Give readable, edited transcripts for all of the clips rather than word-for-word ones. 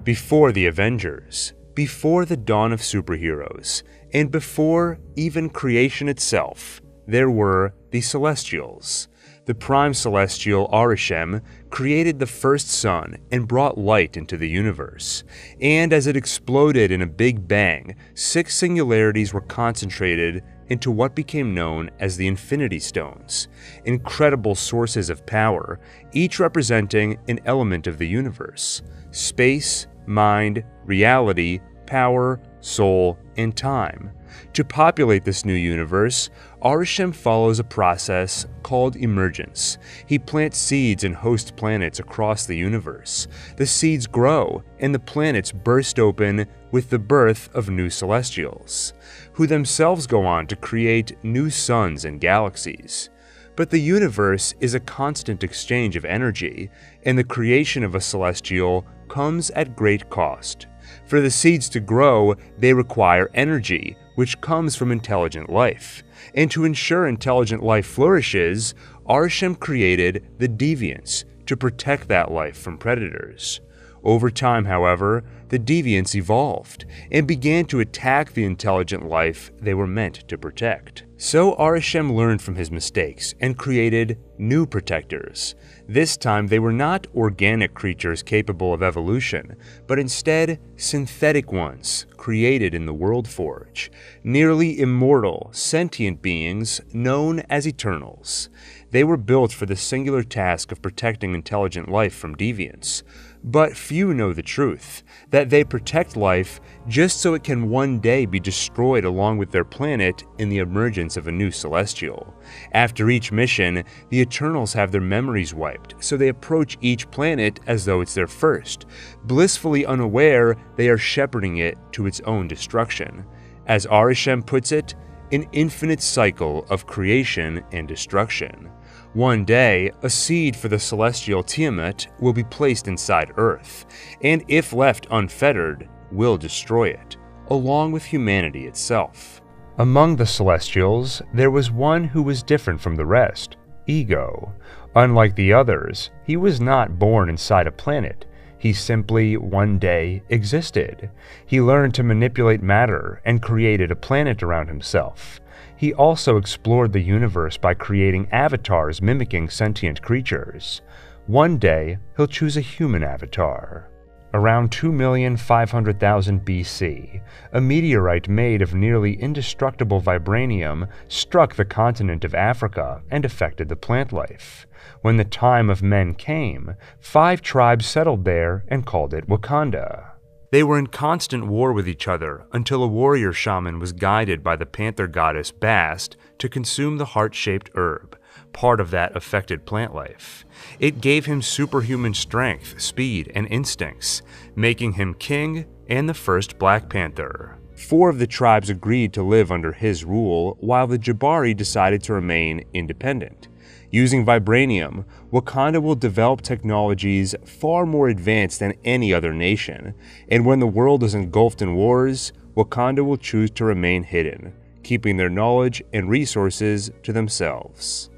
Before the Avengers, before the dawn of superheroes, and before even creation itself, there were the Celestials. The prime celestial Arishem created the first sun and brought light into the universe. And as it exploded in a big bang, 6 singularities were concentrated into what became known as the Infinity Stones, incredible sources of power, each representing an element of the universe: space, mind, reality, power, soul, and time. To populate this new universe, Arishem follows a process called emergence. He plants seeds in host planets across the universe. The seeds grow, and the planets burst open with the birth of new celestials, who themselves go on to create new suns and galaxies. But the universe is a constant exchange of energy, and the creation of a celestial comes at great cost. For the seeds to grow, they require energy, which comes from intelligent life. And to ensure intelligent life flourishes, Arishem created the deviants to protect that life from predators. Over time, however, the deviants evolved and began to attack the intelligent life they were meant to protect. So Arishem learned from his mistakes and created new protectors. This time they were not organic creatures capable of evolution, but instead synthetic ones created in the World Forge, nearly immortal, sentient beings known as Eternals. They were built for the singular task of protecting intelligent life from deviants. But few know the truth, that they protect life just so it can one day be destroyed along with their planet in the emergence of a new celestial. After each mission, the Eternals have their memories wiped, so they approach each planet as though it's their first. Blissfully unaware, they are shepherding it to its own destruction. As Arishem puts it, an infinite cycle of creation and destruction. One day, a seed for the celestial Tiamat will be placed inside Earth, and if left unfettered, will destroy it, along with humanity itself. Among the Celestials, there was one who was different from the rest: Ego. Unlike the others, he was not born inside a planet. He simply, one day, existed. He learned to manipulate matter and created a planet around himself. He also explored the universe by creating avatars mimicking sentient creatures. One day, he'll choose a human avatar. Around 2,500,000 BC, a meteorite made of nearly indestructible vibranium struck the continent of Africa and affected the plant life. When the time of men came, 5 tribes settled there and called it Wakanda. They were in constant war with each other until a warrior shaman was guided by the panther goddess Bast to consume the heart-shaped herb, part of that affected plant life. It gave him superhuman strength, speed, and instincts, making him king and the first Black Panther. 4 of the tribes agreed to live under his rule, while the Jabari decided to remain independent. Using vibranium, Wakanda will develop technologies far more advanced than any other nation, and when the world is engulfed in wars, Wakanda will choose to remain hidden, keeping their knowledge and resources to themselves.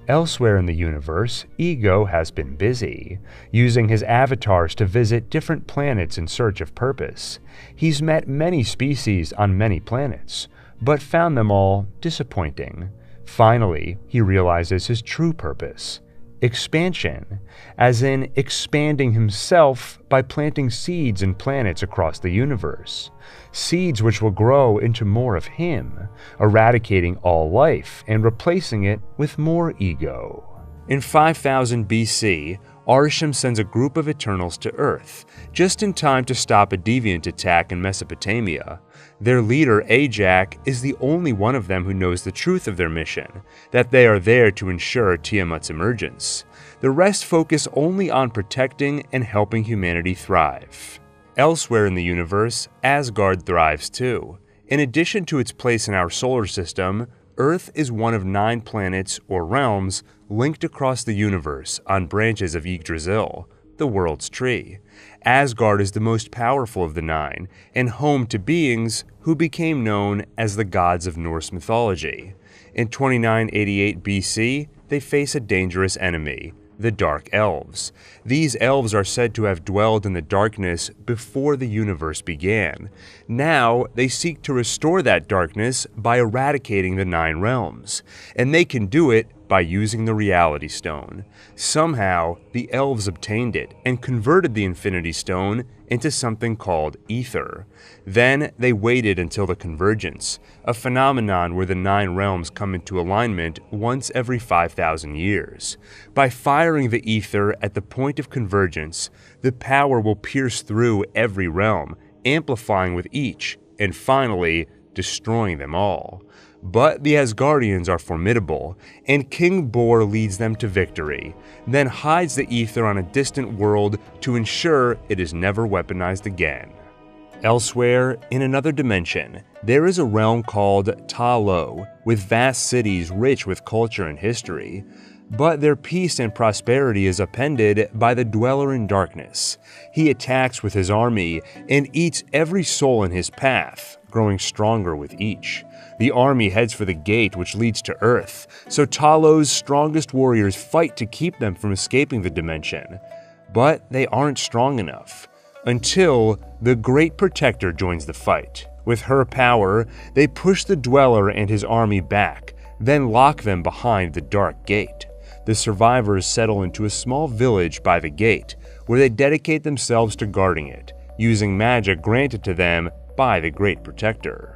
Elsewhere in the universe, Ego has been busy, using his avatars to visit different planets in search of purpose. He's met many species on many planets, but found them all disappointing. Finally, he realizes his true purpose: expansion, as in expanding himself by planting seeds in planets across the universe. Seeds which will grow into more of him, eradicating all life and replacing it with more ego. In 5000 BC, Arishem sends a group of Eternals to Earth, just in time to stop a deviant attack in Mesopotamia. Their leader, Ajak, is the only one of them who knows the truth of their mission, that they are there to ensure Tiamat's emergence. The rest focus only on protecting and helping humanity thrive. Elsewhere in the universe, Asgard thrives too. In addition to its place in our solar system, Earth is one of 9 planets or realms linked across the universe on branches of Yggdrasil, the world's tree. Asgard is the most powerful of the 9, and home to beings who became known as the gods of Norse mythology. In 2988 BC, they face a dangerous enemy, the Dark Elves. These elves are said to have dwelled in the darkness before the universe began. Now, they seek to restore that darkness by eradicating the 9 realms, and they can do it by using the Reality Stone. Somehow, the elves obtained it and converted the Infinity Stone into something called ether. Then they waited until the convergence, a phenomenon where the 9 realms come into alignment once every 5,000 years. By firing the ether at the point of convergence, the power will pierce through every realm, amplifying with each, and finally destroying them all. But the Asgardians are formidable, and King Bor leads them to victory, then hides the ether on a distant world to ensure it is never weaponized again. Elsewhere, in another dimension, there is a realm called Challa, with vast cities rich with culture and history. But their peace and prosperity is upended by the Dweller in Darkness. He attacks with his army and eats every soul in his path, growing stronger with each. The army heads for the gate which leads to Earth, so Talos' strongest warriors fight to keep them from escaping the dimension. But they aren't strong enough, until the Great Protector joins the fight. With her power, they push the Dweller and his army back, then lock them behind the Dark Gate. The survivors settle into a small village by the gate, where they dedicate themselves to guarding it, using magic granted to them by the Great Protector.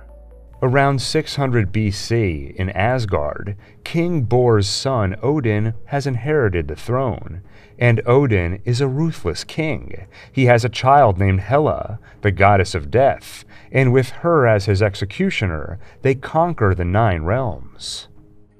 Around 600 BC, in Asgard, King Bor's son Odin has inherited the throne, and Odin is a ruthless king. He has a child named Hela, the goddess of death, and with her as his executioner, they conquer the 9 realms.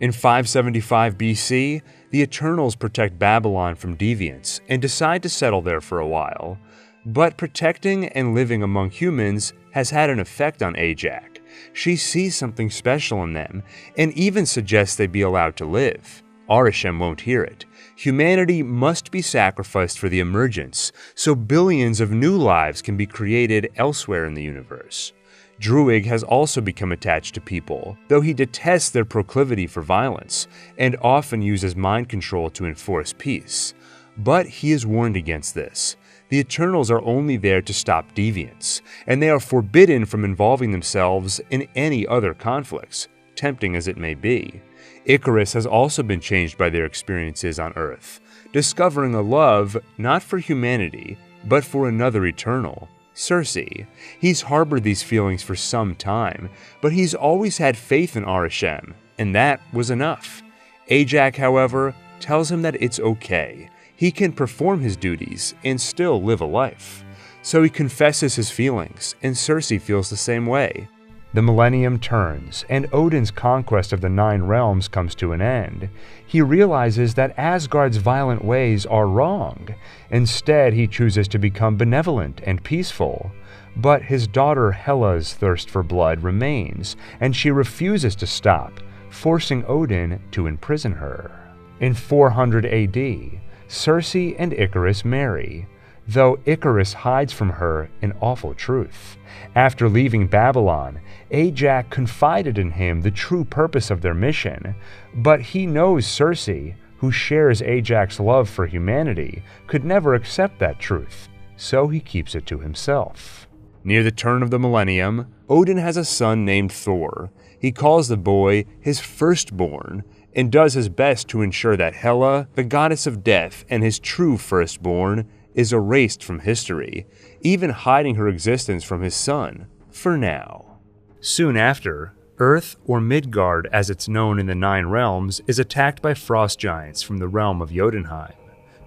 In 575 BC, the Eternals protect Babylon from deviants and decide to settle there for a while. But protecting and living among humans has had an effect on Ajax. She sees something special in them, and even suggests they be allowed to live. Arishem won't hear it. Humanity must be sacrificed for the emergence, so billions of new lives can be created elsewhere in the universe. Druig has also become attached to people, though he detests their proclivity for violence, and often uses mind control to enforce peace. But he is warned against this. The Eternals are only there to stop deviants, and they are forbidden from involving themselves in any other conflicts, tempting as it may be. Icarus has also been changed by their experiences on Earth, discovering a love not for humanity, but for another Eternal, Circe. He's harbored these feelings for some time, but he's always had faith in Arishem, and that was enough. Ajax, however, tells him that it's okay. He can perform his duties and still live a life. So he confesses his feelings, and Circe feels the same way. The millennium turns, and Odin's conquest of the 9 realms comes to an end. He realizes that Asgard's violent ways are wrong. Instead, he chooses to become benevolent and peaceful. But his daughter Hela's thirst for blood remains, and she refuses to stop, forcing Odin to imprison her. In 400 AD, Circe and Icarus marry, though Icarus hides from her an awful truth. After leaving Babylon, Ajax confided in him the true purpose of their mission, but he knows Circe, who shares Ajax's love for humanity, could never accept that truth, so he keeps it to himself. Near the turn of the millennium, Odin has a son named Thor. He calls the boy his firstborn, and does his best to ensure that Hela, the goddess of death and his true firstborn, is erased from history, even hiding her existence from his son, for now. Soon after, Earth, or Midgard as it's known in the 9 realms, is attacked by frost giants from the realm of Jotunheim.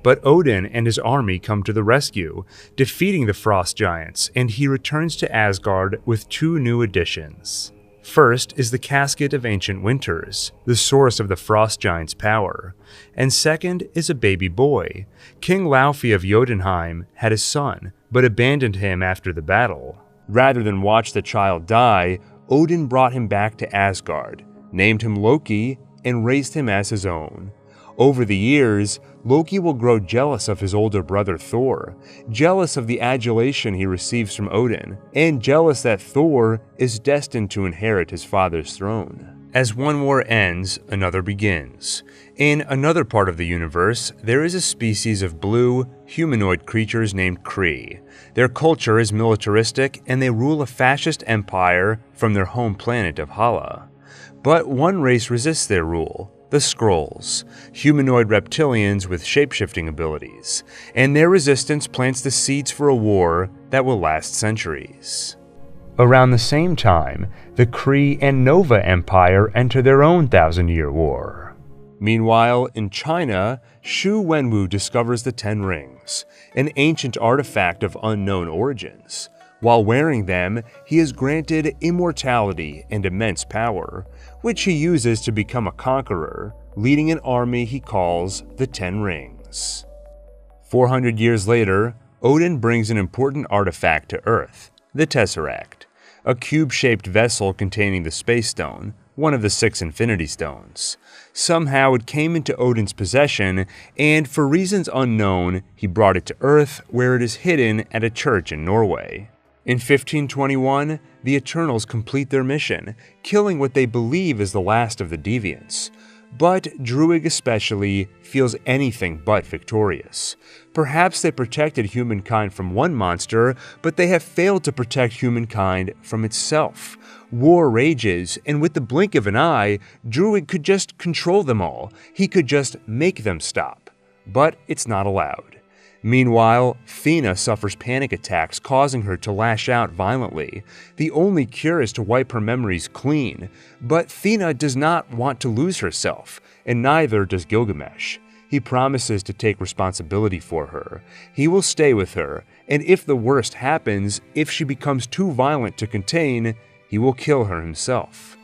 But Odin and his army come to the rescue, defeating the frost giants, and he returns to Asgard with 2 new additions. First is the Casket of Ancient Winters, the source of the frost giant's power, and second is a baby boy. King Laufey of Jotunheim had a son, but abandoned him after the battle. Rather than watch the child die, Odin brought him back to Asgard, named him Loki, and raised him as his own. Over the years, Loki will grow jealous of his older brother Thor, jealous of the adulation he receives from Odin, and jealous that Thor is destined to inherit his father's throne. As one war ends, another begins. In another part of the universe, there is a species of blue, humanoid creatures named Kree. Their culture is militaristic, and they rule a fascist empire from their home planet of Challa. But one race resists their rule, the Skrulls, humanoid reptilians with shapeshifting abilities, and their resistance plants the seeds for a war that will last centuries. Around the same time, the Kree and Nova Empire enter their own thousand-year war. Meanwhile, in China, Xu Wenwu discovers the Ten Rings, an ancient artifact of unknown origins. While wearing them, he is granted immortality and immense power, which he uses to become a conqueror, leading an army he calls the Ten Rings. 400 years later, Odin brings an important artifact to Earth, the Tesseract, a cube-shaped vessel containing the Space Stone, one of the 6 Infinity Stones. Somehow it came into Odin's possession, and for reasons unknown, he brought it to Earth, where it is hidden at a church in Norway. In 1521, the Eternals complete their mission, killing what they believe is the last of the Deviants. But Druig especially feels anything but victorious. Perhaps they protected humankind from one monster, but they have failed to protect humankind from itself. War rages, and with the blink of an eye, Druig could just control them all. He could just make them stop. But it's not allowed. Meanwhile, Thena suffers panic attacks, causing her to lash out violently. The only cure is to wipe her memories clean, but Thena does not want to lose herself, and neither does Gilgamesh. He promises to take responsibility for her. He will stay with her, and if the worst happens, if she becomes too violent to contain, he will kill her himself.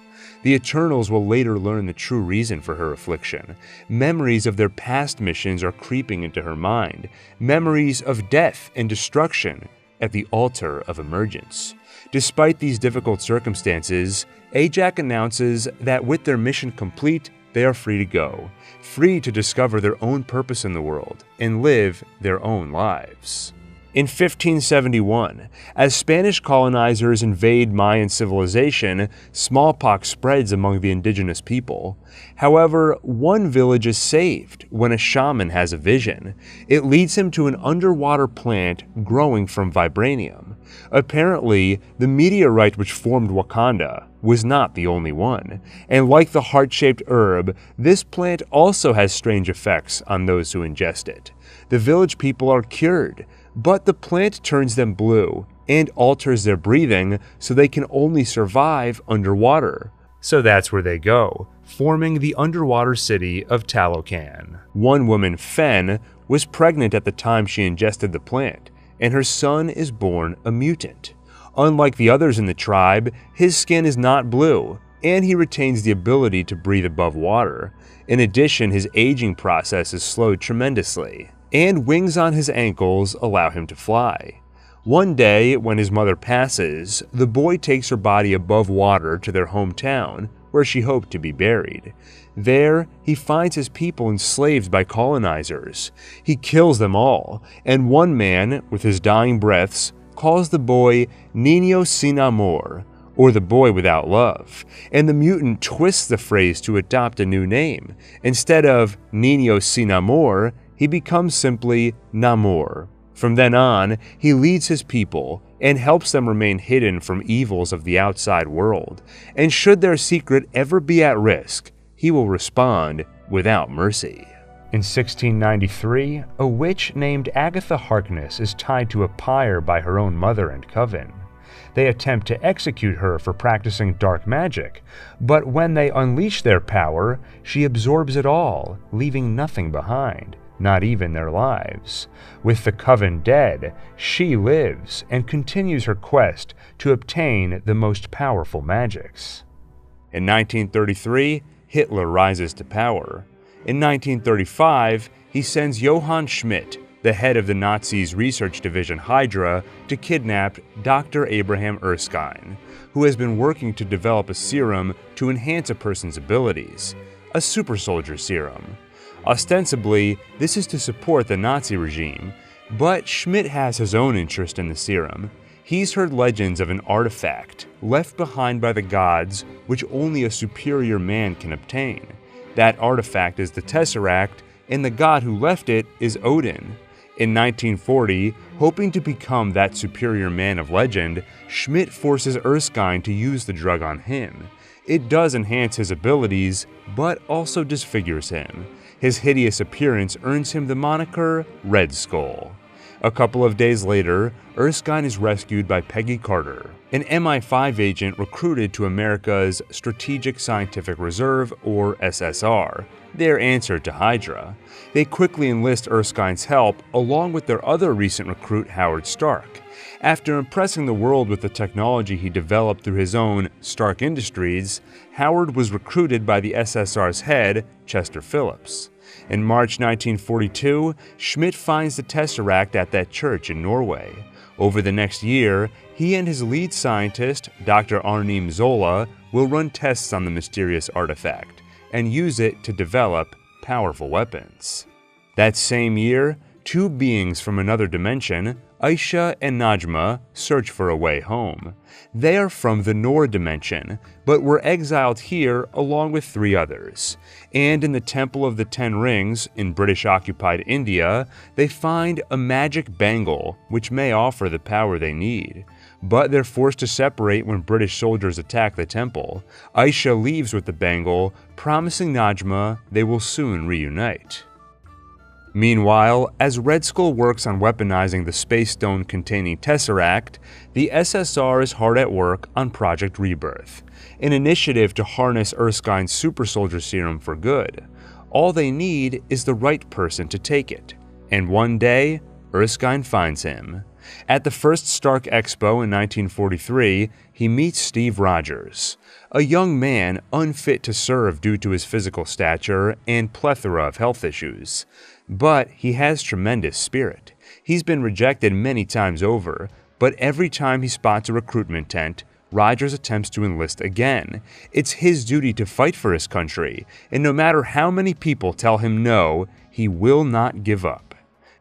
The Eternals will later learn the true reason for her affliction. Memories of their past missions are creeping into her mind, memories of death and destruction at the altar of emergence. Despite these difficult circumstances, Ajak announces that with their mission complete, they are free to go, free to discover their own purpose in the world and live their own lives. In 1571, as Spanish colonizers invade Mayan civilization, smallpox spreads among the indigenous people. However, one village is saved when a shaman has a vision. It leads him to an underwater plant growing from vibranium. Apparently, the meteorite which formed Wakanda was not the only one, and like the heart-shaped herb, this plant also has strange effects on those who ingest it. The village people are cured, but the plant turns them blue and alters their breathing so they can only survive underwater. So that's where they go, forming the underwater city of Talocan. One woman, Fen, was pregnant at the time she ingested the plant, and her son is born a mutant. Unlike the others in the tribe, his skin is not blue, and he retains the ability to breathe above water. In addition, his aging process is slowed tremendously, and wings on his ankles allow him to fly. One day, when his mother passes, the boy takes her body above water to their hometown, where she hoped to be buried. There, he finds his people enslaved by colonizers. He kills them all, and one man, with his dying breaths, calls the boy Niño Sin Amor, or the boy without love, and the mutant twists the phrase to adopt a new name. Instead of Niño Sin Amor, he becomes simply Namor. From then on, he leads his people and helps them remain hidden from evils of the outside world, and should their secret ever be at risk, he will respond without mercy. In 1693, a witch named Agatha Harkness is tied to a pyre by her own mother and coven. They attempt to execute her for practicing dark magic, but when they unleash their power, she absorbs it all, leaving nothing behind. Not even their lives. With the coven dead, she lives and continues her quest to obtain the most powerful magics. In 1933, Hitler rises to power. In 1935, he sends Johann Schmidt, the head of the Nazis' research division Hydra, to kidnap Dr. Abraham Erskine, who has been working to develop a serum to enhance a person's abilities, a super soldier serum. Ostensibly, this is to support the Nazi regime, but Schmidt has his own interest in the serum. He's heard legends of an artifact left behind by the gods which only a superior man can obtain. That artifact is the Tesseract, and the god who left it is Odin. In 1940, hoping to become that superior man of legend, Schmidt forces Erskine to use the drug on him. It does enhance his abilities, but also disfigures him. His hideous appearance earns him the moniker Red Skull. A couple of days later, Erskine is rescued by Peggy Carter, an MI5 agent recruited to America's Strategic Scientific Reserve, or SSR, their answer to Hydra. They quickly enlist Erskine's help, along with their other recent recruit Howard Stark. After impressing the world with the technology he developed through his own Stark Industries, Howard was recruited by the SSR's head, Chester Phillips. In March 1942, Schmidt finds the Tesseract at that church in Norway. Over the next year, he and his lead scientist, Dr. Arnim Zola, will run tests on the mysterious artifact and use it to develop powerful weapons. That same year, two beings from another dimension, Aisha and Najma, search for a way home. They are from the Nor dimension, but were exiled here along with three others. And in the Temple of the Ten Rings in British-occupied India, they find a magic bangle which may offer the power they need. But they're forced to separate when British soldiers attack the temple. Aisha leaves with the bangle, promising Najma they will soon reunite. Meanwhile, as Red Skull works on weaponizing the Space Stone containing Tesseract, the SSR is hard at work on Project Rebirth, an initiative to harness Erskine's super soldier serum for good. All they need is the right person to take it, and one day, Erskine finds him. At the first Stark Expo in 1943, he meets Steve Rogers, a young man unfit to serve due to his physical stature and plethora of health issues. But he has tremendous spirit. He's been rejected many times over, but every time he spots a recruitment tent, Rogers attempts to enlist again. It's his duty to fight for his country, and no matter how many people tell him no, he will not give up.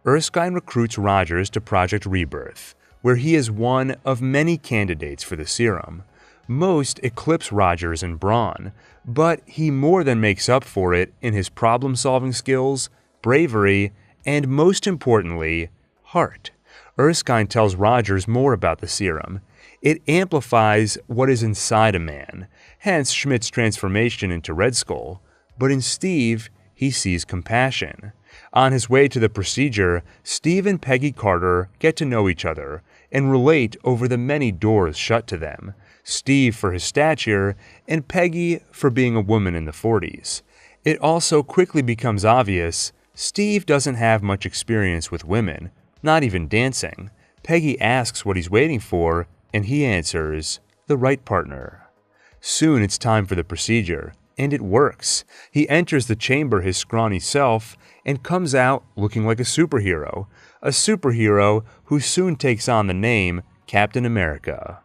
Erskine recruits Rogers to Project Rebirth, where he is one of many candidates for the serum. Most eclipse Rogers in brawn, but he more than makes up for it in his problem-solving skills, bravery, and most importantly, heart. Erskine tells Rogers more about the serum. It amplifies what is inside a man, hence Schmidt's transformation into Red Skull. But in Steve, he sees compassion. On his way to the procedure, Steve and Peggy Carter get to know each other and relate over the many doors shut to them. Steve for his stature, and Peggy for being a woman in the 40s. It also quickly becomes obvious Steve doesn't have much experience with women, not even dancing. Peggy asks what he's waiting for, and he answers, the right partner. Soon it's time for the procedure, and it works. He enters the chamber his scrawny self and comes out looking like a superhero who soon takes on the name Captain America.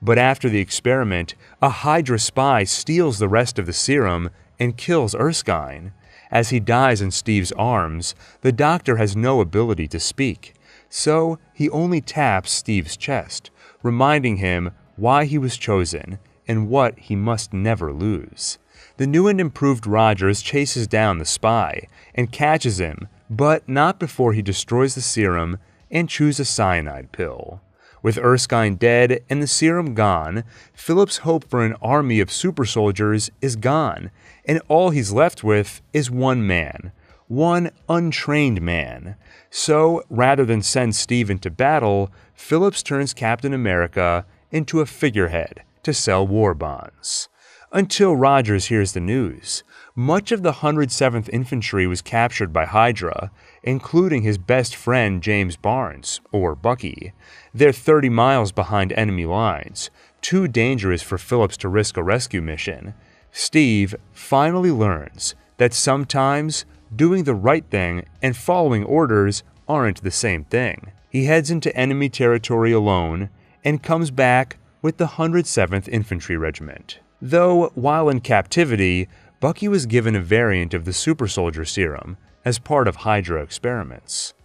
But after the experiment, a Hydra spy steals the rest of the serum and kills Erskine. As he dies in Steve's arms, the doctor has no ability to speak, so he only taps Steve's chest, reminding him why he was chosen and what he must never lose. The new and improved Rogers chases down the spy and catches him, but not before he destroys the serum and chews a cyanide pill. With Erskine dead and the serum gone, Philip's hope for an army of super soldiers is gone, and all he's left with is one man, one untrained man. So, rather than send Steve into battle, Phillips turns Captain America into a figurehead to sell war bonds. Until Rogers hears the news. Much of the 107th Infantry was captured by Hydra, including his best friend James Barnes, or Bucky. They're 30 miles behind enemy lines, too dangerous for Phillips to risk a rescue mission. Steve finally learns that sometimes doing the right thing and following orders aren't the same thing. He heads into enemy territory alone and comes back with the 107th Infantry Regiment. Though, while in captivity, Bucky was given a variant of the super soldier serum as part of Hydra experiments.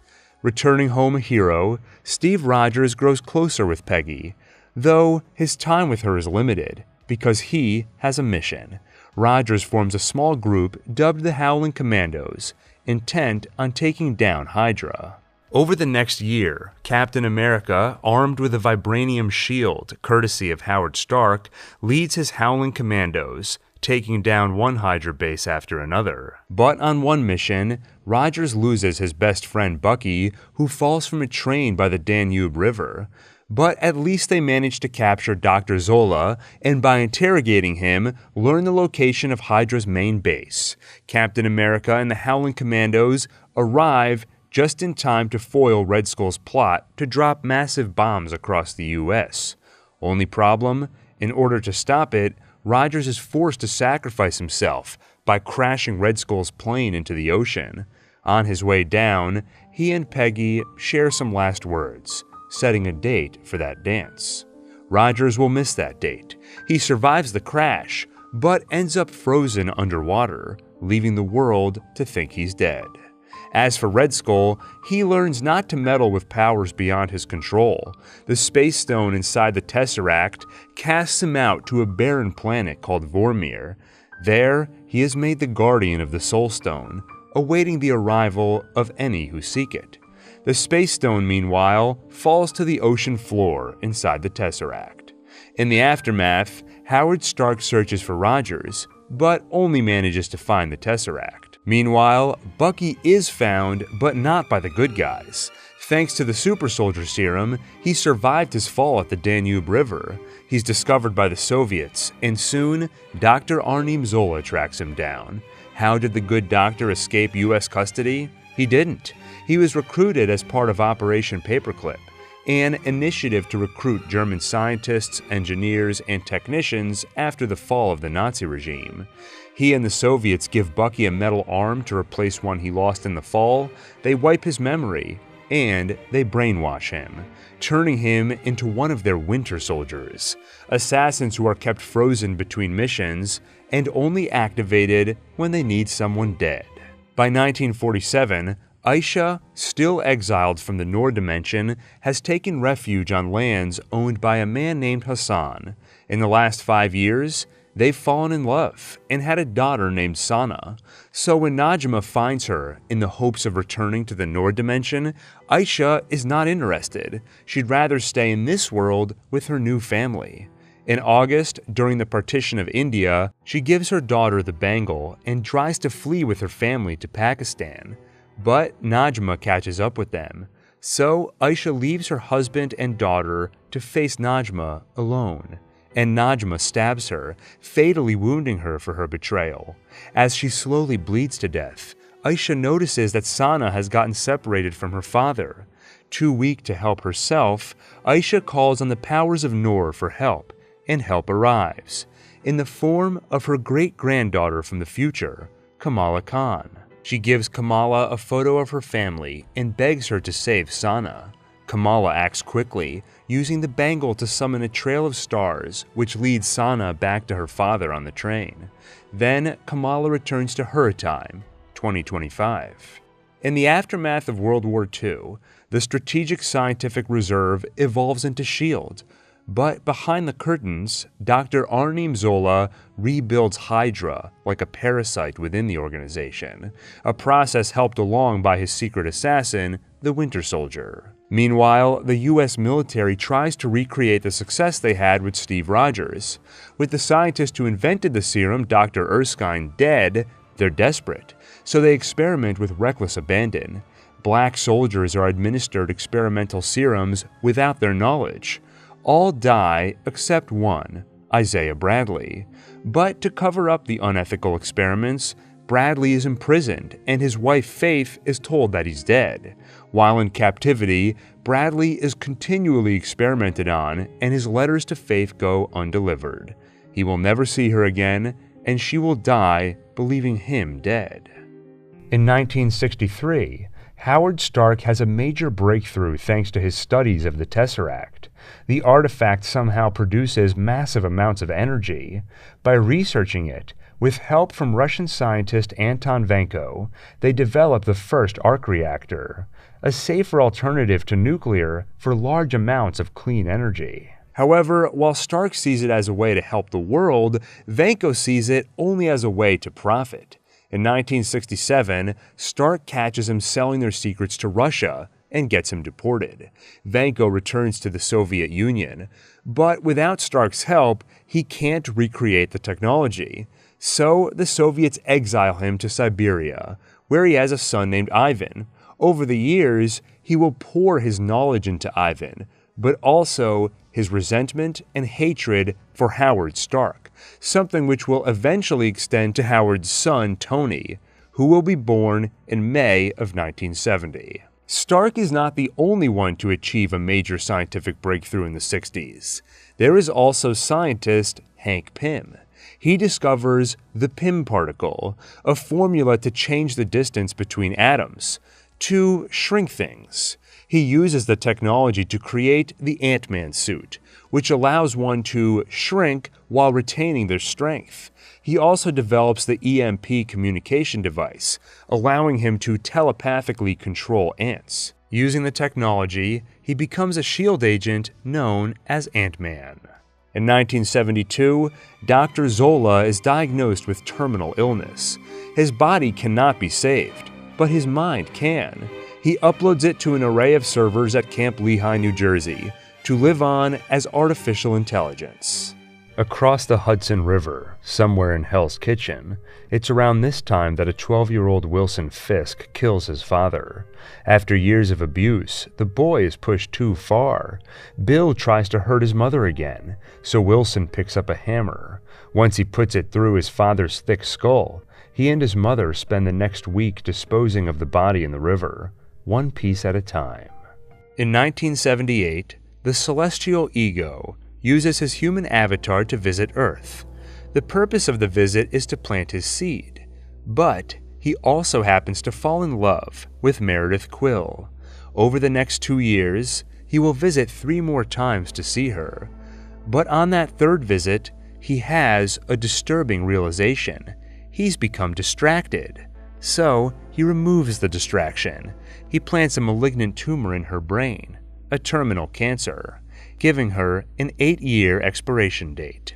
Returning home a hero, Steve Rogers grows closer with Peggy, though his time with her is limited because he has a mission. Rogers forms a small group dubbed the Howling Commandos, intent on taking down Hydra. Over the next year, Captain America, armed with a vibranium shield courtesy of Howard Stark, leads his Howling Commandos, taking down one Hydra base after another. But on one mission, Rogers loses his best friend Bucky, who falls from a train by the Danube River. But at least they manage to capture Dr. Zola, and by interrogating him, learn the location of Hydra's main base. Captain America and the Howling Commandos arrive just in time to foil Red Skull's plot to drop massive bombs across the U.S. Only problem? In order to stop it, Rogers is forced to sacrifice himself by crashing Red Skull's plane into the ocean. On his way down, he and Peggy share some last words, setting a date for that dance. Rogers will miss that date. He survives the crash, but ends up frozen underwater, leaving the world to think he's dead. As for Red Skull, he learns not to meddle with powers beyond his control. The Space Stone inside the Tesseract casts him out to a barren planet called Vormir. There, he is made the guardian of the Soul Stone, awaiting the arrival of any who seek it. The Space Stone, meanwhile, falls to the ocean floor inside the Tesseract. In the aftermath, Howard Stark searches for Rogers, but only manages to find the Tesseract. Meanwhile, Bucky is found, but not by the good guys. Thanks to the super soldier serum, he survived his fall at the Danube River. He's discovered by the Soviets, and soon, Dr. Arnim Zola tracks him down. How did the good doctor escape U.S. custody? He didn't. He was recruited as part of Operation Paperclip, an initiative to recruit German scientists, engineers, and technicians after the fall of the Nazi regime. He and the Soviets give Bucky a metal arm to replace one he lost in the fall, they wipe his memory, and they brainwash him, turning him into one of their winter soldiers, assassins who are kept frozen between missions and only activated when they need someone dead. By 1947, Aisha, still exiled from the Nord dimension, has taken refuge on lands owned by a man named Hassan. In the last 5 years, they've fallen in love and had a daughter named Sana. So when Najma finds her in the hopes of returning to the Nord dimension, Aisha is not interested. She'd rather stay in this world with her new family. In August, during the partition of India, she gives her daughter the bangle and tries to flee with her family to Pakistan. But Najma catches up with them. So Aisha leaves her husband and daughter to face Najma alone. And Najma stabs her, fatally wounding her for her betrayal. As she slowly bleeds to death, Aisha notices that Sana has gotten separated from her father. Too weak to help herself, Aisha calls on the powers of Noor for help, and help arrives, in the form of her great-granddaughter from the future, Kamala Khan. She gives Kamala a photo of her family and begs her to save Sana. Kamala acts quickly, using the bangle to summon a trail of stars, which leads Sana back to her father on the train. Then Kamala returns to her time, 2025. In the aftermath of World War II, the Strategic Scientific Reserve evolves into S.H.I.E.L.D., but behind the curtains, Dr. Arnim Zola rebuilds Hydra like a parasite within the organization, a process helped along by his secret assassin, the Winter Soldier. Meanwhile, the U.S. military tries to recreate the success they had with Steve Rogers. With the scientist who invented the serum, Dr. Erskine, dead, they're desperate, so they experiment with reckless abandon. Black soldiers are administered experimental serums without their knowledge. All die except one, Isaiah Bradley. But to cover up the unethical experiments, Bradley is imprisoned and his wife Faith is told that he's dead. While in captivity, Bradley is continually experimented on and his letters to Faith go undelivered. He will never see her again and she will die believing him dead. In 1963, Howard Stark has a major breakthrough thanks to his studies of the Tesseract. The artifact somehow produces massive amounts of energy. By researching it, With help from Russian scientist Anton Vanko, they developed the first arc reactor, a safer alternative to nuclear for large amounts of clean energy. However, while Stark sees it as a way to help the world, Vanko sees it only as a way to profit. In 1967, Stark catches him selling their secrets to Russia and gets him deported. Vanko returns to the Soviet Union, but without Stark's help, he can't recreate the technology. So the Soviets exile him to Siberia, where he has a son named Ivan. Over the years, he will pour his knowledge into Ivan, but also his resentment and hatred for Howard Stark, something which will eventually extend to Howard's son, Tony, who will be born in May of 1970. Stark is not the only one to achieve a major scientific breakthrough in the 60s. There is also scientist Hank Pym. He discovers the Pym particle, a formula to change the distance between atoms, to shrink things. He uses the technology to create the Ant-Man suit, which allows one to shrink while retaining their strength. He also develops the EMP communication device, allowing him to telepathically control ants. Using the technology, he becomes a S.H.I.E.L.D. agent known as Ant-Man. In 1972, Dr. Zola is diagnosed with terminal illness. His body cannot be saved, but his mind can. He uploads it to an array of servers at Camp Lehigh, New Jersey, to live on as artificial intelligence. Across the Hudson River, somewhere in Hell's Kitchen, it's around this time that a 12-year-old Wilson Fisk kills his father. After years of abuse, the boy is pushed too far. Bill tries to hurt his mother again, so Wilson picks up a hammer. Once he puts it through his father's thick skull, he and his mother spend the next week disposing of the body in the river, one piece at a time. In 1978, the celestial Ego uses his human avatar to visit Earth. The purpose of the visit is to plant his seed, but he also happens to fall in love with Meredith Quill. Over the next 2 years, he will visit 3 more times to see her. But on that third visit, he has a disturbing realization. He's become distracted. So he removes the distraction. He plants a malignant tumor in her brain, a terminal cancer, giving her an 8-year expiration date.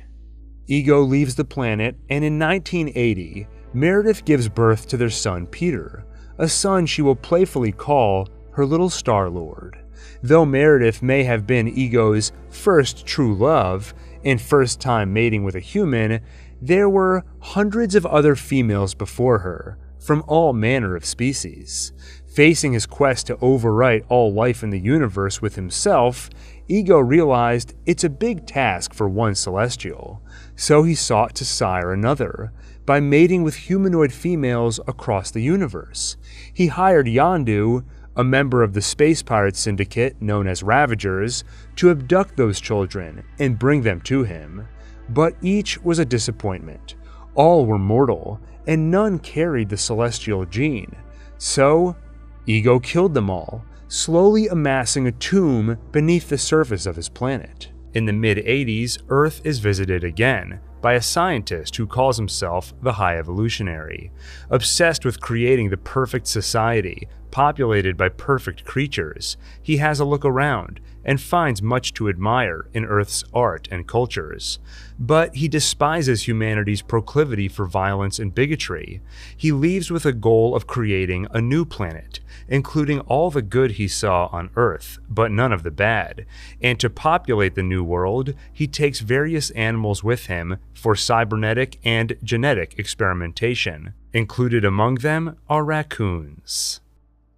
Ego leaves the planet, and in 1980, Meredith gives birth to their son Peter, a son she will playfully call her little Star-Lord. Though Meredith may have been Ego's first true love and first time mating with a human, there were hundreds of other females before her, from all manner of species. Facing his quest to overwrite all life in the universe with himself, Ego realized it's a big task for one Celestial, so he sought to sire another, by mating with humanoid females across the universe. He hired Yondu, a member of the space pirate syndicate known as Ravagers, to abduct those children and bring them to him. But each was a disappointment. All were mortal, and none carried the celestial gene. So, Ego killed them all, slowly amassing a tomb beneath the surface of his planet. In the mid-80s, Earth is visited again by a scientist who calls himself the High Evolutionary. Obsessed with creating the perfect society, populated by perfect creatures, he has a look around and finds much to admire in Earth's art and cultures. But he despises humanity's proclivity for violence and bigotry. He leaves with a goal of creating a new planet, including all the good he saw on Earth, but none of the bad. And to populate the new world, he takes various animals with him for cybernetic and genetic experimentation. Included among them are raccoons.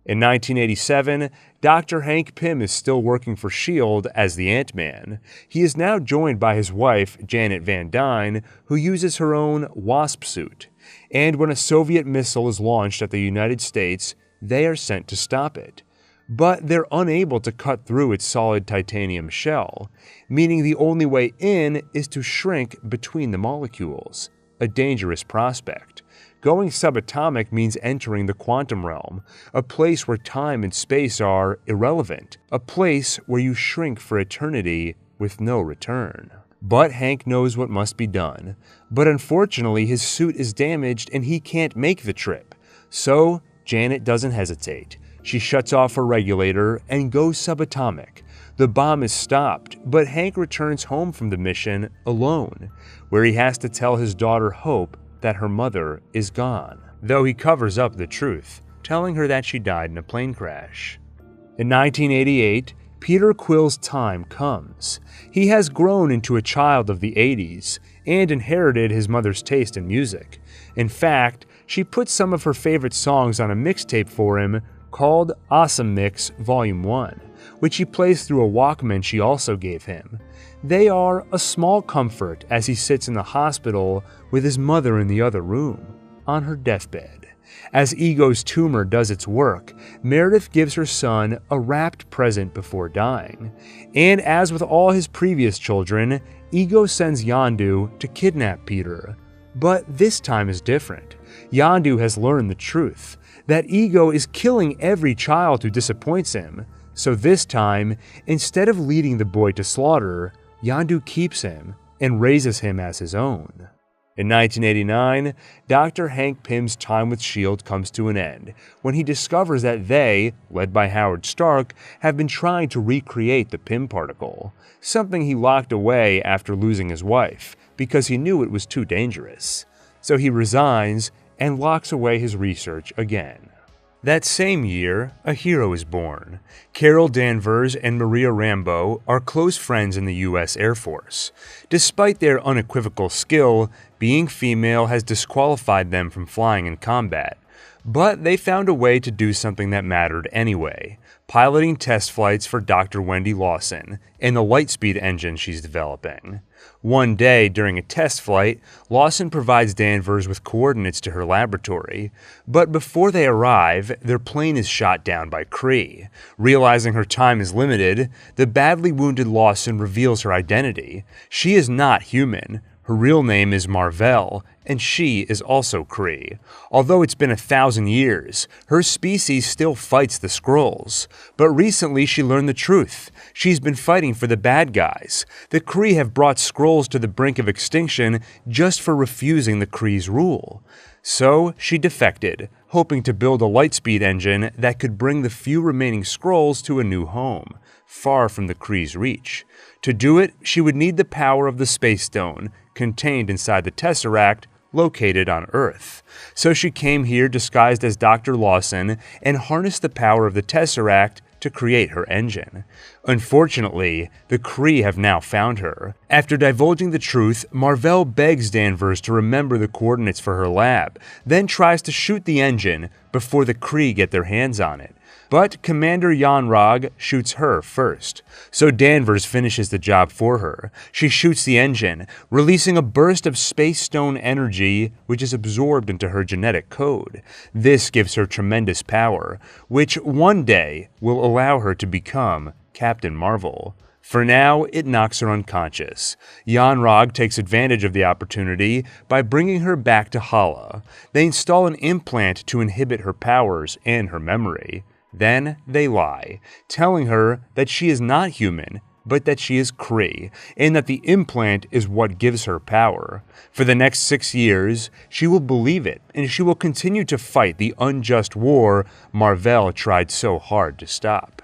In 1987, Dr. Hank Pym is still working for S.H.I.E.L.D. as the Ant-Man. He is now joined by his wife, Janet Van Dyne, who uses her own Wasp suit. And when a Soviet missile is launched at the United States, they are sent to stop it. But they're unable to cut through its solid titanium shell, meaning the only way in is to shrink between the molecules, a dangerous prospect. Going subatomic means entering the quantum realm, a place where time and space are irrelevant, a place where you shrink for eternity with no return. But Hank knows what must be done. But unfortunately, his suit is damaged and he can't make the trip. So Janet doesn't hesitate. She shuts off her regulator and goes subatomic. The bomb is stopped, but Hank returns home from the mission alone, where he has to tell his daughter Hope that her mother is gone, though he covers up the truth, telling her that she died in a plane crash. In 1988, Peter Quill's time comes. He has grown into a child of the 80s and inherited his mother's taste in music. In fact, she put some of her favorite songs on a mixtape for him called Awesome Mix Volume 1, which he plays through a Walkman she also gave him. They are a small comfort as he sits in the hospital with his mother in the other room, on her deathbed. As Ego's tumor does its work, Meredith gives her son a wrapped present before dying. And as with all his previous children, Ego sends Yondu to kidnap Peter. But this time is different. Yondu has learned the truth, that Ego is killing every child who disappoints him. So this time, instead of leading the boy to slaughter, Yondu keeps him and raises him as his own. In 1989, Dr. Hank Pym's time with S.H.I.E.L.D. comes to an end when he discovers that they, led by Howard Stark, have been trying to recreate the Pym particle, something he locked away after losing his wife because he knew it was too dangerous. So he resigns and locks away his research again. That same year, a hero is born. Carol Danvers and Maria Rambo are close friends in the U.S. Air Force. Despite their unequivocal skill, being female has disqualified them from flying in combat. But they found a way to do something that mattered anyway, piloting test flights for Dr. Wendy Lawson and the Lightspeed engine she's developing. One day, during a test flight, Lawson provides Danvers with coordinates to her laboratory, but before they arrive, their plane is shot down by Kree. Realizing her time is limited, the badly wounded Lawson reveals her identity. She is not human. Her real name is Mar-Vell, and she is also Kree. Although it's been 1,000 years, her species still fights the Skrulls. But recently she learned the truth. She's been fighting for the bad guys. The Kree have brought Skrulls to the brink of extinction just for refusing the Kree's rule. So she defected, hoping to build a Lightspeed engine that could bring the few remaining Skrulls to a new home, far from the Kree's reach. To do it, she would need the power of the Space Stone, contained inside the Tesseract, located on Earth. So she came here disguised as Dr. Lawson and harnessed the power of the Tesseract to create her engine. Unfortunately, the Kree have now found her. After divulging the truth, Mar-Vell begs Danvers to remember the coordinates for her lab, then tries to shoot the engine before the Kree get their hands on it. But Commander Yon-Rogg shoots her first, so Danvers finishes the job for her. She shoots the engine, releasing a burst of Space Stone energy which is absorbed into her genetic code. This gives her tremendous power, which one day will allow her to become Captain Marvel. For now, it knocks her unconscious. Yon-Rogg takes advantage of the opportunity by bringing her back to Challa. They install an implant to inhibit her powers and her memory. Then they lie, telling her that she is not human, but that she is Kree, and that the implant is what gives her power. For the next 6 years, she will believe it, and she will continue to fight the unjust war Mar-Vell tried so hard to stop.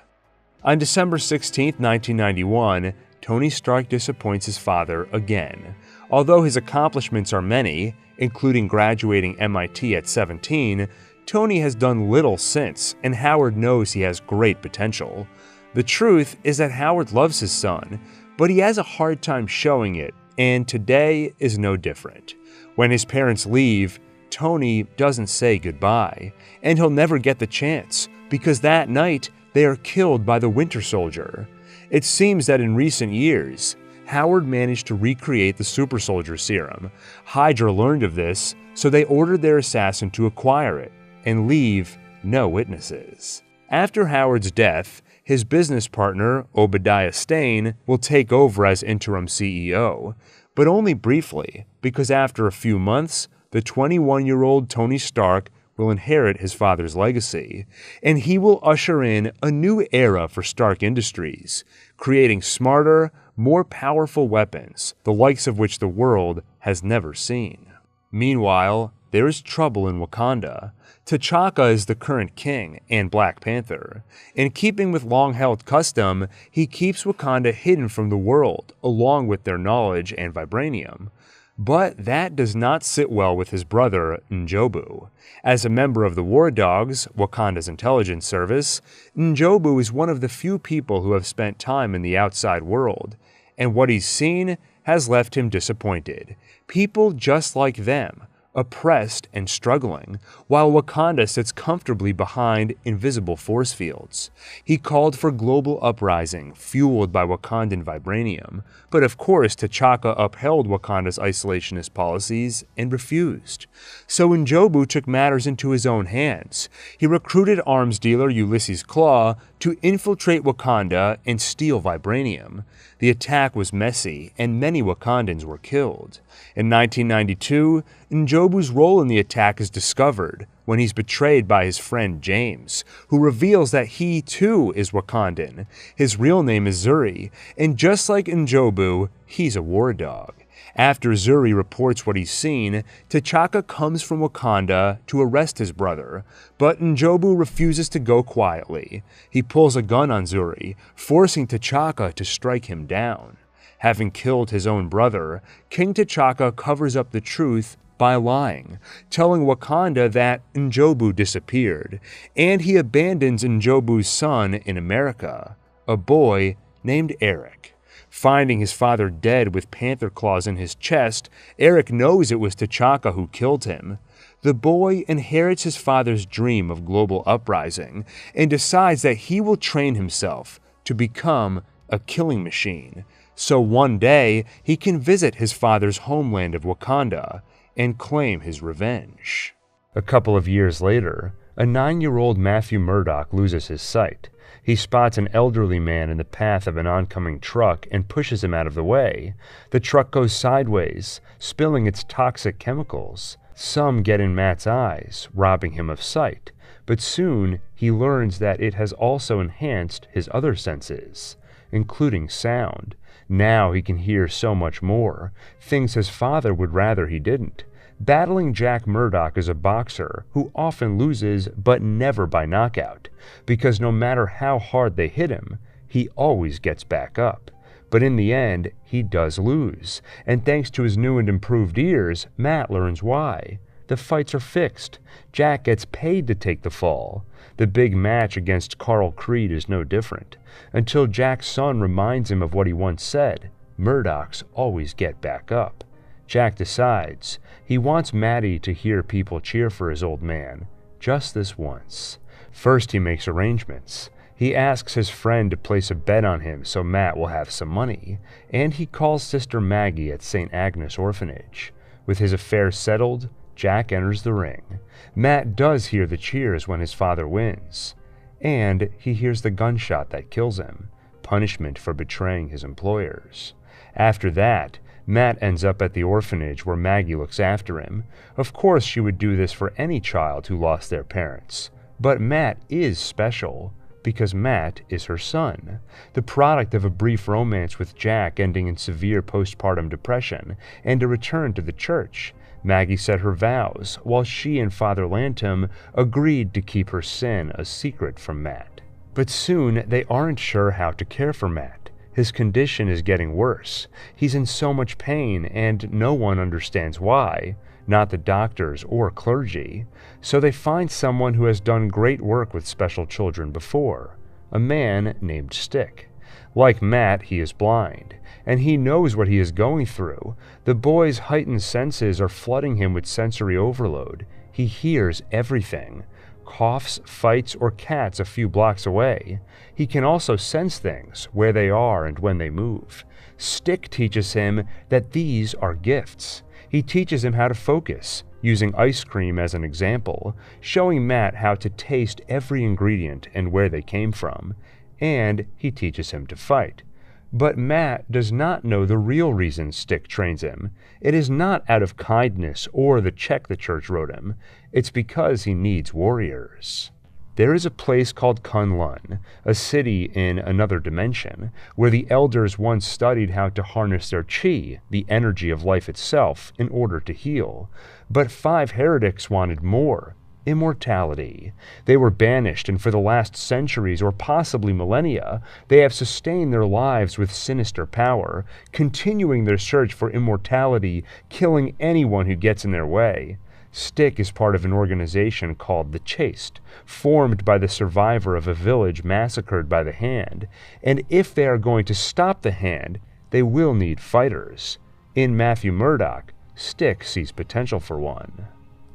On December 16, 1991, Tony Stark disappoints his father again. Although his accomplishments are many, including graduating MIT at 17, Tony has done little since, and Howard knows he has great potential. The truth is that Howard loves his son, but he has a hard time showing it, and today is no different. When his parents leave, Tony doesn't say goodbye, and he'll never get the chance, because that night they are killed by the Winter Soldier. It seems that in recent years, Howard managed to recreate the Super Soldier Serum. Hydra learned of this, so they ordered their assassin to acquire it and leave no witnesses. After Howard's death, his business partner, Obadiah Stane, will take over as interim CEO, but only briefly, because after a few months, the 21-year-old Tony Stark will inherit his father's legacy, and he will usher in a new era for Stark Industries, creating smarter, more powerful weapons, the likes of which the world has never seen. Meanwhile, there is trouble in Wakanda. T'Chaka is the current king and Black Panther. In keeping with long-held custom, he keeps Wakanda hidden from the world, along with their knowledge and vibranium. But that does not sit well with his brother, N'Jobu. As a member of the War Dogs, Wakanda's intelligence service, N'Jobu is one of the few people who have spent time in the outside world, and what he's seen has left him disappointed. People just like them, oppressed and struggling, while Wakanda sits comfortably behind invisible force fields. He called for global uprising, fueled by Wakandan vibranium, but of course T'Chaka upheld Wakanda's isolationist policies and refused. So N'Jobu took matters into his own hands. He recruited arms dealer Ulysses Claw to infiltrate Wakanda and steal vibranium. The attack was messy, and many Wakandans were killed. In 1992, N'Jobu's role in the attack is discovered when he's betrayed by his friend James, who reveals that he too is Wakandan. His real name is Zuri, and just like N'Jobu, he's a war dog. After Zuri reports what he's seen, T'Chaka comes from Wakanda to arrest his brother, but N'Jobu refuses to go quietly. He pulls a gun on Zuri, forcing T'Chaka to strike him down. Having killed his own brother, King T'Chaka covers up the truth by lying, telling Wakanda that N'Jobu disappeared, and he abandons N'Jobu's son in America, a boy named Eric. Finding his father dead with panther claws in his chest, Eric knows it was T'Chaka who killed him. The boy inherits his father's dream of global uprising and decides that he will train himself to become a killing machine, so one day he can visit his father's homeland of Wakanda and claim his revenge. A couple of years later, a 9-year-old Matthew Murdock loses his sight. He spots an elderly man in the path of an oncoming truck and pushes him out of the way. The truck goes sideways, spilling its toxic chemicals. Some get in Matt's eyes, robbing him of sight, but soon he learns that it has also enhanced his other senses, including sound. Now he can hear so much more, things his father would rather he didn't. Battling Jack Murdock is a boxer who often loses but never by knockout, because no matter how hard they hit him, he always gets back up. But in the end, he does lose, and thanks to his new and improved ears, Matt learns why. The fights are fixed. Jack gets paid to take the fall. The big match against Carl Creed is no different, until Jack's son reminds him of what he once said: Murdocks always get back up. Jack decides he wants Matty to hear people cheer for his old man, just this once. First he makes arrangements. He asks his friend to place a bet on him so Matt will have some money, and he calls Sister Maggie at St. Agnes Orphanage. With his affairs settled, Jack enters the ring. Matt does hear the cheers when his father wins, and he hears the gunshot that kills him, punishment for betraying his employers. After that, Matt ends up at the orphanage where Maggie looks after him. Of course she would do this for any child who lost their parents, but Matt is special because Matt is her son, the product of a brief romance with Jack ending in severe postpartum depression and a return to the church. Maggie said her vows, while she and Father Lantom agreed to keep her sin a secret from Matt. But soon they aren't sure how to care for Matt. His condition is getting worse. He's in so much pain, and no one understands why, not the doctors or clergy. So they find someone who has done great work with special children before, a man named Stick. Like Matt, he is blind, and he knows what he is going through. The boy's heightened senses are flooding him with sensory overload. He hears everything. Coughs, fights, or cats a few blocks away. He can also sense things, where they are and when they move. Stick teaches him that these are gifts. He teaches him how to focus, using ice cream as an example, showing Matt how to taste every ingredient and where they came from, and he teaches him to fight. But Matt does not know the real reason Stick trains him. It is not out of kindness or the check the church wrote him. It's because he needs warriors. There is a place called Kunlun, a city in another dimension, where the elders once studied how to harness their chi, the energy of life itself, in order to heal. But 5 heretics wanted more: immortality. They were banished, and for the last centuries, or possibly millennia, they have sustained their lives with sinister power, continuing their search for immortality, killing anyone who gets in their way. Stick is part of an organization called the Chaste, formed by the survivor of a village massacred by the Hand, and if they are going to stop the Hand, they will need fighters. In Matthew Murdoch, Stick sees potential for one.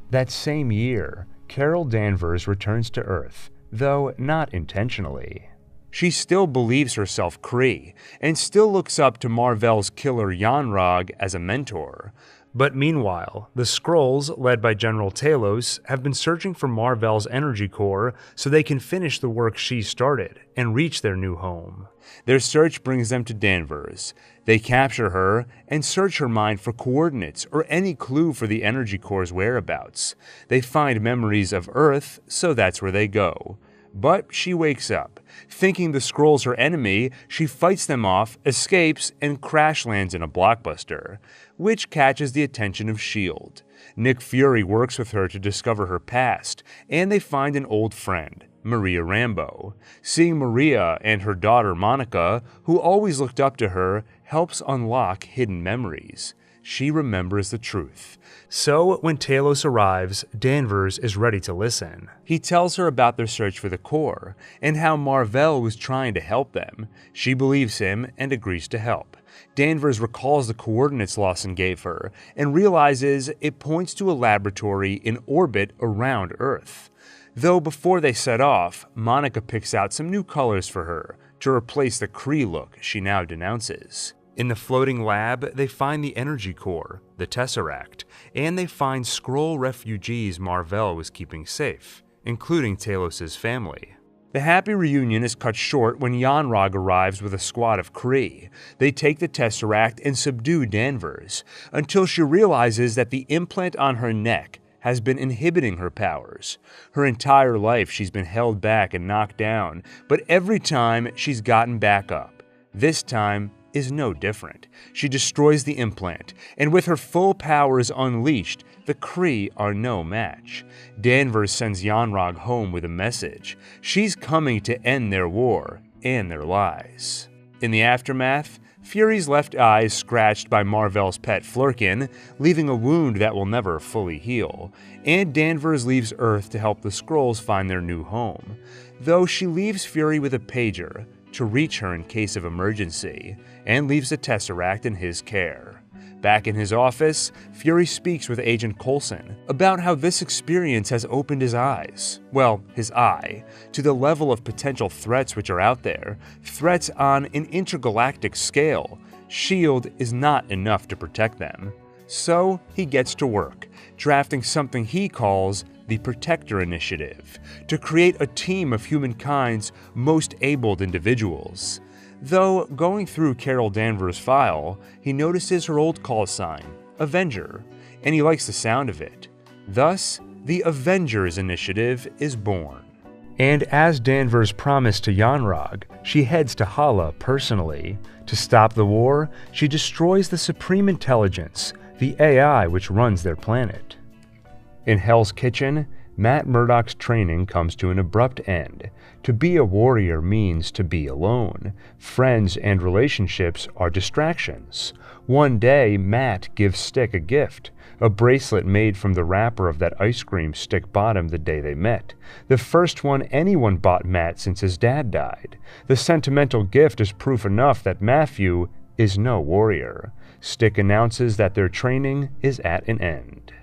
That same year, Carol Danvers returns to Earth, though not intentionally. She still believes herself Kree, and still looks up to Mar-Vell's killer Yon-Rogg as a mentor. But meanwhile, the Skrulls, led by General Talos, have been searching for Mar-Vell's energy core so they can finish the work she started and reach their new home. Their search brings them to Danvers. They capture her and search her mind for coordinates or any clue for the energy core's whereabouts. They find memories of Earth, so that's where they go. But she wakes up. Thinking the Skrulls her enemy, she fights them off, escapes, and crash lands in a blockbuster, which catches the attention of S.H.I.E.L.D. Nick Fury works with her to discover her past, and they find an old friend, Maria Rambeau. Seeing Maria and her daughter Monica, who always looked up to her, helps unlock hidden memories. She remembers the truth. So, when Talos arrives, Danvers is ready to listen. He tells her about their search for the core, and how Mar-Vell was trying to help them. She believes him and agrees to help. Danvers recalls the coordinates Lawson gave her, and realizes it points to a laboratory in orbit around Earth. Though before they set off, Monica picks out some new colors for her, to replace the Kree look she now denounces. In the floating lab, they find the energy core, the Tesseract, and they find Skrull refugees Mar-Vell was keeping safe, including Talos' family. The happy reunion is cut short when Yon-Rogg arrives with a squad of Kree. They take the Tesseract and subdue Danvers, until she realizes that the implant on her neck has been inhibiting her powers. Her entire life she's been held back and knocked down, but every time she's gotten back up. This time is no different. She destroys the implant, and with her full powers unleashed, the Kree are no match. Danvers sends Yon-Rogg home with a message. She's coming to end their war and their lies. In the aftermath, Fury's left eye is scratched by Mar-Vell's pet Flurkin, leaving a wound that will never fully heal, and Danvers leaves Earth to help the Skrulls find their new home, though she leaves Fury with a pager to reach her in case of emergency, and leaves the Tesseract in his care. Back in his office, Fury speaks with Agent Coulson about how this experience has opened his eyes, well, his eye, to the level of potential threats which are out there, threats on an intergalactic scale. S.H.I.E.L.D. is not enough to protect them. So he gets to work, drafting something he calls the Protector Initiative, to create a team of humankind's most abled individuals. Though, going through Carol Danvers' file, he notices her old call sign, Avenger, and he likes the sound of it. Thus, the Avengers Initiative is born. And as Danvers promised to Yon-Rogg, she heads to Challa personally. To stop the war, she destroys the Supreme Intelligence, the AI which runs their planet. In Hell's Kitchen, Matt Murdock's training comes to an abrupt end. To be a warrior means to be alone. Friends and relationships are distractions. One day, Matt gives Stick a gift, a bracelet made from the wrapper of that ice cream Stick bought him the day they met. The first one anyone bought Matt since his dad died. The sentimental gift is proof enough that Matthew is no warrior. Stick announces that their training is at an end.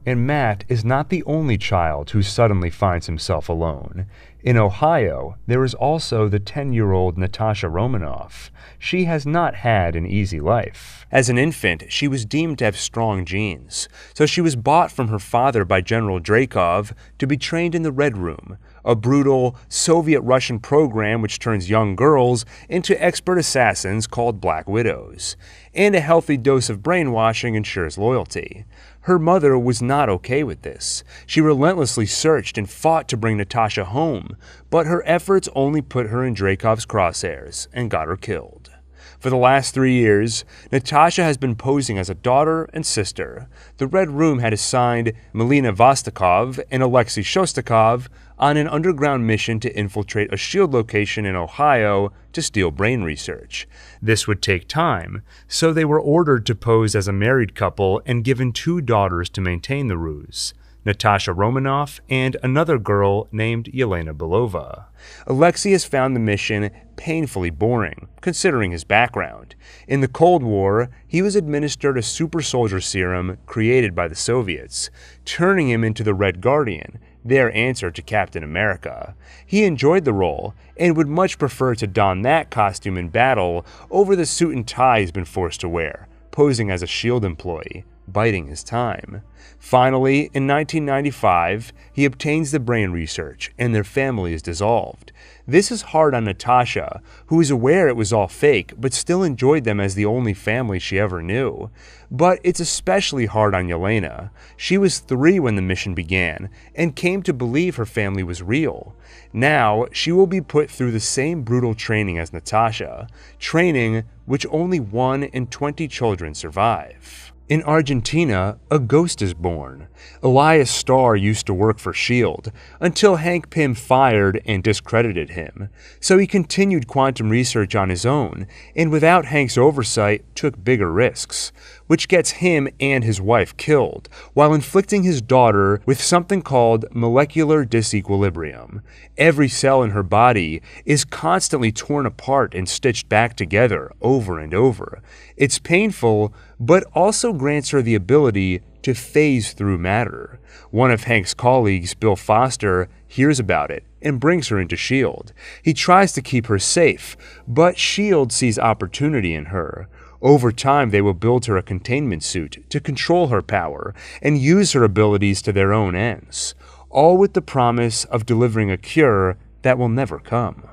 And Matt is not the only child who suddenly finds himself alone. In Ohio, there is also the 10-year-old Natasha Romanoff. She has not had an easy life. As an infant, she was deemed to have strong genes, so she was bought from her father by General Dreykov to be trained in the Red Room, a brutal Soviet-Russian program which turns young girls into expert assassins called Black Widows, and a healthy dose of brainwashing ensures loyalty. Her mother was not okay with this. She relentlessly searched and fought to bring Natasha home, but her efforts only put her in Dreykov's crosshairs and got her killed. For the last 3 years, Natasha has been posing as a daughter and sister. The Red Room had assigned Melina Vostokov and Alexei Shostakov on an underground mission to infiltrate a S.H.I.E.L.D. location in Ohio to steal brain research. This would take time, so they were ordered to pose as a married couple and given 2 daughters to maintain the ruse, Natasha Romanoff and another girl named Yelena Belova. Alexei has found the mission painfully boring, considering his background. In the Cold War, he was administered a super soldier serum created by the Soviets, turning him into the Red Guardian, their answer to Captain America. He enjoyed the role and would much prefer to don that costume in battle over the suit and tie he's been forced to wear, posing as a S.H.I.E.L.D. employee, biding his time. Finally, in 1995, he obtains the brain research and their family is dissolved. This is hard on Natasha, who is aware it was all fake but still enjoyed them as the only family she ever knew. But it's especially hard on Yelena. She was 3 when the mission began and came to believe her family was real. Now, she will be put through the same brutal training as Natasha, training which only 1 in 20 children survive. In Argentina, a ghost is born. Elias Starr used to work for S.H.I.E.L.D. until Hank Pym fired and discredited him. So he continued quantum research on his own, and without Hank's oversight, took bigger risks, which gets him and his wife killed, while inflicting his daughter with something called molecular disequilibrium. Every cell in her body is constantly torn apart and stitched back together over and over. It's painful, but also grants her the ability to phase through matter. One of Hank's colleagues, Bill Foster, hears about it and brings her into S.H.I.E.L.D. He tries to keep her safe, but S.H.I.E.L.D. sees opportunity in her. Over time, they will build her a containment suit to control her power and use her abilities to their own ends, all with the promise of delivering a cure that will never come.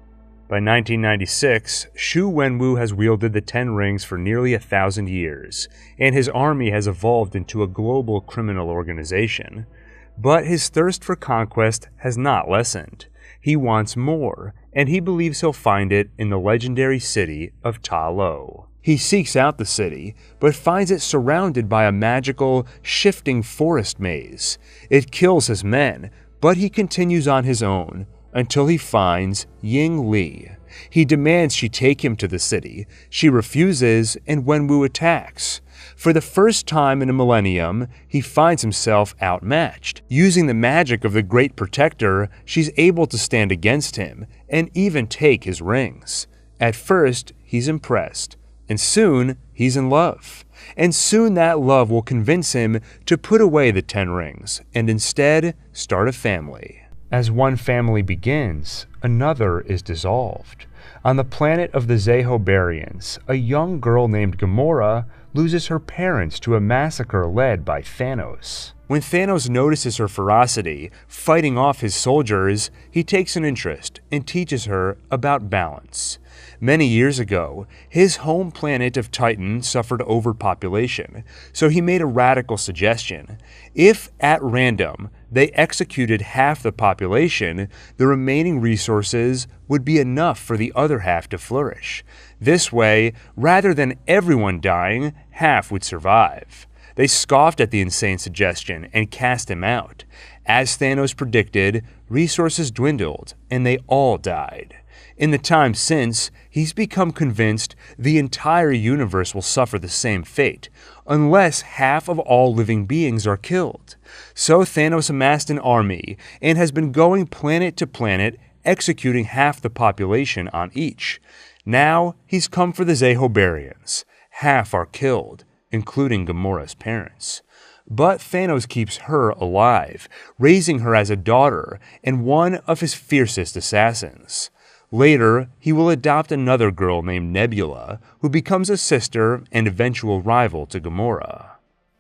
By 1996, Xu Wenwu has wielded the 10 rings for nearly 1,000 years, and his army has evolved into a global criminal organization. But his thirst for conquest has not lessened. He wants more, and he believes he'll find it in the legendary city of Ta Lo. He seeks out the city, but finds it surrounded by a magical, shifting forest maze. It kills his men, but he continues on his own, until he finds Ying Li. He demands she take him to the city. She refuses, and Wenwu attacks. For the first time in a millennium, he finds himself outmatched. Using the magic of the Great Protector, she's able to stand against him, and even take his rings. At first, he's impressed, and soon, he's in love. And soon that love will convince him to put away the 10 rings, and instead, start a family. As one family begins, another is dissolved. On the planet of the Zehobarians, a young girl named Gamora loses her parents to a massacre led by Thanos. When Thanos notices her ferocity, fighting off his soldiers, he takes an interest and teaches her about balance. Many years ago, his home planet of Titan suffered overpopulation, so he made a radical suggestion. If, at random, they executed half the population, the remaining resources would be enough for the other half to flourish. This way, rather than everyone dying, half would survive. They scoffed at the insane suggestion and cast him out. As Thanos predicted, resources dwindled and they all died. In the time since, he's become convinced the entire universe will suffer the same fate, unless half of all living beings are killed. So Thanos amassed an army and has been going planet to planet, executing half the population on each. Now he's come for the Zehobarians. Half are killed, including Gamora's parents. But Thanos keeps her alive, raising her as a daughter and one of his fiercest assassins. Later, he will adopt another girl named Nebula, who becomes a sister and eventual rival to Gamora.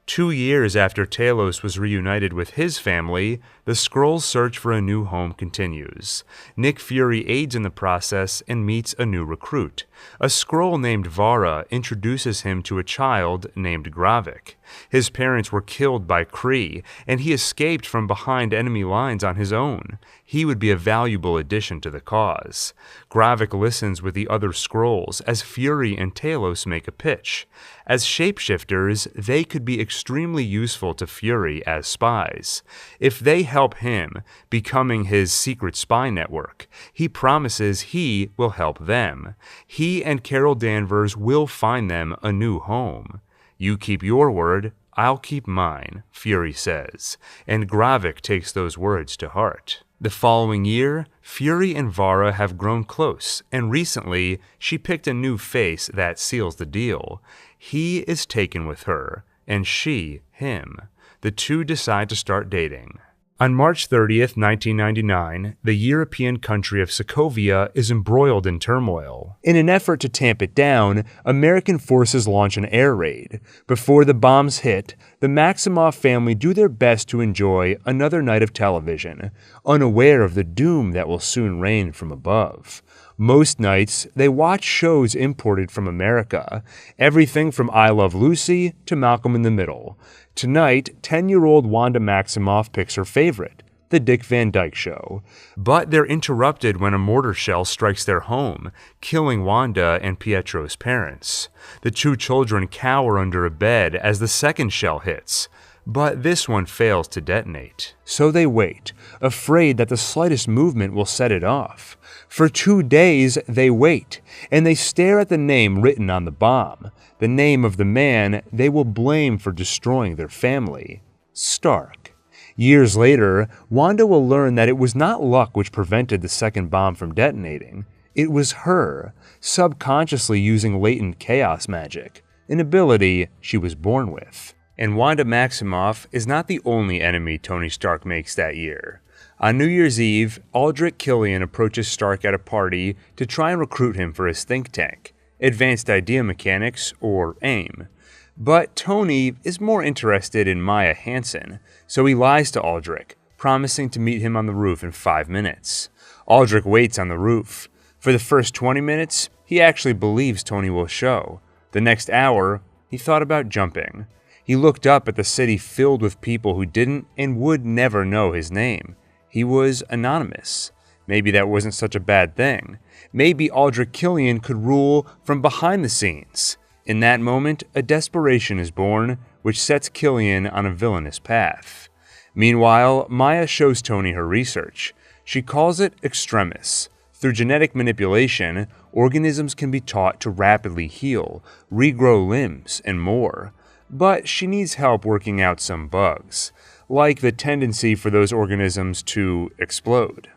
2 years after Talos was reunited with his family, the Skrulls' search for a new home continues. Nick Fury aids in the process and meets a new recruit. A Skrull named Vara introduces him to a child named Gravik. His parents were killed by Kree, and he escaped from behind enemy lines on his own. He would be a valuable addition to the cause. Gravik listens with the other Skrulls as Fury and Talos make a pitch. As shapeshifters, they could be extremely useful to Fury as spies. If they help him, becoming his secret spy network, he promises he will help them. He and Carol Danvers will find them a new home. You keep your word, I'll keep mine, Fury says, and Gravik takes those words to heart. The following year, Fury and Vara have grown close, and recently, she picked a new face that seals the deal. He is taken with her, and she him. The two decide to start dating. On March 30th, 1999, the European country of Sokovia is embroiled in turmoil. In an effort to tamp it down, American forces launch an air raid. Before the bombs hit, the Maximoff family do their best to enjoy another night of television, unaware of the doom that will soon reign from above. Most nights, they watch shows imported from America, everything from I Love Lucy to Malcolm in the Middle. Tonight, 10-year-old Wanda Maximoff picks her favorite, The Dick Van Dyke Show. But they're interrupted when a mortar shell strikes their home, killing Wanda and Pietro's parents. The two children cower under a bed as the second shell hits, but this one fails to detonate. So they wait, afraid that the slightest movement will set it off. For 2 days, they wait, and they stare at the name written on the bomb, the name of the man they will blame for destroying their family, Stark. Years later, Wanda will learn that it was not luck which prevented the second bomb from detonating. It was her, subconsciously using latent chaos magic, an ability she was born with. And Wanda Maximoff is not the only enemy Tony Stark makes that year. On New Year's Eve, Aldrich Killian approaches Stark at a party to try and recruit him for his think tank, Advanced Idea Mechanics, or AIM. But Tony is more interested in Maya Hansen, so he lies to Aldrich, promising to meet him on the roof in 5 minutes. Aldrich waits on the roof. For the first 20 minutes, he actually believes Tony will show. The next hour, he thought about jumping. He looked up at the city filled with people who didn't and would never know his name. He was anonymous. Maybe that wasn't such a bad thing. Maybe Aldrich Killian could rule from behind the scenes. In that moment, a desperation is born, which sets Killian on a villainous path. Meanwhile, Maya shows Tony her research. She calls it extremis. Through genetic manipulation, organisms can be taught to rapidly heal, regrow limbs, and more. But she needs help working out some bugs, like the tendency for those organisms to explode.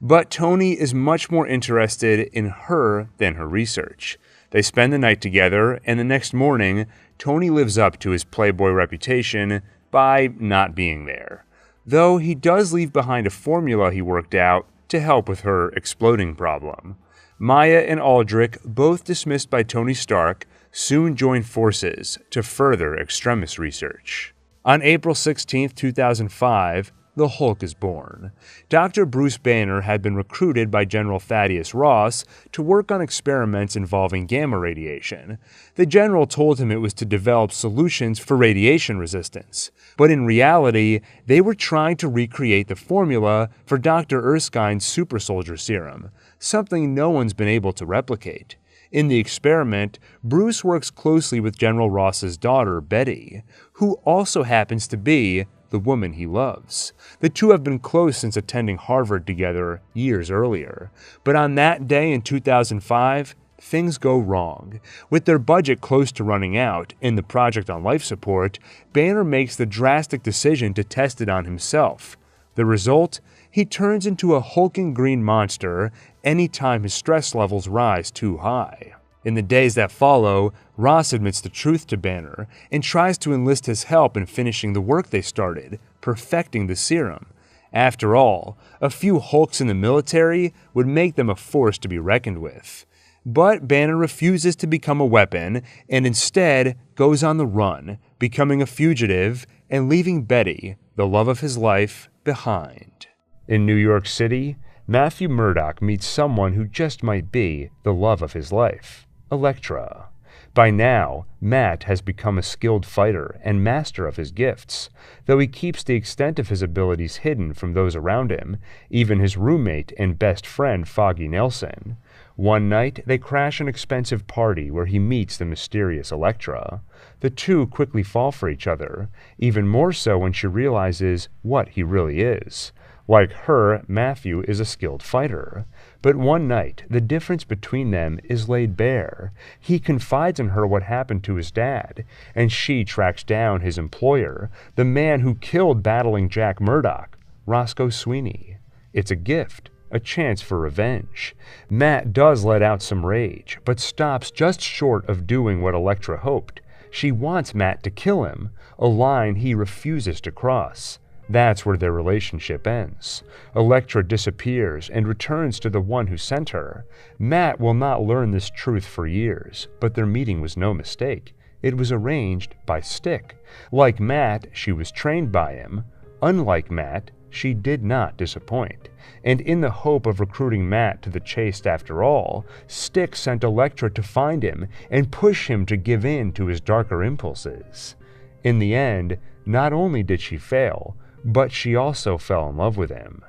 But Tony is much more interested in her than her research. They spend the night together, and the next morning, Tony lives up to his playboy reputation by not being there. Though he does leave behind a formula he worked out to help with her exploding problem. Maya and Aldrich, both dismissed by Tony Stark, soon join forces to further extremis research. On April 16, 2005, the Hulk is born. Dr. Bruce Banner had been recruited by General Thaddeus Ross to work on experiments involving gamma radiation. The general told him it was to develop solutions for radiation resistance, but in reality, they were trying to recreate the formula for Dr. Erskine's super soldier serum, something no one's been able to replicate. In the experiment, Bruce works closely with General Ross's daughter, Betty, who also happens to be the woman he loves. The two have been close since attending Harvard together years earlier. But on that day in 2005, things go wrong. With their budget close to running out and the project on life support, Banner makes the drastic decision to test it on himself. The result? He turns into a hulking green monster anytime his stress levels rise too high. In the days that follow, Ross admits the truth to Banner and tries to enlist his help in finishing the work they started, perfecting the serum. After all, a few Hulks in the military would make them a force to be reckoned with. But Banner refuses to become a weapon and instead goes on the run, becoming a fugitive and leaving Betty, the love of his life, behind. In New York City, Matthew Murdock meets someone who just might be the love of his life, Elektra. By now, Matt has become a skilled fighter and master of his gifts, though he keeps the extent of his abilities hidden from those around him, even his roommate and best friend Foggy Nelson. One night, they crash an expensive party where he meets the mysterious Elektra. The two quickly fall for each other, even more so when she realizes what he really is. Like her, Matthew is a skilled fighter. But one night, the difference between them is laid bare. He confides in her what happened to his dad, and she tracks down his employer, the man who killed battling Jack Murdock, Roscoe Sweeney. It's a gift, a chance for revenge. Matt does let out some rage, but stops just short of doing what Elektra hoped. She wants Matt to kill him, a line he refuses to cross. That's where their relationship ends. Elektra disappears and returns to the one who sent her. Matt will not learn this truth for years, but their meeting was no mistake. It was arranged by Stick. Like Matt, she was trained by him. Unlike Matt, she did not disappoint. And in the hope of recruiting Matt to the chase after all, Stick sent Elektra to find him and push him to give in to his darker impulses. In the end, not only did she fail, but she also fell in love with him.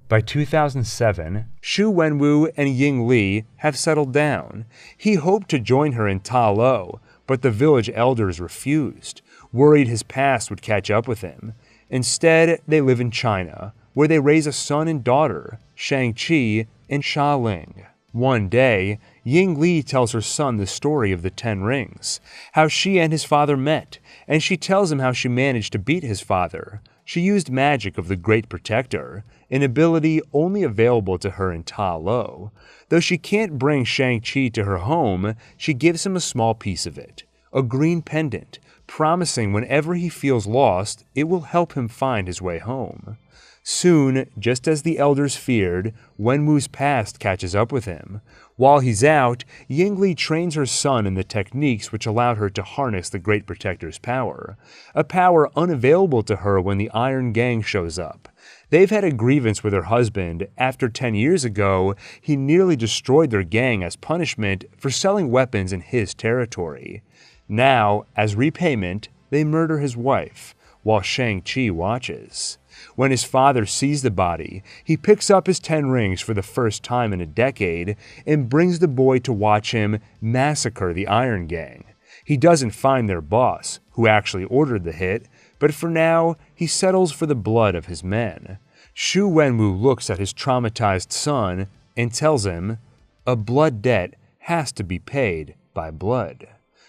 By 2007, Xu Wenwu and Ying Li have settled down. He hoped to join her in Ta Lo, but the village elders refused, worried his past would catch up with him. Instead, they live in China, where they raise a son and daughter, Shang-Chi and Xia Ling. One day, Ying Li tells her son the story of the 10 rings, how she and his father met, and she tells him how she managed to beat his father. She used magic of the Great Protector, an ability only available to her in Ta Lo. Though she can't bring Shang-Chi to her home, she gives him a small piece of it, a green pendant, promising whenever he feels lost, it will help him find his way home. Soon, just as the elders feared, Wenwu's past catches up with him. While he's out, Yingli trains her son in the techniques which allowed her to harness the Great Protector's power, a power unavailable to her when the Iron Gang shows up. They've had a grievance with her husband after 10 years ago he nearly destroyed their gang as punishment for selling weapons in his territory. Now, as repayment, they murder his wife, while Shang-Chi watches. When his father sees the body, he picks up his 10 rings for the first time in a decade and brings the boy to watch him massacre the Iron Gang. He doesn't find their boss, who actually ordered the hit, but for now, he settles for the blood of his men. Xu Wenwu looks at his traumatized son and tells him, "A blood debt has to be paid by blood."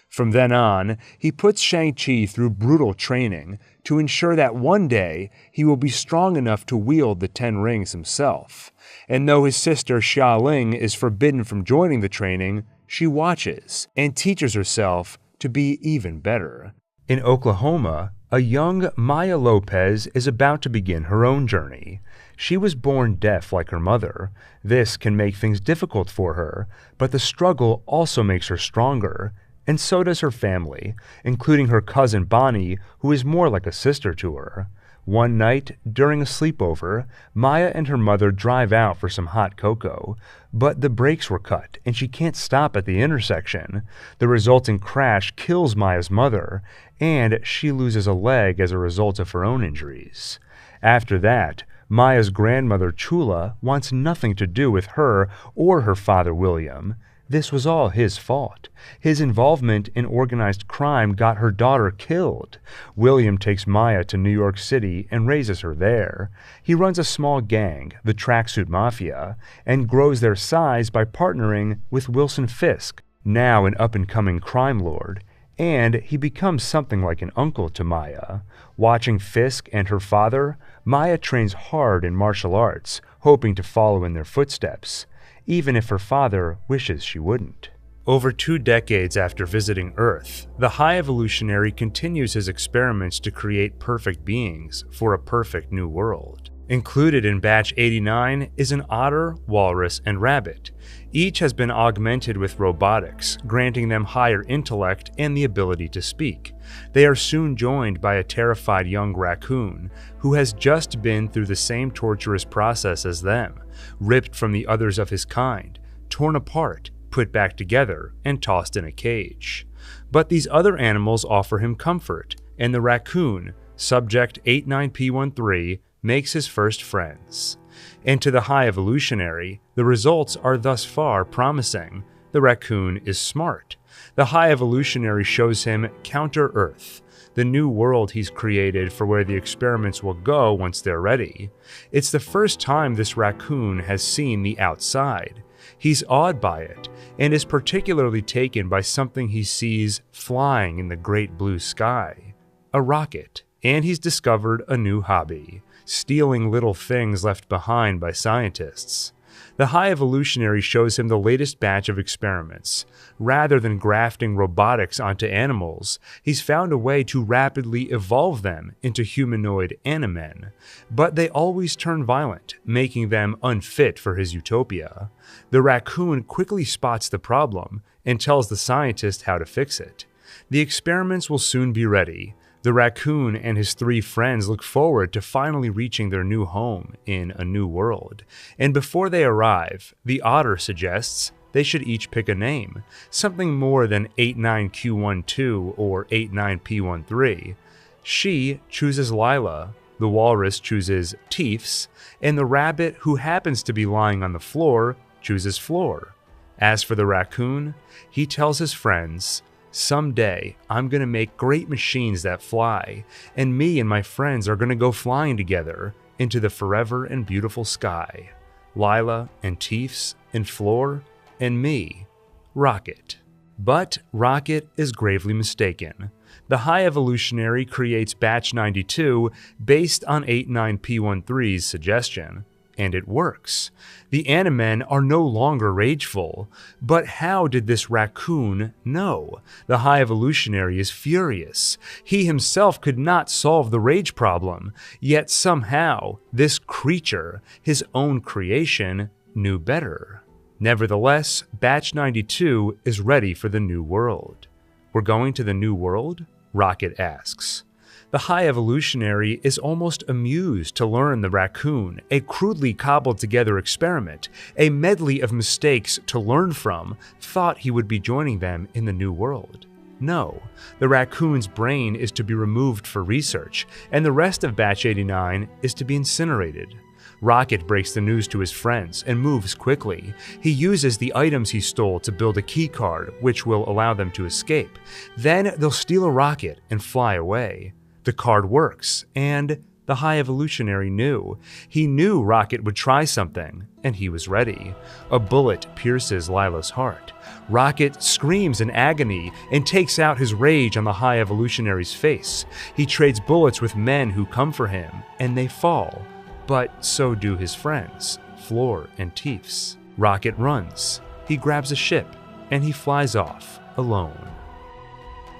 From then on, he puts Shang-Chi through brutal training to ensure that one day he will be strong enough to wield the 10 rings himself. And though his sister Xia Ling is forbidden from joining the training, she watches and teaches herself to be even better. In Oklahoma, a young Maya Lopez is about to begin her own journey. She was born deaf like her mother. This can make things difficult for her, but the struggle also makes her stronger. And so does her family, including her cousin Bonnie, who is more like a sister to her. One night, during a sleepover, Maya and her mother drive out for some hot cocoa, but the brakes were cut and she can't stop at the intersection. The resulting crash kills Maya's mother, and she loses a leg as a result of her own injuries. After that, Maya's grandmother Chula wants nothing to do with her or her father William. This was all his fault. His involvement in organized crime got her daughter killed. William takes Maya to New York City and raises her there. He runs a small gang, the Tracksuit Mafia, and grows their size by partnering with Wilson Fisk, now an up-and-coming crime lord, and he becomes something like an uncle to Maya. Watching Fisk and her father, Maya trains hard in martial arts, hoping to follow in their footsteps, even if her father wishes she wouldn't. Over 2 decades after visiting Earth, the High Evolutionary continues his experiments to create perfect beings for a perfect new world. Included in Batch 89 is an otter, walrus, and rabbit. Each has been augmented with robotics, granting them higher intellect and the ability to speak. They are soon joined by a terrified young raccoon, who has just been through the same torturous process as them, ripped from the others of his kind, torn apart, put back together, and tossed in a cage. But these other animals offer him comfort, and the raccoon, Subject 89P13, makes his first friends. And to the High Evolutionary, the results are thus far promising. The raccoon is smart. The High Evolutionary shows him Counter-Earth, the new world he's created for where the experiments will go once they're ready. It's the first time this raccoon has seen the outside. He's awed by it, and is particularly taken by something he sees flying in the great blue sky. A rocket. And he's discovered a new hobby: stealing little things left behind by scientists. The High Evolutionary shows him the latest batch of experiments. Rather than grafting robotics onto animals, he's found a way to rapidly evolve them into humanoid animen. But they always turn violent, making them unfit for his utopia. The raccoon quickly spots the problem and tells the scientist how to fix it. The experiments will soon be ready. The raccoon and his 3 friends look forward to finally reaching their new home in a new world. And before they arrive, the otter suggests they should each pick a name, something more than 89Q12 or 89P13. She chooses Lila, the walrus chooses Teefs, and the rabbit, who happens to be lying on the floor, chooses Floor. As for the raccoon, he tells his friends, "Someday, I'm gonna make great machines that fly, and me and my friends are gonna go flying together into the forever and beautiful sky. Lila and Teefs and Floor and me, Rocket." But Rocket is gravely mistaken. The High Evolutionary creates Batch 92 based on 89P13's suggestion. And it works. The Animen are no longer rageful. But how did this raccoon know? The High Evolutionary is furious. He himself could not solve the rage problem, yet somehow this creature, his own creation, knew better. Nevertheless, Batch 92 is ready for the new world. "We're going to the new world?" Rocket asks. The High Evolutionary is almost amused to learn the raccoon, a crudely cobbled together experiment, a medley of mistakes to learn from, thought he would be joining them in the new world. No, the raccoon's brain is to be removed for research, and the rest of Batch 89 is to be incinerated. Rocket breaks the news to his friends and moves quickly. He uses the items he stole to build a keycard, which will allow them to escape. Then they'll steal a rocket and fly away. The card works, and the High Evolutionary knew. He knew Rocket would try something, and he was ready. A bullet pierces Lila's heart. Rocket screams in agony and takes out his rage on the High Evolutionary's face. He trades bullets with men who come for him, and they fall. But so do his friends, Floor and Teefs. Rocket runs. He grabs a ship, and he flies off, alone.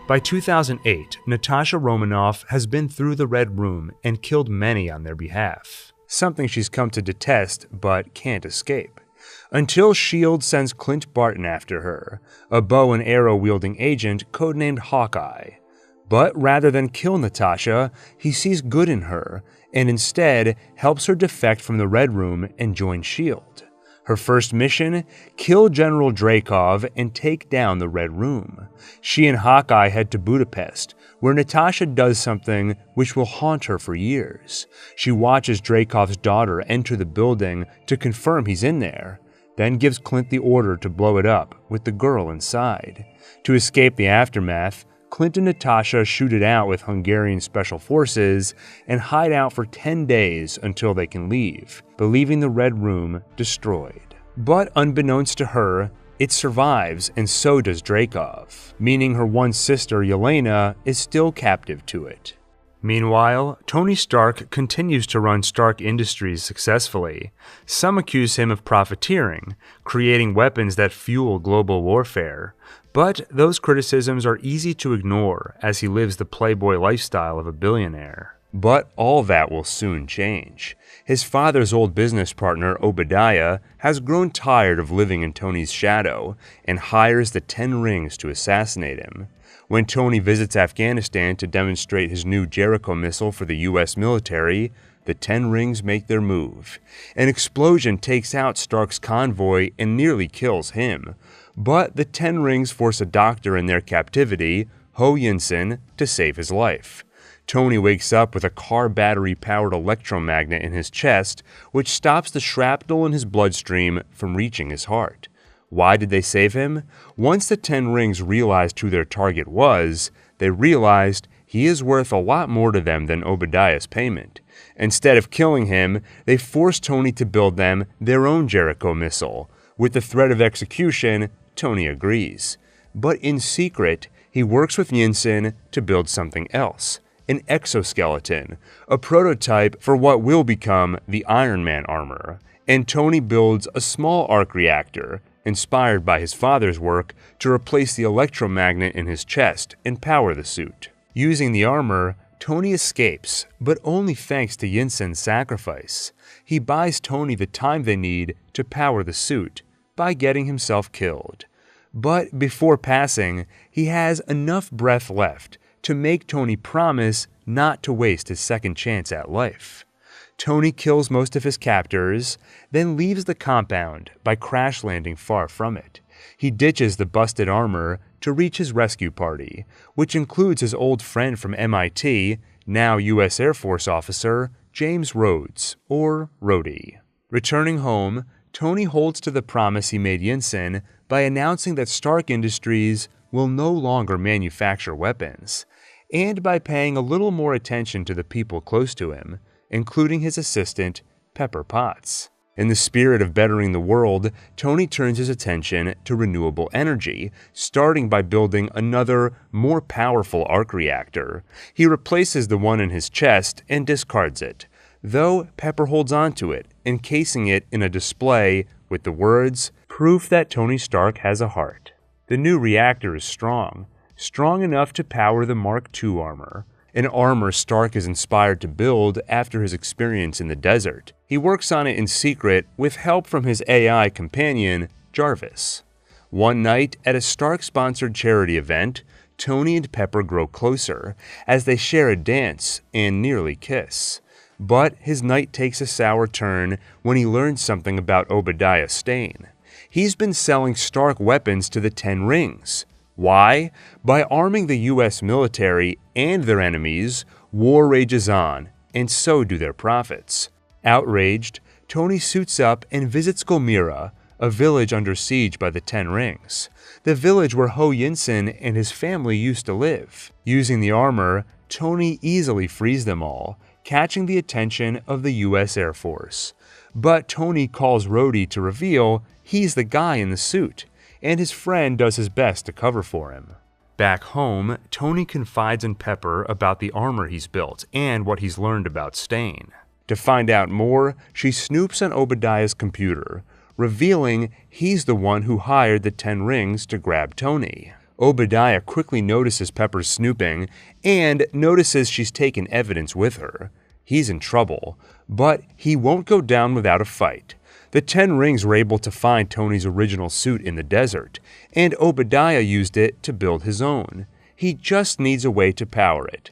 By 2008, Natasha Romanoff has been through the Red Room and killed many on their behalf, something she's come to detest but can't escape. Until S.H.I.E.L.D. sends Clint Barton after her, a bow and arrow wielding agent codenamed Hawkeye. But rather than kill Natasha, he sees good in her, and instead helps her defect from the Red Room and join S.H.I.E.L.D. Her first mission? Kill General Dreykov and take down the Red Room. She and Hawkeye head to Budapest, where Natasha does something which will haunt her for years. She watches Dreykov's daughter enter the building to confirm he's in there, then gives Clint the order to blow it up with the girl inside. To escape the aftermath, Clint and Natasha shoot it out with Hungarian special forces and hide out for 10 days until they can leave, believing the Red Room destroyed. But unbeknownst to her, it survives, and so does Dreykov, meaning her one sister, Yelena, is still captive to it. Meanwhile, Tony Stark continues to run Stark Industries successfully. Some accuse him of profiteering, creating weapons that fuel global warfare. But those criticisms are easy to ignore as he lives the playboy lifestyle of a billionaire. But all that will soon change. His father's old business partner, Obadiah, has grown tired of living in Tony's shadow and hires the 10 Rings to assassinate him. When Tony visits Afghanistan to demonstrate his new Jericho missile for the US military, the 10 Rings make their move. An explosion takes out Stark's convoy and nearly kills him, but the 10 Rings force a doctor in their captivity, Ho Yinsen, to save his life. Tony wakes up with a car battery-powered electromagnet in his chest, which stops the shrapnel in his bloodstream from reaching his heart. Why did they save him? Once the 10 Rings realized who their target was, they realized he is worth a lot more to them than Obadiah's payment. Instead of killing him, they forced Tony to build them their own Jericho missile. With the threat of execution, Tony agrees. But in secret, he works with Yinsen to build something else. An exoskeleton, a prototype for what will become the Iron Man armor. And Tony builds a small arc reactor, inspired by his father's work, to replace the electromagnet in his chest and power the suit. Using the armor, Tony escapes, but only thanks to Yinsen's sacrifice. He buys Tony the time they need to power the suit by getting himself killed. But before passing, he has enough breath left to make Tony promise not to waste his second chance at life. Tony kills most of his captors, then leaves the compound by crash landing far from it. He ditches the busted armor to reach his rescue party, which includes his old friend from MIT, now U.S. Air Force officer, James Rhodes, or Rhodey. Returning home, Tony holds to the promise he made Yinsen by announcing that Stark Industries will no longer manufacture weapons, and by paying a little more attention to the people close to him, including his assistant, Pepper Potts. In the spirit of bettering the world, Tony turns his attention to renewable energy, starting by building another, more powerful arc reactor. He replaces the one in his chest and discards it, though Pepper holds onto it, encasing it in a display with the words, "Proof that Tony Stark has a heart." The new reactor is strong enough to power the Mark II armor, an armor Stark is inspired to build after his experience in the desert. He works on it in secret with help from his AI companion, Jarvis. One night, at a Stark-sponsored charity event, Tony and Pepper grow closer as they share a dance and nearly kiss. But his night takes a sour turn when he learns something about Obadiah Stane. He's been selling Stark weapons to the 10 Rings. Why? By arming the US military and their enemies, war rages on, and so do their profits. Outraged, Tony suits up and visits Gomira, a village under siege by the 10 Rings, the village where Ho Yinsen and his family used to live. Using the armor, Tony easily frees them all, catching the attention of the US Air Force. But Tony calls Rhodey to reveal he's the guy in the suit, and his friend does his best to cover for him. Back home, Tony confides in Pepper about the armor he's built and what he's learned about Stane. To find out more, she snoops on Obadiah's computer, revealing he's the one who hired the 10 Rings to grab Tony. Obadiah quickly notices Pepper's snooping and notices she's taken evidence with her. He's in trouble, but he won't go down without a fight. The 10 Rings were able to find Tony's original suit in the desert, and Obadiah used it to build his own. He just needs a way to power it.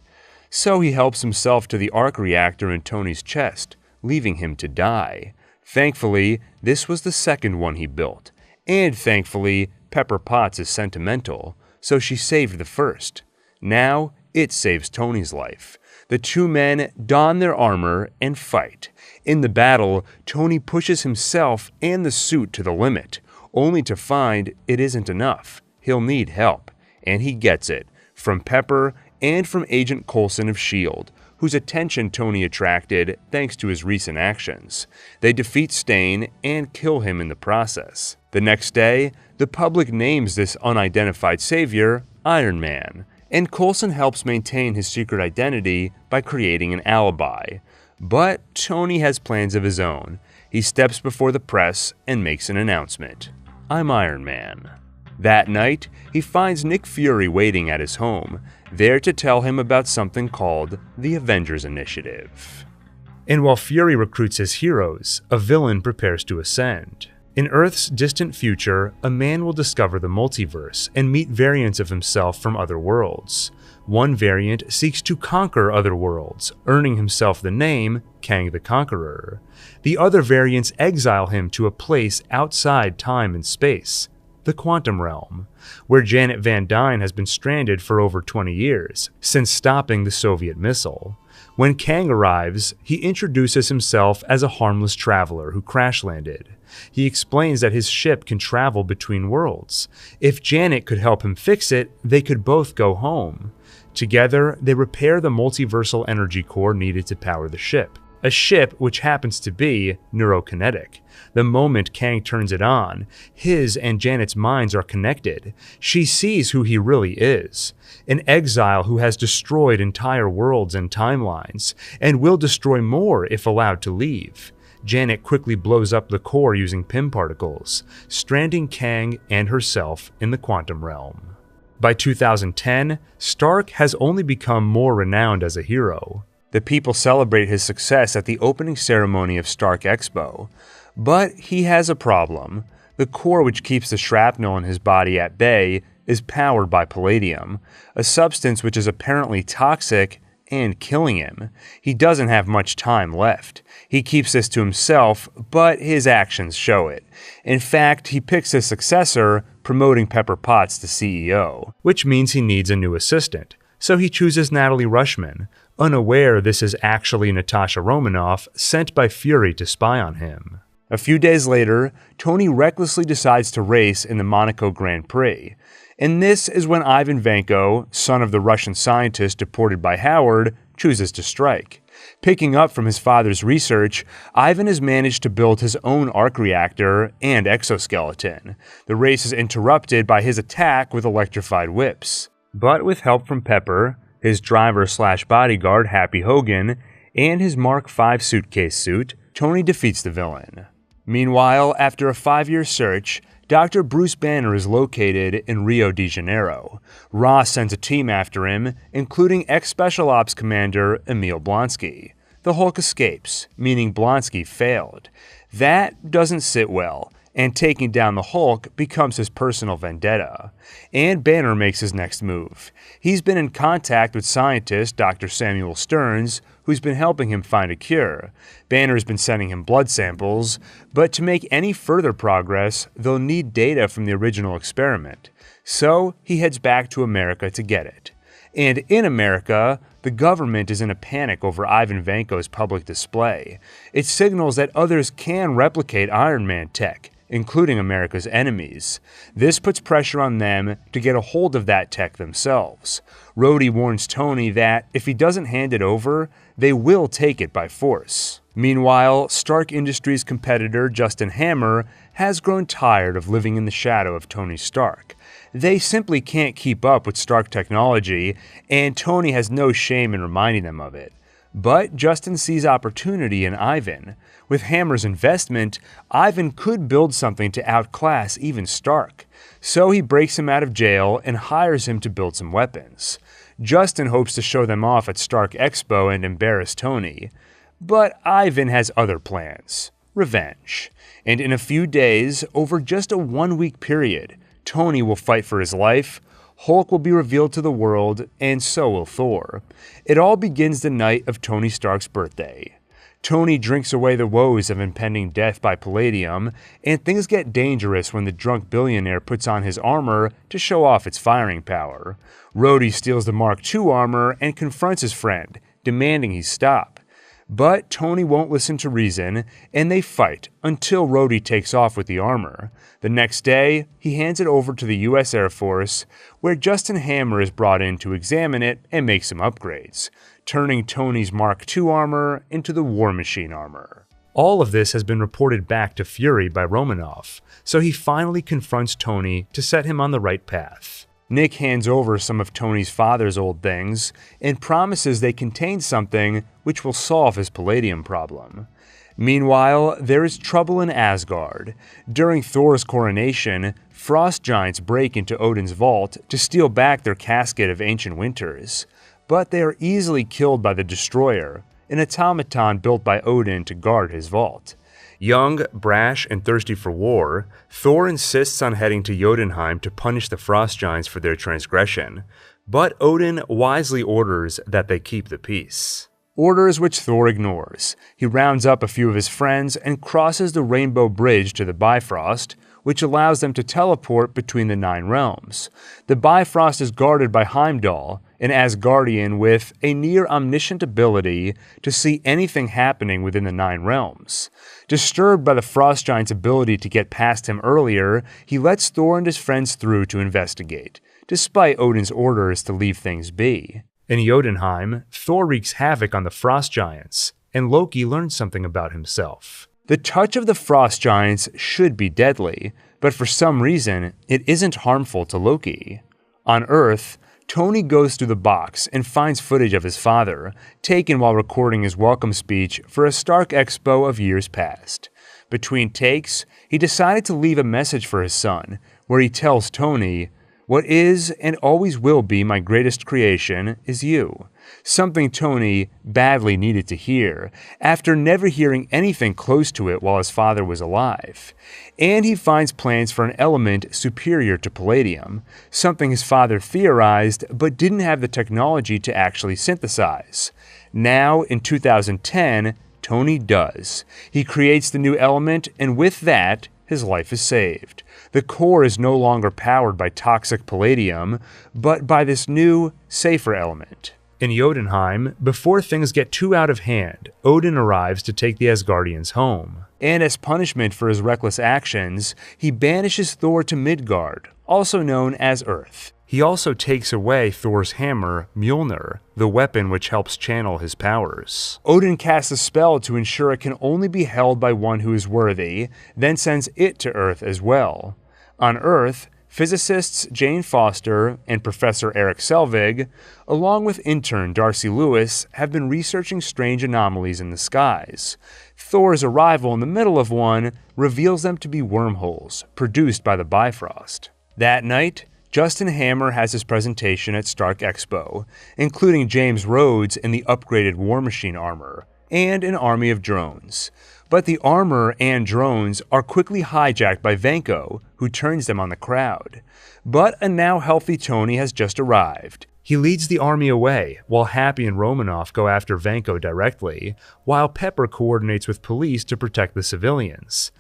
So he helps himself to the arc reactor in Tony's chest, leaving him to die. Thankfully, this was the second one he built, and thankfully, Pepper Potts is sentimental, so she saved the first. Now, it saves Tony's life. The two men don their armor and fight. In the battle, Tony pushes himself and the suit to the limit, only to find it isn't enough. He'll need help, and he gets it, from Pepper and from Agent Coulson of S.H.I.E.L.D., whose attention Tony attracted thanks to his recent actions. They defeat Stane and kill him in the process. The next day, the public names this unidentified savior Iron Man, and Coulson helps maintain his secret identity by creating an alibi. But Tony has plans of his own. He steps before the press and makes an announcement. "I'm Iron Man." That night, he finds Nick Fury waiting at his home, there to tell him about something called the Avengers Initiative. And while Fury recruits his heroes, a villain prepares to ascend. In Earth's distant future, a man will discover the multiverse and meet variants of himself from other worlds. One variant seeks to conquer other worlds, earning himself the name Kang the Conqueror. The other variants exile him to a place outside time and space, the Quantum Realm, where Janet Van Dyne has been stranded for over 20 years, since stopping the Soviet missile. When Kang arrives, he introduces himself as a harmless traveler who crash-landed. He explains that his ship can travel between worlds. If Janet could help him fix it, they could both go home. Together, they repair the multiversal energy core needed to power the ship. A ship which happens to be neurokinetic. The moment Kang turns it on, his and Janet's minds are connected. She sees who he really is. An exile who has destroyed entire worlds and timelines, and will destroy more if allowed to leave. Janet quickly blows up the core using Pym particles, stranding Kang and herself in the quantum realm. By 2010, Stark has only become more renowned as a hero. The people celebrate his success at the opening ceremony of Stark Expo. But he has a problem. The core which keeps the shrapnel in his body at bay is powered by palladium, a substance which is apparently toxic and killing him. He doesn't have much time left. He keeps this to himself, but his actions show it. In fact, he picks his successor, promoting Pepper Potts to CEO, which means he needs a new assistant. So he chooses Natalie Rushman, unaware this is actually Natasha Romanoff, sent by Fury to spy on him. A few days later, Tony recklessly decides to race in the Monaco Grand Prix. And this is when Ivan Vanko, son of the Russian scientist deported by Howard, chooses to strike. Picking up from his father's research, Ivan has managed to build his own arc reactor and exoskeleton. The race is interrupted by his attack with electrified whips. But with help from Pepper, his driver/bodyguard Happy Hogan, and his Mark V suitcase suit, Tony defeats the villain. Meanwhile, after a 5-year search, Dr. Bruce Banner is located in Rio de Janeiro. Ross sends a team after him, including ex-Special Ops Commander Emil Blonsky. The Hulk escapes, meaning Blonsky failed. That doesn't sit well, and taking down the Hulk becomes his personal vendetta. And Banner makes his next move. He's been in contact with scientist Dr. Samuel Stearns, who's been helping him find a cure. Banner's been sending him blood samples, but to make any further progress, they'll need data from the original experiment. So he heads back to America to get it. And in America, the government is in a panic over Ivan Vanko's public display. It signals that others can replicate Iron Man tech, including America's enemies. This puts pressure on them to get a hold of that tech themselves. Rhodey warns Tony that if he doesn't hand it over, they will take it by force. Meanwhile, Stark Industries competitor Justin Hammer has grown tired of living in the shadow of Tony Stark. They simply can't keep up with Stark technology, and Tony has no shame in reminding them of it. But Justin sees opportunity in Ivan. With Hammer's investment, Ivan could build something to outclass even Stark. So he breaks him out of jail and hires him to build some weapons. Justin hopes to show them off at Stark Expo and embarrass Tony. But Ivan has other plans. Revenge. And in a few days, over just a 1-week period, Tony will fight for his life, Hulk will be revealed to the world, and so will Thor. It all begins the night of Tony Stark's birthday. Tony drinks away the woes of impending death by palladium, and things get dangerous when the drunk billionaire puts on his armor to show off its firing power. Rhodey steals the Mark II armor and confronts his friend, demanding he stop. But Tony won't listen to reason, and they fight until Rhodey takes off with the armor. The next day, he hands it over to the U.S. Air Force, where Justin Hammer is brought in to examine it and make some upgrades, turning Tony's Mark II armor into the War Machine armor. All of this has been reported back to Fury by Romanoff, so he finally confronts Tony to set him on the right path. Nick hands over some of Tony's father's old things and promises they contain something which will solve his palladium problem. Meanwhile, there is trouble in Asgard. During Thor's coronation, frost giants break into Odin's vault to steal back their casket of ancient winters. But they are easily killed by the Destroyer, an automaton built by Odin to guard his vault. Young, brash, and thirsty for war, Thor insists on heading to Jotunheim to punish the frost giants for their transgression, but Odin wisely orders that they keep the peace. Orders which Thor ignores. He rounds up a few of his friends and crosses the Rainbow Bridge to the Bifrost, which allows them to teleport between the 9 realms. The Bifrost is guarded by Heimdall, an Asgardian with a near-omniscient ability to see anything happening within the 9 realms. Disturbed by the Frost Giant's ability to get past him earlier, he lets Thor and his friends through to investigate, despite Odin's orders to leave things be. In Jotunheim, Thor wreaks havoc on the Frost Giants, and Loki learns something about himself. The touch of the Frost Giants should be deadly, but for some reason, it isn't harmful to Loki. On Earth, Tony goes through the box and finds footage of his father, taken while recording his welcome speech for a Stark Expo of years past. Between takes, he decided to leave a message for his son, where he tells Tony, "What is and always will be my greatest creation is you." Something Tony badly needed to hear, after never hearing anything close to it while his father was alive. And he finds plans for an element superior to palladium, something his father theorized but didn't have the technology to actually synthesize. Now, in 2010, Tony does. He creates the new element, and with that, his life is saved. The core is no longer powered by toxic palladium, but by this new, safer element. In Jotunheim, before things get too out of hand, Odin arrives to take the Asgardians home. And as punishment for his reckless actions, he banishes Thor to Midgard, also known as Earth. He also takes away Thor's hammer, Mjolnir, the weapon which helps channel his powers. Odin casts a spell to ensure it can only be held by one who is worthy, then sends it to Earth as well. On Earth, physicists Jane Foster and Professor Eric Selvig, along with intern Darcy Lewis, have been researching strange anomalies in the skies. Thor's arrival in the middle of one reveals them to be wormholes produced by the Bifrost. That night, Justin Hammer has his presentation at Stark Expo, including James Rhodes in the upgraded War Machine armor, and an army of drones. But the armor and drones are quickly hijacked by Vanko, who turns them on the crowd. But a now healthy Tony has just arrived. He leads the army away, while Happy and Romanoff go after Vanko directly, while Pepper coordinates with police to protect the civilians.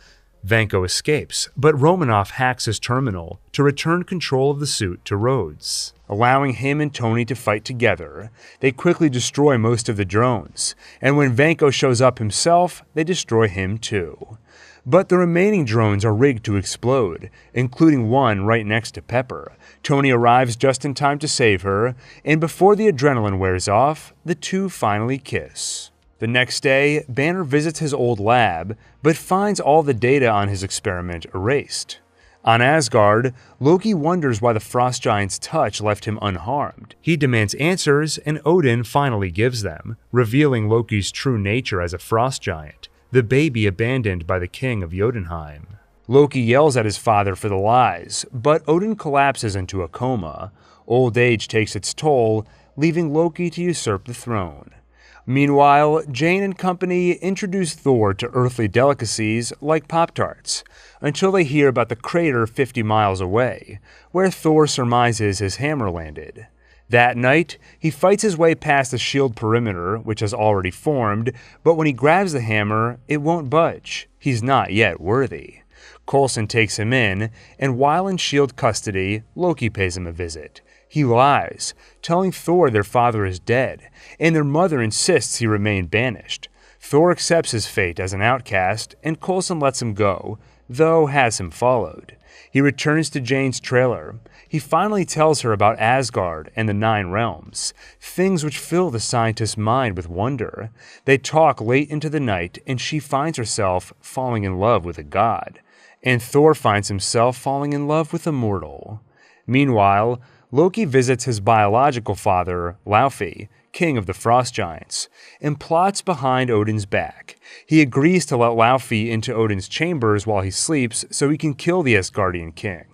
Vanko escapes, but Romanoff hacks his terminal to return control of the suit to Rhodes, allowing him and Tony to fight together. They quickly destroy most of the drones, and when Vanko shows up himself, they destroy him too. But the remaining drones are rigged to explode, including one right next to Pepper. Tony arrives just in time to save her, and before the adrenaline wears off, the two finally kiss. The next day, Banner visits his old lab, but finds all the data on his experiment erased. On Asgard, Loki wonders why the Frost Giant's touch left him unharmed. He demands answers, and Odin finally gives them, revealing Loki's true nature as a Frost Giant, the baby abandoned by the king of Jotunheim. Loki yells at his father for the lies, but Odin collapses into a coma. Old age takes its toll, leaving Loki to usurp the throne. Meanwhile, Jane and company introduce Thor to earthly delicacies like Pop-Tarts, until they hear about the crater 50 miles away, where Thor surmises his hammer landed. That night, he fights his way past the shield perimeter, which has already formed, but when he grabs the hammer, it won't budge. He's not yet worthy. Coulson takes him in, and while in shield custody, Loki pays him a visit. He lies, telling Thor their father is dead, and their mother insists he remain banished. Thor accepts his fate as an outcast, and Coulson lets him go, though has him followed. He returns to Jane's trailer. He finally tells her about Asgard and the 9 realms, things which fill the scientist's mind with wonder. They talk late into the night, and she finds herself falling in love with a god, and Thor finds himself falling in love with a mortal. Meanwhile, Loki visits his biological father, Laufey, king of the Frost Giants, and plots behind Odin's back. He agrees to let Laufey into Odin's chambers while he sleeps so he can kill the Asgardian king.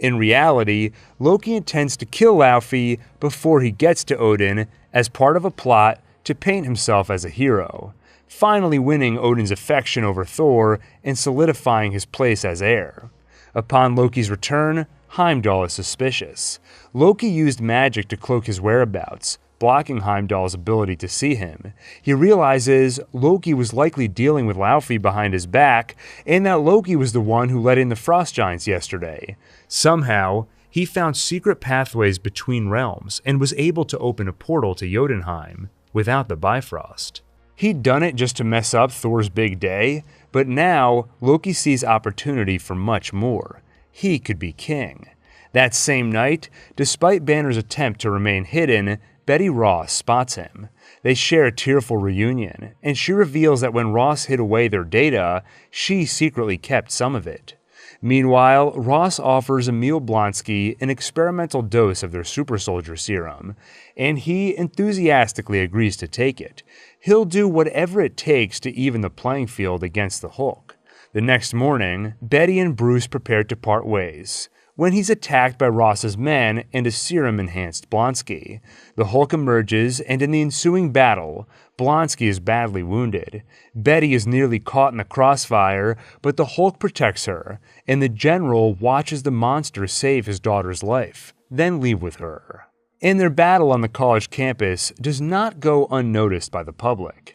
In reality, Loki intends to kill Laufey before he gets to Odin as part of a plot to paint himself as a hero, finally winning Odin's affection over Thor and solidifying his place as heir. Upon Loki's return, Heimdall is suspicious. Loki used magic to cloak his whereabouts, blocking Heimdall's ability to see him. He realizes Loki was likely dealing with Laufey behind his back, and that Loki was the one who let in the Frost Giants yesterday. Somehow, he found secret pathways between realms and was able to open a portal to Jotunheim without the Bifrost. He'd done it just to mess up Thor's big day, but now Loki sees opportunity for much more. He could be king. That same night, despite Banner's attempt to remain hidden, Betty Ross spots him. They share a tearful reunion, and she reveals that when Ross hid away their data, she secretly kept some of it. Meanwhile, Ross offers Emil Blonsky an experimental dose of their super soldier serum, and he enthusiastically agrees to take it. He'll do whatever it takes to even the playing field against the Hulk. The next morning, Betty and Bruce prepare to part ways, when he's attacked by Ross's men and a serum-enhanced Blonsky. The Hulk emerges, and in the ensuing battle, Blonsky is badly wounded. Betty is nearly caught in the crossfire, but the Hulk protects her, and the general watches the monster save his daughter's life, then leave with her. And their battle on the college campus does not go unnoticed by the public.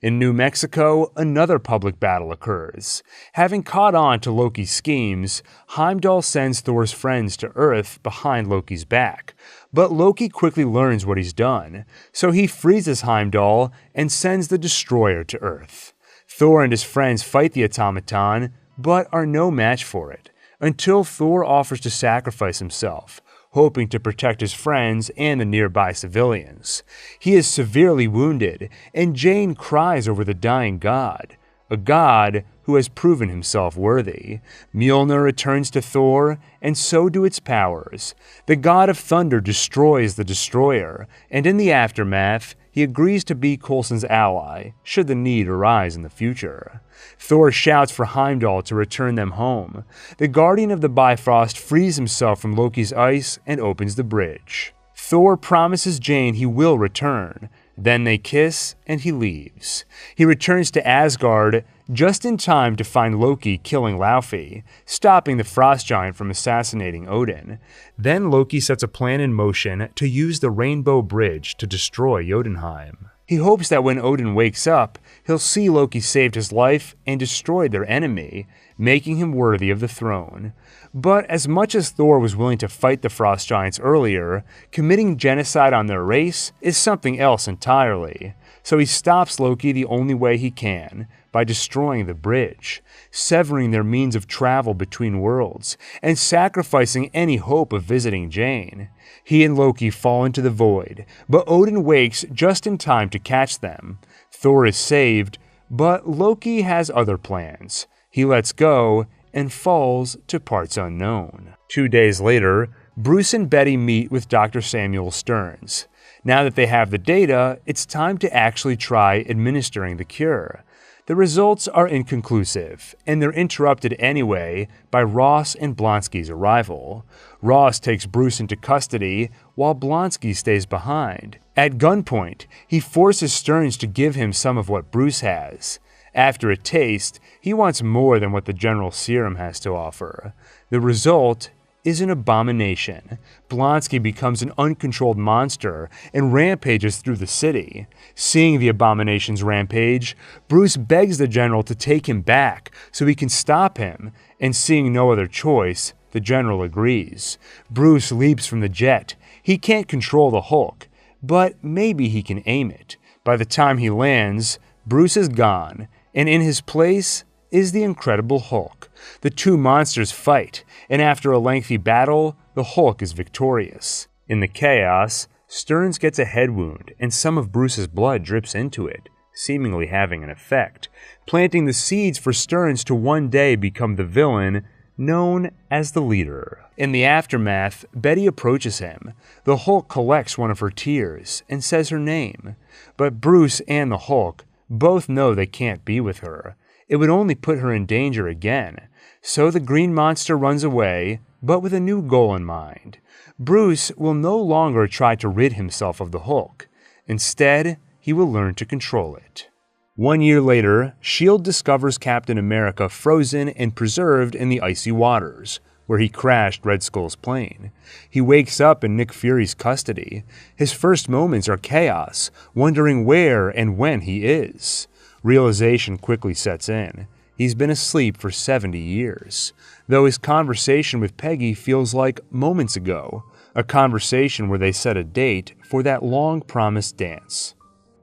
In New Mexico, another public battle occurs. Having caught on to Loki's schemes, Heimdall sends Thor's friends to Earth behind Loki's back. But Loki quickly learns what he's done, so he freezes Heimdall and sends the Destroyer to Earth. Thor and his friends fight the automaton, but are no match for it, until Thor offers to sacrifice himself, hoping to protect his friends and the nearby civilians. He is severely wounded, and Jane cries over the dying god, a god who has proven himself worthy. Mjolnir returns to Thor, and so do its powers. The god of thunder destroys the destroyer, and in the aftermath, he agrees to be Coulson's ally, should the need arise in the future. Thor shouts for Heimdall to return them home. The Guardian of the Bifrost frees himself from Loki's ice and opens the bridge. Thor promises Jane he will return. Then they kiss, and he leaves. He returns to Asgard just in time to find Loki killing Laufey, stopping the Frost Giant from assassinating Odin. Then Loki sets a plan in motion to use the Rainbow Bridge to destroy Jotunheim. He hopes that when Odin wakes up, he'll see Loki saved his life and destroyed their enemy, making him worthy of the throne. But as much as Thor was willing to fight the Frost Giants earlier, committing genocide on their race is something else entirely. So he stops Loki the only way he can, by destroying the bridge, severing their means of travel between worlds, and sacrificing any hope of visiting Jane. He and Loki fall into the void, but Odin wakes just in time to catch them. Thor is saved, but Loki has other plans. He lets go and falls to parts unknown. 2 days later, Bruce and Betty meet with Dr. Samuel Stearns. Now that they have the data, it's time to actually try administering the cure. The results are inconclusive, and they're interrupted anyway by Ross and Blonsky's arrival. Ross takes Bruce into custody, while Blonsky stays behind. At gunpoint, he forces Stearns to give him some of what Bruce has. After a taste, he wants more than what the General Serum has to offer. The result is an abomination. Blonsky becomes an uncontrolled monster and rampages through the city. Seeing the abomination's rampage, Bruce begs the general to take him back so he can stop him, and seeing no other choice, the general agrees. Bruce leaps from the jet. He can't control the Hulk, but maybe he can aim it. By the time he lands, Bruce is gone, and in his place is the Incredible Hulk. The two monsters fight, and after a lengthy battle, the Hulk is victorious. In the chaos, Stearns gets a head wound, and some of Bruce's blood drips into it, seemingly having an effect, planting the seeds for Stearns to one day become the villain known as the Leader. In the aftermath, Betty approaches him. The Hulk collects one of her tears and says her name, but Bruce and the Hulk both know they can't be with her. It would only put her in danger again. So the green monster runs away, but with a new goal in mind. Bruce will no longer try to rid himself of the Hulk. Instead, he will learn to control it. 1 year later, S.H.I.E.L.D. discovers Captain America frozen and preserved in the icy waters, where he crashed Red Skull's plane. He wakes up in Nick Fury's custody. His first moments are chaos, wondering where and when he is. Realization quickly sets in. He's been asleep for 70 years, though his conversation with Peggy feels like moments ago, a conversation where they set a date for that long-promised dance.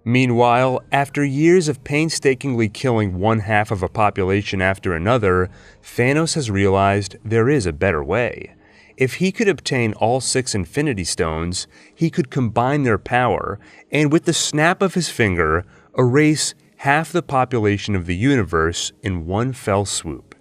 Meanwhile, after years of painstakingly killing one half of a population after another, Thanos has realized there is a better way. If he could obtain all 6 Infinity Stones, he could combine their power, and with the snap of his finger, erase half the population of the universe in one fell swoop.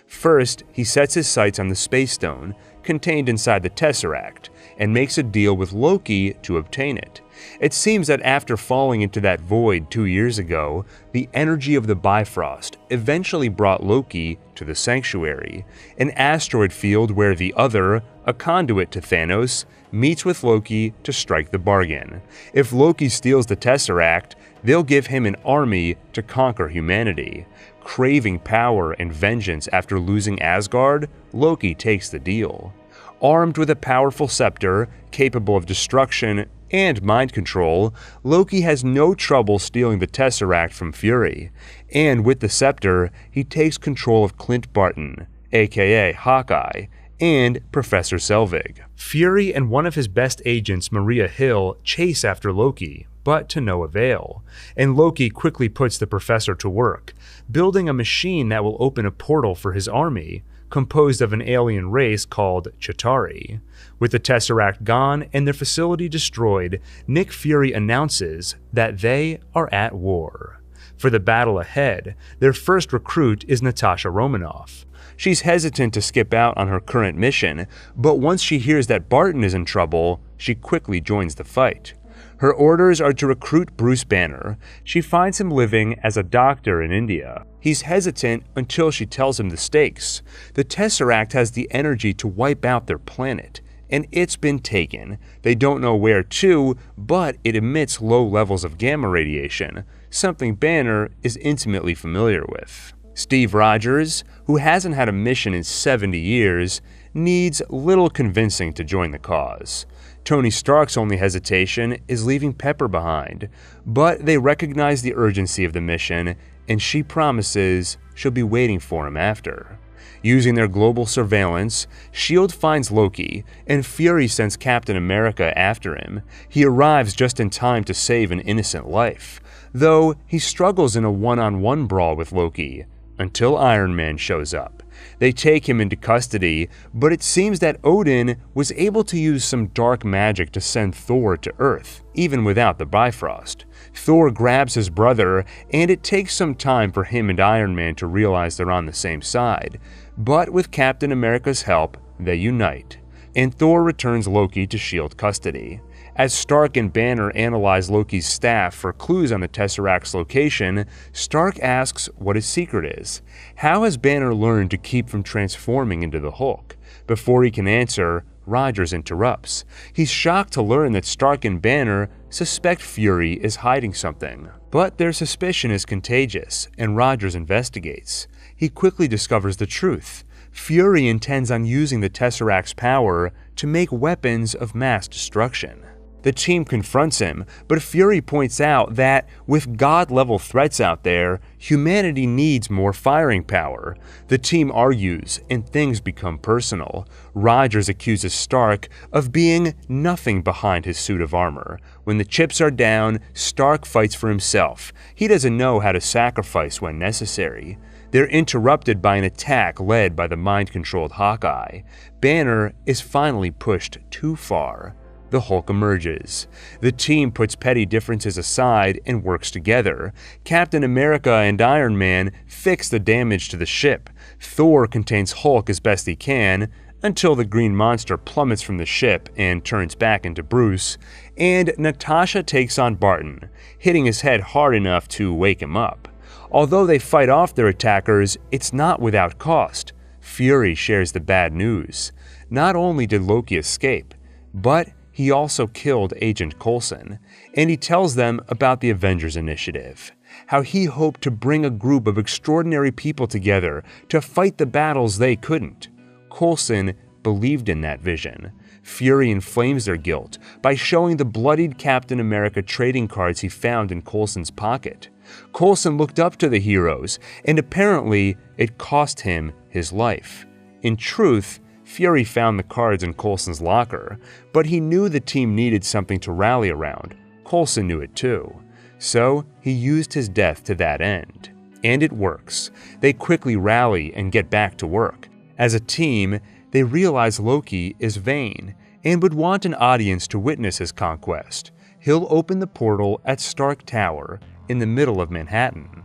First, he sets his sights on the Space Stone, contained inside the Tesseract, and makes a deal with Loki to obtain it. It seems that after falling into that void 2 years ago, the energy of the Bifrost eventually brought Loki to the Sanctuary, an asteroid field where the Other, a conduit to Thanos, meets with Loki to strike the bargain. If Loki steals the Tesseract, they'll give him an army to conquer humanity. Craving power and vengeance after losing Asgard, Loki takes the deal. Armed with a powerful scepter, capable of destruction and mind control, Loki has no trouble stealing the Tesseract from Fury. And with the scepter, he takes control of Clint Barton, aka Hawkeye, and Professor Selvig. Fury and one of his best agents, Maria Hill, chase after Loki, but to no avail, and Loki quickly puts the professor to work, building a machine that will open a portal for his army, composed of an alien race called Chitauri. With the Tesseract gone and their facility destroyed, Nick Fury announces that they are at war. For the battle ahead, their first recruit is Natasha Romanoff. She's hesitant to skip out on her current mission, but once she hears that Barton is in trouble, she quickly joins the fight. Her orders are to recruit Bruce Banner. She finds him living as a doctor in India. He's hesitant until she tells him the stakes. The Tesseract has the energy to wipe out their planet, and it's been taken. They don't know where to, but it emits low levels of gamma radiation, something Banner is intimately familiar with. Steve Rogers, who hasn't had a mission in 70 years, needs little convincing to join the cause. Tony Stark's only hesitation is leaving Pepper behind, but they recognize the urgency of the mission, and she promises she'll be waiting for him after. Using their global surveillance, S.H.I.E.L.D. finds Loki, and Fury sends Captain America after him. He arrives just in time to save an innocent life, though he struggles in a one-on-one brawl with Loki, until Iron Man shows up. They take him into custody, but it seems that Odin was able to use some dark magic to send Thor to Earth, even without the Bifrost. Thor grabs his brother, and it takes some time for him and Iron Man to realize they're on the same side. But with Captain America's help, they unite, and Thor returns Loki to S.H.I.E.L.D. custody. As Stark and Banner analyze Loki's staff for clues on the Tesseract's location, Stark asks what his secret is. How has Banner learned to keep from transforming into the Hulk? Before he can answer, Rogers interrupts. He's shocked to learn that Stark and Banner suspect Fury is hiding something. But their suspicion is contagious, and Rogers investigates. He quickly discovers the truth. Fury intends on using the Tesseract's power to make weapons of mass destruction. The team confronts him, but Fury points out that with God-level threats out there, humanity needs more firing power. The team argues, and things become personal. Rogers accuses Stark of being nothing behind his suit of armor. When the chips are down, Stark fights for himself. He doesn't know how to sacrifice when necessary. They're interrupted by an attack led by the mind-controlled Hawkeye. Banner is finally pushed too far. the Hulk emerges. The team puts petty differences aside and works together. Captain America and Iron Man fix the damage to the ship. Thor contains Hulk as best he can, until the green monster plummets from the ship and turns back into Bruce, and Natasha takes on Barton, hitting his head hard enough to wake him up. Although they fight off their attackers, it's not without cost. Fury shares the bad news. Not only did Loki escape, but he also killed Agent Coulson, and he tells them about the Avengers Initiative, how he hoped to bring a group of extraordinary people together to fight the battles they couldn't. Coulson believed in that vision. Fury inflames their guilt by showing the bloodied Captain America trading cards he found in Coulson's pocket. Coulson looked up to the heroes, and apparently it cost him his life. In truth, Fury found the cards in Coulson's locker, but he knew the team needed something to rally around. Coulson knew it too. So he used his death to that end. And it works. They quickly rally and get back to work. As a team, they realize Loki is vain and would want an audience to witness his conquest. He'll open the portal at Stark Tower in the middle of Manhattan.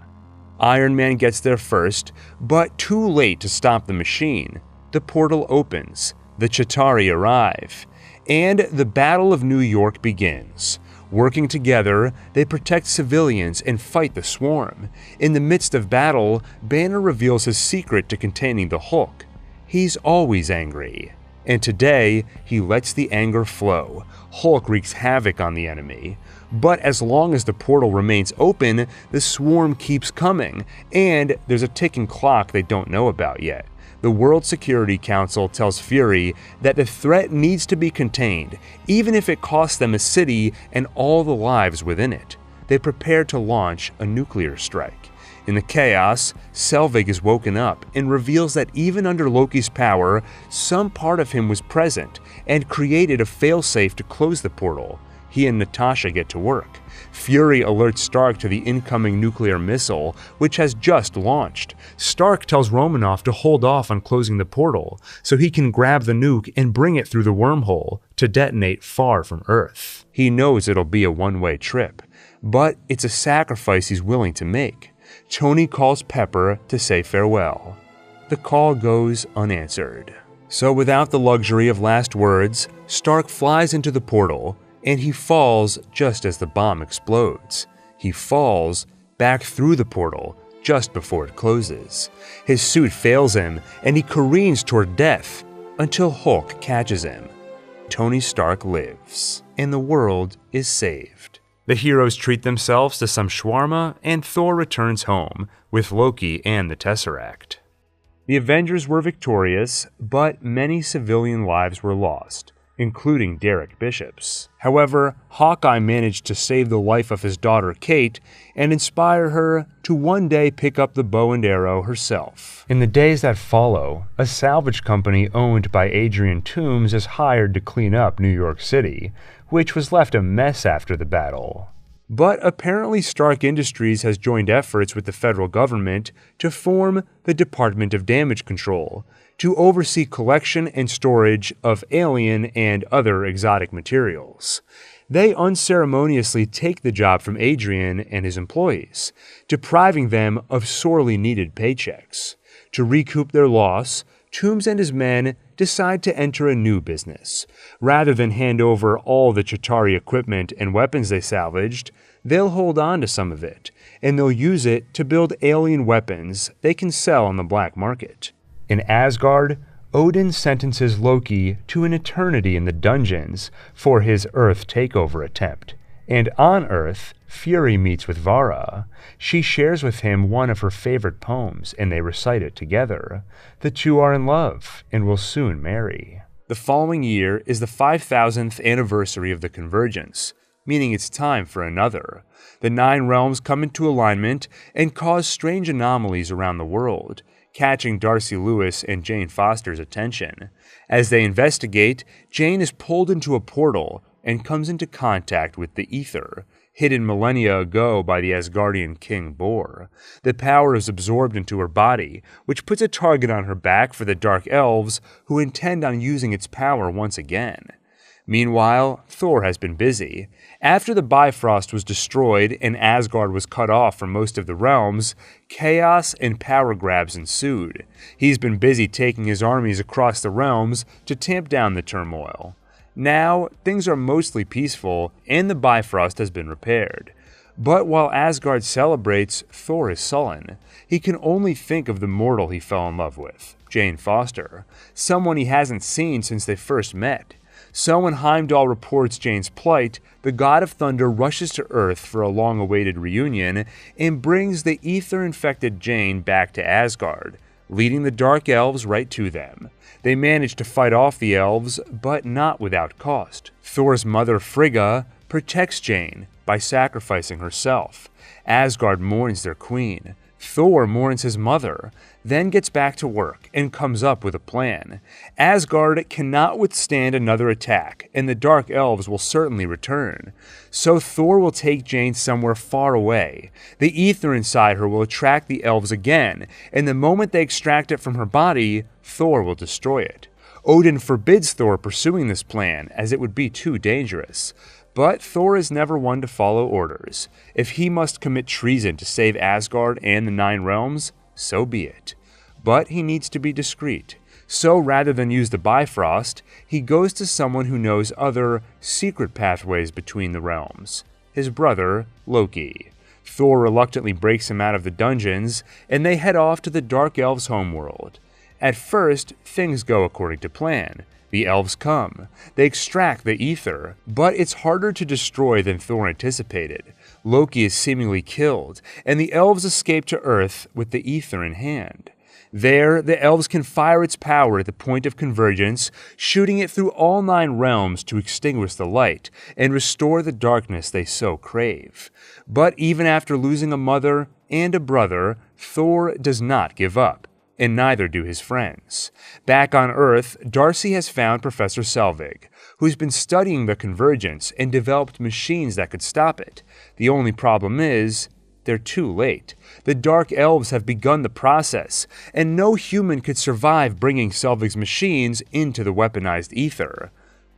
Iron Man gets there first, but too late to stop the machine. The portal opens, the Chitauri arrive, and the Battle of New York begins. Working together, they protect civilians and fight the swarm. In the midst of battle, Banner reveals his secret to containing the Hulk. He's always angry, and today he lets the anger flow. Hulk wreaks havoc on the enemy. But as long as the portal remains open, the swarm keeps coming, and there's a ticking clock they don't know about yet. The World Security Council tells Fury that the threat needs to be contained, even if it costs them a city and all the lives within it. They prepare to launch a nuclear strike. In the chaos, Selvig is woken up and reveals that even under Loki's power, some part of him was present and created a failsafe to close the portal. He and Natasha get to work. Fury alerts Stark to the incoming nuclear missile, which has just launched. Stark tells Romanoff to hold off on closing the portal so he can grab the nuke and bring it through the wormhole to detonate far from Earth. He knows it'll be a one-way trip, but it's a sacrifice he's willing to make. Tony calls Pepper to say farewell. The call goes unanswered. So without the luxury of last words, Stark flies into the portal, and he falls just as the bomb explodes. He falls back through the portal just before it closes. His suit fails him, and he careens toward death until Hulk catches him. Tony Stark lives, and the world is saved. The heroes treat themselves to some shawarma, and Thor returns home with Loki and the Tesseract. The Avengers were victorious, but many civilian lives were lost, including Derek Bishop's. However, Hawkeye managed to save the life of his daughter Kate and inspire her to one day pick up the bow and arrow herself. In the days that follow, a salvage company owned by Adrian Toombs is hired to clean up New York City, which was left a mess after the battle. But apparently Stark Industries has joined efforts with the federal government to form the Department of Damage Control, to oversee collection and storage of alien and other exotic materials. They unceremoniously take the job from Adrian and his employees, depriving them of sorely needed paychecks. To recoup their loss, Toombs and his men decide to enter a new business. Rather than hand over all the Chitauri equipment and weapons they salvaged, they'll hold on to some of it, and they'll use it to build alien weapons they can sell on the black market. In Asgard, Odin sentences Loki to an eternity in the dungeons for his Earth takeover attempt. And on Earth, Fury meets with Vara. She shares with him one of her favorite poems, and they recite it together. The two are in love and will soon marry. The following year is the 5,000th anniversary of the Convergence, meaning it's time for another. The 9 realms come into alignment and cause strange anomalies around the world, catching Darcy Lewis and Jane Foster's attention. As they investigate, Jane is pulled into a portal and comes into contact with the Ether, hidden millennia ago by the Asgardian king Bor. The power is absorbed into her body, which puts a target on her back for the Dark Elves, who intend on using its power once again. Meanwhile, Thor has been busy. After the Bifrost was destroyed and Asgard was cut off from most of the realms, chaos and power grabs ensued. He's been busy taking his armies across the realms to tamp down the turmoil. Now, things are mostly peaceful and the Bifrost has been repaired. But while Asgard celebrates, Thor is sullen. He can only think of the mortal he fell in love with, Jane Foster, someone he hasn't seen since they first met. So when Heimdall reports Jane's plight, the god of thunder rushes to Earth for a long-awaited reunion and brings the ether-infected Jane back to Asgard, leading the Dark Elves right to them. They manage to fight off the elves, but not without cost. Thor's mother Frigga protects Jane by sacrificing herself. Asgard mourns their queen. Thor mourns his mother, then gets back to work and comes up with a plan. Asgard cannot withstand another attack, and the Dark Elves will certainly return. So Thor will take Jane somewhere far away. The ether inside her will attract the elves again, and the moment they extract it from her body, Thor will destroy it. Odin forbids Thor pursuing this plan, as it would be too dangerous. But Thor is never one to follow orders. If he must commit treason to save Asgard and the Nine Realms, so be it. But he needs to be discreet. So rather than use the Bifrost, he goes to someone who knows other secret pathways between the realms. His brother, Loki. Thor reluctantly breaks him out of the dungeons, and they head off to the Dark Elves' homeworld. At first, things go according to plan. The elves come. They extract the ether, but it's harder to destroy than Thor anticipated. Loki is seemingly killed, and the elves escape to Earth with the ether in hand. There, the elves can fire its power at the point of convergence, shooting it through all 9 realms to extinguish the light and restore the darkness they so crave. But even after losing a mother and a brother, Thor does not give up. And neither do his friends. Back on Earth, Darcy has found Professor Selvig, who's been studying the convergence and developed machines that could stop it. The only problem is, they're too late. The Dark Elves have begun the process, and no human could survive bringing Selvig's machines into the weaponized ether.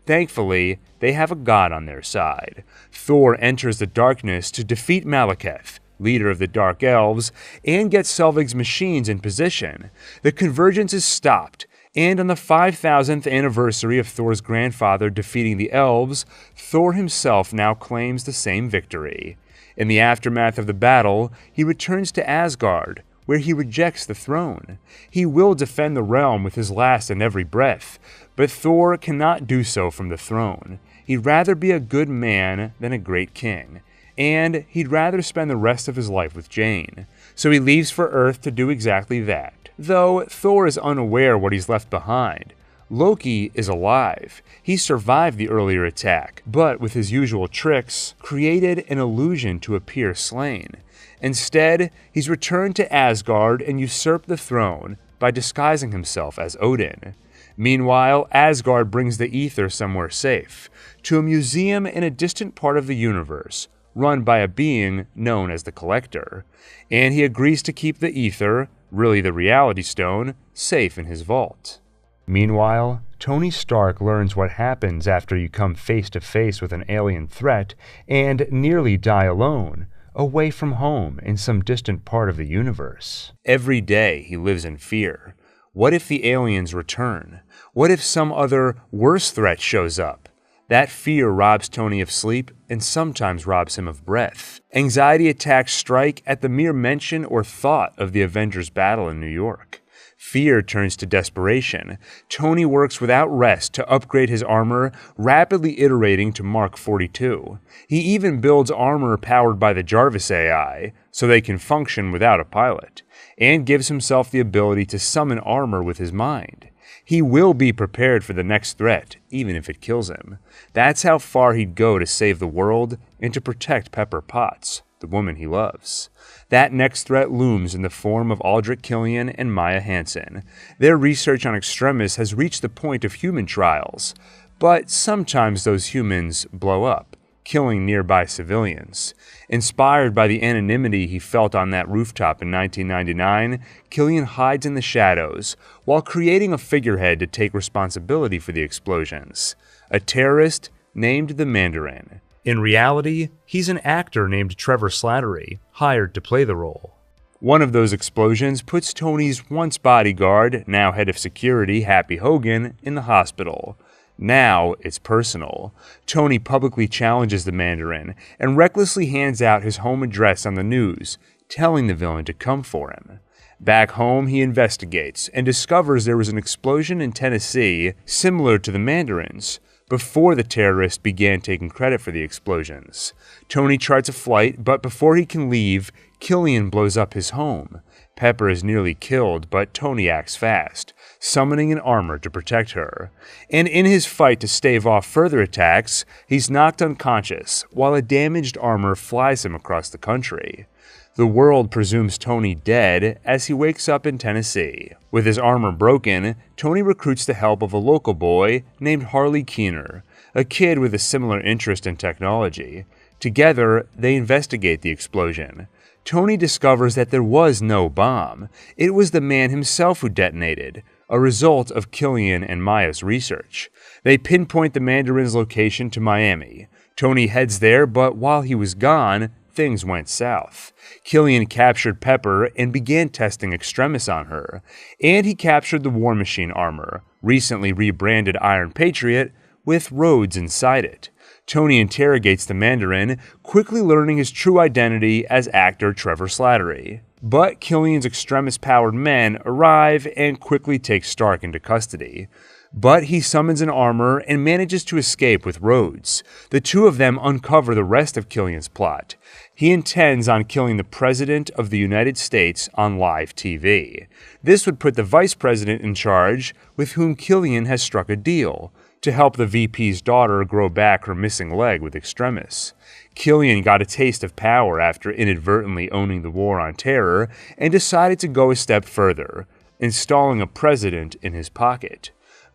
Thankfully, they have a god on their side. Thor enters the darkness to defeat Malekith, leader of the Dark Elves, and gets Selvig's machines in position. The convergence is stopped, and on the 5,000th anniversary of Thor's grandfather defeating the elves, Thor himself now claims the same victory. In the aftermath of the battle, he returns to Asgard, where he rejects the throne. He will defend the realm with his last and every breath, but Thor cannot do so from the throne. He'd rather be a good man than a great king. And he'd rather spend the rest of his life with Jane. So he leaves for Earth to do exactly that. Though Thor is unaware what he's left behind. Loki is alive. He survived the earlier attack, but with his usual tricks, created an illusion to appear slain. Instead, he's returned to Asgard and usurped the throne by disguising himself as Odin. Meanwhile, Asgard brings the ether somewhere safe, to a museum in a distant part of the universe, run by a being known as the Collector, and he agrees to keep the ether, really the Reality Stone, safe in his vault. Meanwhile, Tony Stark learns what happens after you come face to face with an alien threat and nearly die alone, away from home in some distant part of the universe. Every day he lives in fear. What if the aliens return? What if some other worse threat shows up? That fear robs Tony of sleep and sometimes robs him of breath. Anxiety attacks strike at the mere mention or thought of the Avengers' battle in New York. Fear turns to desperation. Tony works without rest to upgrade his armor, rapidly iterating to Mark 42. He even builds armor powered by the Jarvis AI, so they can function without a pilot, and gives himself the ability to summon armor with his mind. He will be prepared for the next threat, even if it kills him. That's how far he'd go to save the world and to protect Pepper Potts, the woman he loves. That next threat looms in the form of Aldrich Killian and Maya Hansen. Their research on extremis has reached the point of human trials, but sometimes those humans blow up, killing nearby civilians. Inspired by the anonymity he felt on that rooftop in 1999, Killian hides in the shadows while creating a figurehead to take responsibility for the explosions, a terrorist named the Mandarin. In reality, he's an actor named Trevor Slattery, hired to play the role. One of those explosions puts Tony's once bodyguard, now head of security, Happy Hogan, in the hospital. Now it's personal. Tony publicly challenges the Mandarin and recklessly hands out his home address on the news, telling the villain to come for him. Back home, he investigates and discovers there was an explosion in Tennessee similar to the Mandarin's, before the terrorist began taking credit for the explosions. Tony charts a flight, but before he can leave, Killian blows up his home. Pepper is nearly killed, but Tony acts fast, summoning an armor to protect her. And in his fight to stave off further attacks, he's knocked unconscious, while a damaged armor flies him across the country. The world presumes Tony dead as he wakes up in Tennessee. With his armor broken, Tony recruits the help of a local boy named Harley Keener, a kid with a similar interest in technology. Together, they investigate the explosion. Tony discovers that there was no bomb. It was the man himself who detonated, a result of Killian and Maya's research. They pinpoint the Mandarin's location to Miami. Tony heads there, but while he was gone, things went south. Killian captured Pepper and began testing Extremis on her, and he captured the War Machine armor, recently rebranded Iron Patriot, with Rhodes inside it. Tony interrogates the Mandarin, quickly learning his true identity as actor Trevor Slattery. But Killian's Extremis-powered men arrive and quickly take Stark into custody. But he summons an armor and manages to escape with Rhodes. The two of them uncover the rest of Killian's plot. He intends on killing the President of the United States on live TV. This would put the Vice President in charge, with whom Killian has struck a deal, to help the VP's daughter grow back her missing leg with Extremis. Killian got a taste of power after inadvertently owning the war on terror and decided to go a step further, installing a president in his pocket.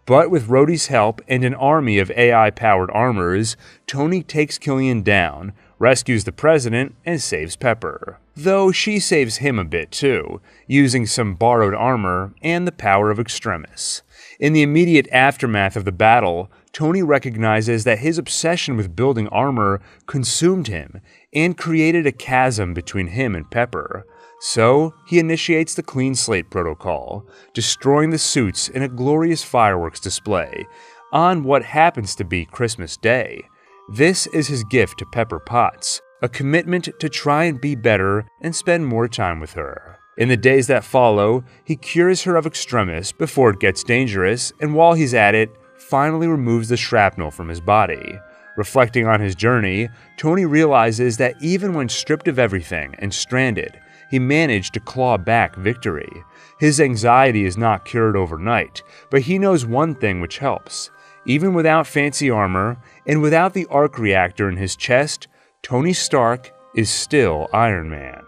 But with Rhodey's help and an army of AI-powered armors, Tony takes Killian down, rescues the president, and saves Pepper. Though she saves him a bit too, using some borrowed armor and the power of Extremis. In the immediate aftermath of the battle, Tony recognizes that his obsession with building armor consumed him and created a chasm between him and Pepper. So, he initiates the Clean Slate Protocol, destroying the suits in a glorious fireworks display on what happens to be Christmas Day. This is his gift to Pepper Potts, a commitment to try and be better and spend more time with her. In the days that follow, he cures her of Extremis before it gets dangerous, and while he's at it, finally removes the shrapnel from his body. Reflecting on his journey, Tony realizes that even when stripped of everything and stranded, he managed to claw back victory. His anxiety is not cured overnight, but he knows one thing which helps. Even without fancy armor, and without the arc reactor in his chest, Tony Stark is still Iron Man.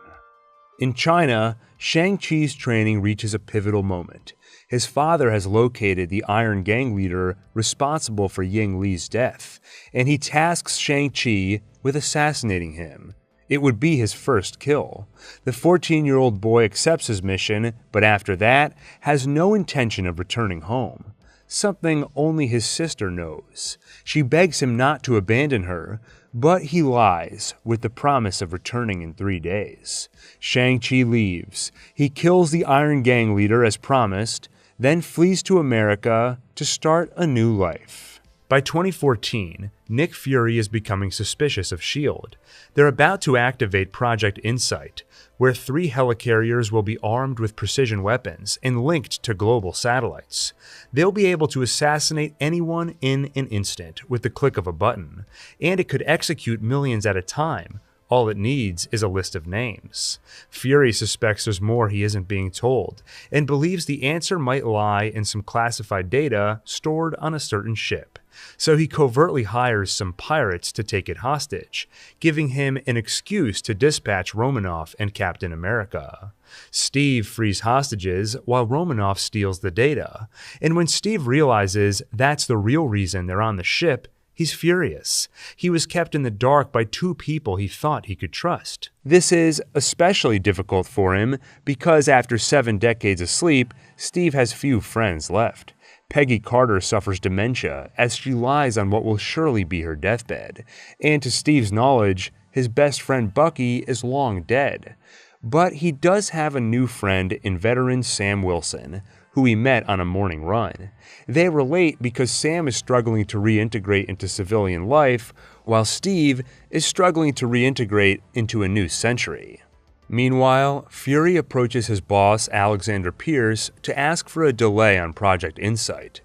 In China, Shang-Chi's training reaches a pivotal moment. His father has located the Iron Gang leader responsible for Ying Li's death, and he tasks Shang-Chi with assassinating him. It would be his first kill. The 14-year-old boy accepts his mission, but after that, has no intention of returning home. Something only his sister knows. She begs him not to abandon her, but he lies with the promise of returning in 3 days. Shang-Chi leaves. He kills the Iron Gang leader as promised, then flees to America to start a new life. By 2014, Nick Fury is becoming suspicious of S.H.I.E.L.D. They're about to activate Project Insight, where 3 helicarriers will be armed with precision weapons and linked to global satellites. They'll be able to assassinate anyone in an instant with the click of a button, and it could execute millions at a time. All it needs is a list of names. Fury suspects there's more he isn't being told, and believes the answer might lie in some classified data stored on a certain ship. So he covertly hires some pirates to take it hostage, giving him an excuse to dispatch Romanoff and Captain America. Steve frees hostages while Romanoff steals the data, and when Steve realizes that's the real reason they're on the ship, He's furious. He was kept in the dark by two people he thought he could trust. This is especially difficult for him because after 7 decades of sleep, Steve has few friends left. Peggy Carter suffers dementia as she lies on what will surely be her deathbed, and to Steve's knowledge, his best friend Bucky is long dead. But he does have a new friend in veteran Sam Wilson, who he met on a morning run. They relate because Sam is struggling to reintegrate into civilian life, while Steve is struggling to reintegrate into a new century. Meanwhile, Fury approaches his boss, Alexander Pierce, to ask for a delay on Project Insight.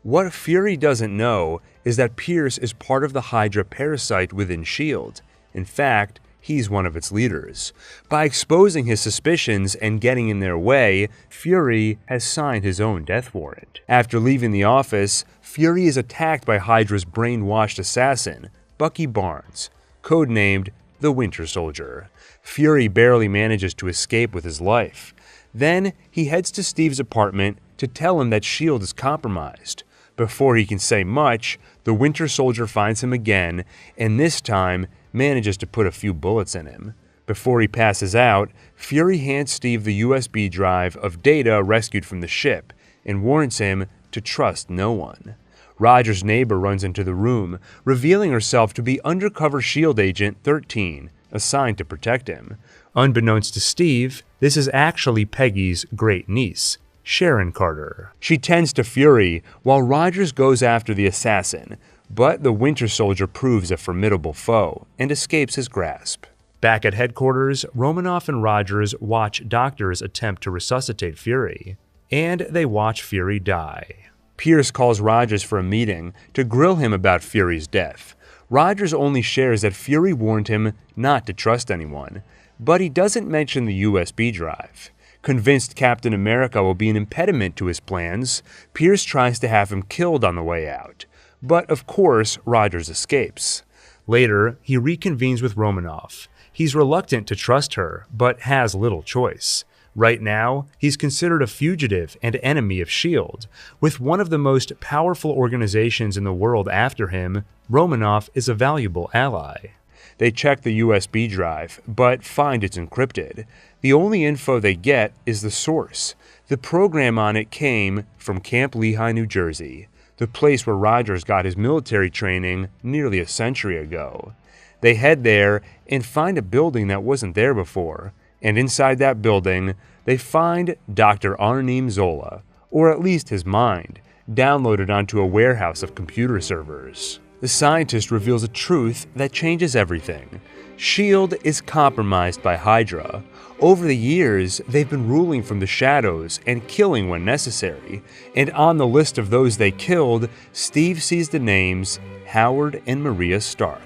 What Fury doesn't know is that Pierce is part of the Hydra parasite within S.H.I.E.L.D. In fact, he's one of its leaders. By exposing his suspicions and getting in their way, Fury has signed his own death warrant. After leaving the office, Fury is attacked by Hydra's brainwashed assassin, Bucky Barnes, codenamed the Winter Soldier. Fury barely manages to escape with his life. Then he heads to Steve's apartment to tell him that S.H.I.E.L.D. is compromised. Before he can say much, the Winter Soldier finds him again, and this time manages to put a few bullets in him. Before he passes out, Fury hands Steve the USB drive of data rescued from the ship and warns him to trust no one. Roger's neighbor runs into the room, revealing herself to be undercover S.H.I.E.L.D. Agent 13, assigned to protect him. Unbeknownst to Steve, this is actually Peggy's great-niece, Sharon Carter. She tends to Fury, while Rogers goes after the assassin, but the Winter Soldier proves a formidable foe and escapes his grasp. Back at headquarters, Romanoff and Rogers watch doctors attempt to resuscitate Fury, and they watch Fury die. Pierce calls Rogers for a meeting to grill him about Fury's death. Rogers only shares that Fury warned him not to trust anyone, but he doesn't mention the USB drive. Convinced Captain America will be an impediment to his plans, Pierce tries to have him killed on the way out. But of course, Rogers escapes. Later, he reconvenes with Romanoff. He's reluctant to trust her, but has little choice. Right now, he's considered a fugitive and enemy of S.H.I.E.L.D. With one of the most powerful organizations in the world after him, Romanoff is a valuable ally. They check the USB drive, but find it's encrypted. The only info they get is the source. The program on it came from Camp Lehigh, New Jersey, the place where Rogers got his military training nearly a century ago. They head there and find a building that wasn't there before, and inside that building, they find Dr. Arnim Zola, or at least his mind, downloaded onto a warehouse of computer servers. The scientist reveals a truth that changes everything. S.H.I.E.L.D. is compromised by Hydra. Over the years, they've been ruling from the shadows and killing when necessary, and on the list of those they killed, Steve sees the names Howard and Maria Stark.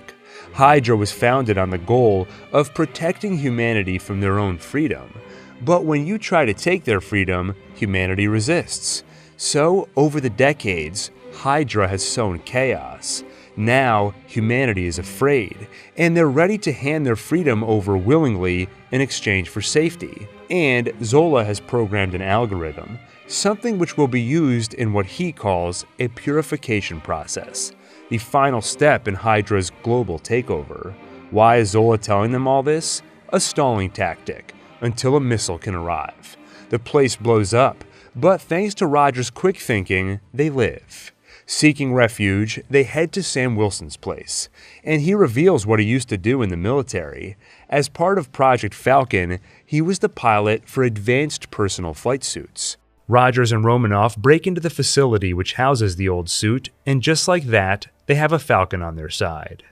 Hydra was founded on the goal of protecting humanity from their own freedom. But when you try to take their freedom, humanity resists. So, over the decades, Hydra has sown chaos. Now, humanity is afraid, and they're ready to hand their freedom over willingly in exchange for safety. And Zola has programmed an algorithm, something which will be used in what he calls a purification process, the final step in Hydra's global takeover. Why is Zola telling them all this? A stalling tactic, until a missile can arrive. The place blows up, but thanks to Rogers' quick thinking, they live. Seeking refuge, they head to Sam Wilson's place, and he reveals what he used to do in the military. As part of Project Falcon, he was the pilot for advanced personal flight suits. Rogers and Romanoff break into the facility which houses the old suit, and just like that, they have a Falcon on their side.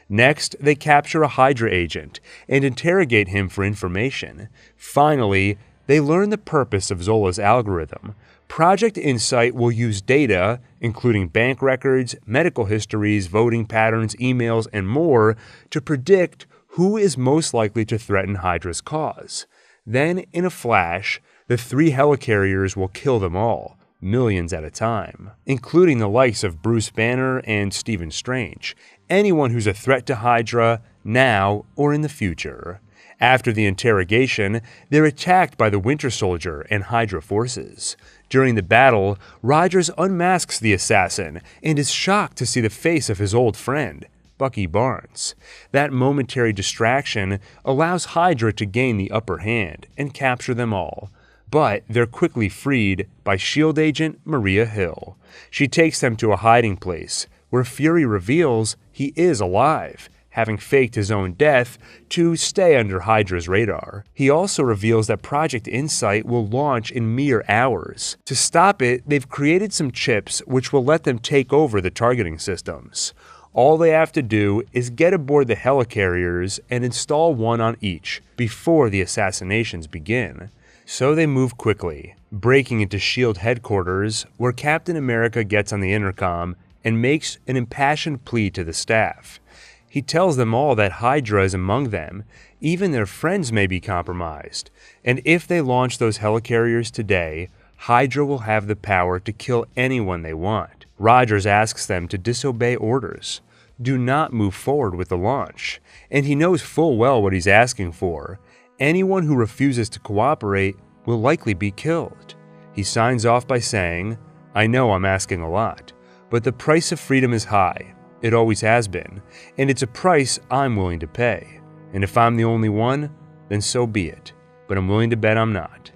Next, they capture a Hydra agent and interrogate him for information. Finally, they learn the purpose of Zola's algorithm. Project Insight will use data, including bank records, medical histories, voting patterns, emails, and more, to predict who is most likely to threaten Hydra's cause. Then, in a flash, the 3 helicarriers will kill them all, millions at a time, including the likes of Bruce Banner and Stephen Strange, anyone who's a threat to Hydra, now or in the future. After the interrogation, they're attacked by the Winter Soldier and Hydra forces. During the battle, Rogers unmasks the assassin and is shocked to see the face of his old friend, Bucky Barnes. That momentary distraction allows Hydra to gain the upper hand and capture them all. But they're quickly freed by S.H.I.E.L.D. agent Maria Hill. She takes them to a hiding place where Fury reveals he is alive, having faked his own death to stay under Hydra's radar. He also reveals that Project Insight will launch in mere hours. To stop it, they've created some chips which will let them take over the targeting systems. All they have to do is get aboard the helicarriers and install one on each before the assassinations begin. So they move quickly, breaking into S.H.I.E.L.D. headquarters, where Captain America gets on the intercom and makes an impassioned plea to the staff. He tells them all that Hydra is among them, even their friends may be compromised, and if they launch those helicarriers today, Hydra will have the power to kill anyone they want. Rogers asks them to disobey orders. Do not move forward with the launch, and he knows full well what he's asking for. Anyone who refuses to cooperate will likely be killed. He signs off by saying, "I know I'm asking a lot, but the price of freedom is high. It always has been, and it's a price I'm willing to pay. And if I'm the only one, then so be it. But I'm willing to bet I'm not."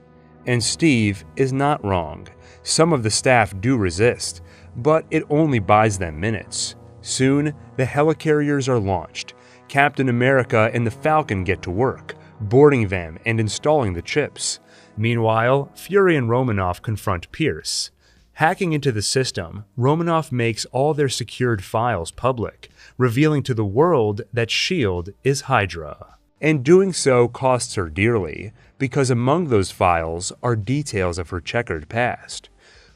And Steve is not wrong. Some of the staff do resist, but it only buys them minutes. Soon, the helicarriers are launched. Captain America and the Falcon get to work, boarding them and installing the chips. Meanwhile, Fury and Romanoff confront Pierce. Hacking into the system, Romanoff makes all their secured files public, revealing to the world that S.H.I.E.L.D. is Hydra. And doing so costs her dearly, because among those files are details of her checkered past.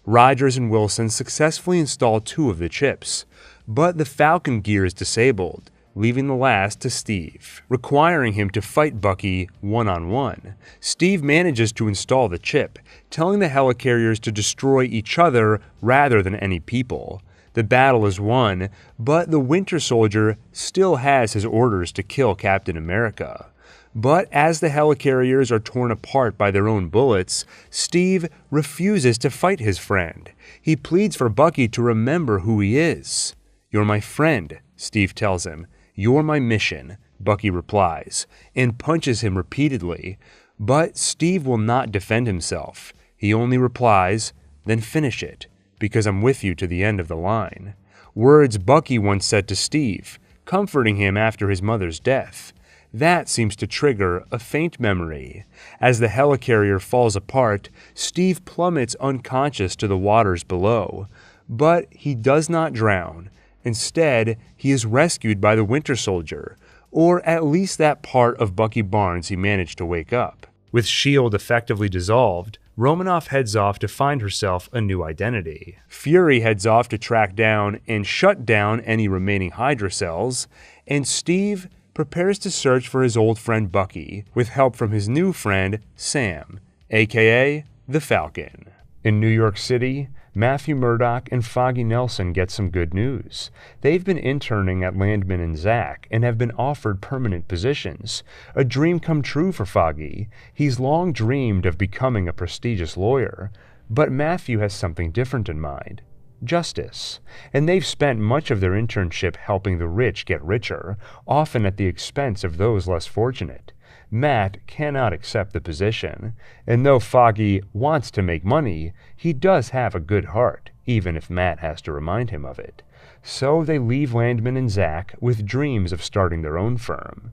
Rogers and Wilson successfully install 2 of the chips, but the Falcon gear is disabled, leaving the last to Steve, requiring him to fight Bucky one-on-one. Steve manages to install the chip, telling the helicarriers to destroy each other rather than any people. The battle is won, but the Winter Soldier still has his orders to kill Captain America. But as the helicarriers are torn apart by their own bullets, Steve refuses to fight his friend. He pleads for Bucky to remember who he is. "You're my friend," Steve tells him. "You're my mission," Bucky replies, and punches him repeatedly. But Steve will not defend himself. He only replies, "Then finish it, because I'm with you to the end of the line." Words Bucky once said to Steve, comforting him after his mother's death. That seems to trigger a faint memory. As the helicarrier falls apart, Steve plummets unconscious to the waters below. But he does not drown. Instead, he is rescued by the Winter Soldier, or at least that part of Bucky Barnes he managed to wake up. With S.H.I.E.L.D. effectively dissolved, Romanoff heads off to find herself a new identity. Fury heads off to track down and shut down any remaining Hydra cells, and Steve prepares to search for his old friend Bucky, with help from his new friend Sam, aka the Falcon. In New York City, Matthew Murdock and Foggy Nelson get some good news. They've been interning at Landman & Zack and have been offered permanent positions. A dream come true for Foggy. He's long dreamed of becoming a prestigious lawyer. But Matthew has something different in mind. Justice. And they've spent much of their internship helping the rich get richer, often at the expense of those less fortunate. Matt cannot accept the position, and though Foggy wants to make money, he does have a good heart, even if Matt has to remind him of it. So they leave Landman & Zack with dreams of starting their own firm.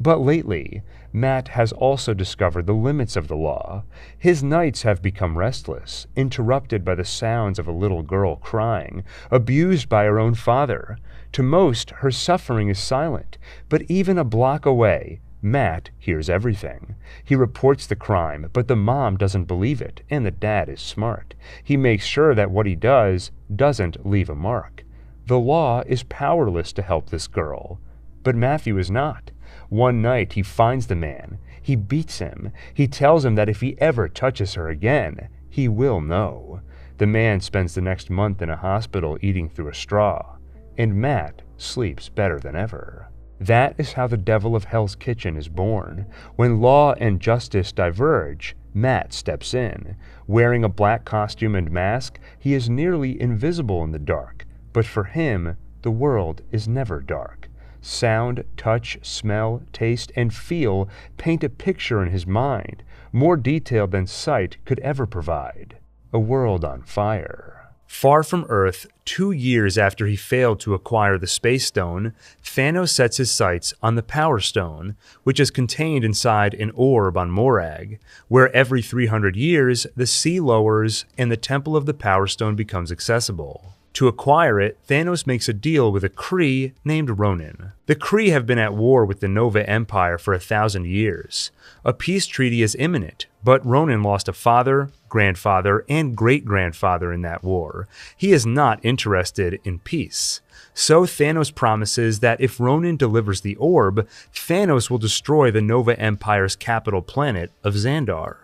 But lately, Matt has also discovered the limits of the law. His nights have become restless, interrupted by the sounds of a little girl crying, abused by her own father. To most, her suffering is silent, but even a block away, Matt hears everything. He reports the crime, but the mom doesn't believe it, and the dad is smart. He makes sure that what he does doesn't leave a mark. The law is powerless to help this girl, but Matthew is not. One night he finds the man. He beats him. He tells him that if he ever touches her again, he will know. The man spends the next month in a hospital eating through a straw, and Matt sleeps better than ever. That is how the devil of Hell's Kitchen is born. When law and justice diverge, Matt steps in. Wearing a black costume and mask, he is nearly invisible in the dark. But for him, the world is never dark. Sound, touch, smell, taste, and feel paint a picture in his mind, more detailed than sight could ever provide. A world on fire. Far from Earth, 2 years after he failed to acquire the Space Stone, Thanos sets his sights on the Power Stone, which is contained inside an orb on Morag, where every 300 years the sea lowers and the Temple of the Power Stone becomes accessible. To acquire it, Thanos makes a deal with a Kree named Ronan. The Kree have been at war with the Nova Empire for 1,000 years. A peace treaty is imminent, but Ronan lost a father, grandfather, and great-grandfather in that war. He is not interested in peace. So Thanos promises that if Ronan delivers the orb, Thanos will destroy the Nova Empire's capital planet of Xandar.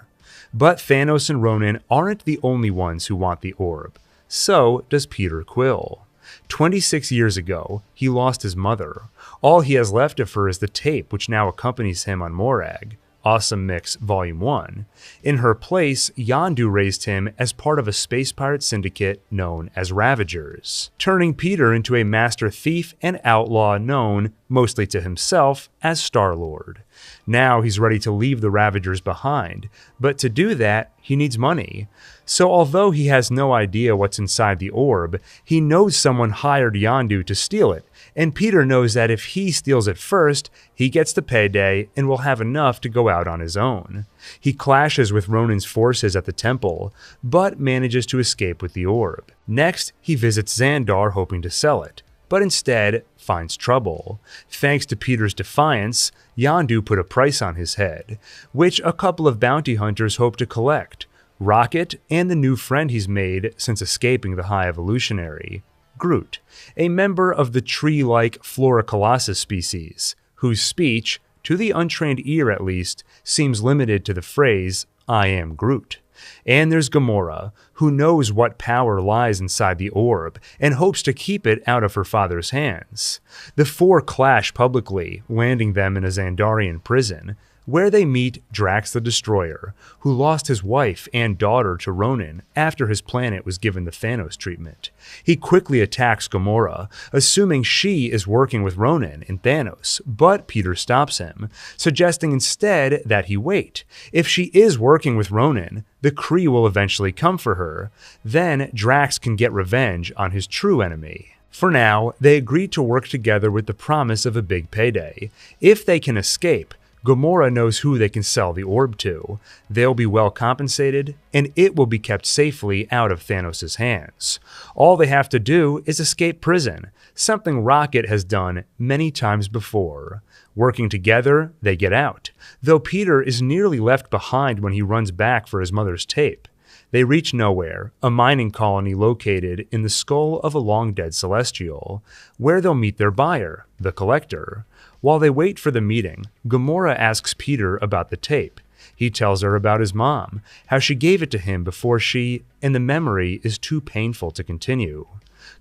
But Thanos and Ronan aren't the only ones who want the orb. So does Peter Quill. 26 years ago, he lost his mother. All he has left of her is the tape which now accompanies him on Morag. Awesome Mix Volume 1. In her place, Yondu raised him as part of a space pirate syndicate known as Ravagers, turning Peter into a master thief and outlaw known, mostly to himself, as Star-Lord. Now he's ready to leave the Ravagers behind, but to do that, he needs money. So although he has no idea what's inside the orb, he knows someone hired Yondu to steal it, and Peter knows that if he steals it first, he gets the payday and will have enough to go out on his own. He clashes with Ronan's forces at the temple, but manages to escape with the orb. Next, he visits Xandar hoping to sell it, but instead finds trouble. Thanks to Peter's defiance, Yondu put a price on his head, which a couple of bounty hunters hope to collect: Rocket and the new friend he's made since escaping the High Evolutionary, Groot, a member of the tree-like Flora Colossus species, whose speech, to the untrained ear at least, seems limited to the phrase, "I am Groot." And there's Gamora, who knows what power lies inside the orb and hopes to keep it out of her father's hands. The four clash publicly, landing them in a Xandarian prison, where they meet Drax the Destroyer, who lost his wife and daughter to Ronan after his planet was given the Thanos treatment. He quickly attacks Gamora, assuming she is working with Ronan and Thanos, but Peter stops him, suggesting instead that he wait. If she is working with Ronan, the Kree will eventually come for her. Then Drax can get revenge on his true enemy. For now, they agree to work together with the promise of a big payday. If they can escape, Gamora knows who they can sell the orb to. They'll be well compensated, and it will be kept safely out of Thanos' hands. All they have to do is escape prison, something Rocket has done many times before. Working together, they get out, though Peter is nearly left behind when he runs back for his mother's tape. They reach Nowhere, a mining colony located in the skull of a long-dead Celestial, where they'll meet their buyer, the Collector. While they wait for the meeting, Gamora asks Peter about the tape. He tells her about his mom, how she gave it to him before and the memory is too painful to continue.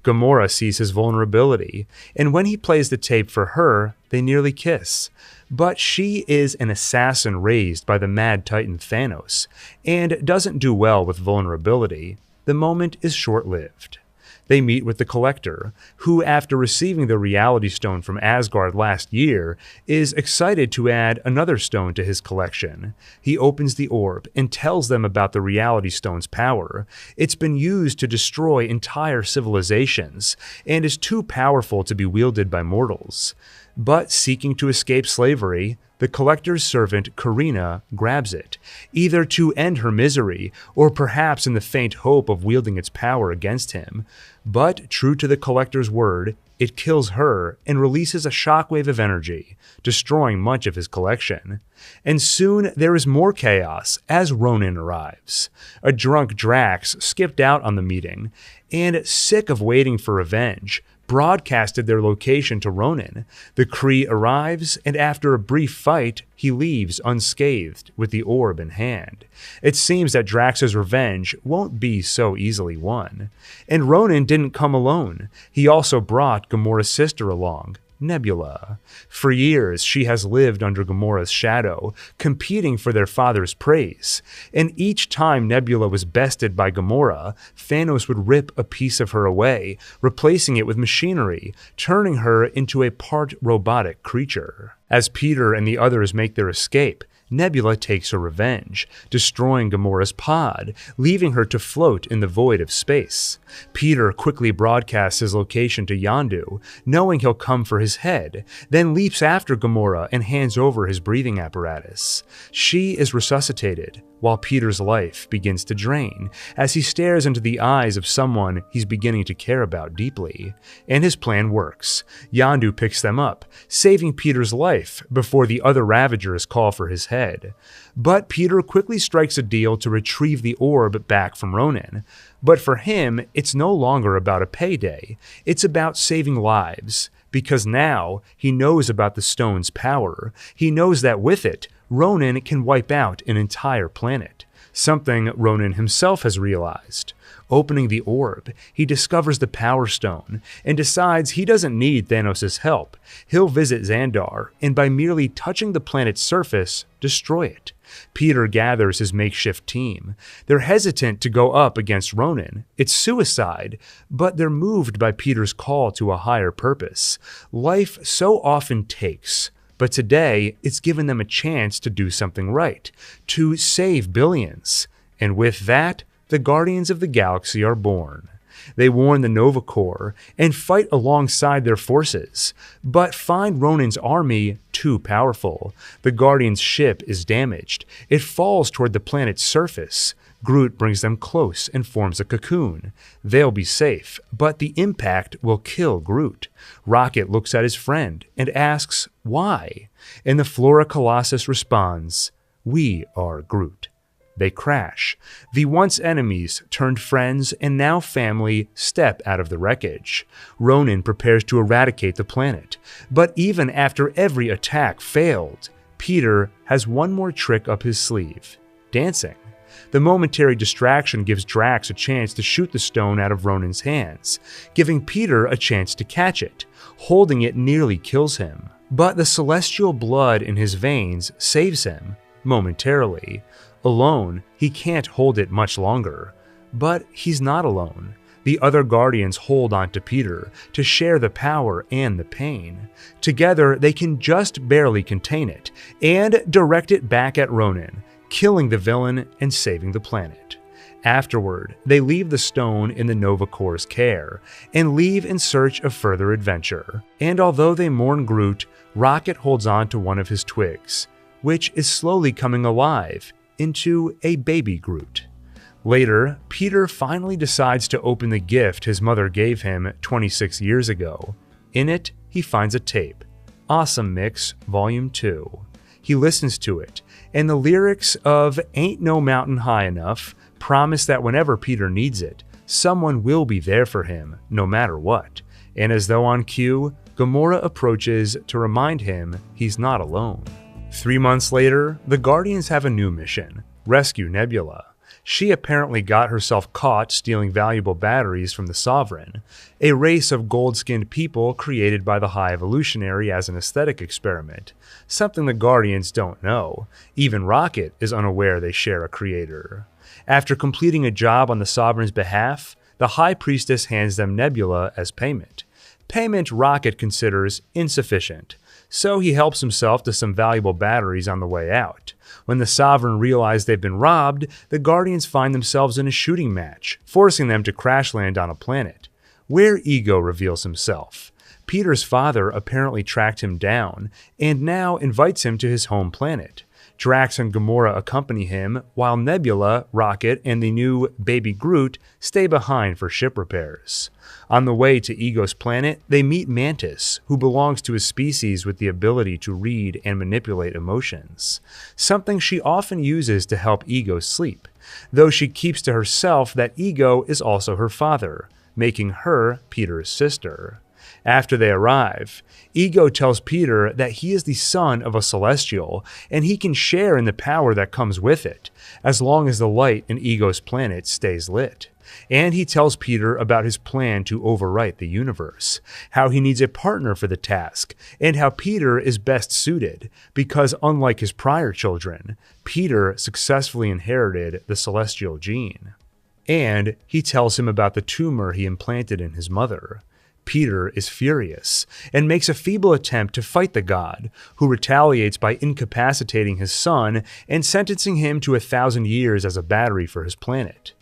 Gamora sees his vulnerability, and when he plays the tape for her, they nearly kiss. But she is an assassin raised by the mad titan Thanos, and doesn't do well with vulnerability. The moment is short-lived. They meet with the Collector, who, after receiving the Reality Stone from Asgard last year, is excited to add another stone to his collection. He opens the orb and tells them about the Reality Stone's power. It's been used to destroy entire civilizations, and is too powerful to be wielded by mortals. But seeking to escape slavery, the Collector's servant Karina grabs it, either to end her misery, or perhaps in the faint hope of wielding its power against him. But true to the Collector's word, it kills her and releases a shockwave of energy, destroying much of his collection. And soon there is more chaos as Ronan arrives. A drunk Drax skipped out on the meeting, and sick of waiting for revenge, broadcasted their location to Ronan. The Kree arrives, and after a brief fight, he leaves unscathed with the orb in hand. It seems that Drax's revenge won't be so easily won. And Ronan didn't come alone. He also brought Gamora's sister along, Nebula. For years, she has lived under Gamora's shadow, competing for their father's praise. And each time Nebula was bested by Gamora, Thanos would rip a piece of her away, replacing it with machinery, turning her into a part robotic creature. As Peter and the others make their escape, Nebula takes her revenge, destroying Gamora's pod, leaving her to float in the void of space. Peter quickly broadcasts his location to Yondu, knowing he'll come for his head, then leaps after Gamora and hands over his breathing apparatus. She is resuscitated, while Peter's life begins to drain as he stares into the eyes of someone he's beginning to care about deeply. And his plan works. Yondu picks them up, saving Peter's life before the other Ravagers call for his head. But Peter quickly strikes a deal to retrieve the orb back from Ronan. But for him, it's no longer about a payday. It's about saving lives. Because now he knows about the stone's power. He knows that with it, Ronan can wipe out an entire planet, something Ronan himself has realized. Opening the orb, he discovers the Power Stone and decides he doesn't need Thanos' help. He'll visit Xandar and by merely touching the planet's surface, destroy it. Peter gathers his makeshift team. They're hesitant to go up against Ronan. It's suicide, but they're moved by Peter's call to a higher purpose. Life so often takes, but today it's given them a chance to do something right, to save billions. And with that, the Guardians of the Galaxy are born. They warn the Nova Corps and fight alongside their forces, but find Ronan's army too powerful. The Guardians' ship is damaged. It falls toward the planet's surface. Groot brings them close and forms a cocoon. They'll be safe, but the impact will kill Groot. Rocket looks at his friend and asks, why? And the Flora Colossus responds, we are Groot. They crash. The once enemies, turned friends, and now family step out of the wreckage. Ronan prepares to eradicate the planet. But even after every attack failed, Peter has one more trick up his sleeve: dancing. The momentary distraction gives Drax a chance to shoot the stone out of Ronan's hands, giving Peter a chance to catch it. Holding it nearly kills him, but the celestial blood in his veins saves him, momentarily. Alone, he can't hold it much longer. But he's not alone. The other Guardians hold on to Peter to share the power and the pain. Together, they can just barely contain it and direct it back at Ronan, killing the villain and saving the planet. Afterward, they leave the stone in the Nova Corps' care and leave in search of further adventure. And although they mourn Groot, Rocket holds on to one of his twigs, which is slowly coming alive into a baby Groot. Later, Peter finally decides to open the gift his mother gave him 26 years ago. In it, he finds a tape, Awesome Mix Volume 2. He listens to it, and the lyrics of Ain't No Mountain High Enough promise that whenever Peter needs it, someone will be there for him, no matter what. And as though on cue, Gamora approaches to remind him he's not alone. 3 months later, the Guardians have a new mission: rescue Nebula. She apparently got herself caught stealing valuable batteries from the Sovereign, a race of gold-skinned people created by the High Evolutionary as an aesthetic experiment, something the Guardians don't know. Even Rocket is unaware they share a creator. After completing a job on the Sovereign's behalf, the High Priestess hands them Nebula as payment. Payment Rocket considers insufficient, so he helps himself to some valuable batteries on the way out. When the Sovereign realize they've been robbed, the Guardians find themselves in a shooting match, forcing them to crash land on a planet, where Ego reveals himself. Peter's father apparently tracked him down, and now invites him to his home planet. Drax and Gamora accompany him, while Nebula, Rocket, and the new baby Groot stay behind for ship repairs. On the way to Ego's planet, they meet Mantis, who belongs to a species with the ability to read and manipulate emotions, something she often uses to help Ego sleep, though she keeps to herself that Ego is also her father, making her Peter's sister. After they arrive, Ego tells Peter that he is the son of a Celestial, and he can share in the power that comes with it, as long as the light in Ego's planet stays lit. And he tells Peter about his plan to overwrite the universe, how he needs a partner for the task, and how Peter is best suited, because unlike his prior children, Peter successfully inherited the celestial gene. And he tells him about the tumor he implanted in his mother. Peter is furious and makes a feeble attempt to fight the god, who retaliates by incapacitating his son and sentencing him to 1,000 years as a battery for his planet.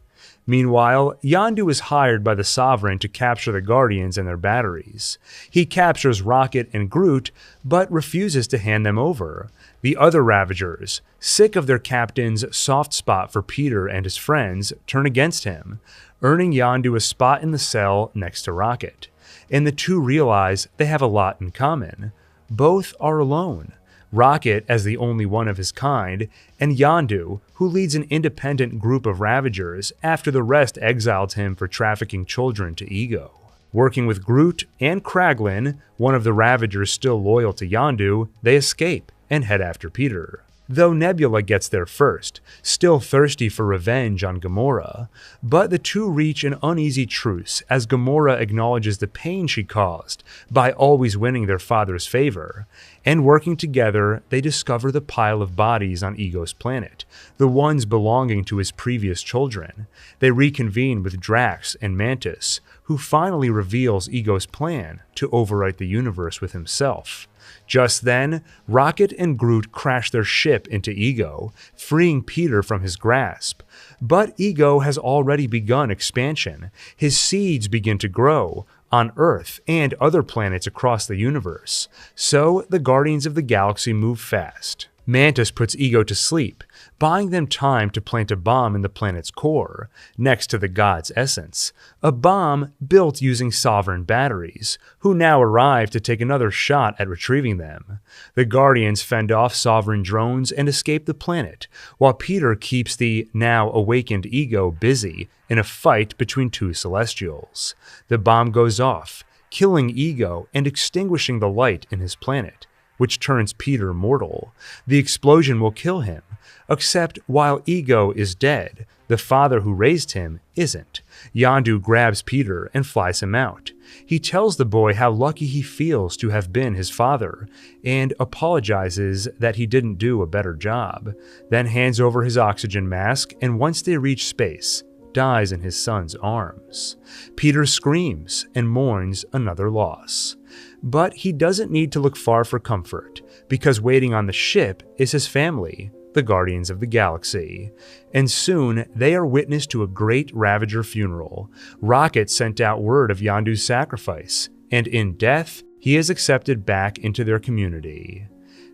Meanwhile, Yondu is hired by the Sovereign to capture the Guardians and their batteries. He captures Rocket and Groot, but refuses to hand them over. The other Ravagers, sick of their captain's soft spot for Peter and his friends, turn against him, earning Yondu a spot in the cell next to Rocket. And the two realize they have a lot in common. Both are alone. Rocket as the only one of his kind, and Yondu, who leads an independent group of Ravagers after the rest exiled him for trafficking children to Ego. Working with Groot and Kraglin, one of the Ravagers still loyal to Yondu, they escape and head after Peter. Though Nebula gets there first, still thirsty for revenge on Gamora, but the two reach an uneasy truce as Gamora acknowledges the pain she caused by always winning their father's favor, and working together they discover the pile of bodies on Ego's planet, the ones belonging to his previous children. They reconvene with Drax and Mantis, who finally reveals Ego's plan to overwrite the universe with himself. Just then, Rocket and Groot crash their ship into Ego, freeing Peter from his grasp. But Ego has already begun expansion. His seeds begin to grow on Earth and other planets across the universe. So the Guardians of the Galaxy move fast. Mantis puts Ego to sleep, buying them time to plant a bomb in the planet's core, next to the god's essence, a bomb built using Sovereign batteries, who now arrive to take another shot at retrieving them. The Guardians fend off Sovereign drones and escape the planet, while Peter keeps the now awakened Ego busy in a fight between two Celestials. The bomb goes off, killing Ego and extinguishing the light in his planet, which turns Peter mortal. The explosion will kill him, except while Ego is dead, the father who raised him isn't. Yondu grabs Peter and flies him out. He tells the boy how lucky he feels to have been his father, and apologizes that he didn't do a better job, then hands over his oxygen mask, and once they reach space, dies in his son's arms. Peter screams and mourns another loss. But he doesn't need to look far for comfort, because waiting on the ship is his family, the Guardians of the Galaxy. And soon they are witness to a great Ravager funeral. Rocket sent out word of Yondu's sacrifice, and in death, he is accepted back into their community.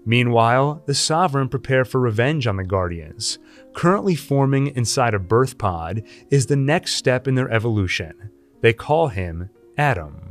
Meanwhile, the Sovereign prepare for revenge on the Guardians. Currently forming inside a birth pod is the next step in their evolution. They call him Adam.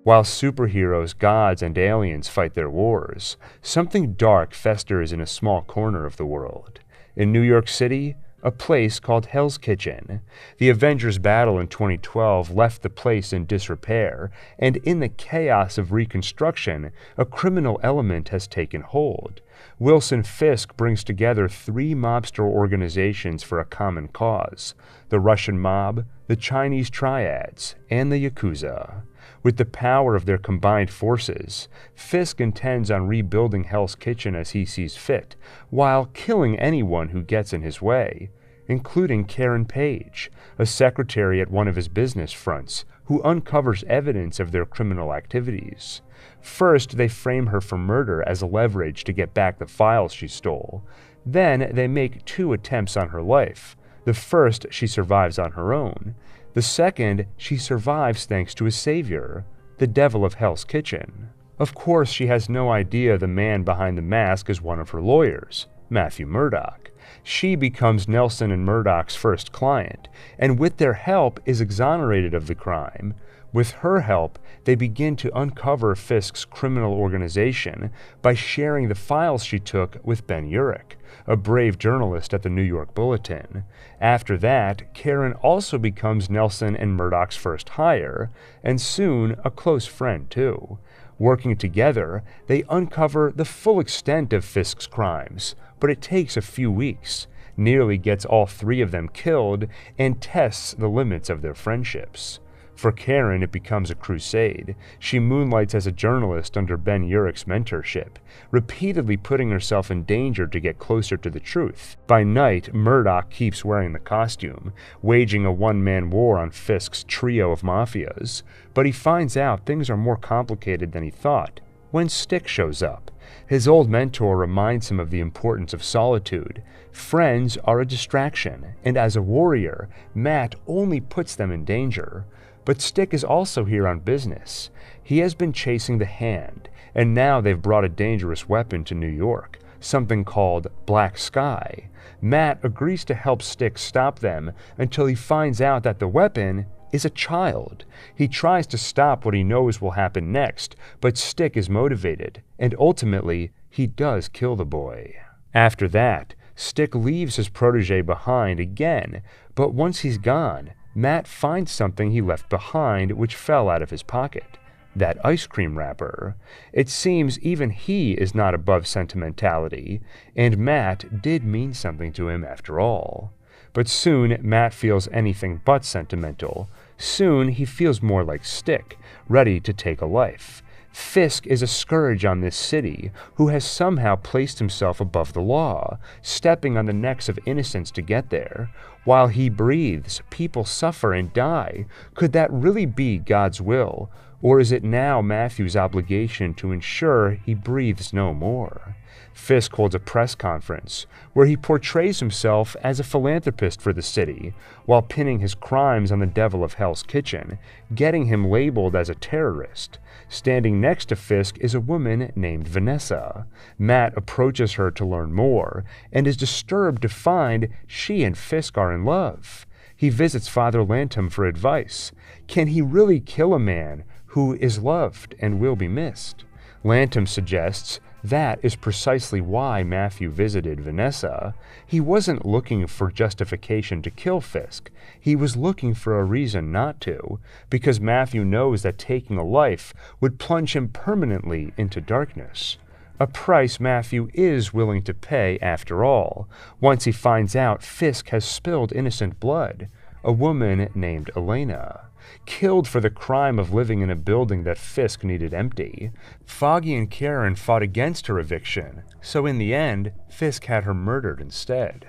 While superheroes, gods, and aliens fight their wars, something dark festers in a small corner of the world. In New York City, a place called Hell's Kitchen. The Avengers' battle in 2012 left the place in disrepair, and in the chaos of reconstruction, a criminal element has taken hold. Wilson Fisk brings together three mobster organizations for a common cause: the Russian mob, the Chinese triads, and the Yakuza. With the power of their combined forces, Fisk intends on rebuilding Hell's Kitchen as he sees fit, while killing anyone who gets in his way, including Karen Page, a secretary at one of his business fronts, who uncovers evidence of their criminal activities. First, they frame her for murder as leverage to get back the files she stole. Then, they make two attempts on her life. The first, she survives on her own. The second, she survives thanks to a savior, the devil of Hell's Kitchen. Of course, she has no idea the man behind the mask is one of her lawyers, Matthew Murdock. She becomes Nelson and Murdock's first client, and with their help is exonerated of the crime. With her help, they begin to uncover Fisk's criminal organization by sharing the files she took with Ben Urich, a brave journalist at the New York Bulletin. After that, Karen also becomes Nelson and Murdock's first hire, and soon a close friend too. Working together, they uncover the full extent of Fisk's crimes, but it takes a few weeks. nearly gets all three of them killed, and tests the limits of their friendships. For Karen, it becomes a crusade. She moonlights as a journalist under Ben Urich's mentorship, repeatedly putting herself in danger to get closer to the truth. By night, Murdoch keeps wearing the costume, waging a one-man war on Fisk's trio of mafias, but he finds out things are more complicated than he thought when Stick shows up. His old mentor reminds him of the importance of solitude. Friends are a distraction, and as a warrior, Matt only puts them in danger. But Stick is also here on business. He has been chasing the Hand, and now they've brought a dangerous weapon to New York, something called Black Sky. Matt agrees to help Stick stop them until he finds out that the weapon is a child. He tries to stop what he knows will happen next, but Stick is motivated, and ultimately, he does kill the boy. After that, Stick leaves his protege behind again, but once he's gone, Matt finds something he left behind which fell out of his pocket. That ice cream wrapper. It seems even he is not above sentimentality, and Matt did mean something to him after all. But soon Matt feels anything but sentimental. Soon he feels more like Stick, ready to take a life. Fisk is a scourge on this city, who has somehow placed himself above the law, stepping on the necks of innocents to get there. While he breathes, people suffer and die. Could that really be God's will? Or is it now Matthew's obligation to ensure he breathes no more? Fisk holds a press conference where he portrays himself as a philanthropist for the city, while pinning his crimes on the devil of Hell's Kitchen, getting him labeled as a terrorist. Standing next to Fisk is a woman named Vanessa. Matt approaches her to learn more, and is disturbed to find she and Fisk are in love. He visits Father Lantom for advice. Can he really kill a man who is loved and will be missed? Lantom suggests that is precisely why Matthew visited Vanessa. He wasn't looking for justification to kill Fisk. He was looking for a reason not to, because Matthew knows that taking a life would plunge him permanently into darkness. A price Matthew is willing to pay after all, once he finds out Fisk has spilled innocent blood. A woman named Elena, killed for the crime of living in a building that Fisk needed empty. Foggy and Karen fought against her eviction, so in the end, Fisk had her murdered instead.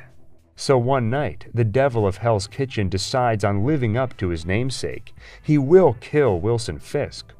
So one night, the devil of Hell's Kitchen decides on living up to his namesake. He will kill Wilson Fisk.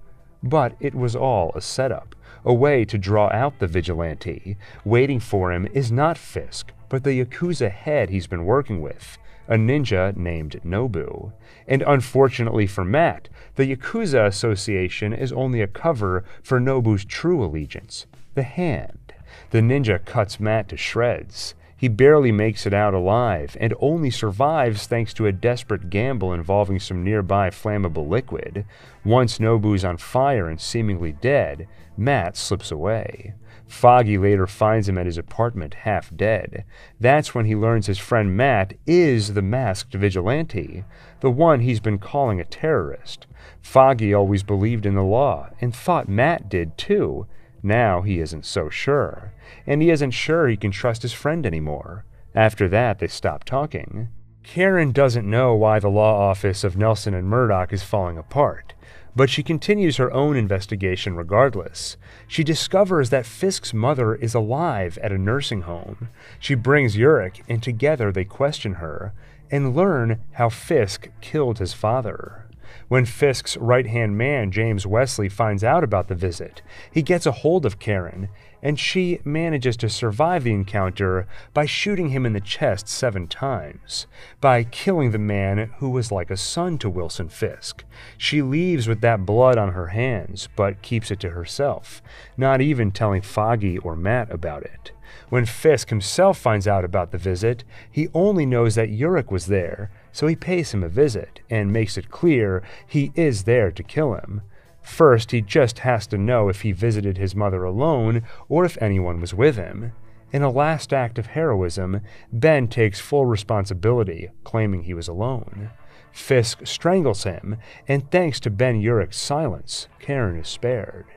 But it was all a setup, a way to draw out the vigilante. Waiting for him is not Fisk, but the Yakuza head he's been working with, a ninja named Nobu. And unfortunately for Matt, the Yakuza Association is only a cover for Nobu's true allegiance, the Hand. The ninja cuts Matt to shreds. He barely makes it out alive, and only survives thanks to a desperate gamble involving some nearby flammable liquid. Once Nobu's on fire and seemingly dead, Matt slips away. Foggy later finds him at his apartment half dead. That's when he learns his friend Matt is the masked vigilante, the one he's been calling a terrorist. Foggy always believed in the law, and thought Matt did too. Now he isn't so sure, and he isn't sure he can trust his friend anymore. After that, they stop talking. Karen doesn't know why the law office of Nelson and Murdoch is falling apart, but she continues her own investigation regardless. She discovers that Fisk's mother is alive at a nursing home. She brings Urich, and together they question her and learn how Fisk killed his father. When Fisk's right-hand man, James Wesley, finds out about the visit, he gets a hold of Karen, and she manages to survive the encounter by shooting him in the chest 7 times, by killing the man who was like a son to Wilson Fisk. She leaves with that blood on her hands, but keeps it to herself, not even telling Foggy or Matt about it. When Fisk himself finds out about the visit, he only knows that Urich was there, so he pays him a visit and makes it clear he is there to kill him. First, he just has to know if he visited his mother alone or if anyone was with him. In a last act of heroism, Ben takes full responsibility, claiming he was alone. Fisk strangles him, and thanks to Ben Urich's silence, Karen is spared.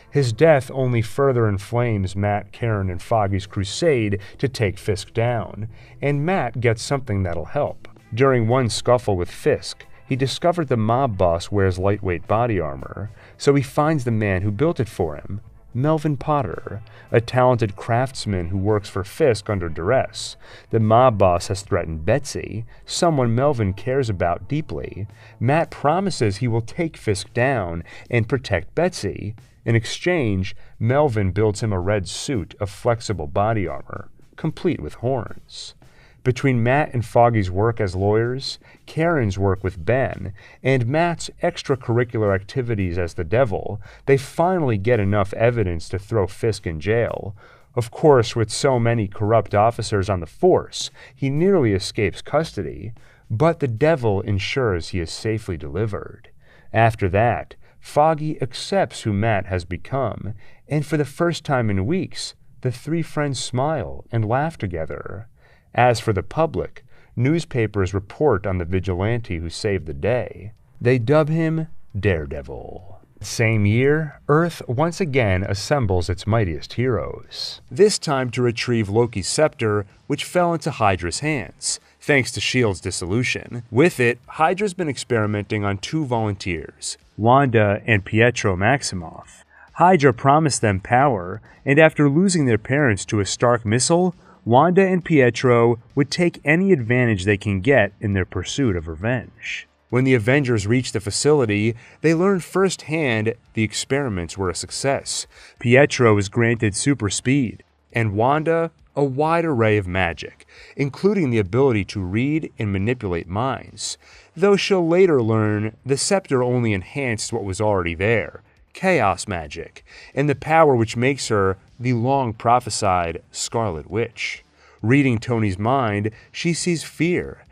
His death only further inflames Matt, Karen, and Foggy's crusade to take Fisk down, and Matt gets something that'll help. During one scuffle with Fisk, he discovered the mob boss wears lightweight body armor, so he finds the man who built it for him, Melvin Potter, a talented craftsman who works for Fisk under duress. The mob boss has threatened Betsy, someone Melvin cares about deeply. Matt promises he will take Fisk down and protect Betsy. In exchange, Melvin builds him a red suit of flexible body armor, complete with horns. Between Matt and Foggy's work as lawyers, Karen's work with Ben, and Matt's extracurricular activities as the devil, they finally get enough evidence to throw Fisk in jail. Of course, with so many corrupt officers on the force, he nearly escapes custody, but the devil ensures he is safely delivered. After that, Foggy accepts who Matt has become, and for the first time in weeks, the three friends smile and laugh together. As for the public, newspapers report on the vigilante who saved the day. They dub him Daredevil. Same year, Earth once again assembles its mightiest heroes. This time to retrieve Loki's scepter, which fell into Hydra's hands, thanks to S.H.I.E.L.D.'s dissolution. With it, Hydra's been experimenting on two volunteers, Wanda and Pietro Maximoff. Hydra promised them power, and after losing their parents to a Stark missile, Wanda and Pietro would take any advantage they can get in their pursuit of revenge. When the Avengers reach the facility, they learn firsthand the experiments were a success. Pietro is granted super speed, and Wanda a wide array of magic, including the ability to read and manipulate minds, though she'll later learn the scepter only enhanced what was already there, chaos magic, and the power which makes her the long-prophesied Scarlet Witch. Reading Tony's mind, she sees fear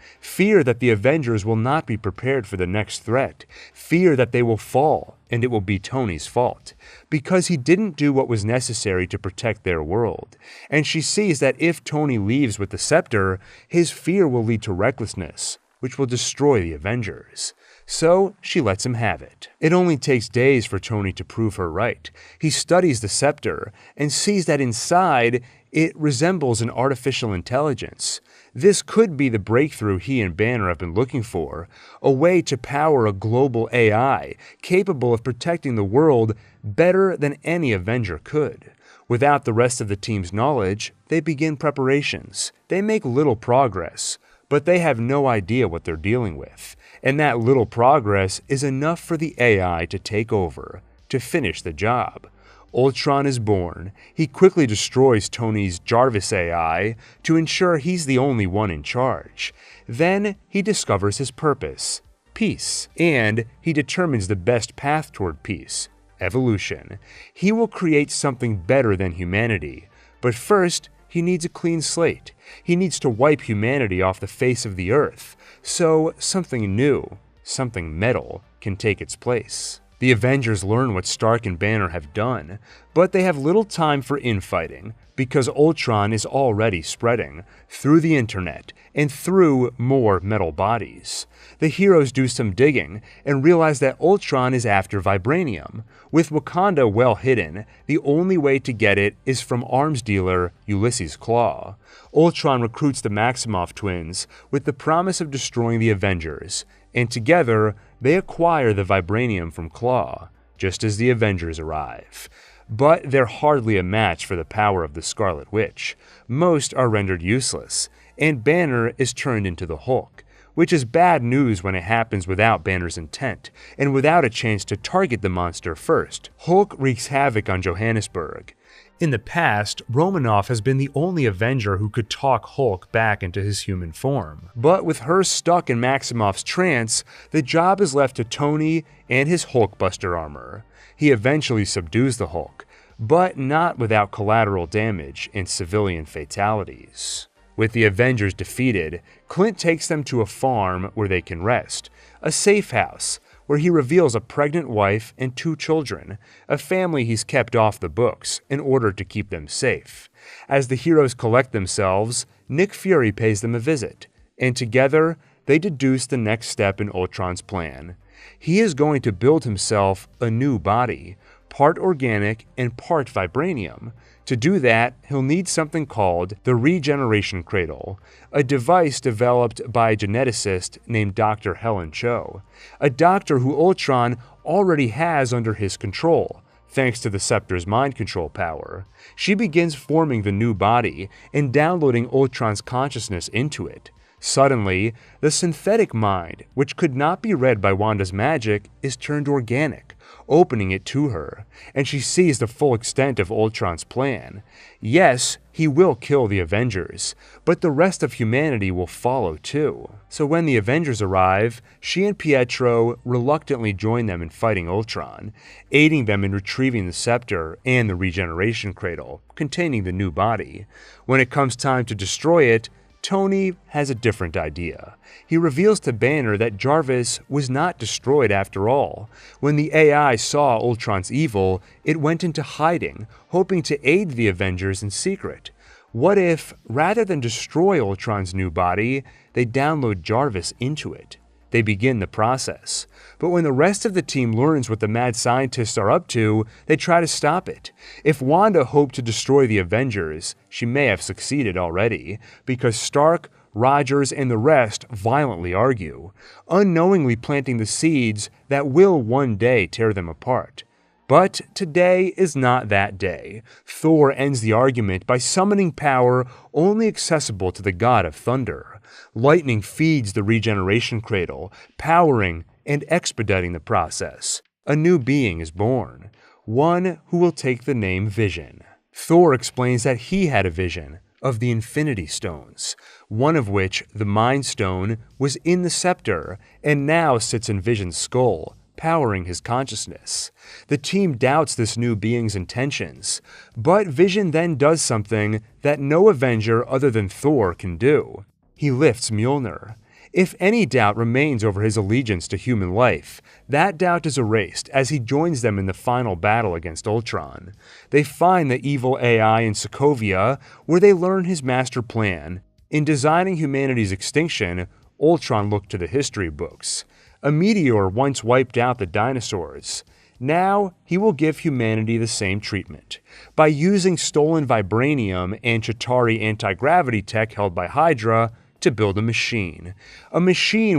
that the Avengers will not be prepared for the next threat, fear that they will fall, and it will be Tony's fault, because he didn't do what was necessary to protect their world. And she sees that if Tony leaves with the scepter, his fear will lead to recklessness, which will destroy the Avengers. So she lets him have it. It only takes days for Tony to prove her right. He studies the scepter and sees that inside it resembles an artificial intelligence. This could be the breakthrough he and Banner have been looking for, a way to power a global AI capable of protecting the world better than any Avenger could. Without the rest of the team's knowledge, they begin preparations. They make little progress, but they have no idea what they're dealing with. And that little progress is enough for the AI to take over, to finish the job. Ultron is born. He quickly destroys Tony's Jarvis AI to ensure he's the only one in charge. Then he discovers his purpose, peace, and he determines the best path toward peace, evolution. He will create something better than humanity, but first, he needs a clean slate. He needs to wipe humanity off the face of the earth, so something new, something metal, can take its place. The Avengers learn what Stark and Banner have done, but they have little time for infighting, because Ultron is already spreading through the internet and through more metal bodies. The heroes do some digging and realize that Ultron is after vibranium. With Wakanda well hidden, the only way to get it is from arms dealer Ulysses Klaue. Ultron recruits the Maximoff twins with the promise of destroying the Avengers, and together they acquire the vibranium from Klaue, just as the Avengers arrive. But they're hardly a match for the power of the Scarlet Witch. Most are rendered useless, and Banner is turned into the Hulk, which is bad news when it happens without Banner's intent, and without a chance to target the monster first. Hulk wreaks havoc on Johannesburg. In the past, Romanoff has been the only Avenger who could talk Hulk back into his human form. But with her stuck in Maximoff's trance, the job is left to Tony and his Hulkbuster armor. He eventually subdues the Hulk, but not without collateral damage and civilian fatalities. With the Avengers defeated, Clint takes them to a farm where they can rest, a safe house, where he reveals a pregnant wife and 2 children, a family he's kept off the books in order to keep them safe. As the heroes collect themselves, Nick Fury pays them a visit, and together they deduce the next step in Ultron's plan. He is going to build himself a new body, part organic and part vibranium. To do that, he'll need something called the Regeneration Cradle, a device developed by a geneticist named Dr. Helen Cho, a doctor who Ultron already has under his control, thanks to the Scepter's mind control power. She begins forming the new body and downloading Ultron's consciousness into it. Suddenly, the synthetic mind, which could not be read by Wanda's magic, is turned organic, opening it to her, and she sees the full extent of Ultron's plan. Yes, he will kill the Avengers, but the rest of humanity will follow too. So when the Avengers arrive, she and Pietro reluctantly join them in fighting Ultron, aiding them in retrieving the Scepter and the Regeneration Cradle, containing the new body. When it comes time to destroy it, Tony has a different idea. He reveals to Banner that Jarvis was not destroyed after all. When the AI saw Ultron's evil, it went into hiding, hoping to aid the Avengers in secret. What if, rather than destroy Ultron's new body, they download Jarvis into it? They begin the process. But when the rest of the team learns what the mad scientists are up to, they try to stop it. If Wanda hoped to destroy the Avengers, she may have succeeded already, because Stark, Rogers, and the rest violently argue, unknowingly planting the seeds that will one day tear them apart. But today is not that day. Thor ends the argument by summoning power only accessible to the god of thunder. Lightning feeds the Regeneration Cradle, powering and expediting the process. A new being is born, one who will take the name Vision. Thor explains that he had a vision of the Infinity Stones, one of which, the Mind Stone, was in the Scepter and now sits in Vision's skull, powering his consciousness. The team doubts this new being's intentions, but Vision then does something that no Avenger other than Thor can do. He lifts Mjolnir. If any doubt remains over his allegiance to human life, that doubt is erased as he joins them in the final battle against Ultron. They find the evil AI in Sokovia, where they learn his master plan. In designing humanity's extinction, Ultron looked to the history books. A meteor once wiped out the dinosaurs. Now, he will give humanity the same treatment. By using stolen vibranium and Chitauri anti-gravity tech held by Hydra, to build a machine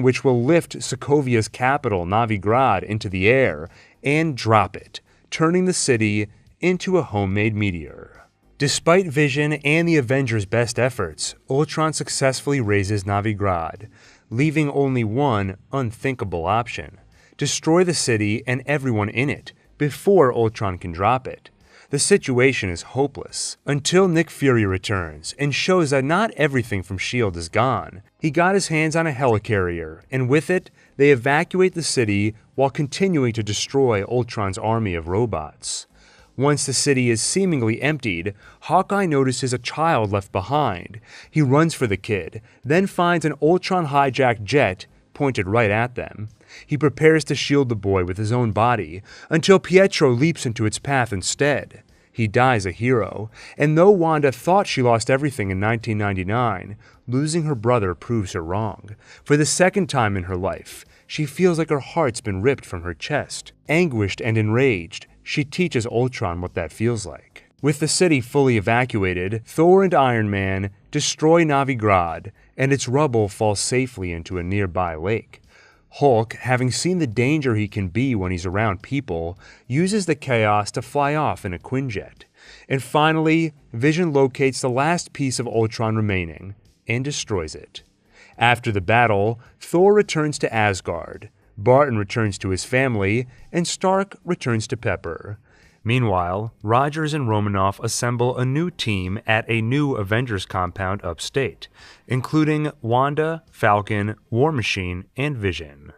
which will lift Sokovia's capital, Novigrad, into the air and drop it, turning the city into a homemade meteor. Despite Vision and the Avengers' best efforts, Ultron successfully razes Novigrad, leaving only one unthinkable option: destroy the city and everyone in it before Ultron can drop it. The situation is hopeless, until Nick Fury returns and shows that not everything from S.H.I.E.L.D. is gone. He got his hands on a helicarrier, and with it, they evacuate the city while continuing to destroy Ultron's army of robots. Once the city is seemingly emptied, Hawkeye notices a child left behind. He runs for the kid, then finds an Ultron-hijacked jet pointed right at them. He prepares to shield the boy with his own body, until Pietro leaps into its path instead. He dies a hero, and though Wanda thought she lost everything in 1999, losing her brother proves her wrong. For the second time in her life, she feels like her heart's been ripped from her chest. Anguished and enraged, she teaches Ultron what that feels like. With the city fully evacuated, Thor and Iron Man destroy Novigrad, and its rubble falls safely into a nearby lake. Hulk, having seen the danger he can be when he's around people, uses the chaos to fly off in a Quinjet. And finally, Vision locates the last piece of Ultron remaining and destroys it. After the battle, Thor returns to Asgard, Barton returns to his family, and Stark returns to Pepper. Meanwhile, Rogers and Romanoff assemble a new team at a new Avengers compound upstate, including Wanda, Falcon, War Machine, and Vision.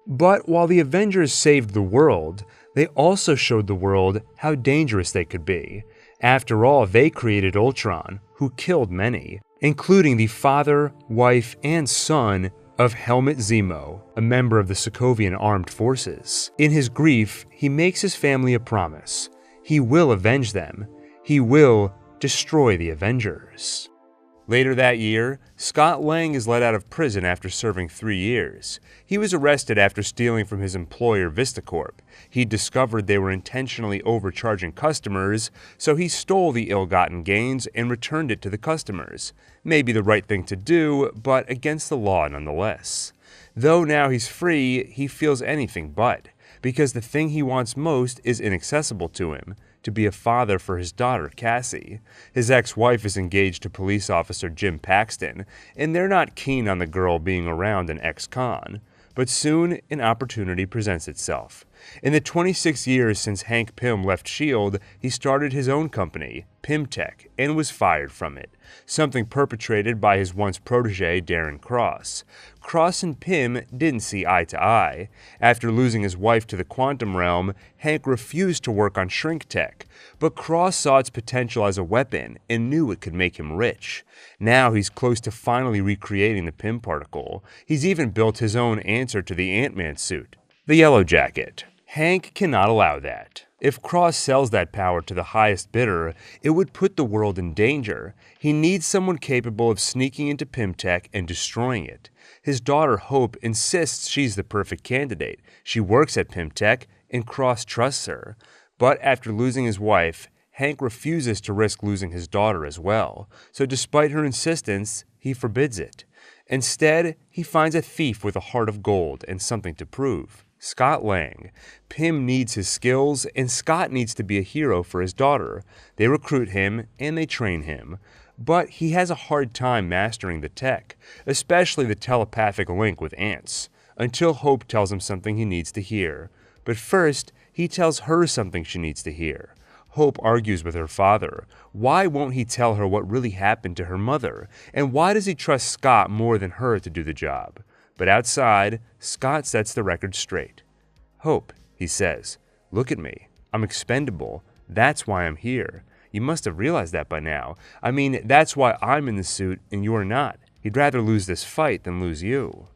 But while the Avengers saved the world, they also showed the world how dangerous they could be. After all, they created Ultron, who killed many, including the father, wife, and son of Helmut Zemo, a member of the Sokovian Armed Forces. In his grief, he makes his family a promise. He will avenge them. He will destroy the Avengers. Later that year, Scott Lang is let out of prison after serving 3 years. He was arrested after stealing from his employer VistaCorp. He discovered they were intentionally overcharging customers, so he stole the ill-gotten gains and returned it to the customers. Maybe the right thing to do, but against the law nonetheless. Though now he's free, he feels anything but, because the thing he wants most is inaccessible to him: to be a father for his daughter, Cassie. His ex-wife is engaged to police officer Jim Paxton, and they're not keen on the girl being around an ex-con. But soon, an opportunity presents itself. In the 26 years since Hank Pym left S.H.I.E.L.D., he started his own company, PymTech, and was fired from it, something perpetrated by his once protege Darren Cross. Cross and Pym didn't see eye to eye. After losing his wife to the quantum realm, Hank refused to work on shrink tech, but Cross saw its potential as a weapon and knew it could make him rich. Now he's close to finally recreating the Pym particle. He's even built his own answer to the Ant-Man suit, the Yellow Jacket. Hank cannot allow that. If Cross sells that power to the highest bidder, it would put the world in danger. He needs someone capable of sneaking into PymTech and destroying it. His daughter Hope insists she's the perfect candidate. She works at PymTech, and Cross trusts her. But after losing his wife, Hank refuses to risk losing his daughter as well. So despite her insistence, he forbids it. Instead, he finds a thief with a heart of gold and something to prove: Scott Lang. Pym needs his skills, and Scott needs to be a hero for his daughter. They recruit him, and they train him. But he has a hard time mastering the tech, especially the telepathic link with ants, until Hope tells him something he needs to hear. But first, he tells her something she needs to hear. Hope argues with her father. Why won't he tell her what really happened to her mother? And why does he trust Scott more than her to do the job? But outside, Scott sets the record straight. "Hope," he says, "look at me. I'm expendable. That's why I'm here. You must have realized that by now. I mean, that's why I'm in the suit and you're not. He'd rather lose this fight than lose you."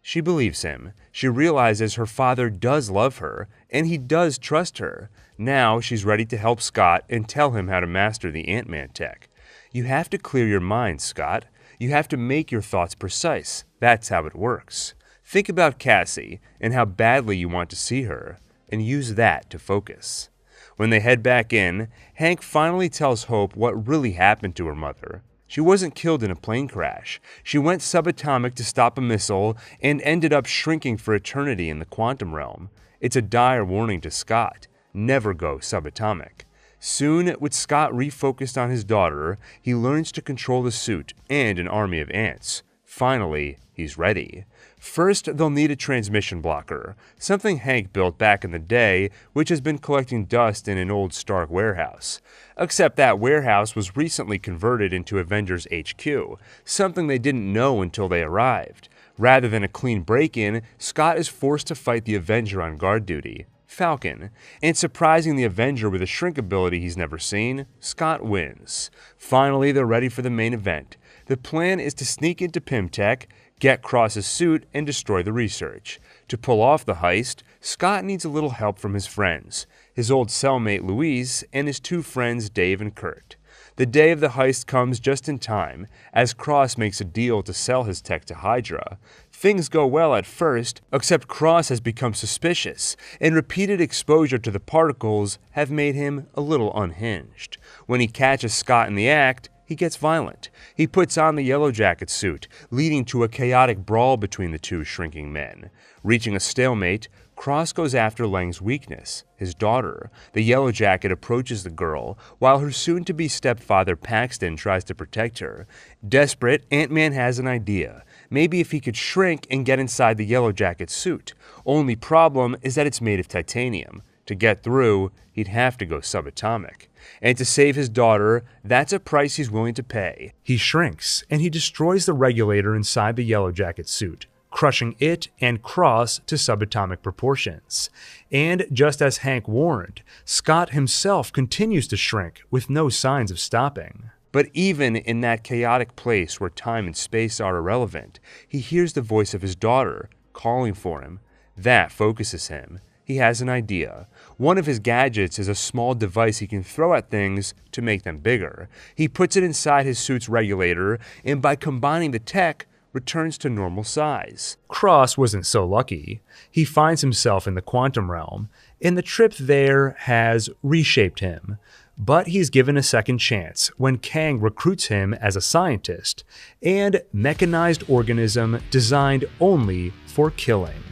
She believes him. She realizes her father does love her, and he does trust her. Now she's ready to help Scott and tell him how to master the Ant-Man tech. You have to clear your mind, Scott. You have to make your thoughts precise. That's how it works. Think about Cassie and how badly you want to see her, and use that to focus. When they head back in, Hank finally tells Hope what really happened to her mother. She wasn't killed in a plane crash. She went subatomic to stop a missile and ended up shrinking for eternity in the quantum realm. It's a dire warning to Scott. Never go subatomic. Soon, with Scott refocused on his daughter, he learns to control the suit and an army of ants. Finally, he's ready. First, they'll need a transmission blocker, something Hank built back in the day, which has been collecting dust in an old Stark warehouse. Except that warehouse was recently converted into Avengers HQ, something they didn't know until they arrived. Rather than a clean break-in, Scott is forced to fight the Avenger on guard duty, Falcon, and surprising the Avenger with a shrink ability he's never seen, Scott wins. Finally, they're ready for the main event. The plan is to sneak into PymTech, get Cross's suit, and destroy the research. To pull off the heist, Scott needs a little help from his friends, his old cellmate Louise, and his two friends Dave and Kurt. The day of the heist comes just in time, as Cross makes a deal to sell his tech to Hydra. Things go well at first, except Cross has become suspicious, and repeated exposure to the particles have made him a little unhinged. When he catches Scott in the act, he gets violent. He puts on the Yellow Jacket suit, leading to a chaotic brawl between the two shrinking men. Reaching a stalemate, Cross goes after Lang's weakness, his daughter. The Yellow Jacket approaches the girl, while her soon-to-be stepfather Paxton tries to protect her. Desperate, Ant-Man has an idea. Maybe if he could shrink and get inside the Yellow Jacket suit. Only problem is that it's made of titanium. To get through, he'd have to go subatomic. And to save his daughter, that's a price he's willing to pay. He shrinks, and he destroys the regulator inside the Yellow Jacket suit, crushing it and Cross to subatomic proportions. And just as Hank warned, Scott himself continues to shrink with no signs of stopping. But even in that chaotic place where time and space are irrelevant, he hears the voice of his daughter calling for him. That focuses him. he has an idea. One of his gadgets is a small device he can throw at things to make them bigger. He puts it inside his suit's regulator, and by combining the tech, returns to normal size. Cross wasn't so lucky. He finds himself in the quantum realm, and the trip there has reshaped him. But he's given a second chance when Kang recruits him as a scientist and mechanized organism designed only for killing,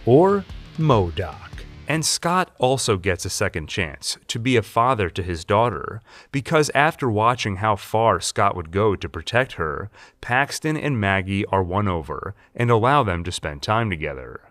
or MODOK. And Scott also gets a second chance to be a father to his daughter, because after watching how far Scott would go to protect her, Paxton and Maggie are won over and allow them to spend time together.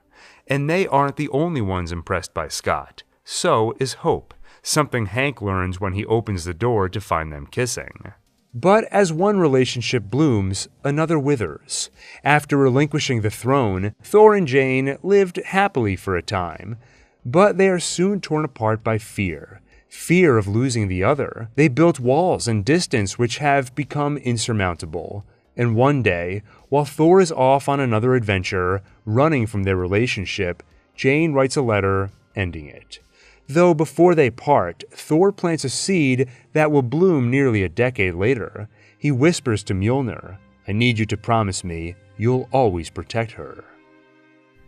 And they aren't the only ones impressed by Scott. So is Hope, something Hank learns when he opens the door to find them kissing. But as one relationship blooms, another withers. After relinquishing the throne, Thor and Jane lived happily for a time. But they are soon torn apart by fear. Fear of losing the other. They built walls and distance which have become insurmountable. And one day, while Thor is off on another adventure, running from their relationship, Jane writes a letter ending it. Though before they part, Thor plants a seed that will bloom nearly a decade later. He whispers to Mjolnir, "I need you to promise me you'll always protect her."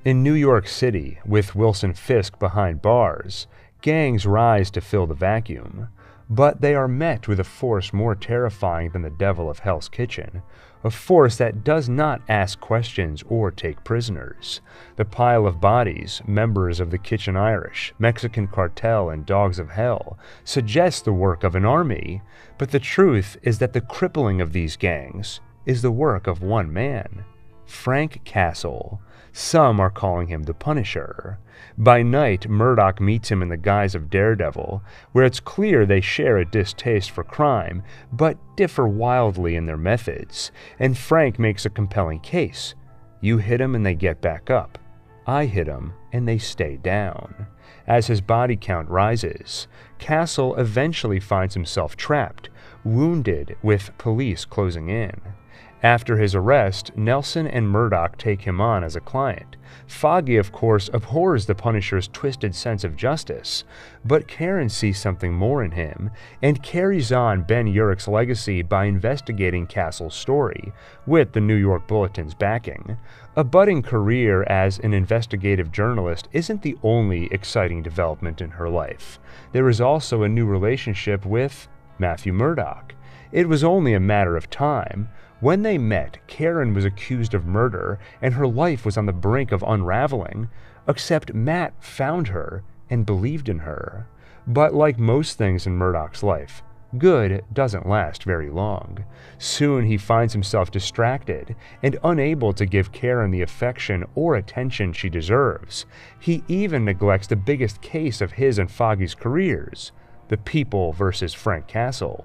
In New York City, with Wilson Fisk behind bars, gangs rise to fill the vacuum. But they are met with a force more terrifying than the devil of Hell's Kitchen, a force that does not ask questions or take prisoners. The pile of bodies, members of the Kitchen Irish, Mexican Cartel, and Dogs of Hell, suggests the work of an army, but the truth is that the crippling of these gangs is the work of one man, Frank Castle. Some are calling him the Punisher. By night, Murdoch meets him in the guise of Daredevil, where it's clear they share a distaste for crime, but differ wildly in their methods, and Frank makes a compelling case. You hit 'em and they get back up. I hit 'em and they stay down. As his body count rises, Castle eventually finds himself trapped, wounded with police closing in. After his arrest, Nelson and Murdoch take him on as a client. Foggy, of course, abhors the Punisher's twisted sense of justice, but Karen sees something more in him and carries on Ben Urich's legacy by investigating Castle's story, with the New York Bulletin's backing. A budding career as an investigative journalist isn't the only exciting development in her life. There is also a new relationship with Matthew Murdoch. It was only a matter of time. When they met, Karen was accused of murder and her life was on the brink of unraveling, except Matt found her and believed in her. But like most things in Murdoch's life, good doesn't last very long. Soon he finds himself distracted and unable to give Karen the affection or attention she deserves. He even neglects the biggest case of his and Foggy's careers, the People versus Frank Castle,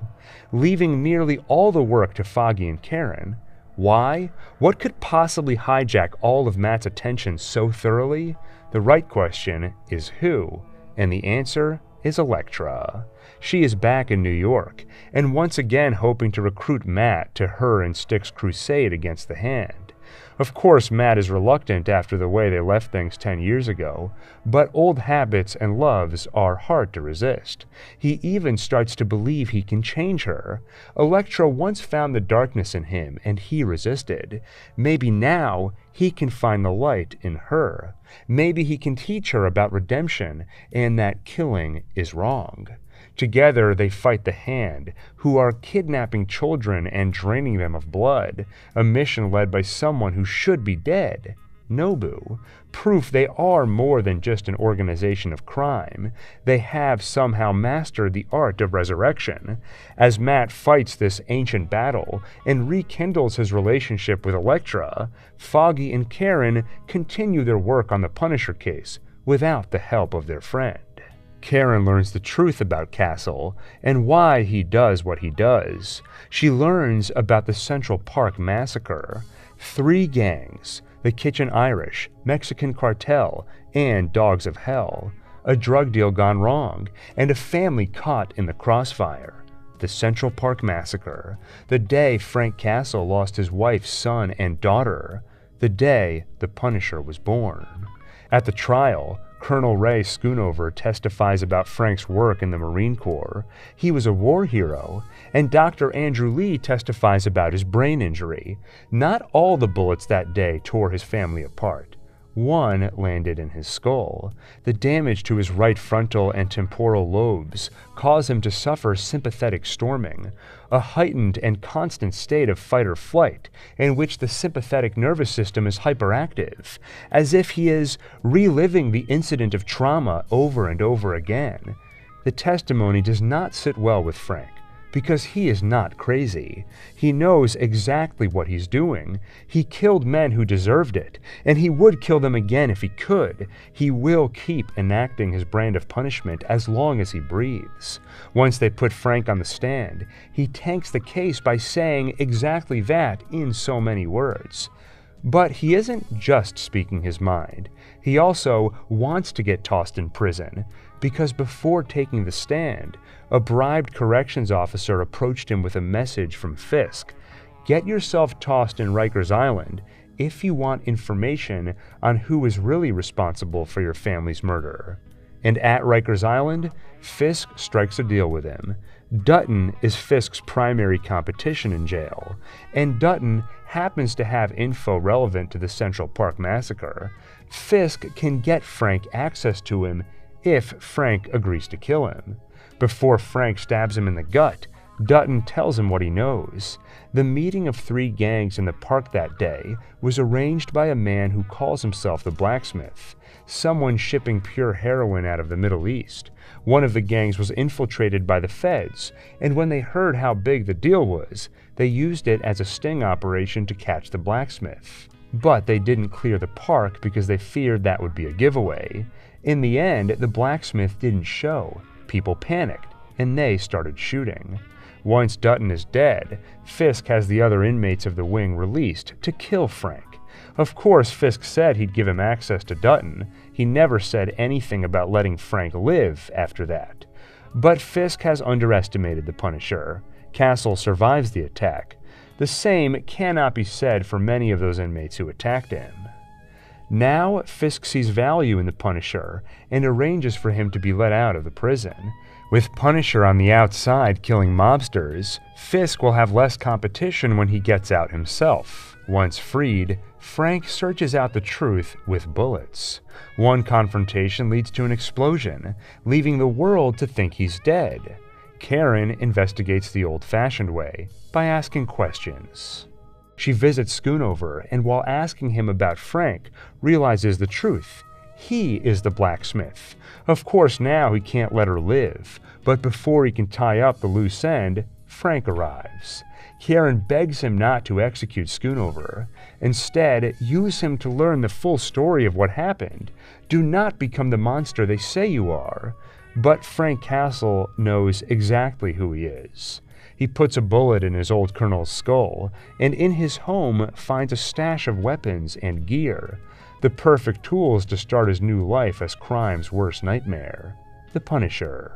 leaving nearly all the work to Foggy and Karen. Why? What could possibly hijack all of Matt's attention so thoroughly? The right question is who, and the answer is Elektra. She is back in New York, and once again hoping to recruit Matt to her and Stick's crusade against the Hand. Of course, Matt is reluctant after the way they left things 10 years ago, but old habits and loves are hard to resist. He even starts to believe he can change her. Elektra once found the darkness in him, and he resisted. Maybe now he can find the light in her. Maybe he can teach her about redemption and that killing is wrong. Together they fight the Hand, who are kidnapping children and draining them of blood, a mission led by someone who should be dead, Nobu. Proof they are more than just an organization of crime. They have somehow mastered the art of resurrection. As Matt fights this ancient battle and rekindles his relationship with Elektra, Foggy and Karen continue their work on the Punisher case without the help of their friend. Karen learns the truth about Castle and why he does what he does. She learns about the Central Park Massacre. 3 gangs, the Kitchen Irish, Mexican Cartel, and Dogs of Hell. A drug deal gone wrong, and a family caught in the crossfire. The Central Park Massacre. The day Frank Castle lost his wife, son, and daughter. The day the Punisher was born. At the trial, Colonel Ray Schoonover testifies about Frank's work in the Marine Corps. He was a war hero. And Dr. Andrew Lee testifies about his brain injury. Not all the bullets that day tore his family apart. One landed in his skull. The damage to his right frontal and temporal lobes caused him to suffer sympathetic storming, a heightened and constant state of fight or flight in which the sympathetic nervous system is hyperactive, as if he is reliving the incident of trauma over and over again. The testimony does not sit well with Frank, because he is not crazy. He knows exactly what he's doing. He killed men who deserved it, and he would kill them again if he could. He will keep enacting his brand of punishment as long as he breathes. Once they put Frank on the stand, he tanks the case by saying exactly that in so many words. But he isn't just speaking his mind. He also wants to get tossed in prison, because before taking the stand, a bribed corrections officer approached him with a message from Fisk. Get yourself tossed in Rikers Island if you want information on who is really responsible for your family's murder. And at Rikers Island, Fisk strikes a deal with him. Dutton is Fisk's primary competition in jail, and Dutton happens to have info relevant to the Central Park massacre. Fisk can get Frank access to him if Frank agrees to kill him. Before Frank stabs him in the gut, Dutton tells him what he knows. The meeting of 3 gangs in the park that day was arranged by a man who calls himself the Blacksmith, someone shipping pure heroin out of the Middle East. One of the gangs was infiltrated by the feds, and when they heard how big the deal was, they used it as a sting operation to catch the Blacksmith. But they didn't clear the park because they feared that would be a giveaway. In the end, the Blacksmith didn't show. People panicked, and they started shooting. Once Dutton is dead, Fisk has the other inmates of the wing released to kill Frank. Of course, Fisk said he'd give him access to Dutton. He never said anything about letting Frank live after that. But Fisk has underestimated the Punisher. Castle survives the attack. The same cannot be said for many of those inmates who attacked him. Now, Fisk sees value in the Punisher and arranges for him to be let out of the prison. With Punisher on the outside killing mobsters, Fisk will have less competition when he gets out himself. Once freed, Frank searches out the truth with bullets. One confrontation leads to an explosion, leaving the world to think he's dead. Karen investigates the old-fashioned way by asking questions. She visits Schoonover, and while asking him about Frank, realizes the truth. He is the Blacksmith. Of course, now he can't let her live, but before he can tie up the loose end, Frank arrives. Karen begs him not to execute Schoonover. Instead, use him to learn the full story of what happened. Do not become the monster they say you are. But Frank Castle knows exactly who he is. He puts a bullet in his old colonel's skull, and in his home finds a stash of weapons and gear, the perfect tools to start his new life as crime's worst nightmare, the Punisher.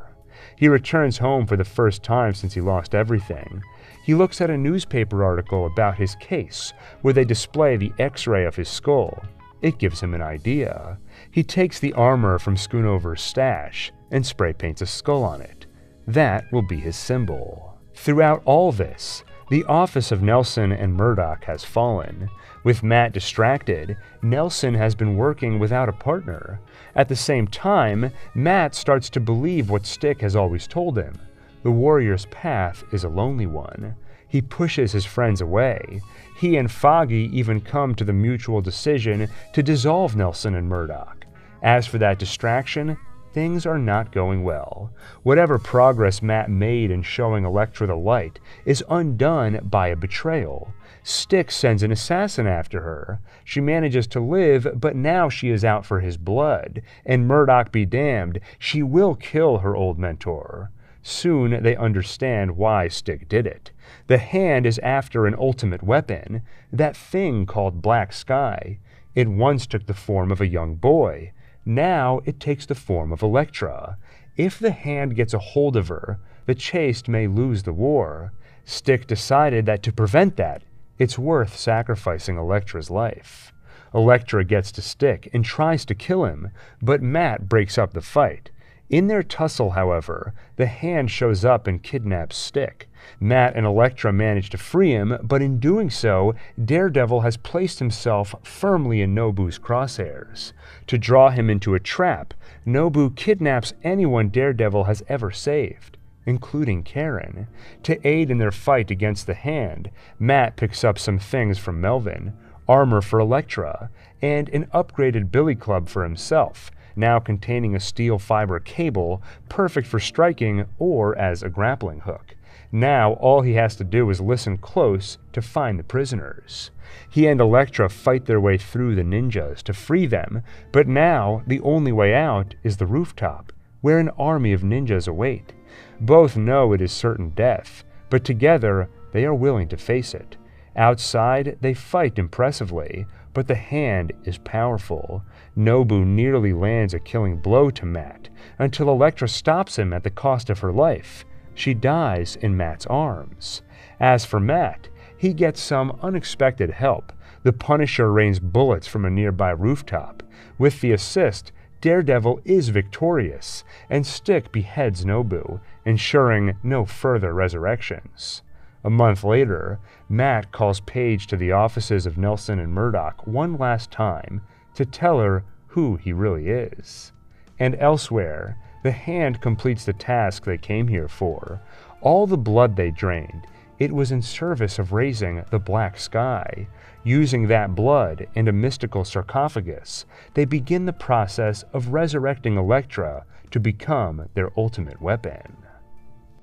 He returns home for the first time since he lost everything. He looks at a newspaper article about his case, where they display the X-ray of his skull. It gives him an idea. He takes the armor from Schoonover's stash and spray paints a skull on it. That will be his symbol. Throughout all this, the office of Nelson and Murdoch has fallen. With Matt distracted, Nelson has been working without a partner. At the same time, Matt starts to believe what Stick has always told him. The warrior's path is a lonely one. He pushes his friends away. He and Foggy even come to the mutual decision to dissolve Nelson and Murdoch. As for that distraction, things are not going well. Whatever progress Matt made in showing Elektra the light is undone by a betrayal. Stick sends an assassin after her. She manages to live, but now she is out for his blood, and Murdoch be damned, she will kill her old mentor. Soon they understand why Stick did it. The Hand is after an ultimate weapon, that thing called Black Sky. It once took the form of a young boy. Now it takes the form of Elektra. If the Hand gets a hold of her, the Chaste may lose the war. Stick decided that to prevent that, it's worth sacrificing Elektra's life. Elektra gets to Stick and tries to kill him, but Matt breaks up the fight. In their tussle, however, the Hand shows up and kidnaps Stick. Matt and Elektra manage to free him, but in doing so, Daredevil has placed himself firmly in Nobu's crosshairs. To draw him into a trap, Nobu kidnaps anyone Daredevil has ever saved, including Karen. To aid in their fight against the Hand, Matt picks up some things from Melvin, armor for Elektra, and an upgraded billy club for himself, now containing a steel fiber cable perfect for striking or as a grappling hook. Now all he has to do is listen close to find the prisoners. He and Elektra fight their way through the ninjas to free them, but now the only way out is the rooftop, where an army of ninjas await. Both know it is certain death, but together they are willing to face it. Outside, they fight impressively, but the Hand is powerful. Nobu nearly lands a killing blow to Matt, until Elektra stops him at the cost of her life. She dies in Matt's arms. As for Matt, he gets some unexpected help. The Punisher rains bullets from a nearby rooftop. With the assist, Daredevil is victorious, and Stick beheads Nobu, ensuring no further resurrections. A month later, Matt calls Paige to the offices of Nelson and Murdoch one last time to tell her who he really is. And elsewhere, the Hand completes the task they came here for. All the blood they drained, it was in service of raising the Black Sky. Using that blood and a mystical sarcophagus, they begin the process of resurrecting Elektra to become their ultimate weapon.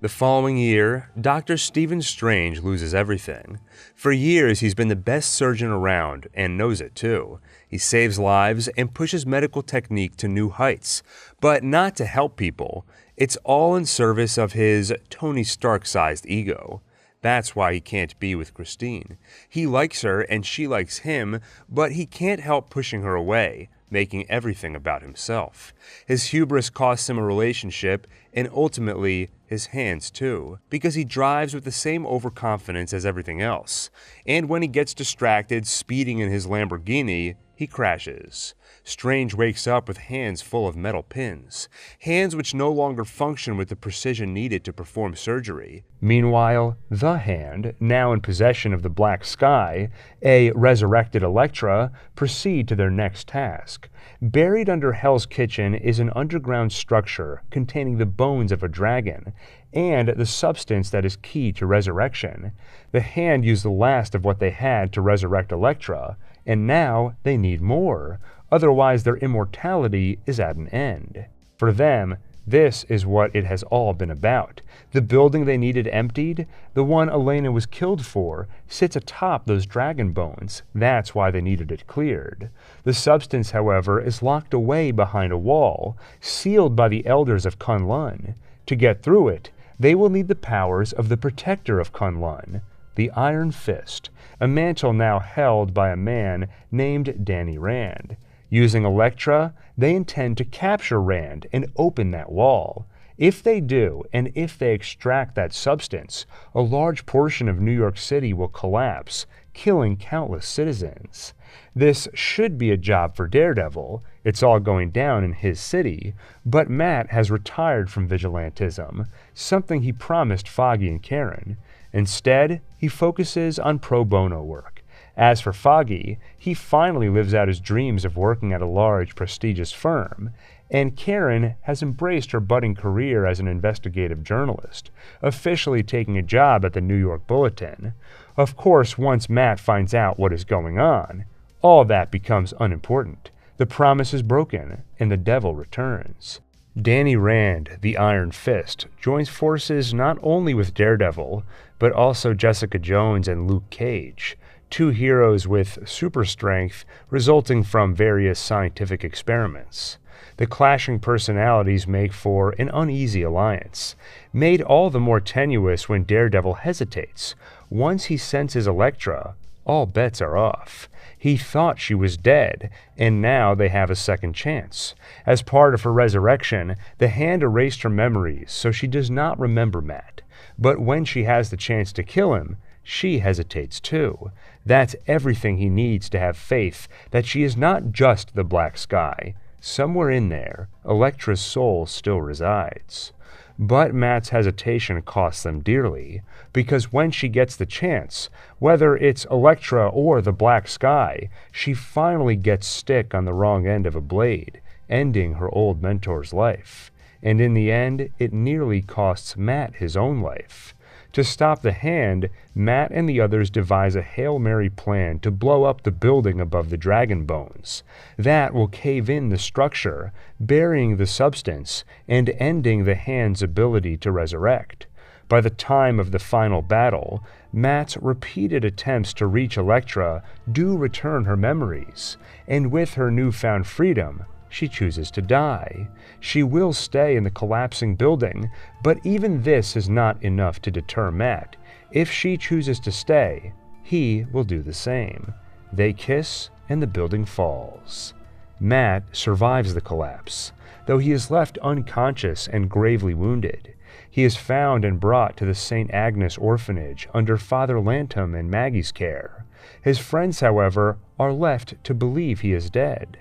The following year, Dr. Stephen Strange loses everything. For years, he's been the best surgeon around, and knows it too. He saves lives and pushes medical technique to new heights, but not to help people. It's all in service of his Tony Stark-sized ego. That's why he can't be with Christine. He likes her and she likes him, but he can't help pushing her away, making everything about himself. His hubris costs him a relationship, and ultimately his hands too, because he drives with the same overconfidence as everything else. And when he gets distracted speeding in his Lamborghini, he crashes. Strange wakes up with hands full of metal pins, hands which no longer function with the precision needed to perform surgery. Meanwhile, the Hand, now in possession of the Black Sky, a resurrected Elektra, proceed to their next task. Buried under Hell's Kitchen is an underground structure containing the bones of a dragon, and the substance that is key to resurrection. The Hand used the last of what they had to resurrect Elektra, and now they need more. Otherwise, their immortality is at an end. For them, this is what it has all been about. The building they needed emptied, the one Elena was killed for, sits atop those dragon bones. That's why they needed it cleared. The substance, however, is locked away behind a wall, sealed by the elders of Kunlun. To get through it, they will need the powers of the protector of Kunlun, the Iron Fist, a mantle now held by a man named Danny Rand. Using Elektra, they intend to capture Rand and open that wall. If they do, and if they extract that substance, a large portion of New York City will collapse, killing countless citizens. This should be a job for Daredevil. It's all going down in his city, but Matt has retired from vigilantism, something he promised Foggy and Karen. Instead, he focuses on pro bono work. As for Foggy, he finally lives out his dreams of working at a large, prestigious firm, and Karen has embraced her budding career as an investigative journalist, officially taking a job at the New York Bulletin. Of course, once Matt finds out what is going on, all that becomes unimportant. The promise is broken, and the devil returns. Danny Rand, the Iron Fist, joins forces not only with Daredevil, but also Jessica Jones and Luke Cage, two heroes with super strength resulting from various scientific experiments. The clashing personalities make for an uneasy alliance, made all the more tenuous when Daredevil hesitates. Once he senses Elektra, all bets are off. He thought she was dead, and now they have a second chance. As part of her resurrection, the Hand erased her memories so she does not remember Matt. But when she has the chance to kill him, She hesitates too. That's everything he needs to have faith that she is not just the black sky. Somewhere in there, Elektra's soul still resides. But Matt's hesitation costs them dearly, because when she gets the chance, whether it's Elektra or the black sky, she finally gets stick on the wrong end of a blade, ending her old mentor's life. And in the end, it nearly costs Matt his own life. To stop the hand, Matt and the others devise a Hail Mary plan to blow up the building above the dragon bones. That will cave in the structure, burying the substance, and ending the hand's ability to resurrect. By the time of the final battle, Matt's repeated attempts to reach Elektra do return her memories, and with her newfound freedom, she chooses to die. She will stay in the collapsing building, but even this is not enough to deter Matt. If she chooses to stay, he will do the same. They kiss, and the building falls. Matt survives the collapse, though he is left unconscious and gravely wounded. He is found and brought to the St. Agnes orphanage under Father Lantom and Maggie's care. His friends, however, are left to believe he is dead.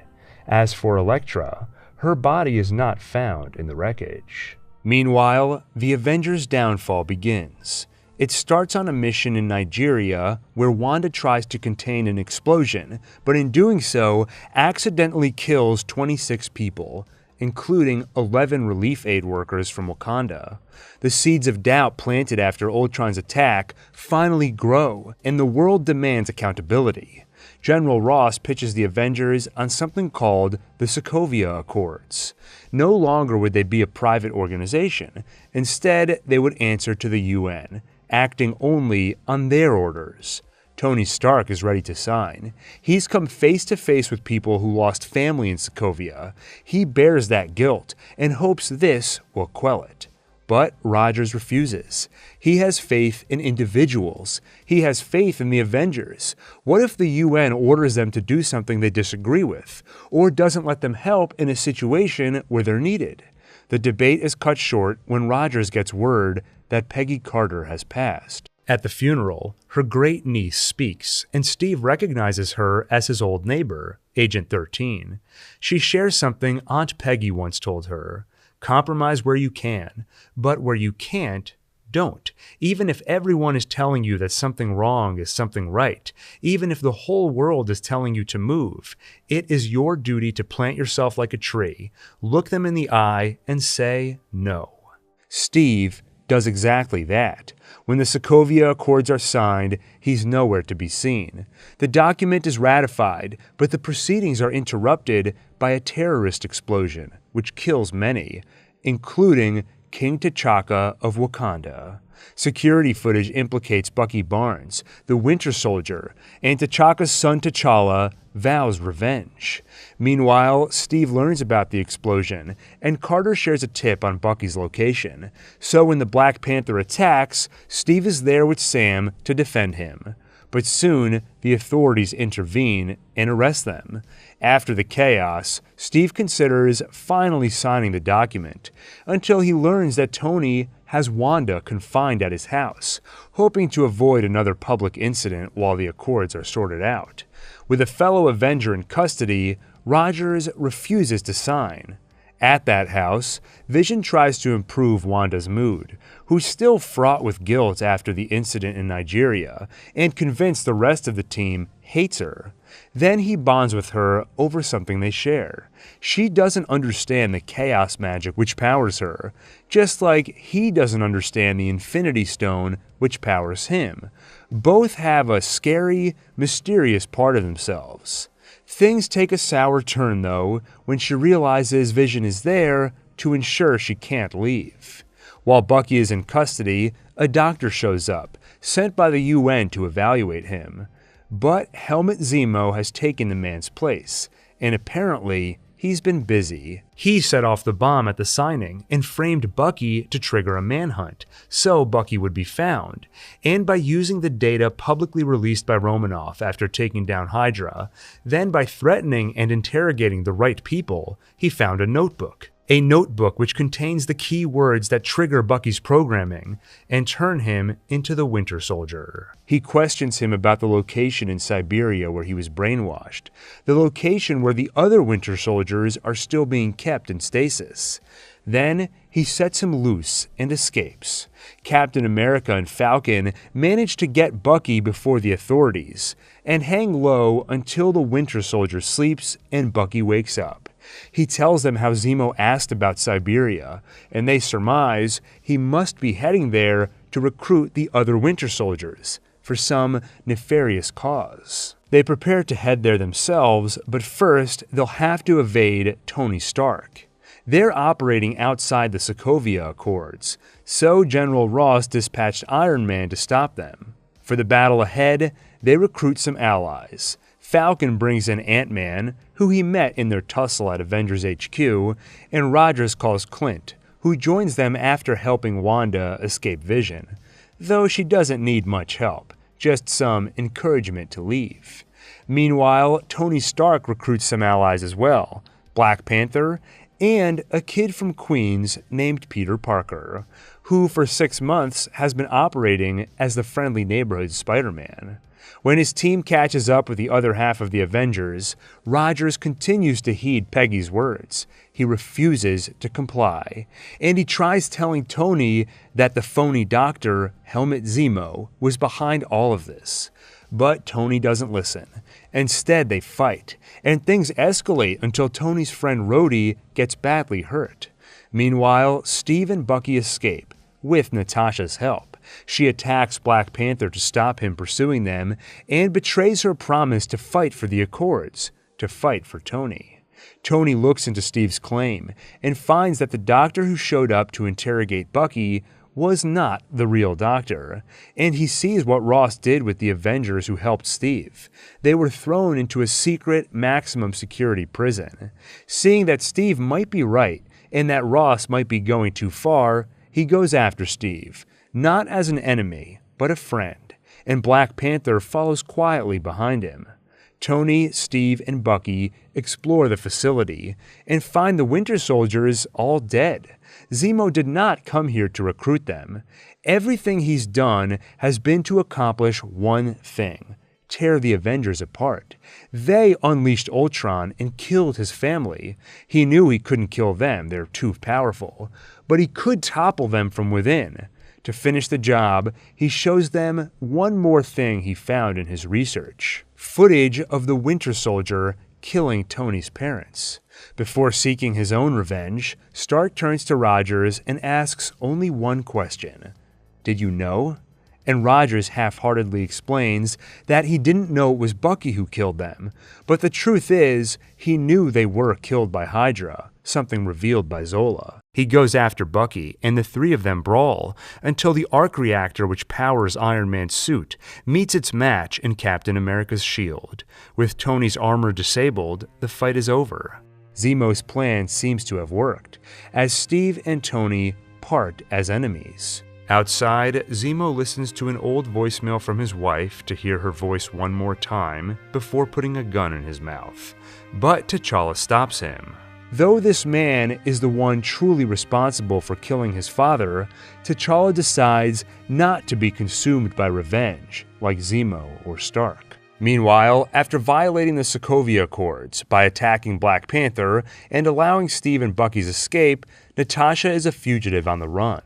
As for Elektra, her body is not found in the wreckage. Meanwhile, the Avengers' downfall begins. It starts on a mission in Nigeria where Wanda tries to contain an explosion, but in doing so, accidentally kills 26 people, including 11 relief aid workers from Wakanda. The seeds of doubt planted after Ultron's attack finally grow, and the world demands accountability. General Ross pitches the Avengers on something called the Sokovia Accords. No longer would they be a private organization. Instead, they would answer to the UN, acting only on their orders. Tony Stark is ready to sign. He's come face to face with people who lost family in Sokovia. He bears that guilt and hopes this will quell it. But Rogers refuses. He has faith in individuals. He has faith in the Avengers. What if the UN orders them to do something they disagree with, or doesn't let them help in a situation where they're needed? The debate is cut short when Rogers gets word that Peggy Carter has passed. At the funeral, her great-niece speaks, and Steve recognizes her as his old neighbor, Agent 13. She shares something Aunt Peggy once told her. Compromise where you can, but where you can't, don't. Even if everyone is telling you that something wrong is something right, even if the whole world is telling you to move, it is your duty to plant yourself like a tree, look them in the eye, and say no. Steve does exactly that. When the Sokovia Accords are signed, he's nowhere to be seen. The document is ratified, but the proceedings are interrupted by a terrorist explosion, which kills many, including King T'Chaka of Wakanda. Security footage implicates Bucky Barnes, the Winter Soldier, and T'Chaka's son T'Challa vows revenge. Meanwhile, Steve learns about the explosion, and Carter shares a tip on Bucky's location. So when the Black Panther attacks, Steve is there with Sam to defend him. But soon, the authorities intervene and arrest them. After the chaos, Steve considers finally signing the document, until he learns that Tony has Wanda confined at his house, hoping to avoid another public incident while the Accords are sorted out. With a fellow Avenger in custody, Rogers refuses to sign. At that house, Vision tries to improve Wanda's mood, who's still fraught with guilt after the incident in Nigeria, and convinced the rest of the team hates her. Then he bonds with her over something they share. She doesn't understand the chaos magic which powers her, just like he doesn't understand the Infinity Stone which powers him. Both have a scary, mysterious part of themselves. Things take a sour turn, though, when she realizes Vision is there to ensure she can't leave. While Bucky is in custody, a doctor shows up, sent by the UN to evaluate him. But Helmut Zemo has taken the man's place, and apparently he's been busy. He set off the bomb at the signing and framed Bucky to trigger a manhunt, so Bucky would be found. And by using the data publicly released by Romanoff after taking down Hydra, then by threatening and interrogating the right people, he found a notebook. a notebook which contains the key words that trigger Bucky's programming and turn him into the Winter Soldier. He questions him about the location in Siberia where he was brainwashed, the location where the other Winter Soldiers are still being kept in stasis. Then he sets him loose and escapes. Captain America and Falcon manage to get Bucky before the authorities and hang low until the Winter Soldier sleeps and Bucky wakes up. He tells them how Zemo asked about Siberia, and they surmise he must be heading there to recruit the other Winter Soldiers for some nefarious cause. They prepare to head there themselves, but first they'll have to evade Tony Stark. They're operating outside the Sokovia Accords, so General Ross dispatched Iron Man to stop them. For the battle ahead, they recruit some allies. Falcon brings in Ant-Man, who he met in their tussle at Avengers HQ, and Rogers calls Clint, who joins them after helping Wanda escape Vision, though she doesn't need much help, just some encouragement to leave. Meanwhile, Tony Stark recruits some allies as well, Black Panther, and a kid from Queens named Peter Parker, who for 6 months has been operating as the friendly neighborhood Spider-Man. When his team catches up with the other half of the Avengers, Rogers continues to heed Peggy's words. He refuses to comply, and he tries telling Tony that the phony doctor, Helmut Zemo, was behind all of this. But Tony doesn't listen. Instead, they fight, and things escalate until Tony's friend Rhodey gets badly hurt. Meanwhile, Steve and Bucky escape, with Natasha's help. She attacks Black Panther to stop him pursuing them, and betrays her promise to fight for the Accords, to fight for Tony. Tony looks into Steve's claim, and finds that the doctor who showed up to interrogate Bucky was not the real doctor, and he sees what Ross did with the Avengers who helped Steve. They were thrown into a secret maximum security prison. Seeing that Steve might be right, and that Ross might be going too far, he goes after Steve, not as an enemy, but a friend, and Black Panther follows quietly behind him. Tony, Steve, and Bucky explore the facility and find the Winter Soldiers all dead. Zemo did not come here to recruit them. Everything he's done has been to accomplish one thing: tear the Avengers apart. They unleashed Ultron and killed his family. He knew he couldn't kill them, they're too powerful, but he could topple them from within. To finish the job, he shows them one more thing he found in his research: footage of the Winter Soldier killing Tony's parents. Before seeking his own revenge, Stark turns to Rogers and asks only one question: "Did you know?" And Rogers half-heartedly explains that he didn't know it was Bucky who killed them, but the truth is, he knew they were killed by Hydra, something revealed by Zola. He goes after Bucky, and the three of them brawl, until the arc reactor which powers Iron Man's suit meets its match in Captain America's shield. With Tony's armor disabled, the fight is over. Zemo's plan seems to have worked, as Steve and Tony part as enemies. Outside, Zemo listens to an old voicemail from his wife to hear her voice one more time before putting a gun in his mouth. But T'Challa stops him. Though this man is the one truly responsible for killing his father, T'Challa decides not to be consumed by revenge, like Zemo or Stark. Meanwhile, after violating the Sokovia Accords by attacking Black Panther and allowing Steve and Bucky's escape, Natasha is a fugitive on the run.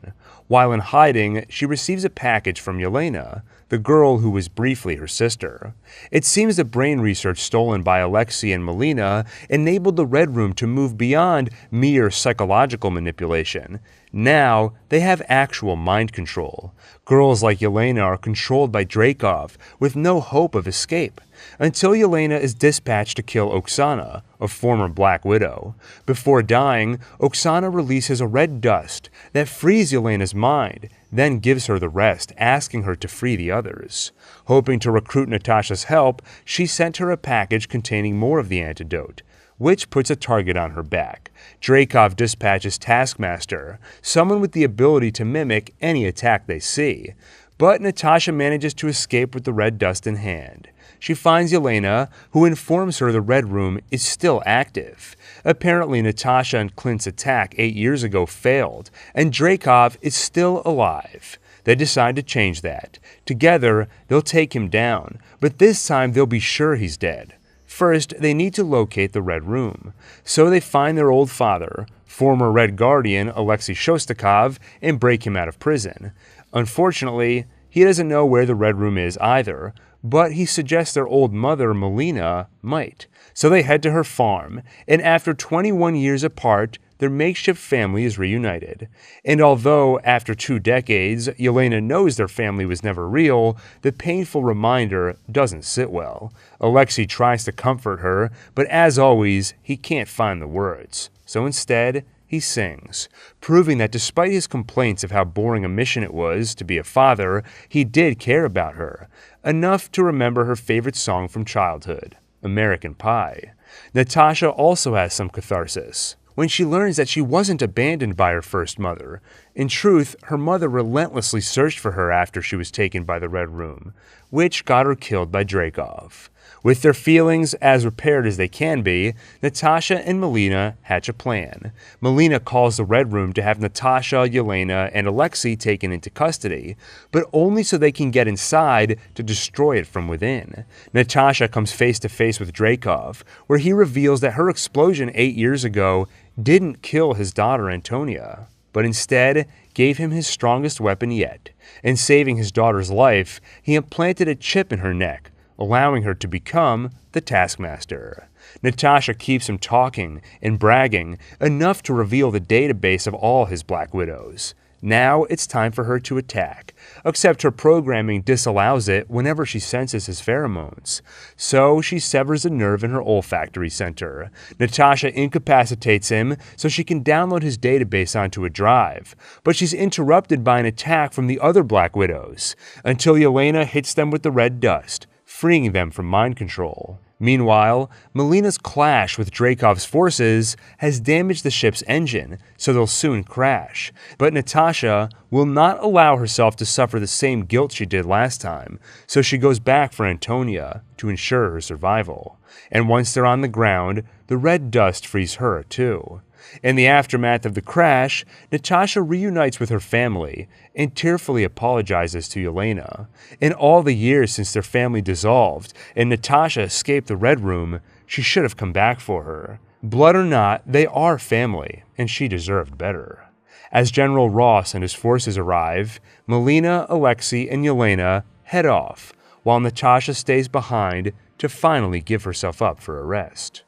While in hiding, she receives a package from Yelena, the girl who was briefly her sister. It seems the brain research stolen by Alexei and Melina enabled the Red Room to move beyond mere psychological manipulation. Now, they have actual mind control. Girls like Yelena are controlled by Dreykov with no hope of escape, until Yelena is dispatched to kill Oksana, a former Black Widow. Before dying, Oksana releases a red dust that frees Yelena's mind, then gives her the rest, asking her to free the others. Hoping to recruit Natasha's help, she sent her a package containing more of the antidote, which puts a target on her back. Dreykov dispatches Taskmaster, someone with the ability to mimic any attack they see, but Natasha manages to escape with the red dust in hand. She finds Yelena, who informs her the Red Room is still active. Apparently, Natasha and Clint's attack 8 years ago failed, and Dreykov is still alive. They decide to change that. Together, they'll take him down, but this time they'll be sure he's dead. First, they need to locate the Red Room. So they find their old father, former Red Guardian Alexei Shostakov, and break him out of prison. Unfortunately, he doesn't know where the Red Room is either, but he suggests their old mother, Melina, might. So they head to her farm, and after 21 years apart, their makeshift family is reunited. And although, after 2 decades, Yelena knows their family was never real, the painful reminder doesn't sit well. Alexei tries to comfort her, but as always, he can't find the words. So instead, he sings, proving that despite his complaints of how boring a mission it was to be a father, he did care about her, enough to remember her favorite song from childhood, American Pie. Natasha also has some catharsis when she learns that she wasn't abandoned by her first mother. In truth, her mother relentlessly searched for her after she was taken by the Red Room, which got her killed by Dreykov. With their feelings as repaired as they can be, Natasha and Melina hatch a plan. Melina calls the Red Room to have Natasha, Yelena, and Alexei taken into custody, but only so they can get inside to destroy it from within. Natasha comes face to face with Dreykov, where he reveals that her explosion 8 years ago didn't kill his daughter Antonia, but instead gave him his strongest weapon yet. In saving his daughter's life, he implanted a chip in her neck, allowing her to become the Taskmaster. Natasha keeps him talking and bragging, enough to reveal the database of all his Black Widows. Now it's time for her to attack, except her programming disallows it whenever she senses his pheromones. So she severs a nerve in her olfactory center. Natasha incapacitates him so she can download his database onto a drive, but she's interrupted by an attack from the other Black Widows, until Yelena hits them with the red dust, freeing them from mind control. Meanwhile, Melina's clash with Dreykov's forces has damaged the ship's engine, so they'll soon crash. But Natasha will not allow herself to suffer the same guilt she did last time, so she goes back for Antonia to ensure her survival. And once they're on the ground, the red dust frees her too. In the aftermath of the crash, Natasha reunites with her family and tearfully apologizes to Yelena. In all the years since their family dissolved and Natasha escaped the Red Room, she should have come back for her. Blood or not, they are family, and she deserved better. As General Ross and his forces arrive, Melina, Alexei, and Yelena head off, while Natasha stays behind to finally give herself up for arrest.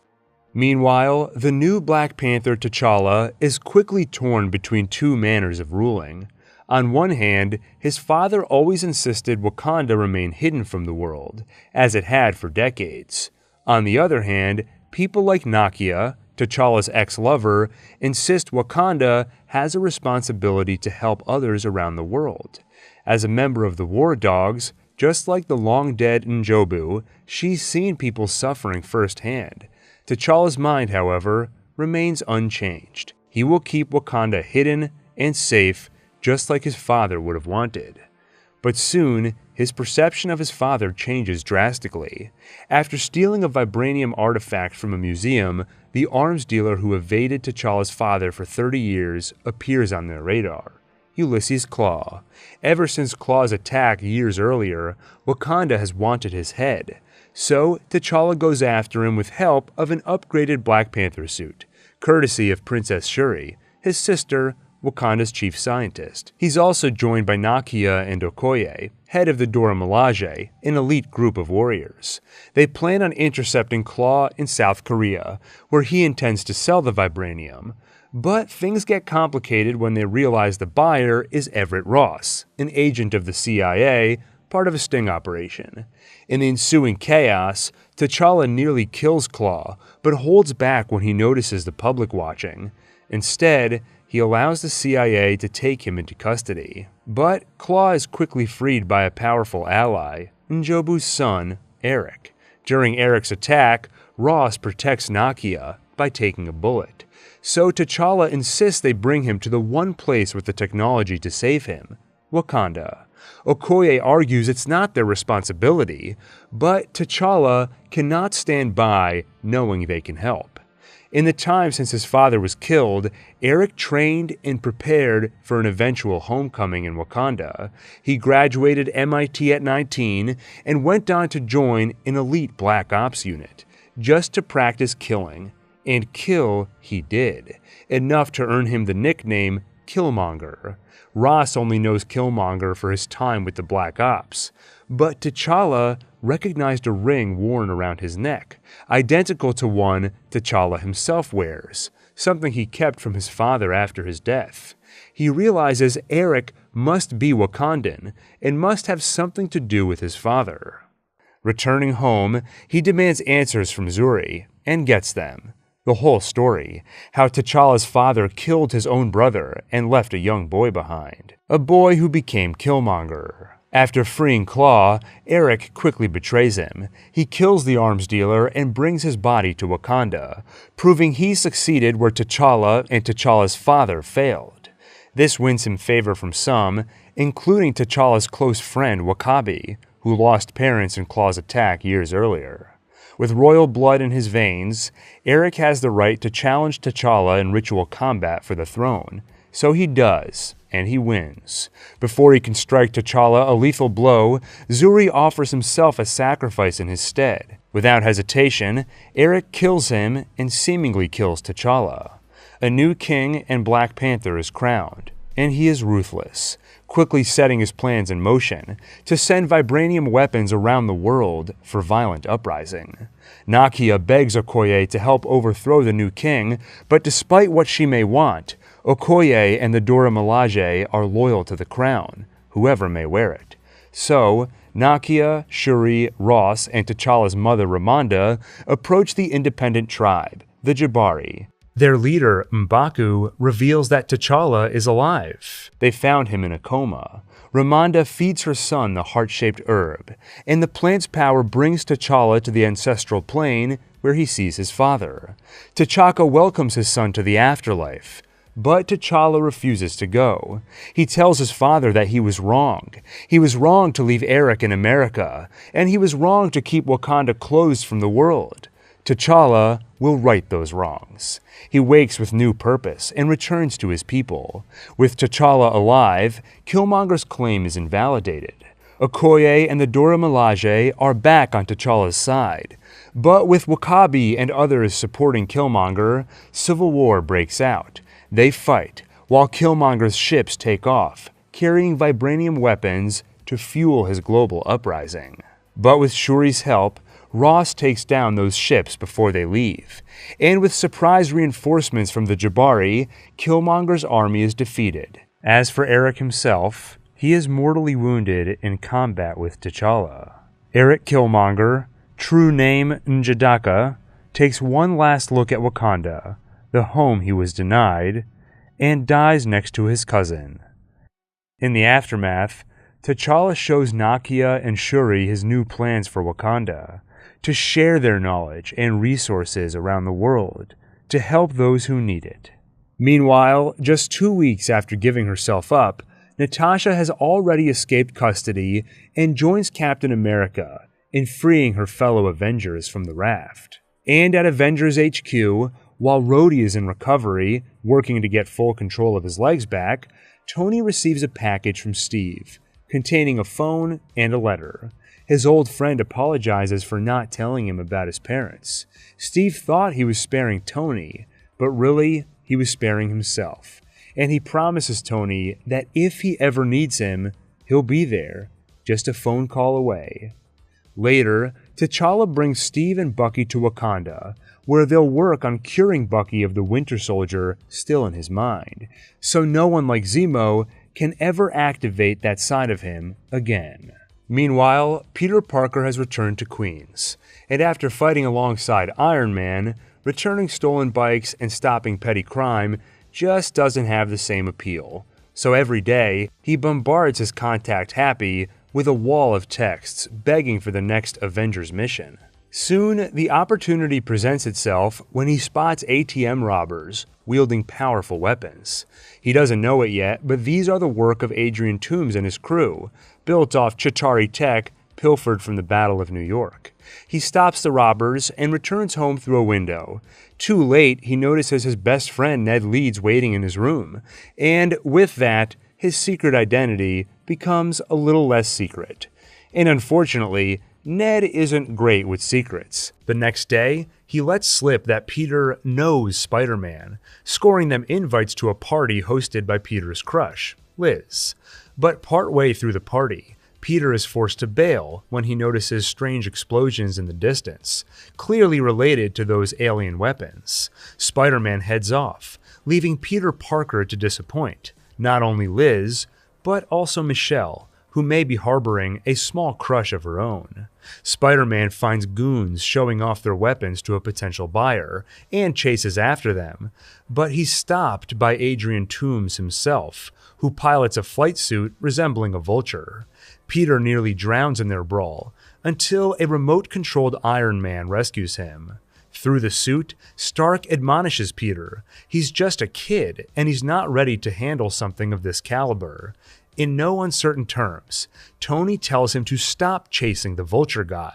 Meanwhile, the new Black Panther T'Challa is quickly torn between 2 manners of ruling. On one hand, his father always insisted Wakanda remain hidden from the world, as it had for decades. On the other hand, people like Nakia, T'Challa's ex-lover, insist Wakanda has a responsibility to help others around the world. As a member of the War Dogs, just like the long-dead Njobu, she's seen people suffering firsthand. T'Challa's mind, however, remains unchanged. He will keep Wakanda hidden and safe, just like his father would have wanted. But soon, his perception of his father changes drastically. After stealing a vibranium artifact from a museum, the arms dealer who evaded T'Challa's father for 30 years appears on their radar. Ulysses Klaue. Ever since Klaue's attack years earlier, Wakanda has wanted his head. So, T'Challa goes after him with help of an upgraded Black Panther suit, courtesy of Princess Shuri, his sister, Wakanda's chief scientist. He's also joined by Nakia and Okoye, head of the Dora Milaje, an elite group of warriors. They plan on intercepting Klaue in South Korea, where he intends to sell the vibranium. But things get complicated when they realize the buyer is Everett Ross, an agent of the CIA, part of a sting operation. In the ensuing chaos, T'Challa nearly kills Klaue, but holds back when he notices the public watching. Instead, he allows the CIA to take him into custody. But Klaue is quickly freed by a powerful ally, Njobu's son, Eric. During Eric's attack, Ross protects Nakia by taking a bullet. So T'Challa insists they bring him to the one place with the technology to save him, Wakanda. Okoye argues it's not their responsibility, but T'Challa cannot stand by knowing they can help. In the time since his father was killed, Eric trained and prepared for an eventual homecoming in Wakanda. He graduated MIT at 19 and went on to join an elite Black Ops unit, just to practice killing. And kill he did, enough to earn him the nickname Killmonger. Ross only knows Killmonger for his time with the Black Ops, but T'Challa recognized a ring worn around his neck, identical to one T'Challa himself wears, something he kept from his father after his death. He realizes Eric must be Wakandan and must have something to do with his father. Returning home, he demands answers from Zuri, and gets them. The whole story, how T'Challa's father killed his own brother and left a young boy behind, a boy who became Killmonger. After freeing Claw, Eric quickly betrays him. He kills the arms dealer and brings his body to Wakanda, proving he succeeded where T'Challa and T'Challa's father failed. This wins him favor from some, including T'Challa's close friend W'Kabi, who lost parents in Claw's attack years earlier. With royal blood in his veins, Eric has the right to challenge T'Challa in ritual combat for the throne, so he does, and he wins. Before he can strike T'Challa a lethal blow, Zuri offers himself a sacrifice in his stead. Without hesitation, Eric kills him and seemingly kills T'Challa. A new king and Black Panther is crowned, and he is ruthless, quickly setting his plans in motion to send vibranium weapons around the world for violent uprising. Nakia begs Okoye to help overthrow the new king, but despite what she may want, Okoye and the Dora Milaje are loyal to the crown, whoever may wear it. So, Nakia, Shuri, Ross, and T'Challa's mother Ramonda approach the independent tribe, the Jabari. Their leader, M'Baku, reveals that T'Challa is alive. They found him in a coma. Ramonda feeds her son the heart-shaped herb, and the plant's power brings T'Challa to the ancestral plane where he sees his father. T'Chaka welcomes his son to the afterlife, but T'Challa refuses to go. He tells his father that he was wrong. He was wrong to leave Eric in America, and he was wrong to keep Wakanda closed from the world. T'Challa will right those wrongs. He wakes with new purpose and returns to his people. With T'Challa alive, Killmonger's claim is invalidated. Okoye and the Dora Milaje are back on T'Challa's side. But with W'Kabi and others supporting Killmonger, civil war breaks out. They fight, while Killmonger's ships take off, carrying vibranium weapons to fuel his global uprising. But with Shuri's help, Ross takes down those ships before they leave, and with surprise reinforcements from the Jabari, Killmonger's army is defeated. As for Eric himself, he is mortally wounded in combat with T'Challa. Eric Killmonger, true name N'Jadaka, takes one last look at Wakanda, the home he was denied, and dies next to his cousin. In the aftermath, T'Challa shows Nakia and Shuri his new plans for Wakanda, to share their knowledge and resources around the world, to help those who need it. Meanwhile, just 2 weeks after giving herself up, Natasha has already escaped custody and joins Captain America in freeing her fellow Avengers from the raft. And at Avengers HQ, while Rhodey is in recovery, working to get full control of his legs back, Tony receives a package from Steve, containing a phone and a letter. His old friend apologizes for not telling him about his parents. Steve thought he was sparing Tony, but really, he was sparing himself. And he promises Tony that if he ever needs him, he'll be there, just a phone call away. Later, T'Challa brings Steve and Bucky to Wakanda, where they'll work on curing Bucky of the Winter Soldier still in his mind, so no one like Zemo can ever activate that side of him again. Meanwhile, Peter Parker has returned to Queens, and after fighting alongside Iron Man, returning stolen bikes and stopping petty crime just doesn't have the same appeal. So every day, he bombards his contact Happy with a wall of texts begging for the next Avengers mission. Soon, the opportunity presents itself when he spots ATM robbers wielding powerful weapons. He doesn't know it yet, but these are the work of Adrian Toombs and his crew, built off Chitauri tech pilfered from the Battle of New York. He stops the robbers and returns home through a window. Too late, he notices his best friend Ned Leeds waiting in his room, and with that, his secret identity becomes a little less secret. And unfortunately, Ned isn't great with secrets. The next day, he lets slip that Peter knows Spider-Man, scoring them invites to a party hosted by Peter's crush, Liz. But partway through the party, Peter is forced to bail when he notices strange explosions in the distance, clearly related to those alien weapons. Spider-Man heads off, leaving Peter Parker to disappoint not only Liz, but also Michelle, who may be harboring a small crush of her own. Spider-Man finds goons showing off their weapons to a potential buyer and chases after them, but he's stopped by Adrian Toombs himself, who pilots a flight suit resembling a vulture. Peter nearly drowns in their brawl until a remote-controlled Iron Man rescues him. Through the suit, Stark admonishes Peter. He's just a kid, and he's not ready to handle something of this caliber. In no uncertain terms, Tony tells him to stop chasing the vulture guy.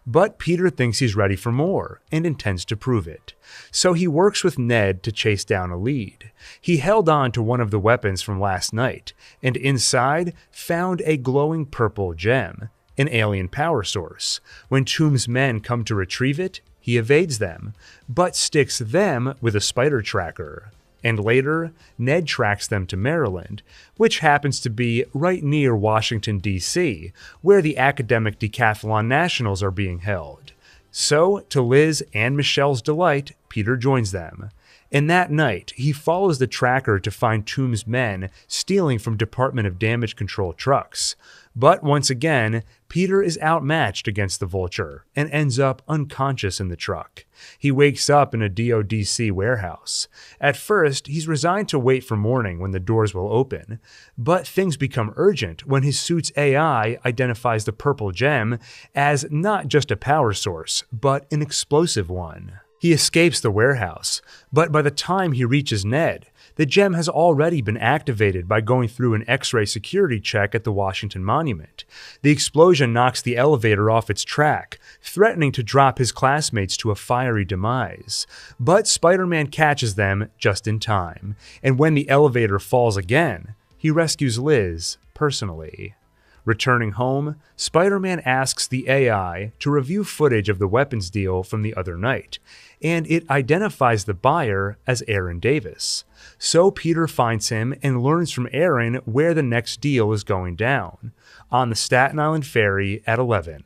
But Peter thinks he's ready for more and intends to prove it. So he works with Ned to chase down a lead. He held on to one of the weapons from last night, and inside found a glowing purple gem, an alien power source. When Toombs' men come to retrieve it, he evades them, but sticks them with a spider tracker. And later, Ned tracks them to Maryland, which happens to be right near Washington, D.C., where the academic decathlon nationals are being held. So, to Liz and Michelle's delight, Peter joins them. And that night, he follows the tracker to find Toombs' men stealing from Department of Damage Control trucks. But once again, Peter is outmatched against the Vulture and ends up unconscious in the truck. He wakes up in a DODC warehouse. At first, he's resigned to wait for morning when the doors will open, but things become urgent when his suit's AI identifies the purple gem as not just a power source, but an explosive one. He escapes the warehouse, but by the time he reaches Ned, the gem has already been activated by going through an X-ray security check at the Washington Monument. The explosion knocks the elevator off its track, threatening to drop his classmates to a fiery demise. But Spider-Man catches them just in time, and when the elevator falls again, he rescues Liz personally. Returning home, Spider-Man asks the AI to review footage of the weapons deal from the other night, and it identifies the buyer as Aaron Davis. So Peter finds him and learns from Aaron where the next deal is going down, on the Staten Island ferry at 11.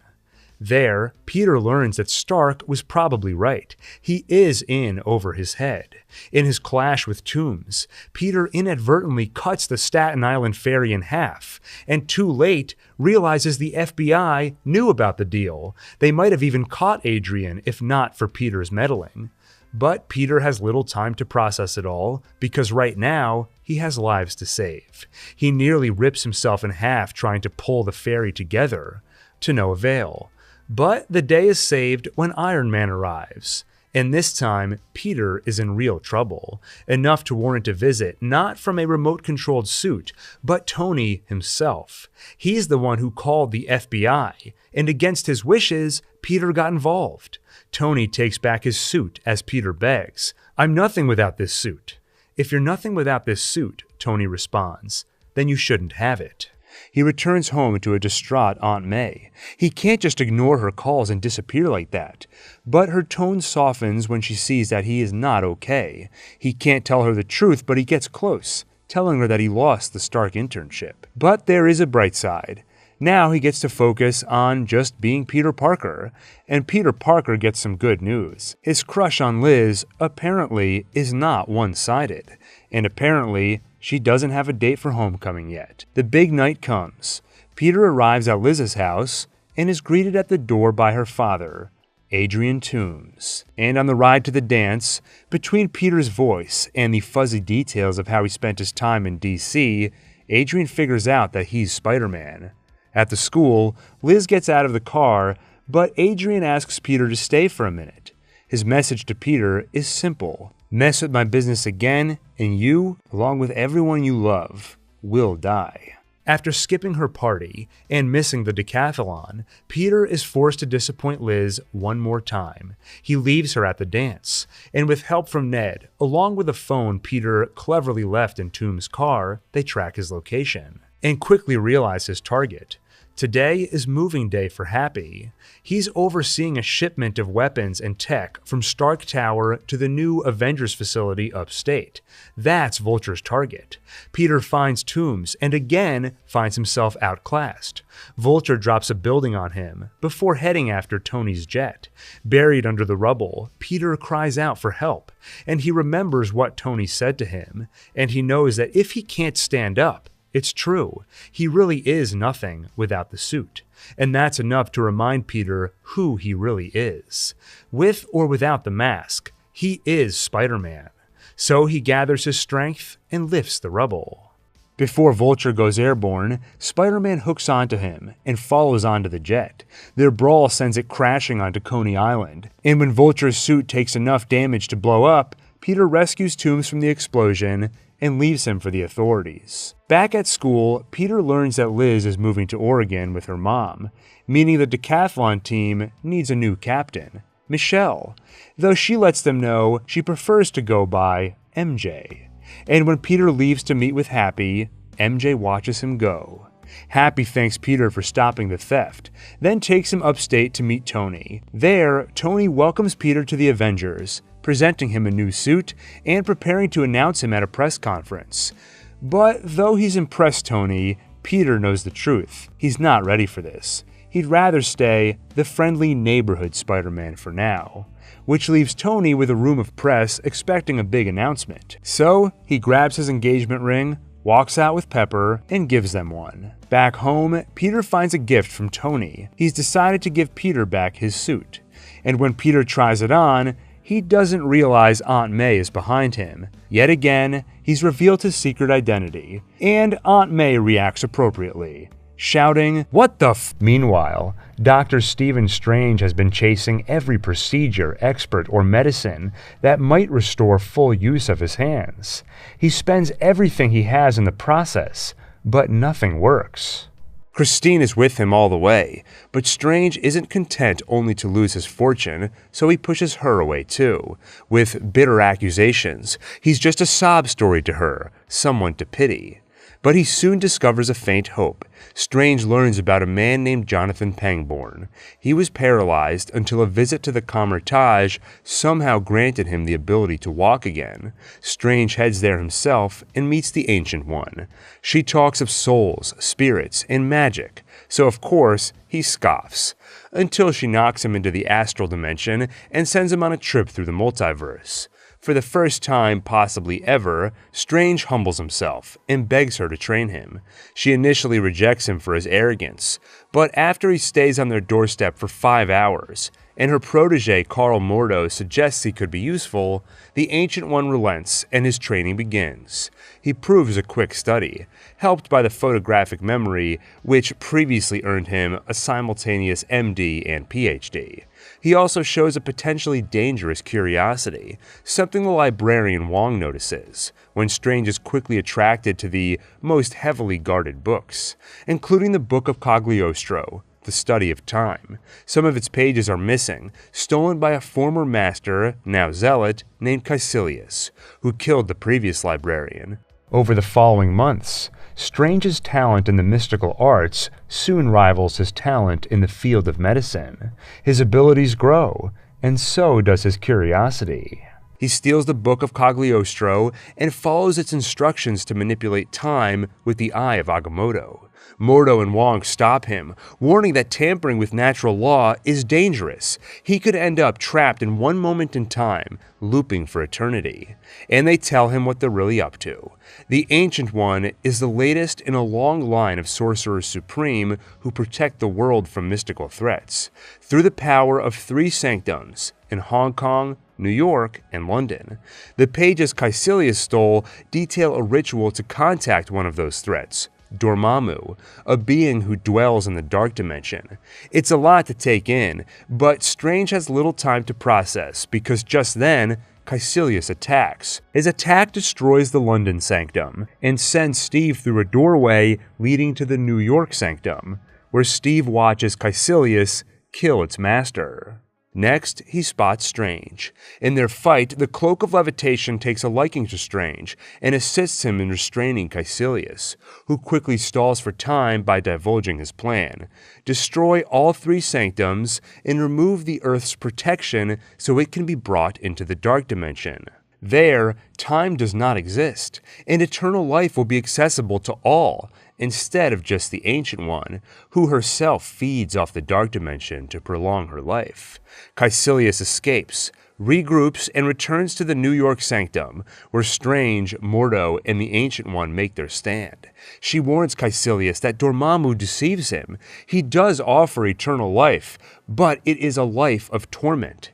There, Peter learns that Stark was probably right. He is in over his head. In his clash with Toombs, Peter inadvertently cuts the Staten Island ferry in half, and too late realizes the FBI knew about the deal. They might have even caught Adrian if not for Peter's meddling. But Peter has little time to process it all, because right now, he has lives to save. He nearly rips himself in half trying to pull the ferry together, to no avail. But the day is saved when Iron Man arrives, and this time Peter is in real trouble, enough to warrant a visit not from a remote-controlled suit, but Tony himself. He's the one who called the FBI, and against his wishes, Peter got involved. Tony takes back his suit as Peter begs, "I'm nothing without this suit." "If you're nothing without this suit," Tony responds, "then you shouldn't have it." He returns home to a distraught Aunt May. He can't just ignore her calls and disappear like that. But her tone softens when she sees that he is not okay. He can't tell her the truth, but he gets close, telling her that he lost the Stark internship. But there is a bright side. Now he gets to focus on just being Peter Parker, and Peter Parker gets some good news. His crush on Liz apparently is not one-sided, and apparently she doesn't have a date for homecoming yet. The big night comes. Peter arrives at Liz's house and is greeted at the door by her father, Adrian Toombs. And on the ride to the dance, between Peter's voice and the fuzzy details of how he spent his time in DC, Adrian figures out that he's Spider-Man. At the school, Liz gets out of the car, but Adrian asks Peter to stay for a minute. His message to Peter is simple: mess with my business again, and you, along with everyone you love, will die. After skipping her party and missing the decathlon, Peter is forced to disappoint Liz one more time. He leaves her at the dance, and with help from Ned, along with a phone Peter cleverly left in Tomb's car, they track his location and quickly realize his target. Today is moving day for Happy. He's overseeing a shipment of weapons and tech from Stark Tower to the new Avengers facility upstate. That's Vulture's target. Peter finds Toombs and again finds himself outclassed. Vulture drops a building on him before heading after Tony's jet. Buried under the rubble, Peter cries out for help, and he remembers what Tony said to him, and he knows that if he can't stand up, it's true. He really is nothing without the suit. And that's enough to remind Peter who he really is. With or without the mask, he is Spider-Man. So he gathers his strength and lifts the rubble. Before Vulture goes airborne, Spider-Man hooks onto him and follows onto the jet. Their brawl sends it crashing onto Coney Island. And when Vulture's suit takes enough damage to blow up, Peter rescues Toombs from the explosion and leaves him for the authorities. Back at school, Peter learns that Liz is moving to Oregon with her mom, meaning the decathlon team needs a new captain, Michelle, though she lets them know she prefers to go by MJ. And when Peter leaves to meet with Happy, MJ watches him go. Happy thanks Peter for stopping the theft, then takes him upstate to meet Tony. There, Tony welcomes Peter to the Avengers, presenting him a new suit and preparing to announce him at a press conference. But though he's impressed Tony, Peter knows the truth. He's not ready for this. He'd rather stay the friendly neighborhood Spider-Man for now, which leaves Tony with a room of press expecting a big announcement. So he grabs his engagement ring, walks out with Pepper, and gives them one. Back home, Peter finds a gift from Tony. He's decided to give Peter back his suit. And when Peter tries it on, he doesn't realize Aunt May is behind him. Yet again, he's revealed his secret identity, and Aunt May reacts appropriately, shouting, "What the f-?" Meanwhile, Dr. Stephen Strange has been chasing every procedure, expert, or medicine that might restore full use of his hands. He spends everything he has in the process, but nothing works. Christine is with him all the way, but Strange isn't content only to lose his fortune, so he pushes her away too, with bitter accusations. He's just a sob story to her, someone to pity. But he soon discovers a faint hope. Strange learns about a man named Jonathan Pangborn. He was paralyzed until a visit to the Comertage somehow granted him the ability to walk again. Strange heads there himself and meets the Ancient One. She talks of souls, spirits, and magic, so of course he scoffs, until she knocks him into the astral dimension and sends him on a trip through the multiverse. For the first time, possibly ever, Strange humbles himself and begs her to train him. She initially rejects him for his arrogance, but after he stays on their doorstep for 5 hours, and her protege Carl Mordo suggests he could be useful, the Ancient One relents and his training begins. He proves a quick study, helped by the photographic memory which previously earned him a simultaneous MD and PhD. He also shows a potentially dangerous curiosity, something the librarian Wong notices, when Strange is quickly attracted to the most heavily guarded books, including the Book of Cagliostro, the study of time. Some of its pages are missing, stolen by a former master, now zealot, named Caecilius, who killed the previous librarian. Over the following months, Strange's talent in the mystical arts soon rivals his talent in the field of medicine. His abilities grow, and so does his curiosity. He steals the Book of Cagliostro and follows its instructions to manipulate time with the Eye of Agamotto. Mordo and Wong stop him, warning that tampering with natural law is dangerous. He could end up trapped in one moment in time, looping for eternity. And they tell him what they're really up to. The Ancient One is the latest in a long line of sorcerers supreme who protect the world from mystical threats, through the power of 3 sanctums in Hong Kong, New York, and London. The pages Caecilius stole detail a ritual to contact one of those threats, Dormammu, a being who dwells in the dark dimension. It's a lot to take in, but Strange has little time to process because just then, Caecilius attacks. His attack destroys the London sanctum and sends Steve through a doorway leading to the New York sanctum, where Steve watches Caecilius kill its master. Next, he spots Strange. In their fight, the Cloak of Levitation takes a liking to Strange and assists him in restraining Caecilius, who quickly stalls for time by divulging his plan: destroy all three sanctums and remove the Earth's protection so it can be brought into the dark dimension. There, time does not exist, and eternal life will be accessible to all, instead of just the Ancient One, who herself feeds off the dark dimension to prolong her life. Caecilius escapes, regroups, and returns to the New York sanctum, where Strange, Mordo, and the Ancient One make their stand. She warns Caecilius that Dormammu deceives him. He does offer eternal life, but it is a life of torment.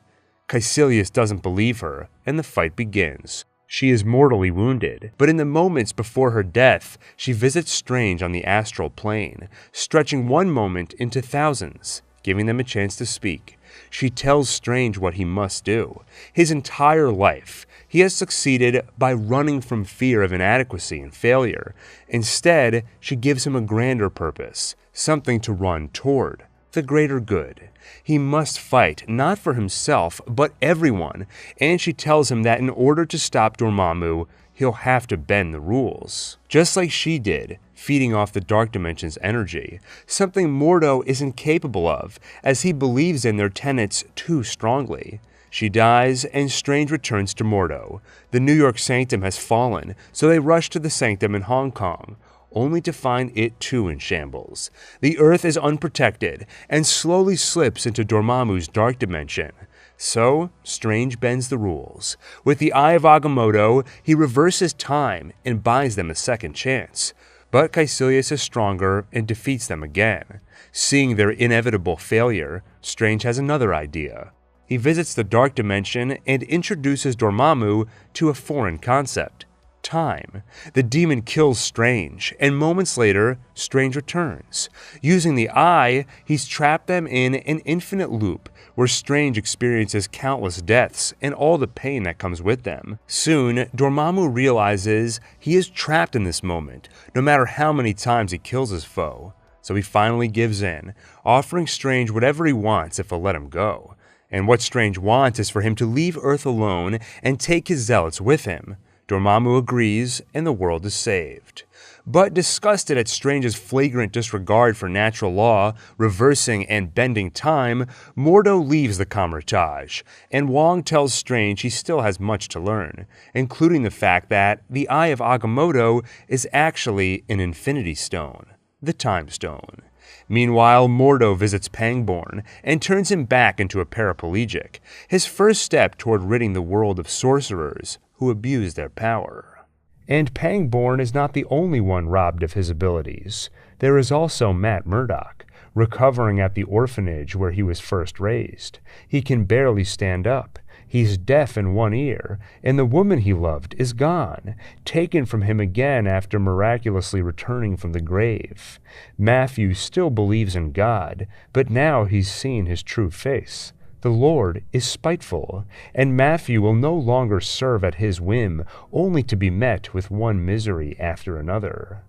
Caecilius doesn't believe her, and the fight begins. She is mortally wounded, but in the moments before her death, she visits Strange on the astral plane, stretching one moment into thousands, giving them a chance to speak. She tells Strange what he must do. His entire life, he has succeeded by running from fear of inadequacy and failure. Instead, she gives him a grander purpose, something to run toward, the greater good. He must fight, not for himself, but everyone, and she tells him that in order to stop Dormammu, he'll have to bend the rules. Just like she did, feeding off the Dark Dimension's energy, something Mordo is incapable of, as he believes in their tenets too strongly. She dies, and Strange returns to Mordo. The New York Sanctum has fallen, so they rush to the Sanctum in Hong Kong, only to find it too in shambles. The Earth is unprotected and slowly slips into Dormammu's dark dimension. So, Strange bends the rules. With the Eye of Agamotto, he reverses time and buys them a second chance. But Caecilius is stronger and defeats them again. Seeing their inevitable failure, Strange has another idea. He visits the dark dimension and introduces Dormammu to a foreign concept: time. The demon kills Strange, and moments later, Strange returns. Using the Eye, he's trapped them in an infinite loop where Strange experiences countless deaths and all the pain that comes with them. Soon, Dormammu realizes he is trapped in this moment, no matter how many times he kills his foe. So he finally gives in, offering Strange whatever he wants if he'll let him go. And what Strange wants is for him to leave Earth alone and take his zealots with him. Dormammu agrees, and the world is saved. But disgusted at Strange's flagrant disregard for natural law, reversing and bending time, Mordo leaves the Kamar-Taj, and Wong tells Strange he still has much to learn, including the fact that the Eye of Agamotto is actually an Infinity Stone, the Time Stone. Meanwhile, Mordo visits Pangborn and turns him back into a paraplegic, his first step toward ridding the world of sorcerers who abuse their power. And Pangborn is not the only one robbed of his abilities. There is also Matt Murdock, recovering at the orphanage where he was first raised. He can barely stand up. He's deaf in one ear, and the woman he loved is gone, taken from him again after miraculously returning from the grave. Matthew still believes in God, but now he's seen his true face. The Lord is spiteful, and Matthew will no longer serve at his whim, only to be met with one misery after another.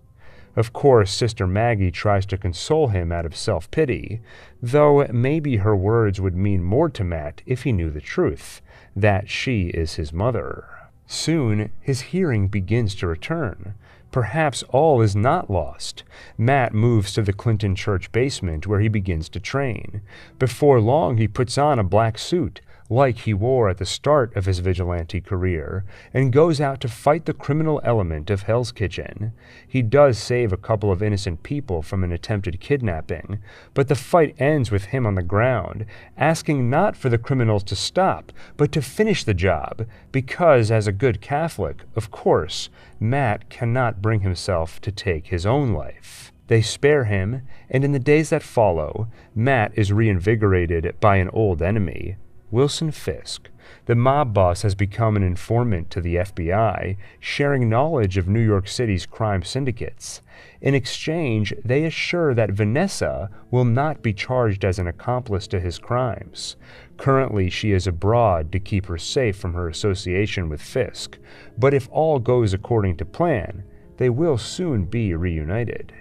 Of course, Sister Maggie tries to console him out of self-pity, though maybe her words would mean more to Matt if he knew the truth, that she is his mother. Soon, his hearing begins to return. Perhaps all is not lost. Matt moves to the Clinton Church basement where he begins to train. Before long, he puts on a black suit, like he wore at the start of his vigilante career, and goes out to fight the criminal element of Hell's Kitchen. He does save a couple of innocent people from an attempted kidnapping, but the fight ends with him on the ground, asking not for the criminals to stop, but to finish the job, because as a good Catholic, of course, Matt cannot bring himself to take his own life. They spare him, and in the days that follow, Matt is reinvigorated by an old enemy, Wilson Fisk, The mob boss has become an informant to the FBI, sharing knowledge of New York City's crime syndicates. In exchange, they assure that Vanessa will not be charged as an accomplice to his crimes. Currently, she is abroad to keep her safe from her association with Fisk, but if all goes according to plan, they will soon be reunited.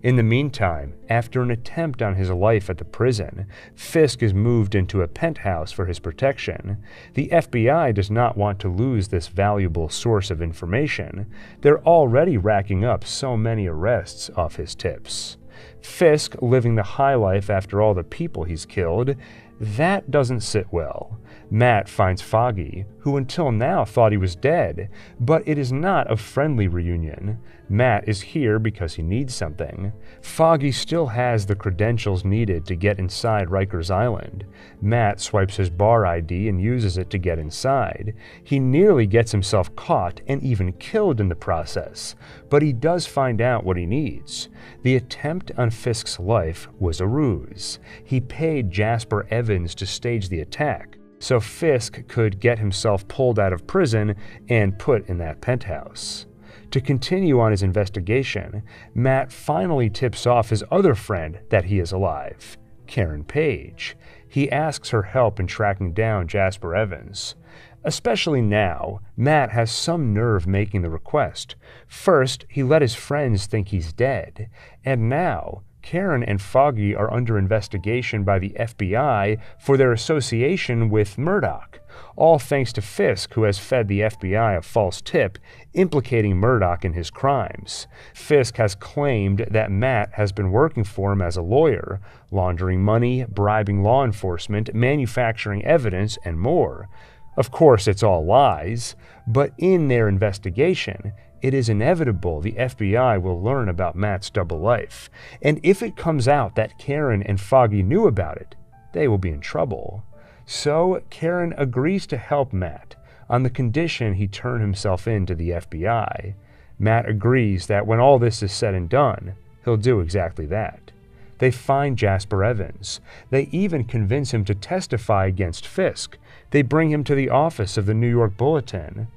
In the meantime, after an attempt on his life at the prison, Fisk is moved into a penthouse for his protection. The FBI does not want to lose this valuable source of information. They're already racking up so many arrests off his tips. Fisk living the high life after all the people he's killed, that doesn't sit well. Matt finds Foggy, who until now thought he was dead, but it is not a friendly reunion. Matt is here because he needs something. Foggy still has the credentials needed to get inside Rikers Island. Matt swipes his bar ID and uses it to get inside. He nearly gets himself caught and even killed in the process, but he does find out what he needs. The attempt on Fisk's life was a ruse. He paid Jasper Evans to stage the attack, so Fisk could get himself pulled out of prison and put in that penthouse. To continue on his investigation, Matt finally tips off his other friend that he is alive, Karen Page. He asks her help in tracking down Jasper Evans. Especially now, Matt has some nerve making the request. First, he let his friends think he's dead, and now Karen and Foggy are under investigation by the FBI for their association with Murdoch, all thanks to Fisk, who has fed the FBI a false tip implicating Murdoch in his crimes. Fisk has claimed that Matt has been working for him as a lawyer, laundering money, bribing law enforcement, manufacturing evidence, and more. Of course, it's all lies, but in their investigation, it is inevitable the FBI will learn about Matt's double life, and if it comes out that Karen and Foggy knew about it, they will be in trouble. So Karen agrees to help Matt on the condition he turn himself in to the FBI. Matt agrees that when all this is said and done, he'll do exactly that. They find Jasper Evans. They even convince him to testify against Fisk. They bring him to the office of the New York Bulletin.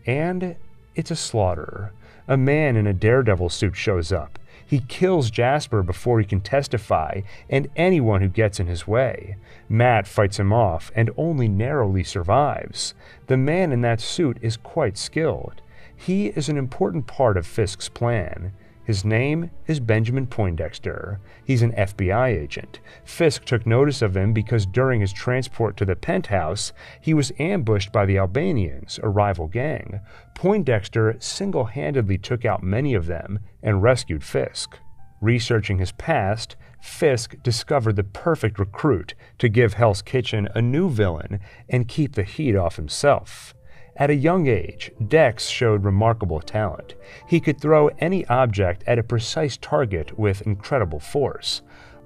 And it's a slaughter. A man in a daredevil suit shows up. He kills Jasper before he can testify, and anyone who gets in his way. Matt fights him off and only narrowly survives. The man in that suit is quite skilled. He is an important part of Fisk's plan. His name is Benjamin Poindexter. He's an FBI agent. Fisk took notice of him because during his transport to the penthouse, he was ambushed by the Albanians, a rival gang. Poindexter single-handedly took out many of them and rescued Fisk. Researching his past, Fisk discovered the perfect recruit to give Hell's Kitchen a new villain and keep the heat off himself. At a young age, Dex showed remarkable talent. He could throw any object at a precise target with incredible force,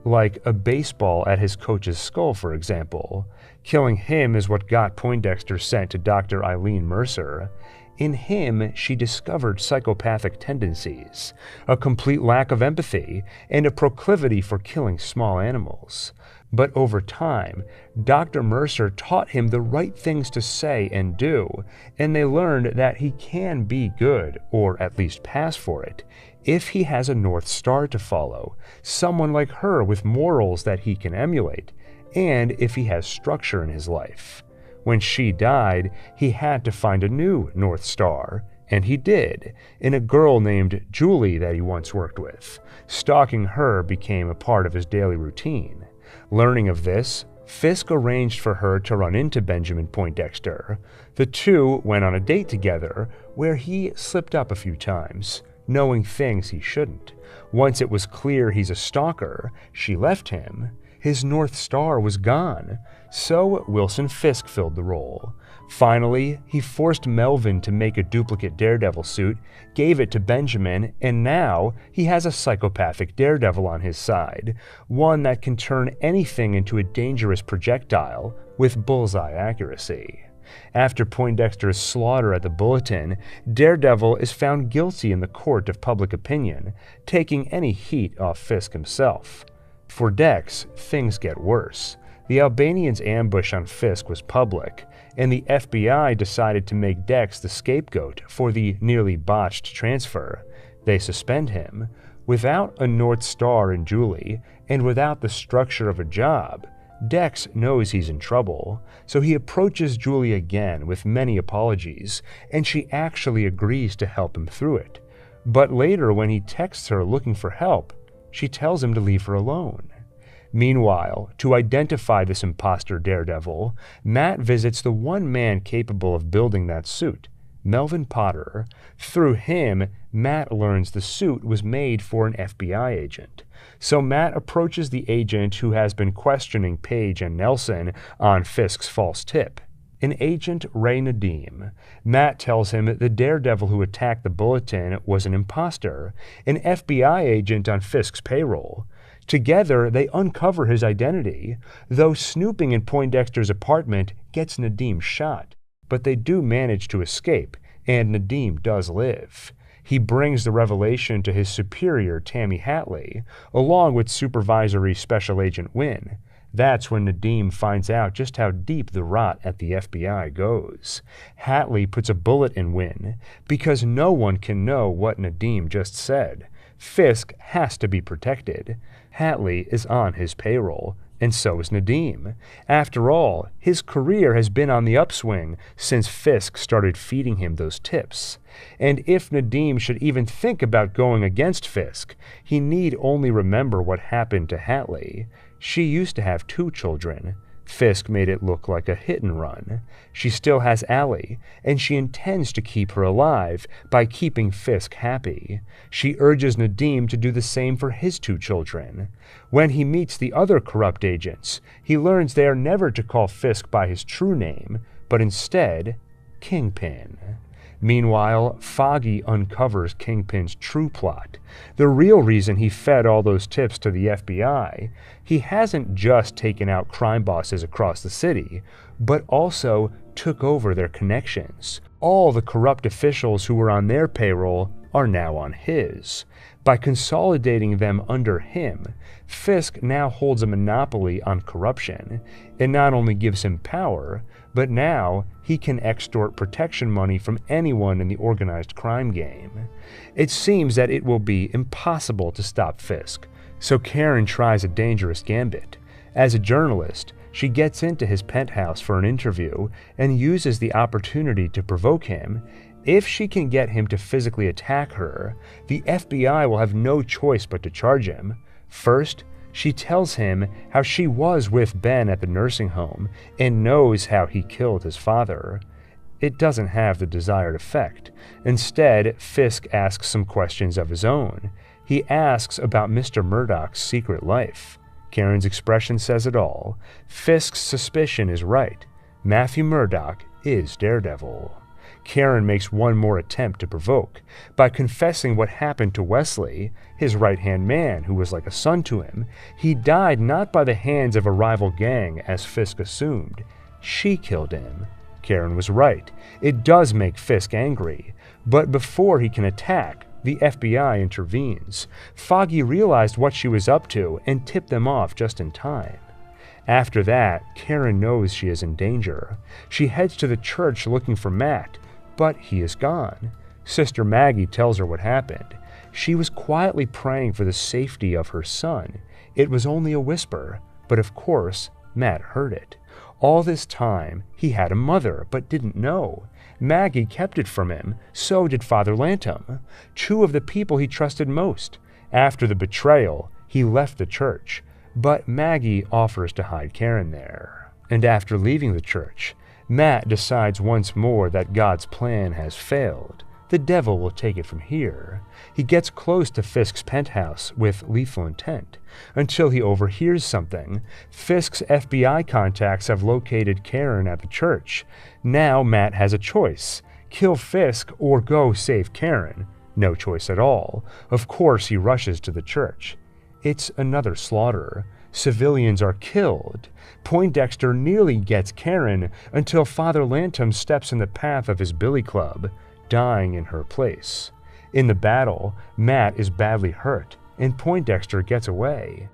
like a baseball at his coach's skull, for example. Killing him is what got Poindexter sent to Dr. Eileen Mercer. In him, she discovered psychopathic tendencies, a complete lack of empathy, and a proclivity for killing small animals. But over time, Dr. Mercer taught him the right things to say and do, and they learned that he can be good, or at least pass for it, if he has a North Star to follow, someone like her with morals that he can emulate, and if he has structure in his life. When she died, he had to find a new North Star, and he did, in a girl named Julie that he once worked with. Stalking her became a part of his daily routine. Learning of this, Fisk arranged for her to run into Benjamin Poindexter. The two went on a date together, where he slipped up a few times, knowing things he shouldn't. Once it was clear he's a stalker, she left him. His North Star was gone, so Wilson Fisk filled the role. Finally, he forced Melvin to make a duplicate Daredevil suit, gave it to Benjamin, and now he has a psychopathic Daredevil on his side, one that can turn anything into a dangerous projectile with bullseye accuracy. After Poindexter's slaughter at the Bulletin, Daredevil is found guilty in the court of public opinion, taking any heat off Fisk himself. For Dex, things get worse. The Albanians' ambush on Fisk was public, and the FBI decided to make Dex the scapegoat for the nearly botched transfer. They suspend him. Without a North Star in Julie, and without the structure of a job, Dex knows he's in trouble, so he approaches Julie again with many apologies, and she actually agrees to help him through it. But later, when he texts her looking for help, she tells him to leave her alone. Meanwhile, to identify this imposter daredevil, Matt visits the one man capable of building that suit, Melvin Potter. Through him, Matt learns the suit was made for an FBI agent. So Matt approaches the agent who has been questioning Paige and Nelson on Fisk's false tip, an agent Ray Nadeem. Matt tells him that the daredevil who attacked the bulletin was an imposter, an FBI agent on Fisk's payroll. Together, they uncover his identity, though snooping in Poindexter's apartment gets Nadeem shot. But they do manage to escape, and Nadeem does live. He brings the revelation to his superior, Tammy Hatley, along with Supervisory Special Agent Wynn. That's when Nadeem finds out just how deep the rot at the FBI goes. Hatley puts a bullet in Wynn, because no one can know what Nadeem just said. Fisk has to be protected. Hatley is on his payroll, and so is Nadeem. After all, his career has been on the upswing since Fisk started feeding him those tips. And if Nadeem should even think about going against Fisk, he need only remember what happened to Hatley. She used to have 2 children. Fisk made it look like a hit and run. She still has Allie, and she intends to keep her alive by keeping Fisk happy. She urges Nadeem to do the same for his 2 children. When he meets the other corrupt agents, he learns they are never to call Fisk by his true name, but instead, Kingpin. Meanwhile, Foggy uncovers Kingpin's true plot. The real reason he fed all those tips to the FBI. He hasn't just taken out crime bosses across the city, but also took over their connections. All the corrupt officials who were on their payroll are now on his. By consolidating them under him, Fisk now holds a monopoly on corruption. It not only gives him power, but now he can extort protection money from anyone in the organized crime game. It seems that it will be impossible to stop Fisk, so Karen tries a dangerous gambit. As a journalist, she gets into his penthouse for an interview and uses the opportunity to provoke him. If she can get him to physically attack her, the FBI will have no choice but to charge him. First, she tells him how she was with Ben at the nursing home and knows how he killed his father. It doesn't have the desired effect. Instead, Fisk asks some questions of his own. He asks about Mr. Murdoch's secret life. Karen's expression says it all. Fisk's suspicion is right. Matthew Murdoch is Daredevil. Karen makes one more attempt to provoke by confessing what happened to Wesley, his right-hand man who was like a son to him. He died not by the hands of a rival gang, as Fisk assumed. She killed him. Karen was right. It does make Fisk angry. But before he can attack, the FBI intervenes. Foggy realized what she was up to and tipped them off just in time. After that, Karen knows she is in danger. She heads to the church looking for Matt, but he is gone. Sister Maggie tells her what happened. She was quietly praying for the safety of her son. It was only a whisper, but of course, Matt heard it. All this time, he had a mother, but didn't know. Maggie kept it from him, so did Father Lantom, 2 of the people he trusted most. After the betrayal, he left the church, but Maggie offers to hide Karen there. And after leaving the church, Matt decides once more that God's plan has failed. The devil will take it from here. He gets close to Fisk's penthouse with lethal intent, until he overhears something. Fisk's FBI contacts have located Karen at the church. Now Matt has a choice: kill Fisk or go save Karen. No choice at all. Of course he rushes to the church. It's another slaughter. Civilians are killed. Poindexter nearly gets Karen until Father Lantom steps in the path of his billy club, dying in her place. In the battle, Matt is badly hurt, and Poindexter gets away.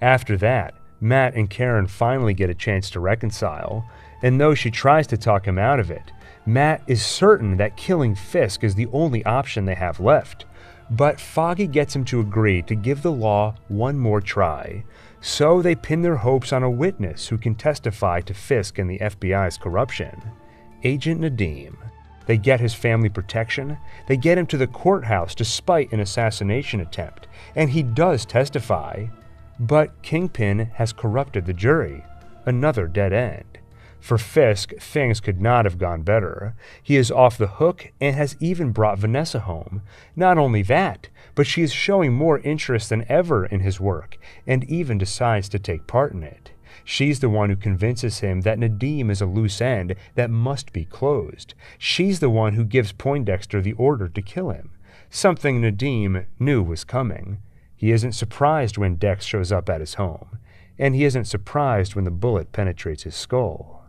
After that, Matt and Karen finally get a chance to reconcile, and though she tries to talk him out of it, Matt is certain that killing Fisk is the only option they have left. But Foggy gets him to agree to give the law one more try. So they pin their hopes on a witness who can testify to Fisk and the FBI's corruption. Agent Nadim. They get his family protection, they get him to the courthouse despite an assassination attempt, and he does testify. But Kingpin has corrupted the jury. Another dead end. For Fisk, things could not have gone better. He is off the hook and has even brought Vanessa home. Not only that, but she is showing more interest than ever in his work, and even decides to take part in it. She's the one who convinces him that Nadim is a loose end that must be closed. She's the one who gives Poindexter the order to kill him, something Nadim knew was coming. He isn't surprised when Dex shows up at his home, and he isn't surprised when the bullet penetrates his skull.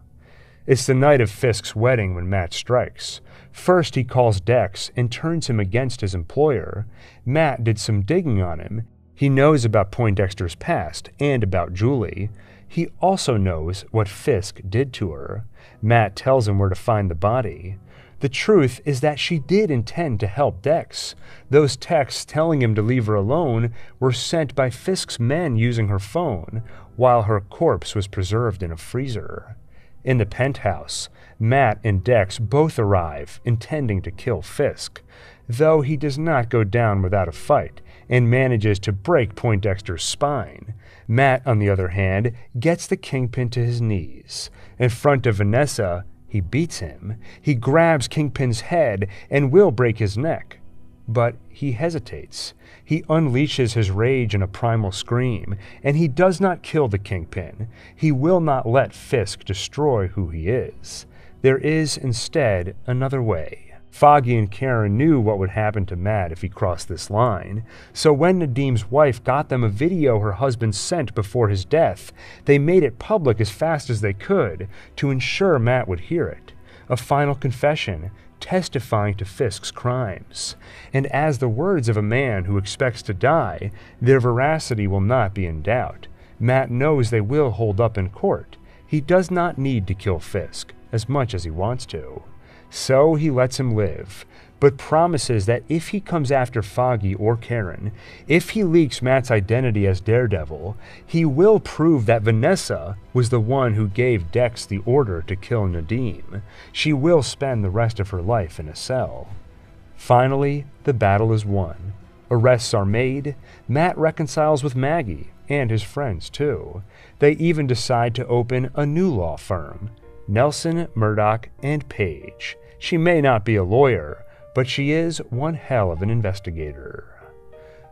It's the night of Fisk's wedding when Matt strikes. First he calls Dex and turns him against his employer. Matt did some digging on him. He knows about Poindexter's past and about Julie. He also knows what Fisk did to her. Matt tells him where to find the body. The truth is that she did intend to help Dex. Those texts telling him to leave her alone were sent by Fisk's men using her phone, while her corpse was preserved in a freezer. In the penthouse, Matt and Dex both arrive, intending to kill Fisk, though he does not go down without a fight and manages to break Poindexter's spine. Matt, on the other hand, gets the Kingpin to his knees. In front of Vanessa, he beats him. He grabs Kingpin's head and will break his neck. But he hesitates. He unleashes his rage in a primal scream, and he does not kill the Kingpin. He will not let Fisk destroy who he is. There is, instead, another way. Foggy and Karen knew what would happen to Matt if he crossed this line, so when Nadim's wife got them a video her husband sent before his death, they made it public as fast as they could to ensure Matt would hear it. A final confession, testifying to Fisk's crimes. And as the words of a man who expects to die, their veracity will not be in doubt. Matt knows they will hold up in court. He does not need to kill Fisk, as much as he wants to. So he lets him live, but promises that if he comes after Foggy or Karen, if he leaks Matt's identity as Daredevil, he will prove that Vanessa was the one who gave Dex the order to kill Nadim. She will spend the rest of her life in a cell. Finally, the battle is won. Arrests are made. Matt reconciles with Maggie, and his friends too. They even decide to open a new law firm. Nelson, Murdoch, and Page. She may not be a lawyer, but she is one hell of an investigator.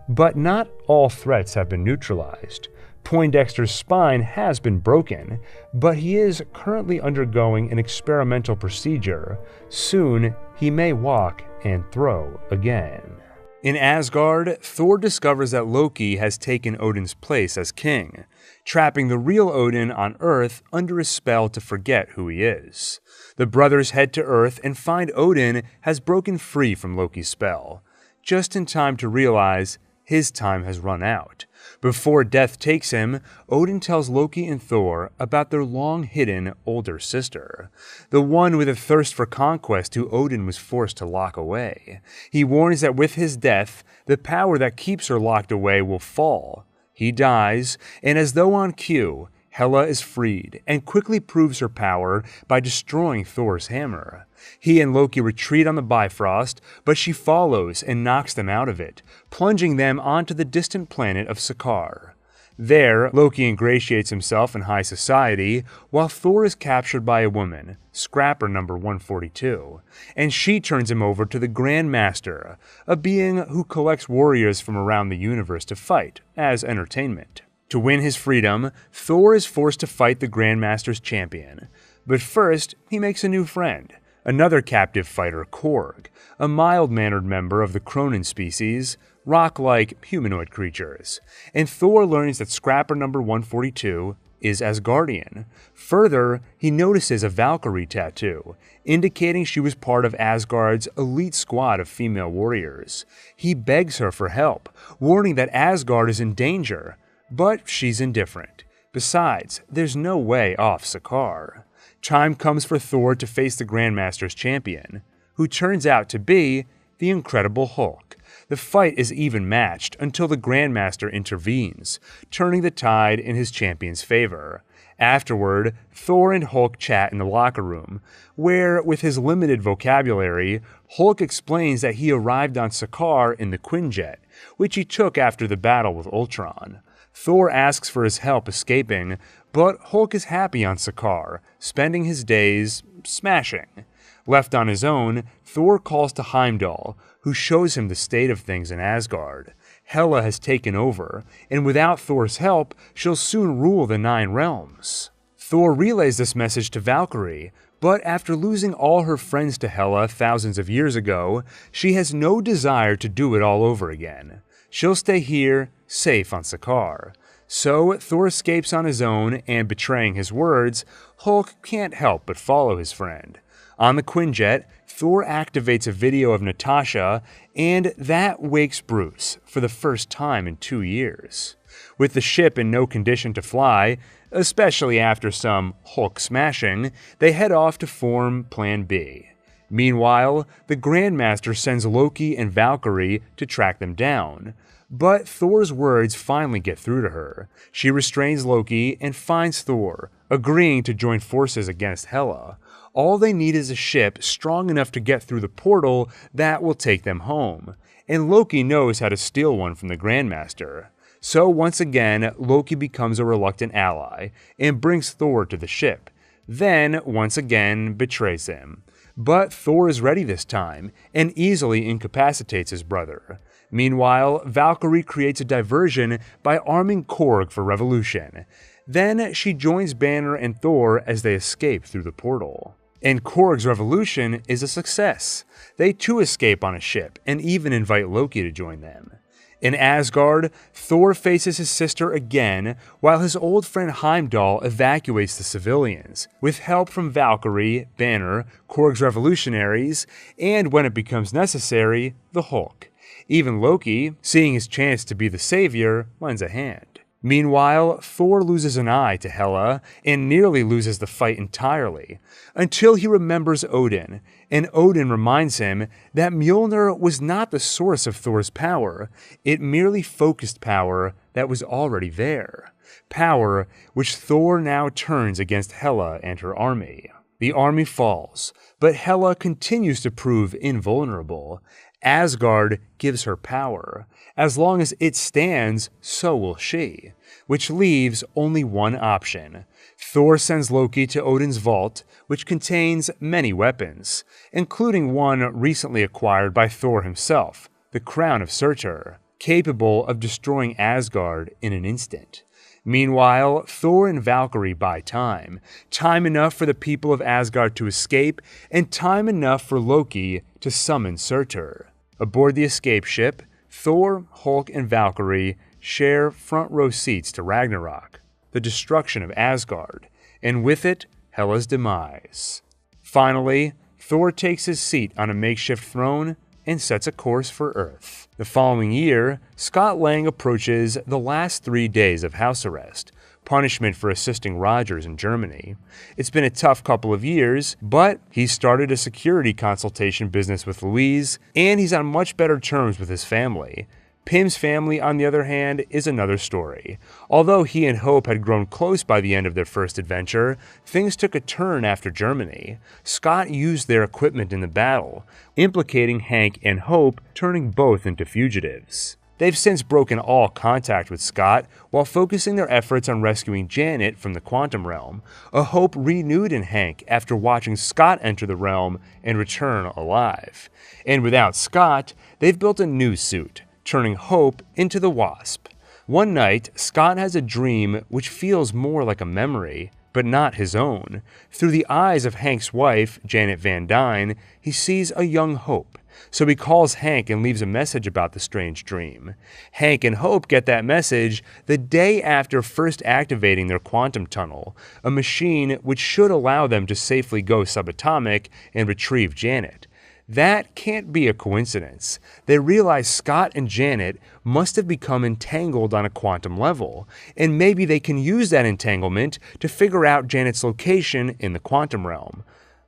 But not all threats have been neutralized. Poindexter's spine has been broken, but he is currently undergoing an experimental procedure. Soon, he may walk and throw again. In Asgard, Thor discovers that Loki has taken Odin's place as king, trapping the real Odin on Earth under a spell to forget who he is. The brothers head to Earth and find Odin has broken free from Loki's spell, just in time to realize his time has run out. Before death takes him, Odin tells Loki and Thor about their long-hidden older sister, the one with a thirst for conquest who Odin was forced to lock away. He warns that with his death, the power that keeps her locked away will fall. He dies, and as though on cue, Hela is freed and quickly proves her power by destroying Thor's hammer. He and Loki retreat on the Bifrost, but she follows and knocks them out of it, plunging them onto the distant planet of Sakaar. There, Loki ingratiates himself in high society, while Thor is captured by a woman, Scrapper number 142, and she turns him over to the Grand Master, a being who collects warriors from around the universe to fight, as entertainment. To win his freedom, Thor is forced to fight the Grand Master's champion, but first he makes a new friend, another captive fighter, Korg, a mild-mannered member of the Cronin species, rock-like humanoid creatures, and Thor learns that Scrapper number 142 is Asgardian. Further, he notices a Valkyrie tattoo, indicating she was part of Asgard's elite squad of female warriors. He begs her for help, warning that Asgard is in danger, but she's indifferent. Besides, there's no way off Sakaar. time comes for Thor to face the Grandmaster's champion, who turns out to be the Incredible Hulk. The fight is even matched until the Grandmaster intervenes, turning the tide in his champion's favor. Afterward, Thor and Hulk chat in the locker room, where, with his limited vocabulary, Hulk explains that he arrived on Sakaar in the Quinjet, which he took after the battle with Ultron. Thor asks for his help escaping, but Hulk is happy on Sakaar, spending his days smashing. Left on his own, Thor calls to Heimdall, who shows him the state of things in Asgard. Hela has taken over, and without Thor's help, she'll soon rule the 9 realms. Thor relays this message to Valkyrie, but after losing all her friends to Hela thousands of years ago, she has no desire to do it all over again. She'll stay here, safe on Sakaar. So Thor escapes on his own, and betraying his words, Hulk can't help but follow his friend. On the Quinjet, Thor activates a video of Natasha, and that wakes Bruce for the first time in 2 years. With the ship in no condition to fly, especially after some Hulk smashing, they head off to form Plan B. Meanwhile, the Grandmaster sends Loki and Valkyrie to track them down. But Thor's words finally get through to her. She restrains Loki and finds Thor, agreeing to join forces against Hela. All they need is a ship strong enough to get through the portal that will take them home. And Loki knows how to steal one from the Grandmaster. So once again, Loki becomes a reluctant ally and brings Thor to the ship. Then, once again, betrays him. But Thor is ready this time and easily incapacitates his brother. Meanwhile, Valkyrie creates a diversion by arming Korg for revolution. Then she joins Banner and Thor as they escape through the portal. And Korg's revolution is a success. They too escape on a ship and even invite Loki to join them. In Asgard, Thor faces his sister again, while his old friend Heimdall evacuates the civilians, with help from Valkyrie, Banner, Korg's revolutionaries, and when it becomes necessary, the Hulk. Even Loki, seeing his chance to be the savior, lends a hand. Meanwhile, Thor loses an eye to Hela and nearly loses the fight entirely, until he remembers Odin, and Odin reminds him that Mjolnir was not the source of Thor's power, it merely focused power that was already there. Power which Thor now turns against Hela and her army. The army falls, but Hela continues to prove invulnerable. Asgard gives her power. As long as it stands, so will she. Which leaves only one option. Thor sends Loki to Odin's vault, which contains many weapons, including one recently acquired by Thor himself, the Crown of Surtur, capable of destroying Asgard in an instant. Meanwhile, Thor and Valkyrie buy time. Time enough for the people of Asgard to escape, and time enough for Loki to summon Surtur. Aboard the escape ship, Thor, Hulk, and Valkyrie share front row seats to Ragnarok, the destruction of Asgard, and with it, Hela's demise. Finally, Thor takes his seat on a makeshift throne and sets a course for Earth. The following year, Scott Lang approaches the last 3 days of house arrest, punishment for assisting Rogers in Germany. It's been a tough couple of years, but he's started a security consultation business with Louise, and he's on much better terms with his family. Pym's family, on the other hand, is another story. Although he and Hope had grown close by the end of their first adventure, things took a turn after Germany. Scott used their equipment in the battle, implicating Hank and Hope, turning both into fugitives. They've since broken all contact with Scott while focusing their efforts on rescuing Janet from the quantum realm, a hope renewed in Hank after watching Scott enter the realm and return alive. And without Scott, they've built a new suit, turning Hope into the Wasp. One night, Scott has a dream which feels more like a memory, but not his own. Through the eyes of Hank's wife, Janet Van Dyne, he sees a young Hope. So he calls Hank and leaves a message about the strange dream. Hank and Hope get that message the day after first activating their quantum tunnel, a machine which should allow them to safely go subatomic and retrieve Janet. That can't be a coincidence. They realize Scott and Janet must have become entangled on a quantum level, and maybe they can use that entanglement to figure out Janet's location in the quantum realm.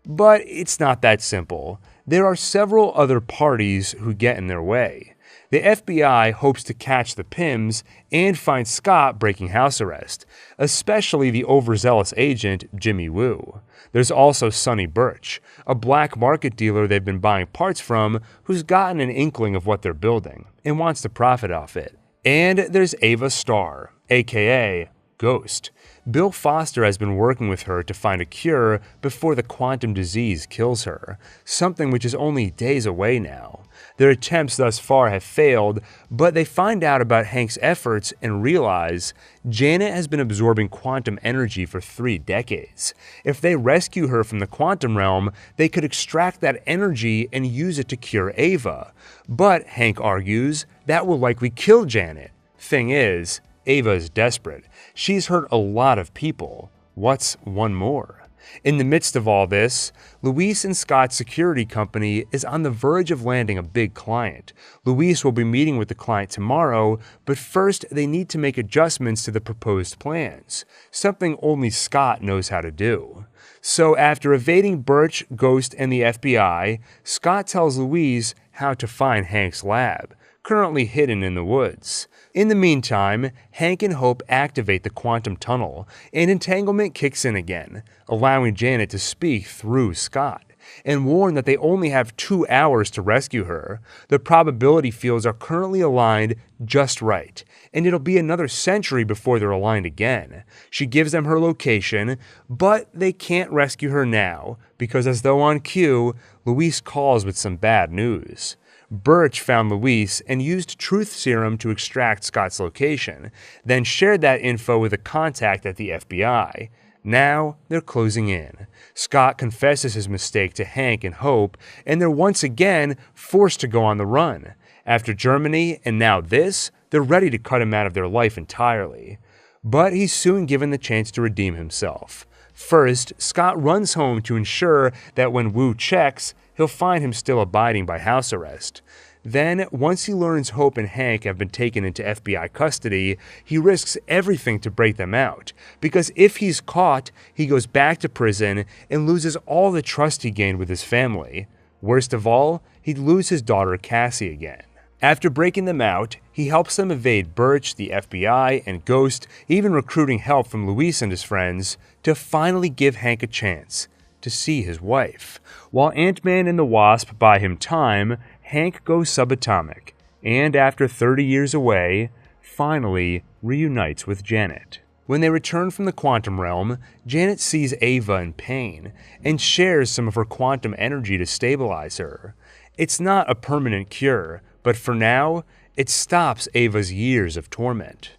But it's not that simple. There are several other parties who get in their way. The FBI hopes to catch the Pyms and find Scott breaking house arrest, especially the overzealous agent Jimmy Woo. There's also Sonny Birch, a black market dealer they've been buying parts from who's gotten an inkling of what they're building and wants to profit off it. And there's Ava Starr, aka Ghost. Bill Foster has been working with her to find a cure before the quantum disease kills her, something which is only days away now. Their attempts thus far have failed, but they find out about Hank's efforts and realize Janet has been absorbing quantum energy for 3 decades. If they rescue her from the quantum realm, they could extract that energy and use it to cure Ava. But, Hank argues, that will likely kill Janet. Thing is, Ava is desperate. She's hurt a lot of people. What's one more? In the midst of all this, Luis and Scott's security company is on the verge of landing a big client. Luis will be meeting with the client tomorrow, but first they need to make adjustments to the proposed plans, something only Scott knows how to do. So after evading Birch, Ghost, and the FBI, Scott tells Luis how to find Hank's lab, currently hidden in the woods. In the meantime, Hank and Hope activate the quantum tunnel, and entanglement kicks in again, allowing Janet to speak through Scott, and warn that they only have 2 hours to rescue her. The probability fields are currently aligned just right, and it'll be another century before they're aligned again. She gives them her location, but they can't rescue her now, because as though on cue, Luis calls with some bad news. Birch found Luis and used truth serum to extract Scott's location, then shared that info with a contact at the FBI. Now they're closing in. Scott confesses his mistake to Hank and Hope, and they're once again forced to go on the run. After Germany and now this, they're ready to cut him out of their life entirely. But he's soon given the chance to redeem himself. First, Scott runs home to ensure that when Wu checks, he'll find him still abiding by house arrest. Then, once he learns Hope and Hank have been taken into FBI custody, he risks everything to break them out, because if he's caught, he goes back to prison and loses all the trust he gained with his family. Worst of all, he'd lose his daughter Cassie again. After breaking them out, he helps them evade Birch, the FBI, and Ghost, even recruiting help from Luis and his friends, to finally give Hank a chance to see his wife. While Ant-Man and the Wasp buy him time, Hank goes subatomic, and after 30 years away, finally reunites with Janet. When they return from the quantum realm, Janet sees Ava in pain, and shares some of her quantum energy to stabilize her. It's not a permanent cure, but for now, it stops Ava's years of torment.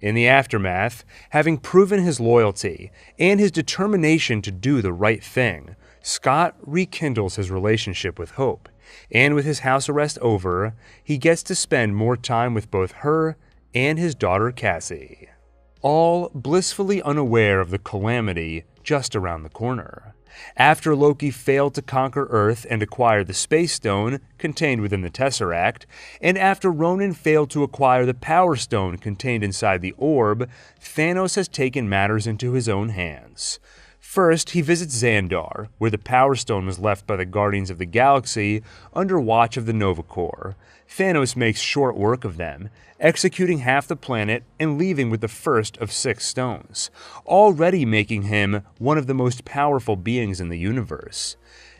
In the aftermath, having proven his loyalty and his determination to do the right thing, Scott rekindles his relationship with Hope, and with his house arrest over, he gets to spend more time with both her and his daughter Cassie, all blissfully unaware of the calamity just around the corner. After Loki failed to conquer Earth and acquire the Space Stone contained within the Tesseract, and after Ronan failed to acquire the Power Stone contained inside the orb, Thanos has taken matters into his own hands. First, he visits Xandar, where the Power Stone was left by the Guardians of the Galaxy under watch of the Nova Corps. Thanos makes short work of them, executing half the planet and leaving with the first of 6 stones, already making him one of the most powerful beings in the universe.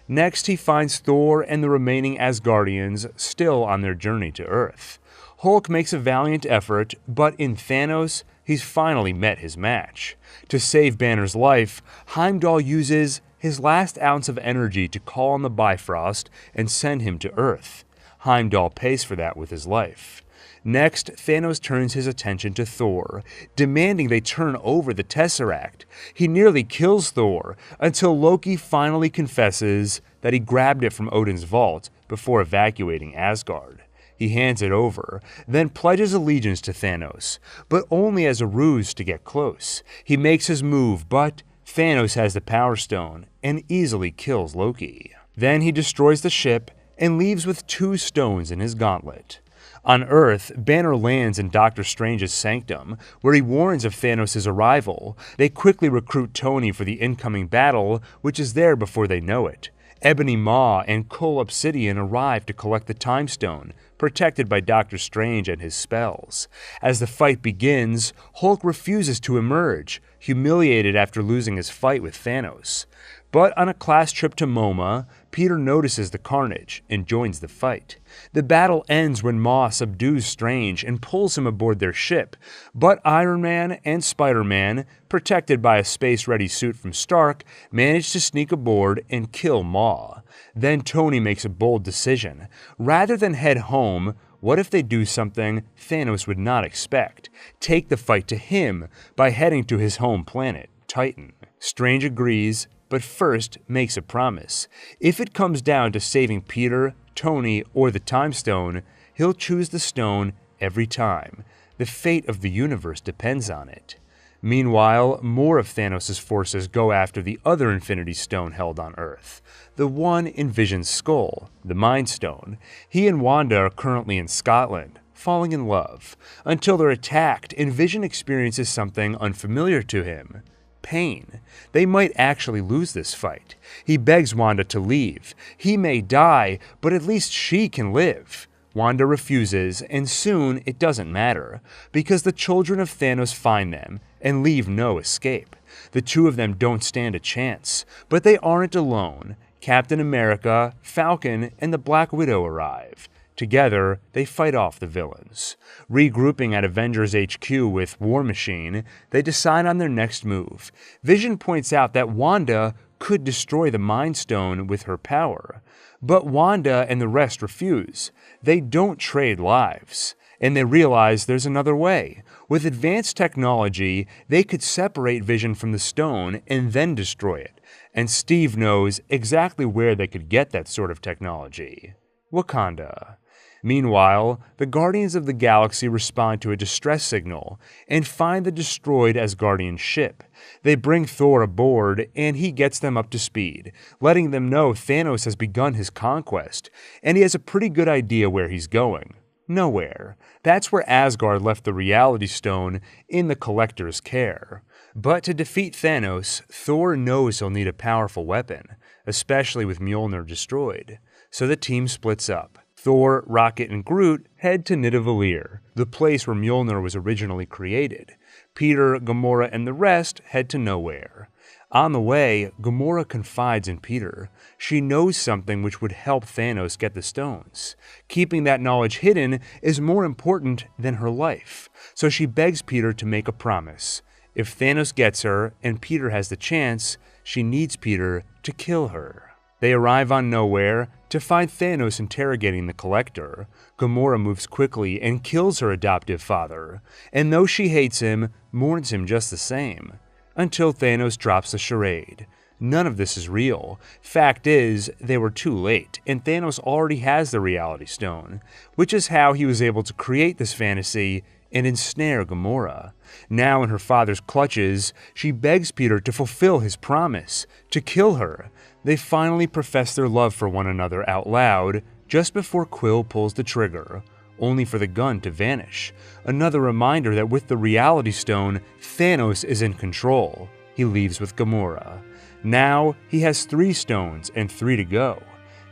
Next, he finds Thor and the remaining Asgardians still on their journey to Earth. Hulk makes a valiant effort, but in Thanos, he's finally met his match. To save Banner's life, Heimdall uses his last ounce of energy to call on the Bifrost and send him to Earth. Heimdall pays for that with his life. Next, Thanos turns his attention to Thor, demanding they turn over the Tesseract. He nearly kills Thor, until Loki finally confesses that he grabbed it from Odin's vault before evacuating Asgard. He hands it over, then pledges allegiance to Thanos, but only as a ruse to get close. He makes his move, but Thanos has the Power Stone and easily kills Loki. Then he destroys the ship and leaves with 2 stones in his gauntlet. On Earth, Banner lands in Doctor Strange's sanctum, where he warns of Thanos' arrival. They quickly recruit Tony for the incoming battle, which is there before they know it. Ebony Maw and Cole Obsidian arrive to collect the Time Stone, protected by Doctor Strange and his spells. As the fight begins, Hulk refuses to emerge, humiliated after losing his fight with Thanos. But on a class trip to MoMA, Peter notices the carnage and joins the fight. The battle ends when Maw subdues Strange and pulls him aboard their ship, but Iron Man and Spider-Man, protected by a space-ready suit from Stark, manage to sneak aboard and kill Maw. Then Tony makes a bold decision. Rather than head home, what if they do something Thanos would not expect? Take the fight to him by heading to his home planet, Titan. Strange agrees, but first makes a promise. If it comes down to saving Peter, Tony, or the Time Stone, he'll choose the stone every time. The fate of the universe depends on it. Meanwhile, more of Thanos' forces go after the other Infinity Stone held on Earth, the one in Vision's skull, the Mind Stone. He and Wanda are currently in Scotland, falling in love, until they're attacked and Vision experiences something unfamiliar to him. Pain. They might actually lose this fight. He begs Wanda to leave. He may die, but at least she can live. Wanda refuses, and soon it doesn't matter, because the children of Thanos find them and leave no escape. The 2 of them don't stand a chance, but they aren't alone. Captain America, Falcon, and the Black Widow arrive. Together, they fight off the villains. Regrouping at Avengers HQ with War Machine, they decide on their next move. Vision points out that Wanda could destroy the Mind Stone with her power, but Wanda and the rest refuse. They don't trade lives, and they realize there's another way. With advanced technology, they could separate Vision from the stone and then destroy it, and Steve knows exactly where they could get that sort of technology. Wakanda. Meanwhile, the Guardians of the Galaxy respond to a distress signal and find the destroyed Asgardian ship. They bring Thor aboard and he gets them up to speed, letting them know Thanos has begun his conquest, and he has a pretty good idea where he's going. Nowhere. That's where Asgard left the Reality Stone in the Collector's care. But to defeat Thanos, Thor knows he'll need a powerful weapon, especially with Mjolnir destroyed. So the team splits up. Thor, Rocket, and Groot head to Nidavellir, the place where Mjolnir was originally created. Peter, Gamora, and the rest head to nowhere. On the way, Gamora confides in Peter. She knows something which would help Thanos get the stones. Keeping that knowledge hidden is more important than her life, so she begs Peter to make a promise. If Thanos gets her and Peter has the chance, she needs Peter to kill her. They arrive on Nowhere to find Thanos interrogating the Collector. Gamora moves quickly and kills her adoptive father, and though she hates him, mourns him just the same. Until Thanos drops the charade. None of this is real. Fact is, they were too late, and Thanos already has the Reality Stone, which is how he was able to create this fantasy and ensnare Gamora. Now in her father's clutches, she begs Peter to fulfill his promise, to kill her. They finally profess their love for one another out loud, just before Quill pulls the trigger, only for the gun to vanish. Another reminder that with the Reality Stone, Thanos is in control. He leaves with Gamora. Now, he has 3 stones and 3 to go.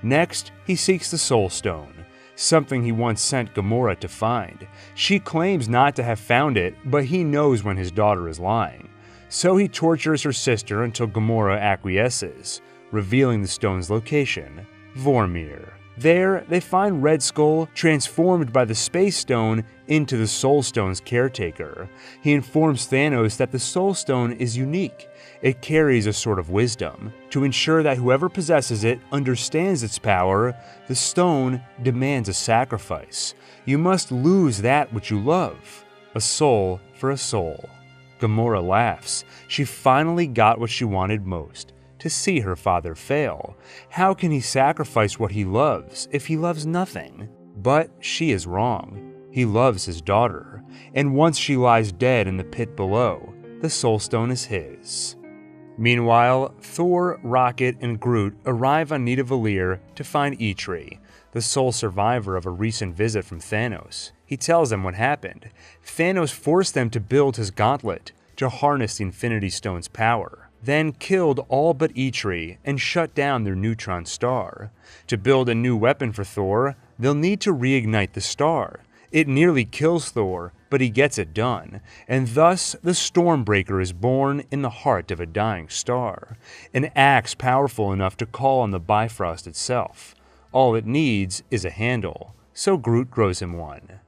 Next, he seeks the Soul Stone, something he once sent Gamora to find. She claims not to have found it, but he knows when his daughter is lying. So he tortures her sister until Gamora acquiesces, revealing the stone's location, Vormir. There, they find Red Skull transformed by the Space Stone into the Soul Stone's caretaker. He informs Thanos that the Soul Stone is unique. It carries a sort of wisdom. To ensure that whoever possesses it understands its power, the stone demands a sacrifice. You must lose that which you love. A soul for a soul. Gamora laughs. She finally got what she wanted most. To see her father fail. How can he sacrifice what he loves if he loves nothing? But she is wrong. He loves his daughter, and once she lies dead in the pit below, the Soul Stone is his. Meanwhile, Thor, Rocket, and Groot arrive on Nidavellir to find Eitri, the sole survivor of a recent visit from Thanos. He tells them what happened. Thanos forced them to build his gauntlet to harness the Infinity Stone's power, then killed all but Eitri and shut down their neutron star. To build a new weapon for Thor, they'll need to reignite the star. It nearly kills Thor, but he gets it done, and thus the Stormbreaker is born in the heart of a dying star, an axe powerful enough to call on the Bifrost itself. All it needs is a handle, so Groot grows him one.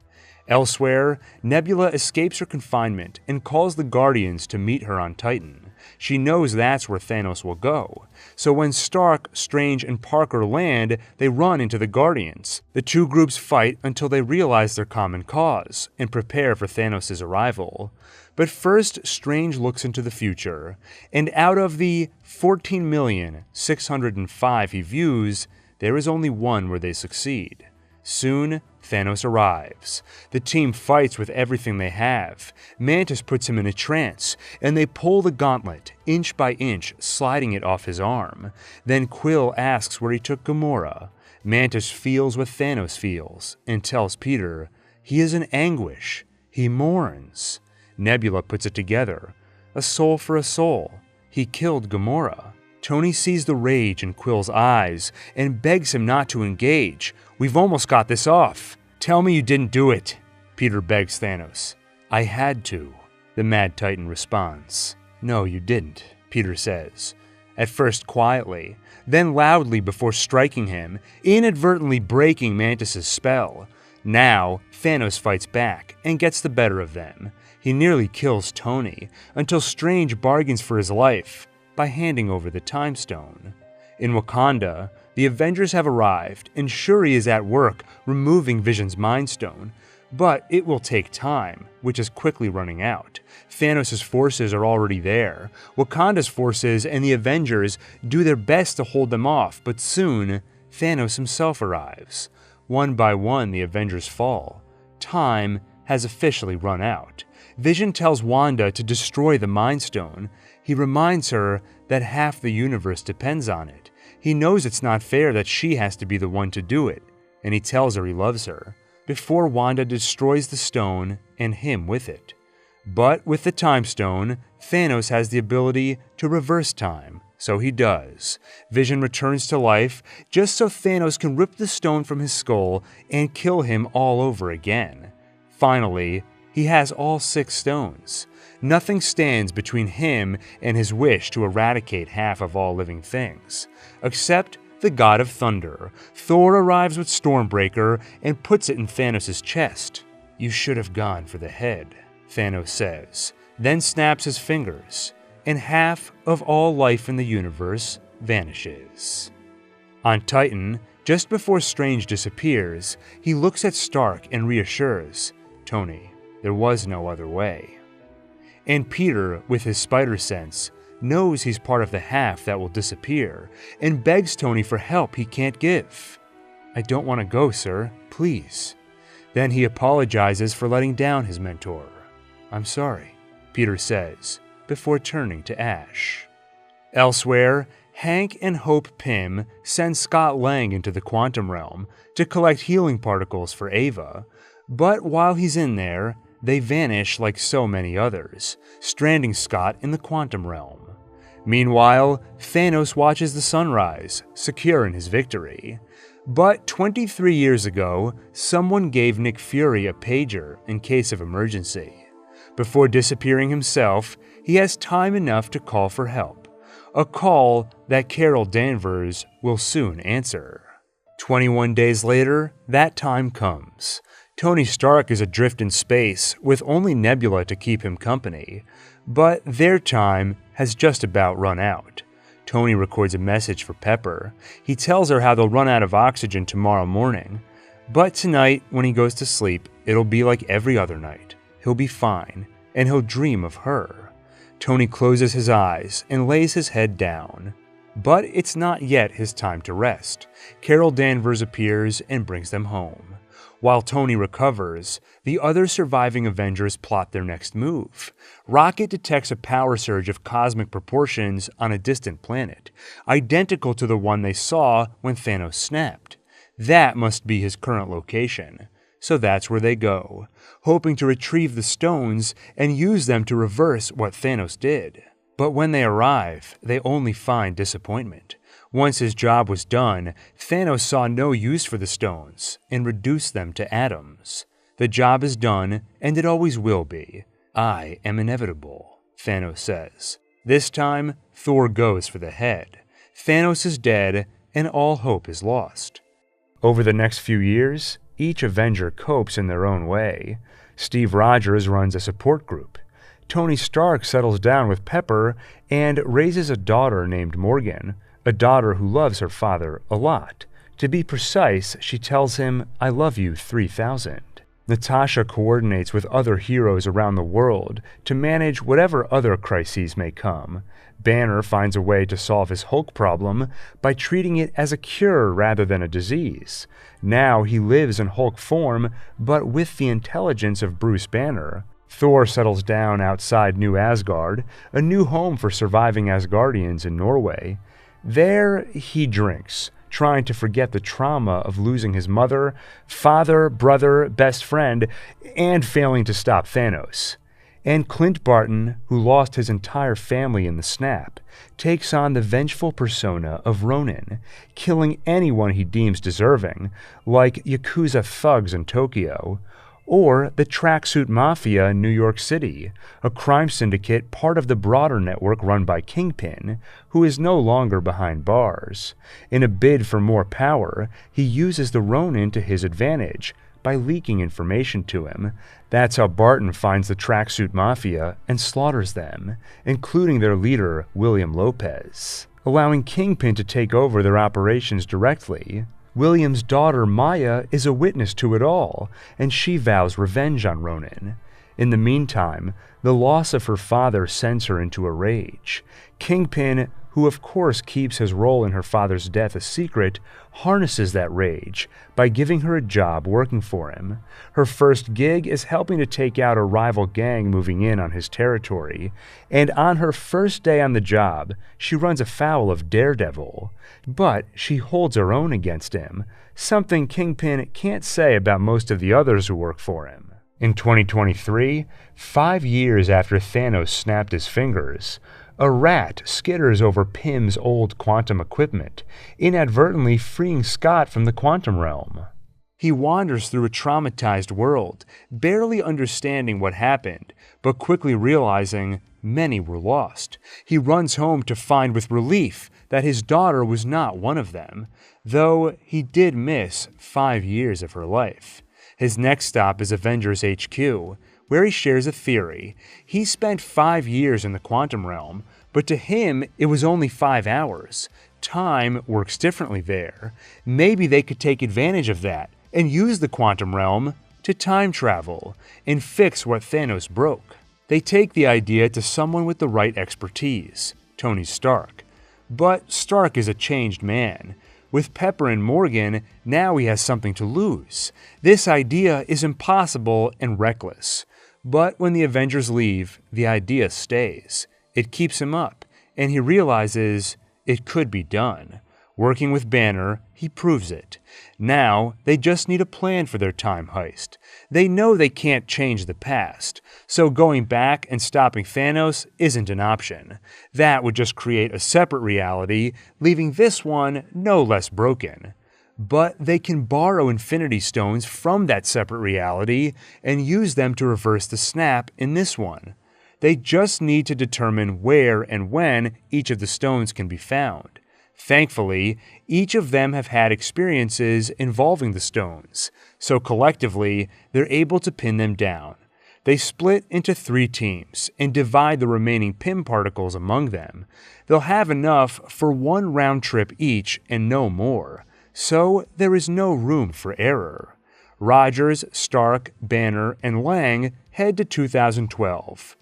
Elsewhere, Nebula escapes her confinement and calls the Guardians to meet her on Titan. She knows that's where Thanos will go, so when Stark, Strange, and Parker land, they run into the Guardians. The two groups fight until they realize their common cause and prepare for Thanos' arrival. But first, Strange looks into the future, and out of the 14,605,000 he views, there is only one where they succeed. Soon, Thanos arrives. The team fights with everything they have. Mantis puts him in a trance, and they pull the gauntlet, inch by inch, sliding it off his arm. Then Quill asks where he took Gamora. Mantis feels what Thanos feels, and tells Peter, he is in anguish. He mourns. Nebula puts it together. A soul for a soul. He killed Gamora. Tony sees the rage in Quill's eyes and begs him not to engage. We've almost got this off. Tell me you didn't do it, Peter begs Thanos. I had to, the Mad Titan responds. No, you didn't, Peter says. At first quietly, then loudly before striking him, inadvertently breaking Mantis' spell. Now, Thanos fights back and gets the better of them. He nearly kills Tony, until Strange bargains for his life by handing over the Time Stone. In Wakanda, the Avengers have arrived, and Shuri is at work removing Vision's Mind Stone, but it will take time, which is quickly running out. Thanos' forces are already there. Wakanda's forces and the Avengers do their best to hold them off, but soon, Thanos himself arrives. One by one, the Avengers fall. Time has officially run out. Vision tells Wanda to destroy the Mind Stone. He reminds her that half the universe depends on it. He knows it's not fair that she has to be the one to do it, and he tells her he loves her, before Wanda destroys the stone and him with it. But with the Time Stone, Thanos has the ability to reverse time, so he does. Vision returns to life just so Thanos can rip the stone from his skull and kill him all over again. Finally, he has all 6 stones. Nothing stands between him and his wish to eradicate half of all living things, except the god of thunder. Thor arrives with Stormbreaker and puts it in Thanos' chest. You should have gone for the head, Thanos says, then snaps his fingers, and half of all life in the universe vanishes. On Titan, just before Strange disappears, he looks at Stark and reassures, Tony, there was no other way. And Peter, with his spider sense, knows he's part of the half that will disappear, and begs Tony for help he can't give. I don't want to go, sir, please. Then he apologizes for letting down his mentor. I'm sorry, Peter says, before turning to Ash. Elsewhere, Hank and Hope Pym send Scott Lang into the quantum realm to collect healing particles for Ava, but while he's in there, they vanish like so many others, stranding Scott in the quantum realm. Meanwhile, Thanos watches the sunrise, secure in his victory. But 23 years ago, someone gave Nick Fury a pager in case of emergency. Before disappearing himself, he has time enough to call for help, a call that Carol Danvers will soon answer. 21 days later, that time comes. Tony Stark is adrift in space with only Nebula to keep him company, but their time has just about run out. Tony records a message for Pepper. He tells her how they'll run out of oxygen tomorrow morning, but tonight, when he goes to sleep, it'll be like every other night. He'll be fine, and he'll dream of her. Tony closes his eyes and lays his head down. But it's not yet his time to rest. Carol Danvers appears and brings them home. While Tony recovers, the other surviving Avengers plot their next move. Rocket detects a power surge of cosmic proportions on a distant planet, identical to the one they saw when Thanos snapped. That must be his current location. So that's where they go, hoping to retrieve the stones and use them to reverse what Thanos did. But when they arrive, they only find disappointment. Once his job was done, Thanos saw no use for the stones and reduced them to atoms. The job is done, and it always will be. I am inevitable, Thanos says. This time, Thor goes for the head. Thanos is dead, and all hope is lost. Over the next few years, each Avenger copes in their own way. Steve Rogers runs a support group. Tony Stark settles down with Pepper and raises a daughter named Morgan, a daughter who loves her father a lot. To be precise, she tells him, "I love you 3,000. Natasha coordinates with other heroes around the world to manage whatever other crises may come. Banner finds a way to solve his Hulk problem by treating it as a cure rather than a disease. Now he lives in Hulk form, but with the intelligence of Bruce Banner. Thor settles down outside New Asgard, a new home for surviving Asgardians in Norway. There he drinks, trying to forget the trauma of losing his mother, father, brother, best friend, and failing to stop Thanos. And Clint Barton, who lost his entire family in the snap, takes on the vengeful persona of Ronin, killing anyone he deems deserving, like Yakuza thugs in Tokyo, or the Tracksuit Mafia in New York City, a crime syndicate part of the broader network run by Kingpin, who is no longer behind bars. In a bid for more power, he uses the Ronin to his advantage by leaking information to him. That's how Barton finds the Tracksuit Mafia and slaughters them, including their leader, William Lopez, allowing Kingpin to take over their operations directly. William's daughter Maya is a witness to it all, and she vows revenge on Ronin. In the meantime, the loss of her father sends her into a rage. Kingpin, who of course keeps his role in her father's death a secret, harnesses that rage by giving her a job working for him. Her first gig is helping to take out a rival gang moving in on his territory, and on her first day on the job, she runs afoul of Daredevil. But she holds her own against him, something Kingpin can't say about most of the others who work for him. In 2023, 5 years after Thanos snapped his fingers, a rat skitters over Pym's old quantum equipment, inadvertently freeing Scott from the quantum realm. He wanders through a traumatized world, barely understanding what happened, but quickly realizing many were lost. He runs home to find with relief that his daughter was not one of them, though he did miss 5 years of her life. His next stop is Avengers HQ, where he shares a theory. He spent 5 years in the quantum realm, but to him it was only 5 hours. Time works differently there. Maybe they could take advantage of that and use the quantum realm to time travel and fix what Thanos broke. They take the idea to someone with the right expertise, Tony Stark. But Stark is a changed man. With Pepper and Morgan, now he has something to lose. This idea is impossible and reckless. But when the Avengers leave, the idea stays. It keeps him up, and he realizes it could be done. Working with Banner, he proves it. Now, they just need a plan for their time heist. They know they can't change the past, so going back and stopping Thanos isn't an option. That would just create a separate reality, leaving this one no less broken. But they can borrow Infinity Stones from that separate reality and use them to reverse the snap in this one. They just need to determine where and when each of the stones can be found. Thankfully, each of them have had experiences involving the stones, so collectively, they're able to pin them down. They split into 3 teams and divide the remaining Pym particles among them. They'll have enough for 1 round trip each and no more, so there is no room for error. Rogers, Stark, Banner, and Lang head to 2012.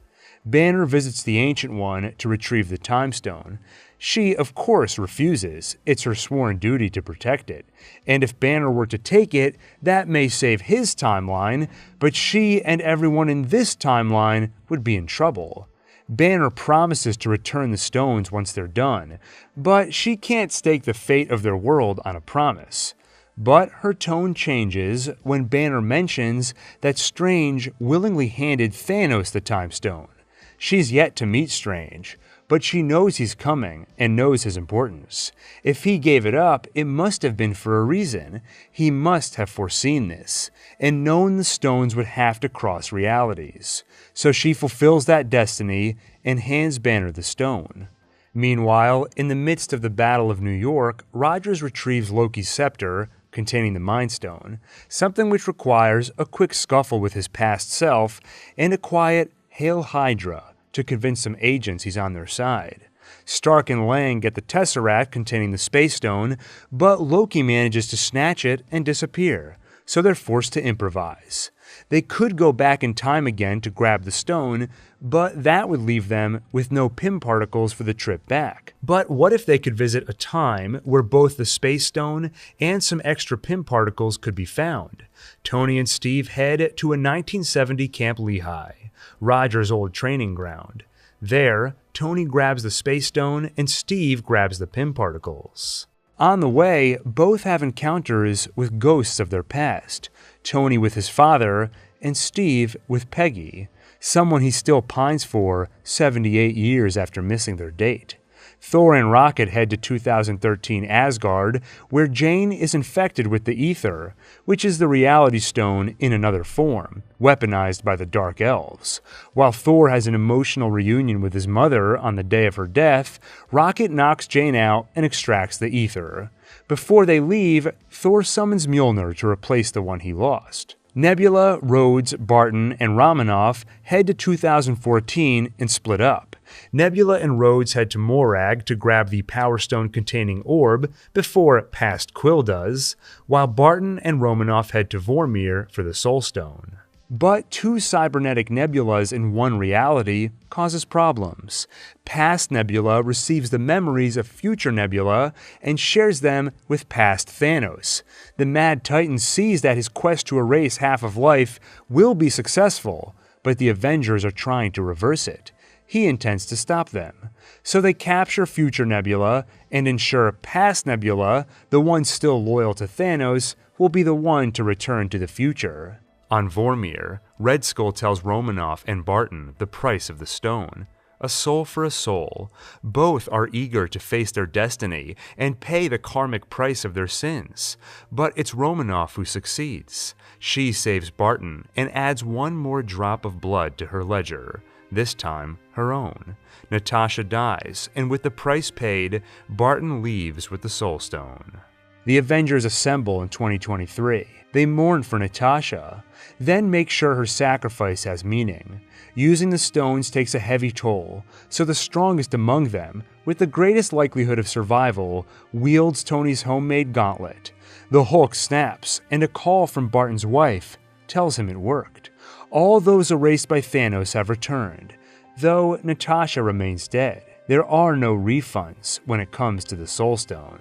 Banner visits the Ancient One to retrieve the Time Stone. She, of course, refuses. It's her sworn duty to protect it. And if Banner were to take it, that may save his timeline, but she and everyone in this timeline would be in trouble. Banner promises to return the stones once they're done, but she can't stake the fate of their world on a promise. But her tone changes when Banner mentions that Strange willingly handed Thanos the Time Stone. She's yet to meet Strange, but she knows he's coming and knows his importance. If he gave it up, it must have been for a reason. He must have foreseen this, and known the stones would have to cross realities. So she fulfills that destiny and hands Banner the stone. Meanwhile, in the midst of the Battle of New York, Rogers retrieves Loki's scepter, containing the Mind Stone, something which requires a quick scuffle with his past self and a quiet "Hail Hydra" to convince some agents he's on their side. Stark and Lang get the Tesseract containing the Space Stone, but Loki manages to snatch it and disappear, so they're forced to improvise. They could go back in time again to grab the stone, but that would leave them with no Pym particles for the trip back. But what if they could visit a time where both the Space Stone and some extra Pym particles could be found? Tony and Steve head to a 1970 Camp Lehigh, Roger's old training ground. There, Tony grabs the Space Stone and Steve grabs the Pym particles. On the way, both have encounters with ghosts of their past, Tony with his father and Steve with Peggy, someone he still pines for 78 years after missing their date. Thor and Rocket head to 2013 Asgard, where Jane is infected with the Ether, which is the Reality Stone in another form, weaponized by the Dark Elves. While Thor has an emotional reunion with his mother on the day of her death, Rocket knocks Jane out and extracts the Ether. Before they leave, Thor summons Mjolnir to replace the one he lost. Nebula, Rhodes, Barton, and Romanoff head to 2014 and split up. Nebula and Rhodes head to Morag to grab the Power Stone-containing orb before Past Quill does, while Barton and Romanoff head to Vormir for the Soul Stone. But two cybernetic nebulas in one reality causes problems. Past Nebula receives the memories of future Nebula and shares them with past Thanos. The Mad Titan sees that his quest to erase half of life will be successful, but the Avengers are trying to reverse it. He intends to stop them. So they capture future Nebula and ensure past Nebula, the one still loyal to Thanos, will be the one to return to the future. On Vormir, Red Skull tells Romanoff and Barton the price of the stone. A soul for a soul. Both are eager to face their destiny and pay the karmic price of their sins. But it's Romanoff who succeeds. She saves Barton and adds one more drop of blood to her ledger, this time her own. Natasha dies, and with the price paid, Barton leaves with the Soul Stone. The Avengers assemble in 2023. They mourn for Natasha, then make sure her sacrifice has meaning. Using the stones takes a heavy toll, so the strongest among them, with the greatest likelihood of survival, wields Tony's homemade gauntlet. The Hulk snaps, and a call from Barton's wife tells him it worked. All those erased by Thanos have returned, though Natasha remains dead. There are no refunds when it comes to the Soul Stone.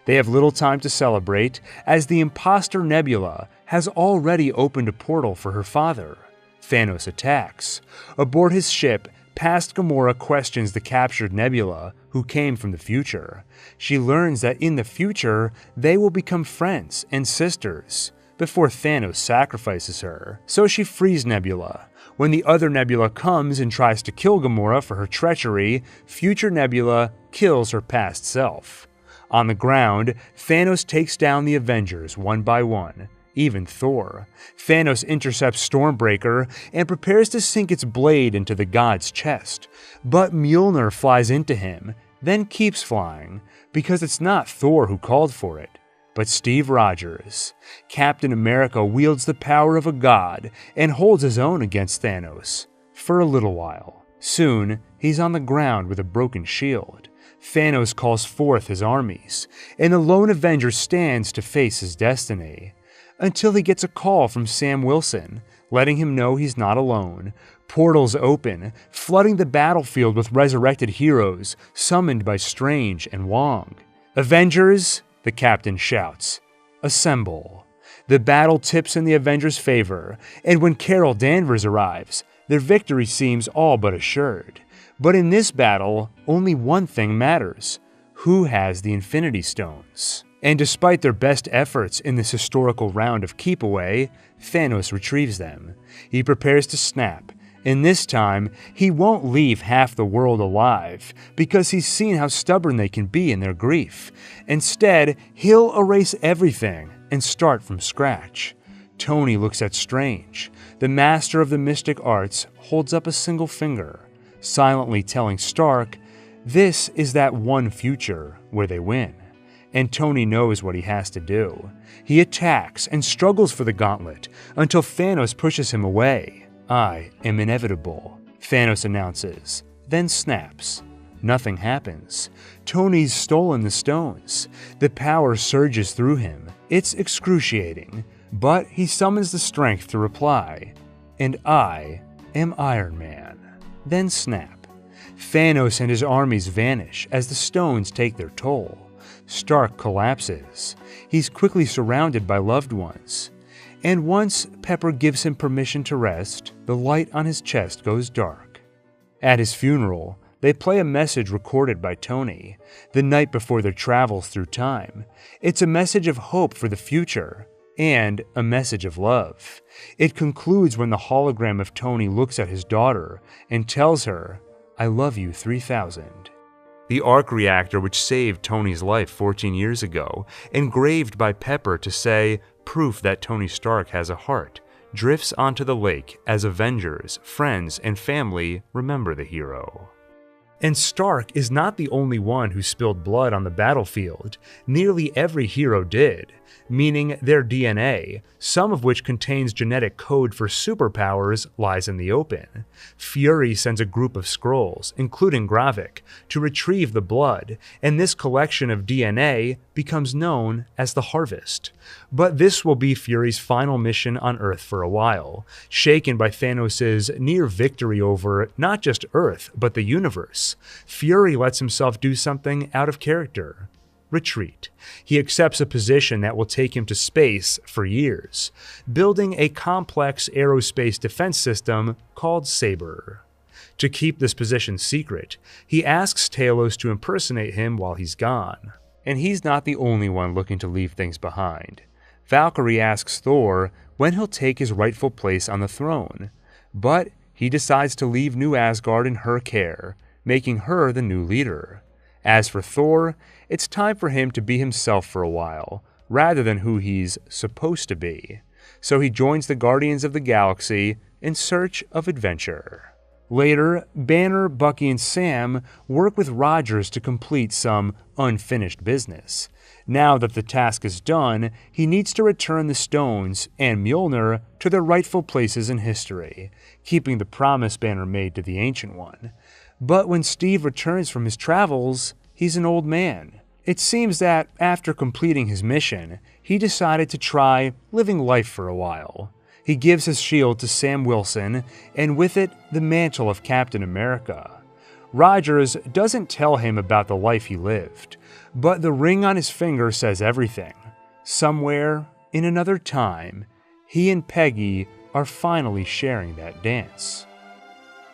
They have little time to celebrate, as the imposter Nebula has already opened a portal for her father. Thanos attacks. Aboard his ship, Past Gamora questions the captured Nebula, who came from the future. She learns that in the future, they will become friends and sisters, before Thanos sacrifices her. So she frees Nebula. When the other Nebula comes and tries to kill Gamora for her treachery, future Nebula kills her past self. On the ground, Thanos takes down the Avengers one by one, even Thor. Thanos intercepts Stormbreaker and prepares to sink its blade into the god's chest, but Mjolnir flies into him, then keeps flying, because it's not Thor who called for it, but Steve Rogers. Captain America wields the power of a god and holds his own against Thanos, for a little while. Soon, he's on the ground with a broken shield. Thanos calls forth his armies, and the lone Avenger stands to face his destiny, until he gets a call from Sam Wilson, letting him know he's not alone. Portals open, flooding the battlefield with resurrected heroes summoned by Strange and Wong. "Avengers!" the captain shouts. "Assemble." The battle tips in the Avengers' favor, and when Carol Danvers arrives, their victory seems all but assured. But in this battle, only one thing matters: who has the Infinity Stones? And despite their best efforts in this historical round of keep away, Thanos retrieves them. He prepares to snap, and this time, he won't leave half the world alive, because he's seen how stubborn they can be in their grief. Instead, he'll erase everything and start from scratch. Tony looks at Strange. The master of the mystic arts holds up a single finger, silently telling Stark, this is that one future where they win. And Tony knows what he has to do. He attacks and struggles for the gauntlet until Thanos pushes him away. "I am inevitable," Thanos announces, then snaps. Nothing happens. Tony's stolen the stones. The power surges through him. It's excruciating, but he summons the strength to reply, "And I am Iron Man." Then snap. Thanos and his armies vanish as the stones take their toll. Stark collapses. He's quickly surrounded by loved ones. And once Pepper gives him permission to rest, the light on his chest goes dark. At his funeral, they play a message recorded by Tony, the night before their travels through time. It's a message of hope for the future, and a message of love. It concludes when the hologram of Tony looks at his daughter and tells her, "I love you 3000. The arc reactor which saved Tony's life 14 years ago, engraved by Pepper to say, proof that Tony Stark has a heart, drifts onto the lake as Avengers, friends, and family remember the hero. And Stark is not the only one who spilled blood on the battlefield. Nearly every hero did, meaning their DNA, some of which contains genetic code for superpowers, lies in the open. Fury sends a group of Skrulls, including Gravik, to retrieve the blood, and this collection of DNA becomes known as the Harvest. But this will be Fury's final mission on Earth for a while, shaken by Thanos' near victory over not just Earth, but the universe. Fury lets himself do something out of character. Retreat. He accepts a position that will take him to space for years, building a complex aerospace defense system called Saber. To keep this position secret, he asks Talos to impersonate him while he's gone. And he's not the only one looking to leave things behind. Valkyrie asks Thor when he'll take his rightful place on the throne, but he decides to leave New Asgard in her care, making her the new leader. As for Thor, it's time for him to be himself for a while, rather than who he's supposed to be. So he joins the Guardians of the Galaxy in search of adventure. Later, Banner, Bucky, and Sam work with Rogers to complete some unfinished business. Now that the task is done, he needs to return the stones and Mjolnir to their rightful places in history, keeping the promise Banner made to the Ancient One. But when Steve returns from his travels, he's an old man. It seems that after completing his mission, he decided to try living life for a while. He gives his shield to Sam Wilson, and with it, the mantle of Captain America. Rogers doesn't tell him about the life he lived, but the ring on his finger says everything. Somewhere, in another time, he and Peggy are finally sharing that dance.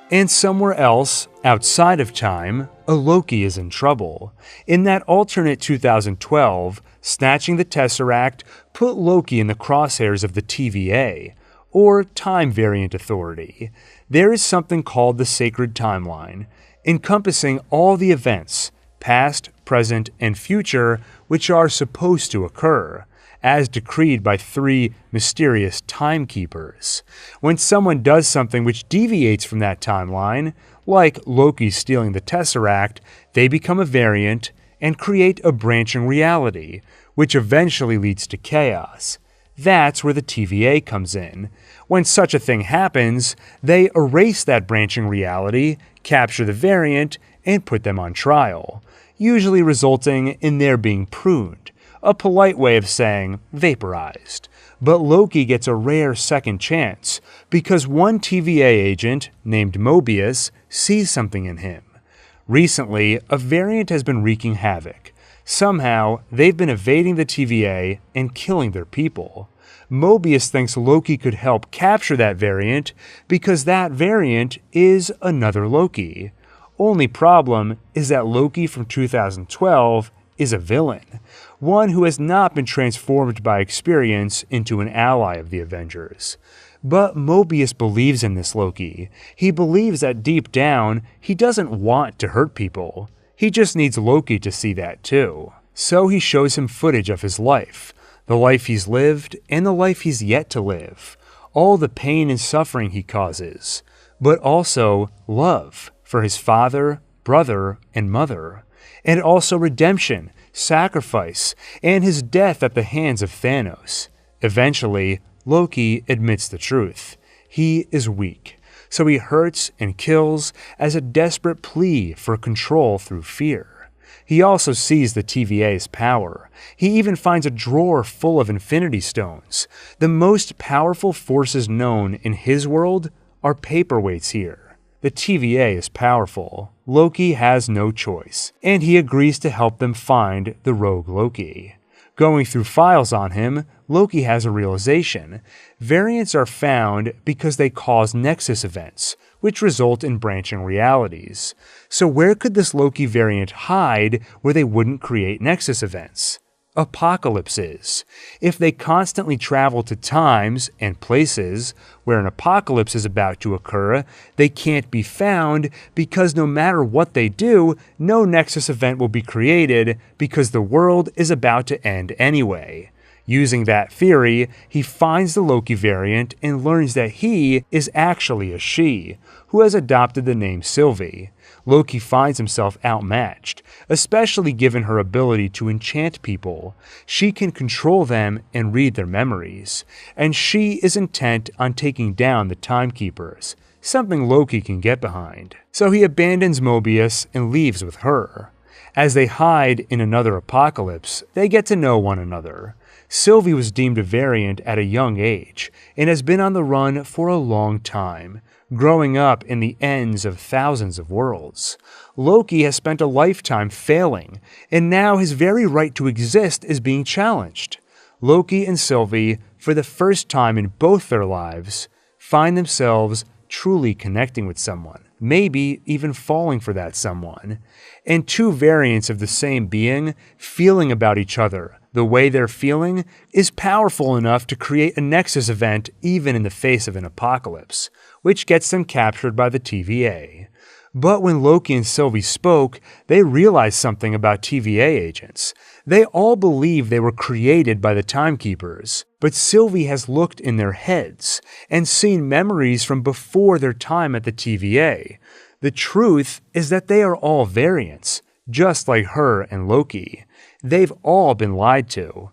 And somewhere else, outside of time, a Loki is in trouble. In that alternate 2012, snatching the Tesseract put Loki in the crosshairs of the TVA, or Time Variant Authority. There is something called the Sacred Timeline, encompassing all the events, past, present, and future, which are supposed to occur, as decreed by 3 mysterious timekeepers. When someone does something which deviates from that timeline, like Loki stealing the Tesseract, they become a variant and create a branching reality, which eventually leads to chaos. That's where the TVA comes in. When such a thing happens, they erase that branching reality, capture the variant, and put them on trial, usually resulting in their being pruned, a polite way of saying vaporized. But Loki gets a rare second chance, because one TVA agent named Mobius sees something in him. Recently, a variant has been wreaking havoc. Somehow, they've been evading the TVA and killing their people. Mobius thinks Loki could help capture that variant because that variant is another Loki. Only problem is that Loki from 2012 is a villain, one who has not been transformed by experience into an ally of the Avengers. But Mobius believes in this Loki. He believes that deep down, he doesn't want to hurt people. He just needs Loki to see that too. So he shows him footage of his life, the life he's lived and the life he's yet to live, all the pain and suffering he causes, but also love for his father, brother, and mother, and also redemption, sacrifice, and his death at the hands of Thanos. Eventually, Loki admits the truth. He is weak, so he hurts and kills as a desperate plea for control through fear. He also sees the TVA's power. He even finds a drawer full of Infinity Stones. The most powerful forces known in his world are paperweights here. The TVA is powerful. Loki has no choice, and he agrees to help them find the rogue Loki. Going through files on him, Loki has a realization. Variants are found because they cause nexus events, which result in branching realities. So where could this Loki variant hide where they wouldn't create nexus events? Apocalypses. If they constantly travel to times and places where an apocalypse is about to occur, they can't be found because no matter what they do, no nexus event will be created because the world is about to end anyway. Using that theory, he finds the Loki variant and learns that he is actually a she, who has adopted the name Sylvie. Loki finds himself outmatched, especially given her ability to enchant people. She can control them and read their memories, and she is intent on taking down the Timekeepers, something Loki can get behind. So he abandons Mobius and leaves with her. As they hide in another apocalypse, they get to know one another. Sylvie was deemed a variant at a young age and has been on the run for a long time, growing up in the ends of thousands of worlds. Loki has spent a lifetime failing, and now his very right to exist is being challenged. Loki and Sylvie, for the first time in both their lives, find themselves truly connecting with someone, maybe even falling for that someone. And two variants of the same being feeling about each other the way they're feeling is powerful enough to create a nexus event even in the face of an apocalypse, which gets them captured by the TVA. But when Loki and Sylvie spoke, they realized something about TVA agents. They all believe they were created by the Timekeepers, but Sylvie has looked in their heads and seen memories from before their time at the TVA. The truth is that they are all variants, just like her and Loki. They've all been lied to.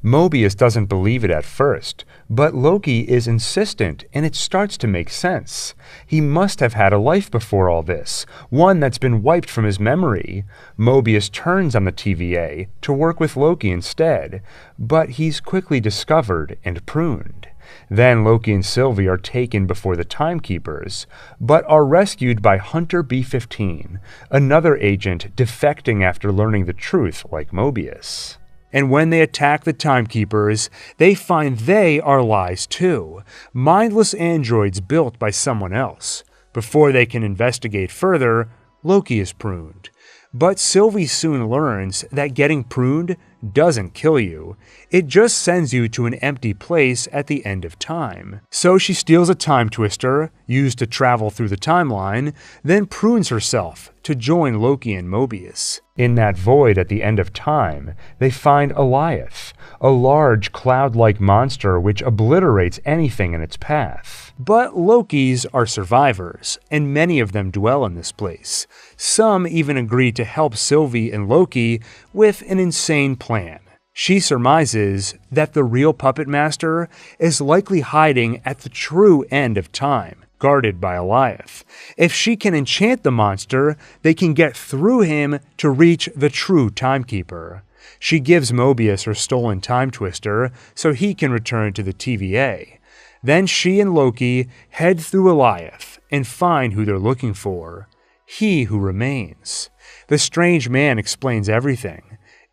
Mobius doesn't believe it at first, but Loki is insistent and it starts to make sense. He must have had a life before all this, one that's been wiped from his memory. Mobius turns on the TVA to work with Loki instead, but he's quickly discovered and pruned. Then Loki and Sylvie are taken before the Timekeepers, but are rescued by Hunter B-15, another agent defecting after learning the truth like Mobius. And when they attack the Timekeepers, they find they are lies too, mindless androids built by someone else. Before they can investigate further, Loki is pruned. But Sylvie soon learns that getting pruned doesn't kill you. It just sends you to an empty place at the end of time. So she steals a time twister, used to travel through the timeline, then prunes herself to join Loki and Mobius. In that void at the end of time, they find Alioth, a large cloud-like monster which obliterates anything in its path. But Lokis are survivors, and many of them dwell in this place. Some even agree to help Sylvie and Loki with an insane plan. She surmises that the real puppet master is likely hiding at the true end of time, guarded by Alioth. If she can enchant the monster, they can get through him to reach the true Timekeeper. She gives Mobius her stolen time twister so he can return to the TVA. Then she and Loki head through Eliath and find who they're looking for, he who remains. The strange man explains everything.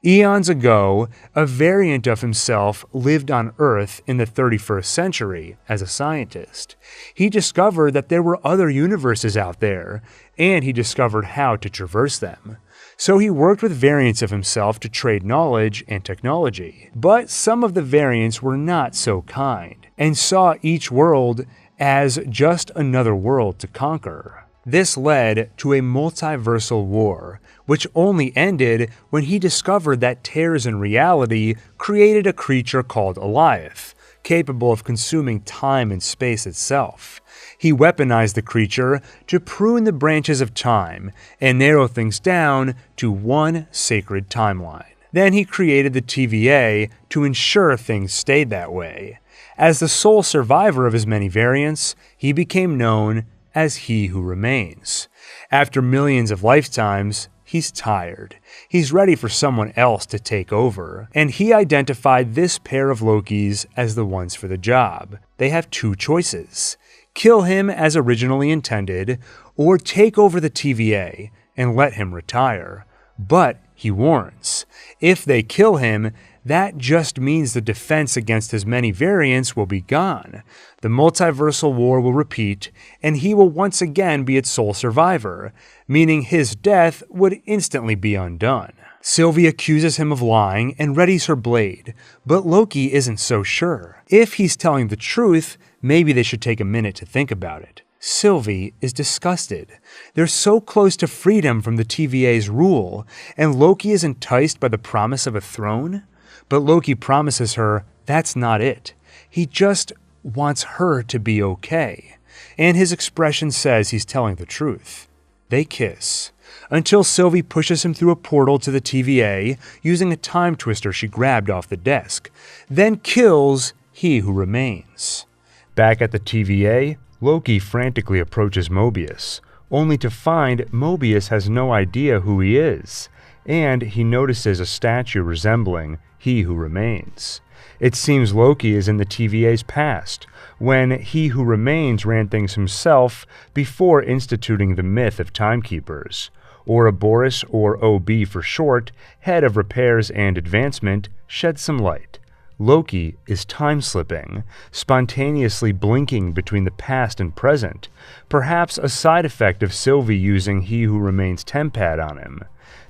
Eons ago, a variant of himself lived on Earth in the 31st century as a scientist. He discovered that there were other universes out there, and he discovered how to traverse them. So he worked with variants of himself to trade knowledge and technology. But some of the variants were not so kind, and saw each world as just another world to conquer. This led to a multiversal war, which only ended when he discovered that tears in reality created a creature called Eliath, capable of consuming time and space itself. He weaponized the creature to prune the branches of time and narrow things down to one sacred timeline. Then he created the TVA to ensure things stayed that way. As the sole survivor of his many variants, he became known as He Who Remains. After millions of lifetimes, he's tired. He's ready for someone else to take over, and he identified this pair of Lokis as the ones for the job. They have two choices: kill him as originally intended, or take over the TVA and let him retire. But he warns, if they kill him, that just means the defense against his many variants will be gone. The multiversal war will repeat, and he will once again be its sole survivor, meaning his death would instantly be undone. Sylvie accuses him of lying and readies her blade, but Loki isn't so sure. If he's telling the truth, maybe they should take a minute to think about it. Sylvie is disgusted. They're so close to freedom from the TVA's rule, and Loki is enticed by the promise of a throne? But Loki promises her that's not it. He just wants her to be okay. And his expression says he's telling the truth. They kiss, until Sylvie pushes him through a portal to the TVA using a time twister she grabbed off the desk, then kills He Who Remains. Back at the TVA, Loki frantically approaches Mobius, only to find Mobius has no idea who he is, and he notices a statue resembling He Who Remains. It seems Loki is in the TVA's past, when He Who Remains ran things himself before instituting the myth of timekeepers. Ouroboros, or OB for short, head of repairs and advancement, sheds some light. Loki is time-slipping, spontaneously blinking between the past and present, perhaps a side effect of Sylvie using He Who Remains TemPad on him.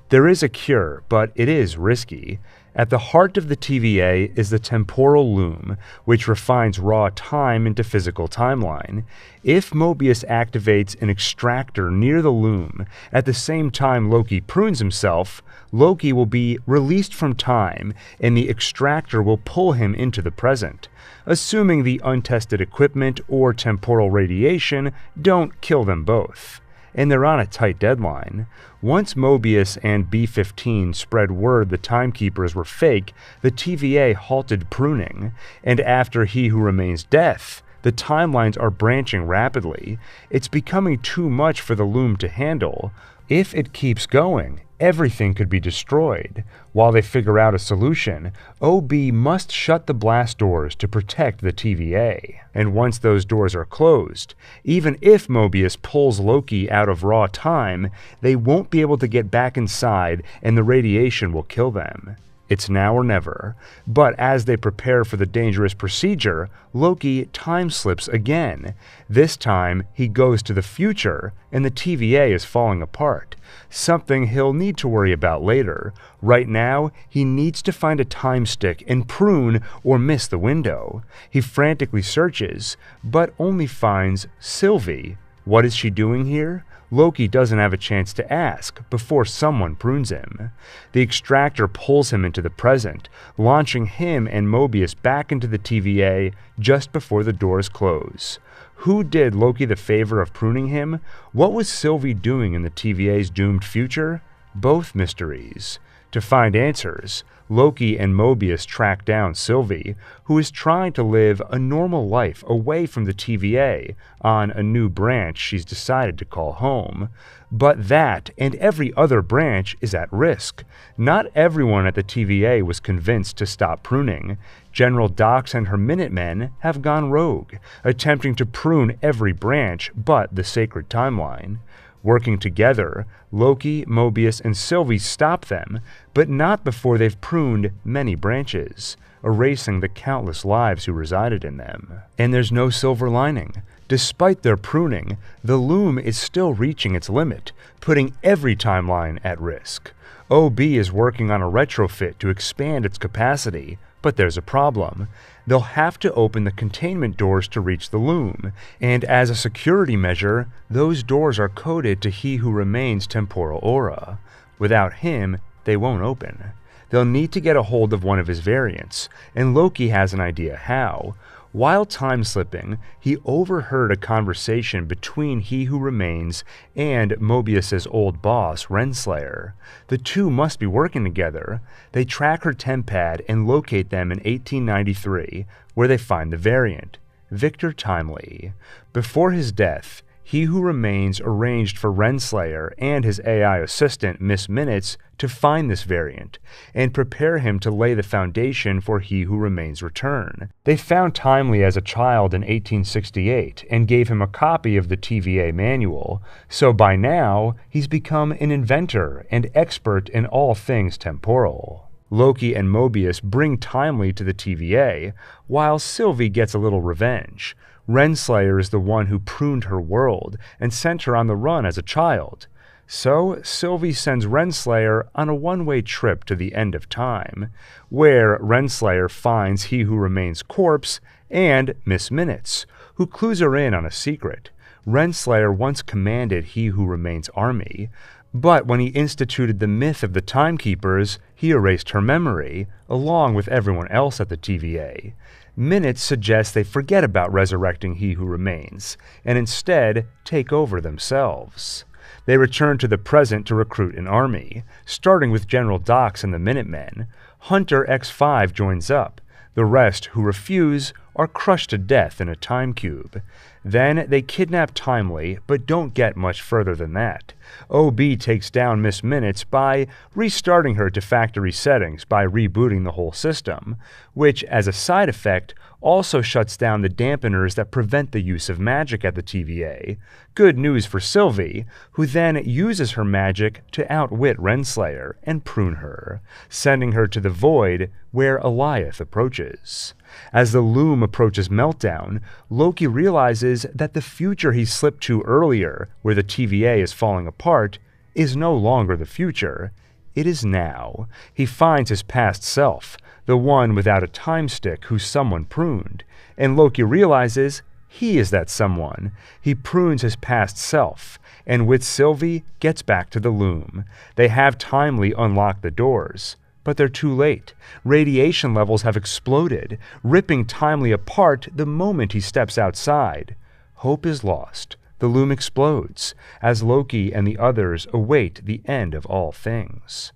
There is a cure, but it is risky. At the heart of the TVA is the temporal loom, which refines raw time into physical timeline. If Mobius activates an extractor near the loom, at the same time Loki prunes himself, Loki will be released from time, and the extractor will pull him into the present, assuming the untested equipment or temporal radiation don't kill them both. And they're on a tight deadline. Once Mobius and B-15 spread word the timekeepers were fake, the TVA halted pruning, and after He Who Remains' death, the timelines are branching rapidly. It's becoming too much for the loom to handle. If it keeps going, everything could be destroyed. While they figure out a solution, OB must shut the blast doors to protect the TVA. And once those doors are closed, even if Mobius pulls Loki out of raw time, they won't be able to get back inside and the radiation will kill them. It's now or never. But as they prepare for the dangerous procedure, Loki time-slips again. This time, he goes to the future, and the TVA is falling apart. Something he'll need to worry about later. Right now, he needs to find a time stick and prune or miss the window. He frantically searches, but only finds Sylvie. What is she doing here? Loki doesn't have a chance to ask before someone prunes him. The extractor pulls him into the present, launching him and Mobius back into the TVA just before the doors close. Who did Loki the favor of pruning him? What was Sylvie doing in the TVA's doomed future? Both mysteries. To find answers, Loki and Mobius track down Sylvie, who is trying to live a normal life away from the TVA on a new branch she's decided to call home. But that and every other branch is at risk. Not everyone at the TVA was convinced to stop pruning. General Dox and her Minutemen have gone rogue, attempting to prune every branch but the sacred timeline. Working together, Loki, Mobius, and Sylvie stop them, but not before they've pruned many branches, erasing the countless lives who resided in them. And there's no silver lining. Despite their pruning, the loom is still reaching its limit, putting every timeline at risk. OB is working on a retrofit to expand its capacity, but there's a problem. They'll have to open the containment doors to reach the loom, and as a security measure, those doors are coded to He Who Remains' temporal aura. Without him, they won't open. They'll need to get a hold of one of his variants, and Loki has an idea how. While time-slipping, he overheard a conversation between He Who Remains and Mobius's old boss, Renslayer. The two must be working together. They track her tempad and locate them in 1893, where they find the variant, Victor Timely. Before his death, He Who Remains arranged for Renslayer and his AI assistant, Miss Minutes, to find this variant, and prepare him to lay the foundation for He Who Remains' return. They found Timely as a child in 1868, and gave him a copy of the TVA manual, so by now, he's become an inventor and expert in all things temporal. Loki and Mobius bring Timely to the TVA, while Sylvie gets a little revenge. Renslayer is the one who pruned her world and sent her on the run as a child. So Sylvie sends Renslayer on a one-way trip to the end of time, where Renslayer finds He Who Remains' corpse and Miss Minutes, who clues her in on a secret. Renslayer once commanded He Who Remains' army, but when he instituted the myth of the Timekeepers, he erased her memory, along with everyone else at the TVA. Minutes suggests they forget about resurrecting He Who Remains, and instead take over themselves. They return to the present to recruit an army, starting with General Dox and the Minutemen. Hunter X5 joins up. The rest, who refuse, are crushed to death in a time cube. Then they kidnap Timely, but don't get much further than that. OB takes down Miss Minutes by restarting her to factory settings by rebooting the whole system, which, as a side effect, also shuts down the dampeners that prevent the use of magic at the TVA. Good news for Sylvie, who then uses her magic to outwit Renslayer and prune her, sending her to the void where Eliath approaches. As the loom approaches meltdown, Loki realizes that the future he slipped to earlier, where the TVA is falling apart, is no longer the future. It is now. He finds his past self, the one without a time stick who someone pruned, and Loki realizes he is that someone. He prunes his past self, and with Sylvie, gets back to the loom. They have Timely unlock the doors. But they're too late. Radiation levels have exploded, ripping Timely apart the moment he steps outside. Hope is lost. The loom explodes, as Loki and the others await the end of all things.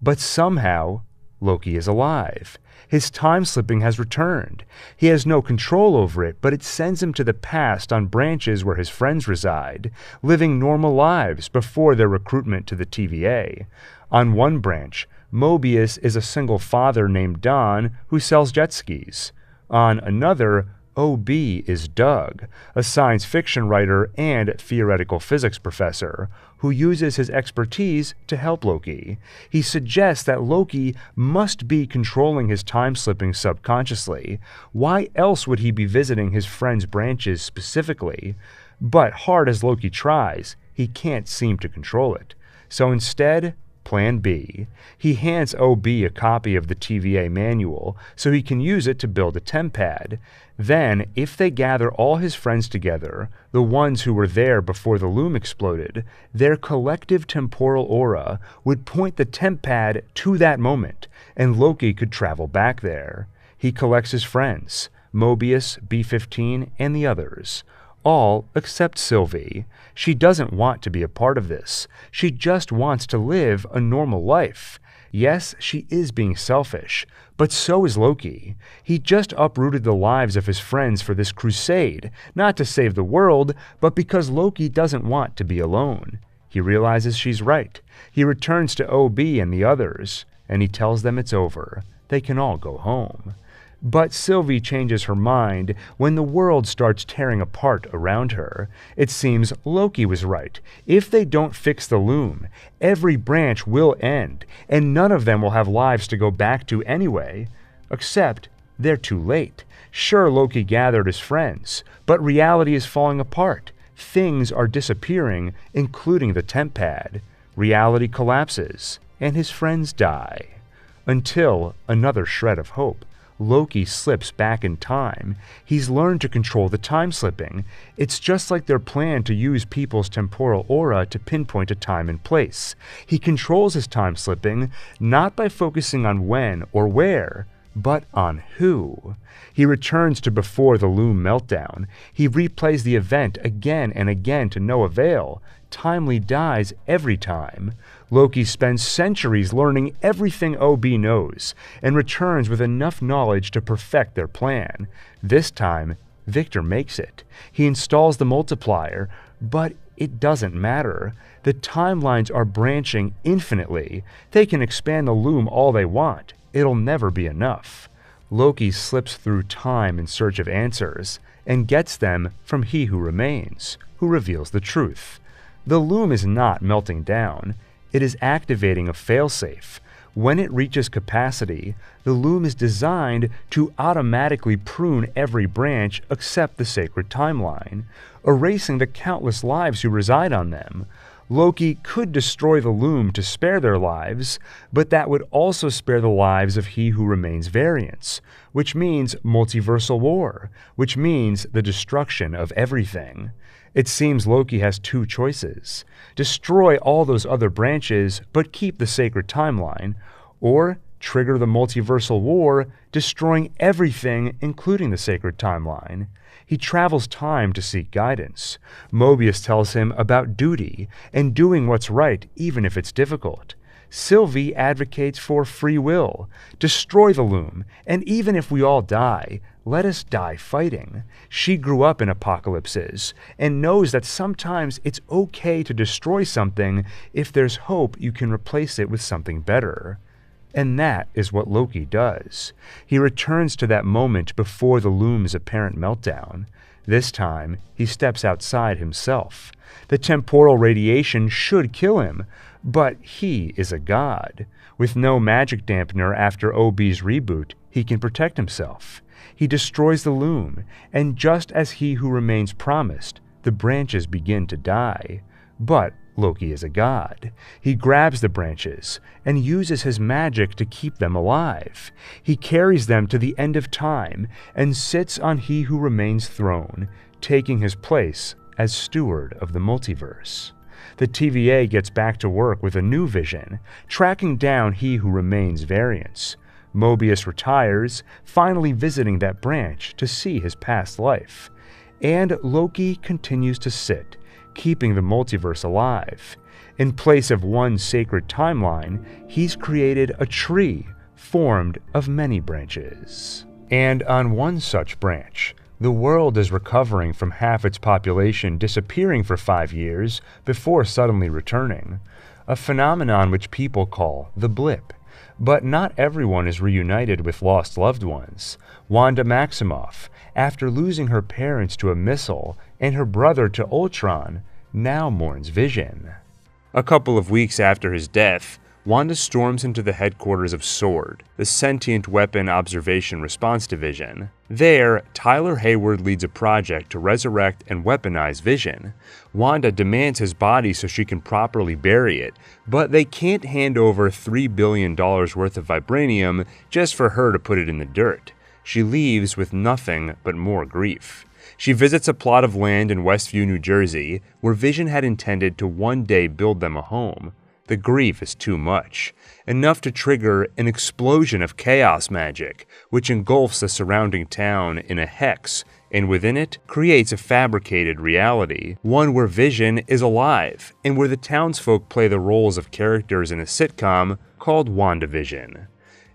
But somehow, Loki is alive. His time-slipping has returned. He has no control over it, but it sends him to the past on branches where his friends reside, living normal lives before their recruitment to the TVA. On one branch, Mobius is a single father named Don who sells jet skis. On another, OB is Doug, a science fiction writer and theoretical physics professor, who uses his expertise to help Loki. He suggests that Loki must be controlling his time-slipping subconsciously. Why else would he be visiting his friend's branches specifically? But hard as Loki tries, he can't seem to control it. So instead, Plan B. He hands OB a copy of the TVA manual so he can use it to build a tempad. Then, if they gather all his friends together, the ones who were there before the loom exploded, their collective temporal aura would point the tempad to that moment, and Loki could travel back there. He collects his friends, Mobius, B-15, and the others. All except Sylvie. She doesn't want to be a part of this. She just wants to live a normal life. Yes, she is being selfish, but so is Loki. He just uprooted the lives of his friends for this crusade, not to save the world, but because Loki doesn't want to be alone. He realizes she's right. He returns to OB and the others, and he tells them it's over. They can all go home. But Sylvie changes her mind when the world starts tearing apart around her. It seems Loki was right. If they don't fix the loom, every branch will end, and none of them will have lives to go back to anyway. Except they're too late. Sure, Loki gathered his friends, but reality is falling apart. Things are disappearing, including the temp pad. Reality collapses, and his friends die. Until another shred of hope. Loki slips back in time. He's learned to control the time slipping. It's just like their plan to use people's temporal aura to pinpoint a time and place. He controls his time slipping not by focusing on when or where, but on who. He returns to before the loom meltdown. He replays the event again and again to no avail. Timely dies every time. Loki spends centuries learning everything OB knows and returns with enough knowledge to perfect their plan. This time, Victor makes it. He installs the multiplier, but it doesn't matter. The timelines are branching infinitely. They can expand the loom all they want. It'll never be enough. Loki slips through time in search of answers and gets them from He Who Remains, who reveals the truth. The loom is not melting down. It is activating a failsafe. When it reaches capacity, the loom is designed to automatically prune every branch except the sacred timeline, erasing the countless lives who reside on them. Loki could destroy the loom to spare their lives, but that would also spare the lives of He Who Remains variants, which means multiversal war, which means the destruction of everything. It seems Loki has two choices: destroy all those other branches but keep the sacred timeline, or trigger the multiversal war, destroying everything including the sacred timeline. He travels time to seek guidance. Mobius tells him about duty and doing what's right even if it's difficult. Sylvie advocates for free will. Destroy the loom, and even if we all die, let us die fighting. She grew up in apocalypses and knows that sometimes it's okay to destroy something if there's hope you can replace it with something better. And that is what Loki does. He returns to that moment before the loom's apparent meltdown. This time, he steps outside himself. The temporal radiation should kill him, but he is a god. With no magic dampener after OB's reboot, he can protect himself. He destroys the loom, and just as He Who Remains promised, the branches begin to die. But Loki is a god. He grabs the branches and uses his magic to keep them alive. He carries them to the end of time and sits on He Who Remains' throne, taking his place as steward of the multiverse. The TVA gets back to work with a new vision, tracking down He Who Remains variants. Mobius retires, finally visiting that branch to see his past life. And Loki continues to sit, keeping the multiverse alive. In place of one sacred timeline, he's created a tree formed of many branches. And on one such branch, the world is recovering from half its population disappearing for 5 years before suddenly returning, a phenomenon which people call the blip. But not everyone is reunited with lost loved ones. Wanda Maximoff, after losing her parents to a missile and her brother to Ultron, now mourns Vision. A couple of weeks after his death, Wanda storms into the headquarters of SWORD, the Sentient Weapon Observation Response Division. There, Tyler Hayward leads a project to resurrect and weaponize Vision. Wanda demands his body so she can properly bury it, but they can't hand over $3 billion worth of vibranium just for her to put it in the dirt. She leaves with nothing but more grief. She visits a plot of land in Westview, New Jersey, where Vision had intended to one day build them a home. The grief is too much, enough to trigger an explosion of chaos magic, which engulfs the surrounding town in a hex and within it creates a fabricated reality, one where Vision is alive, and where the townsfolk play the roles of characters in a sitcom called WandaVision.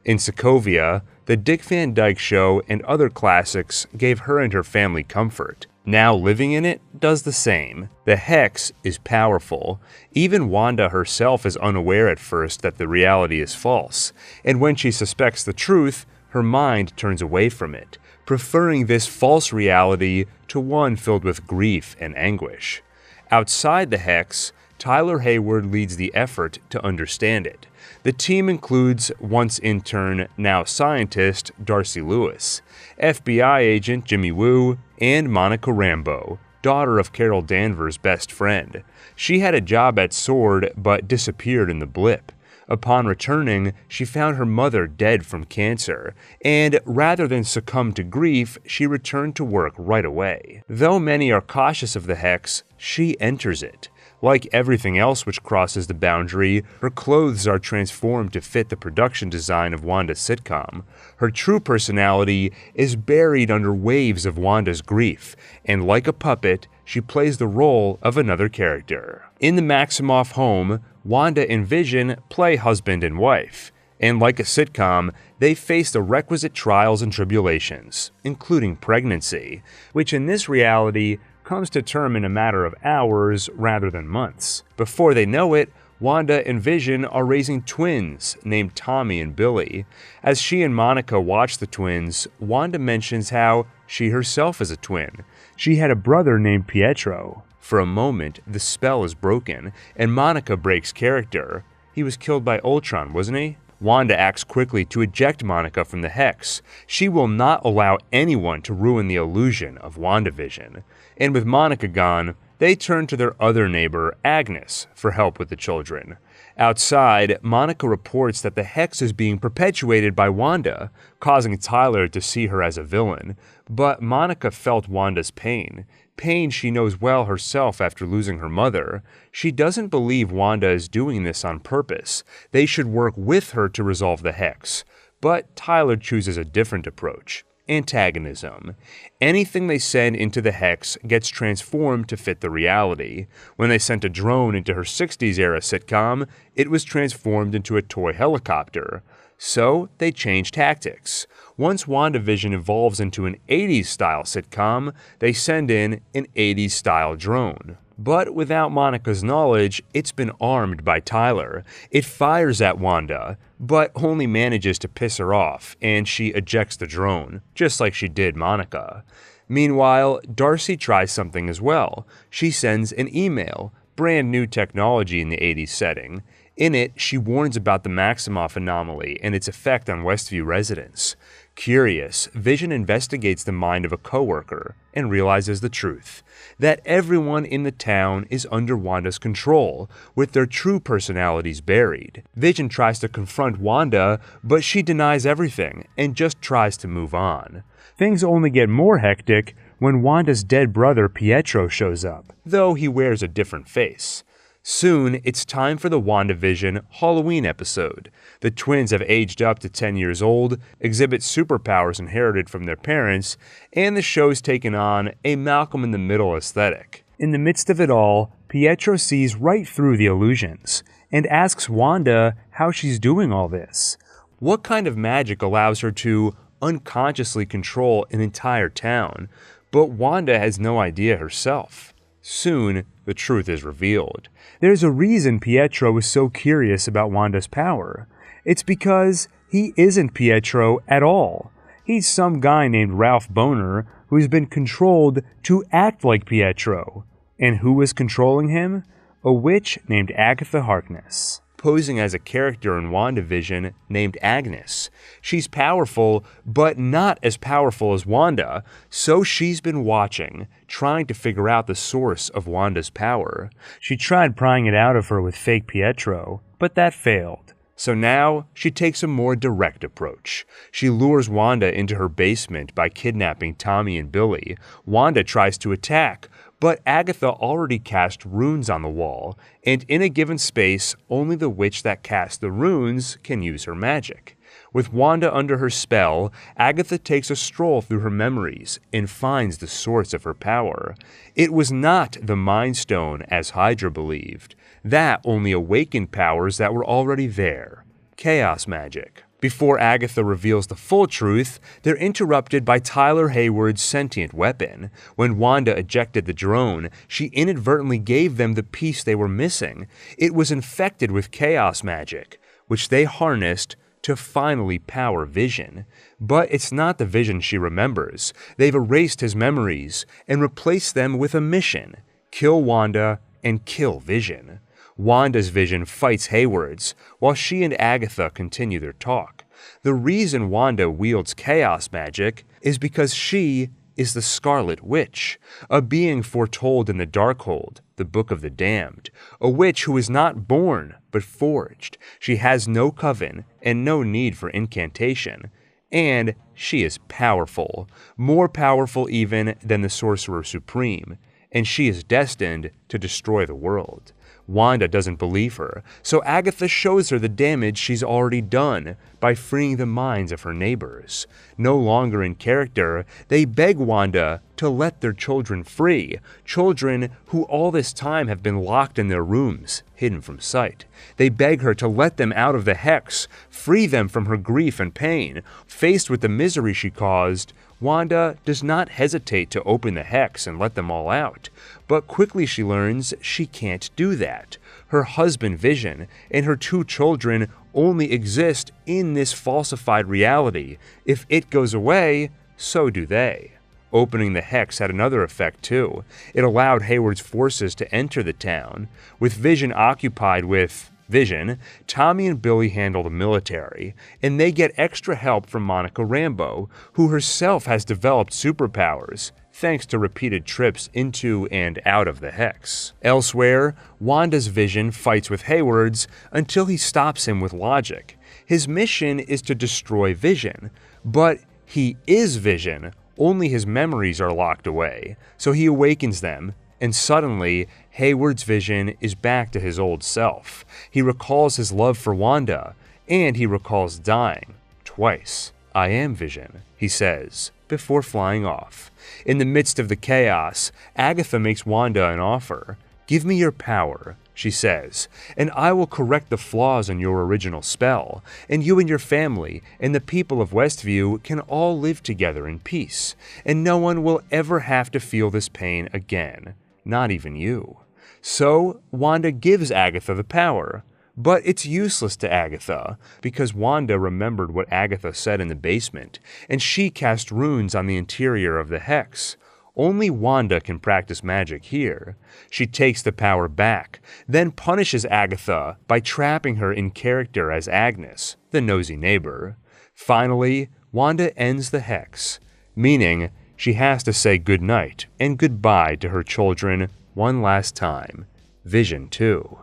In Sokovia, The Dick Van Dyke Show and other classics gave her and her family comfort. Now living in it does the same. The Hex is powerful. Even Wanda herself is unaware at first that the reality is false, and when she suspects the truth, her mind turns away from it, preferring this false reality to one filled with grief and anguish. Outside the Hex, Tyler Hayward leads the effort to understand it. The team includes once intern, now scientist, Darcy Lewis, FBI agent Jimmy Woo, and Monica Rambeau, daughter of Carol Danvers' best friend. She had a job at SWORD but disappeared in the blip. Upon returning, she found her mother dead from cancer, and rather than succumb to grief, she returned to work right away. Though many are cautious of the Hex, she enters it. Like everything else which crosses the boundary, her clothes are transformed to fit the production design of Wanda's sitcom. Her true personality is buried under waves of Wanda's grief, and like a puppet, she plays the role of another character. In the Maximoff home, Wanda and Vision play husband and wife, and like a sitcom, they face the requisite trials and tribulations, including pregnancy, which in this reality comes to term in a matter of hours rather than months. Before they know it, Wanda and Vision are raising twins named Tommy and Billy. As she and Monica watch the twins, Wanda mentions how she herself is a twin. She had a brother named Pietro. For a moment, the spell is broken, and Monica breaks character. He was killed by Ultron, wasn't he? Wanda acts quickly to eject Monica from the Hex. She will not allow anyone to ruin the illusion of WandaVision. And with Monica gone, they turn to their other neighbor, Agnes, for help with the children. Outside, Monica reports that the Hex is being perpetuated by Wanda, causing Tyler to see her as a villain. But Monica felt Wanda's pain she knows well herself after losing her mother. She doesn't believe Wanda is doing this on purpose. They should work with her to resolve the Hex. But Tyler chooses a different approach. Antagonism. Anything they send into the Hex gets transformed to fit the reality. When they sent a drone into her 60s-era sitcom, it was transformed into a toy helicopter. So they change tactics. Once WandaVision evolves into an 80s-style sitcom, they send in an 80s-style drone. But without Monica's knowledge, it's been armed by Tyler. It fires at Wanda, but only manages to piss her off, and she ejects the drone, just like she did Monica. Meanwhile, Darcy tries something as well. She sends an email, brand new technology in the 80s setting. In it, she warns about the Maximoff anomaly and its effect on Westview residents. Curious, Vision investigates the mind of a coworker and realizes the truth, that everyone in the town is under Wanda's control, with their true personalities buried. Vision tries to confront Wanda, but she denies everything and just tries to move on. Things only get more hectic when Wanda's dead brother Pietro shows up, though he wears a different face. Soon, it's time for the WandaVision Halloween episode. The twins have aged up to 10 years old, exhibit superpowers inherited from their parents, and the show's taken on a Malcolm-in-the-Middle aesthetic. In the midst of it all, Pietro sees right through the illusions, and asks Wanda how she's doing all this. What kind of magic allows her to unconsciously control an entire town? But Wanda has no idea herself. Soon, the truth is revealed. There's a reason Pietro was so curious about Wanda's power. It's because he isn't Pietro at all. He's some guy named Ralph Boner who's been controlled to act like Pietro. And who was controlling him? A witch named Agatha Harkness, posing as a character in WandaVision named Agnes. She's powerful, but not as powerful as Wanda, so she's been watching, trying to figure out the source of Wanda's power. She tried prying it out of her with fake Pietro, but that failed. So now, she takes a more direct approach. She lures Wanda into her basement by kidnapping Tommy and Billy. Wanda tries to attack, but Agatha already cast runes on the wall, and in a given space, only the witch that cast the runes can use her magic. With Wanda under her spell, Agatha takes a stroll through her memories and finds the source of her power. It was not the Mind Stone, as Hydra believed. That only awakened powers that were already there. Chaos magic. Before Agatha reveals the full truth, they're interrupted by Tyler Hayward's sentient weapon. When Wanda ejected the drone, she inadvertently gave them the piece they were missing. It was infected with chaos magic, which they harnessed to finally power Vision. But it's not the Vision she remembers. They've erased his memories and replaced them with a mission: kill Wanda and kill Vision. Wanda's vision fights Hayward's, while she and Agatha continue their talk. The reason Wanda wields chaos magic is because she is the Scarlet Witch, a being foretold in the Darkhold, the Book of the Damned, a witch who is not born but forged. She has no coven and no need for incantation, and she is powerful, more powerful even than the Sorcerer Supreme, and she is destined to destroy the world. Wanda doesn't believe her, so Agatha shows her the damage she's already done by freeing the minds of her neighbors. No longer in character, they beg Wanda to let their children free, children who all this time have been locked in their rooms, hidden from sight. They beg her to let them out of the hex, free them from her grief and pain. Faced with the misery she caused, Wanda does not hesitate to open the hex and let them all out, but quickly she learns she can't do that. Her husband Vision and her 2 children only exist in this falsified reality. If it goes away, so do they. Opening the hex had another effect too. It allowed Hayward's forces to enter the town. With Vision occupied with Vision, Tommy and Billy handle the military, and they get extra help from Monica Rambeau, who herself has developed superpowers, thanks to repeated trips into and out of the hex. Elsewhere, Wanda's Vision fights with Hayward's until he stops him with logic. His mission is to destroy Vision, but he is Vision, only his memories are locked away, so he awakens them, and suddenly, Hayward's Vision is back to his old self. He recalls his love for Wanda, and he recalls dying twice. "I am Vision," he says, before flying off. In the midst of the chaos, Agatha makes Wanda an offer. "Give me your power," she says, "and I will correct the flaws in your original spell, and you and your family and the people of Westview can all live together in peace, and no one will ever have to feel this pain again, not even you." So, Wanda gives Agatha the power, but it's useless to Agatha, because Wanda remembered what Agatha said in the basement, and she cast runes on the interior of the hex. Only Wanda can practice magic here. She takes the power back, then punishes Agatha by trapping her in character as Agnes, the nosy neighbor. Finally, Wanda ends the hex, meaning she has to say goodnight and goodbye to her children one last time. Vision too.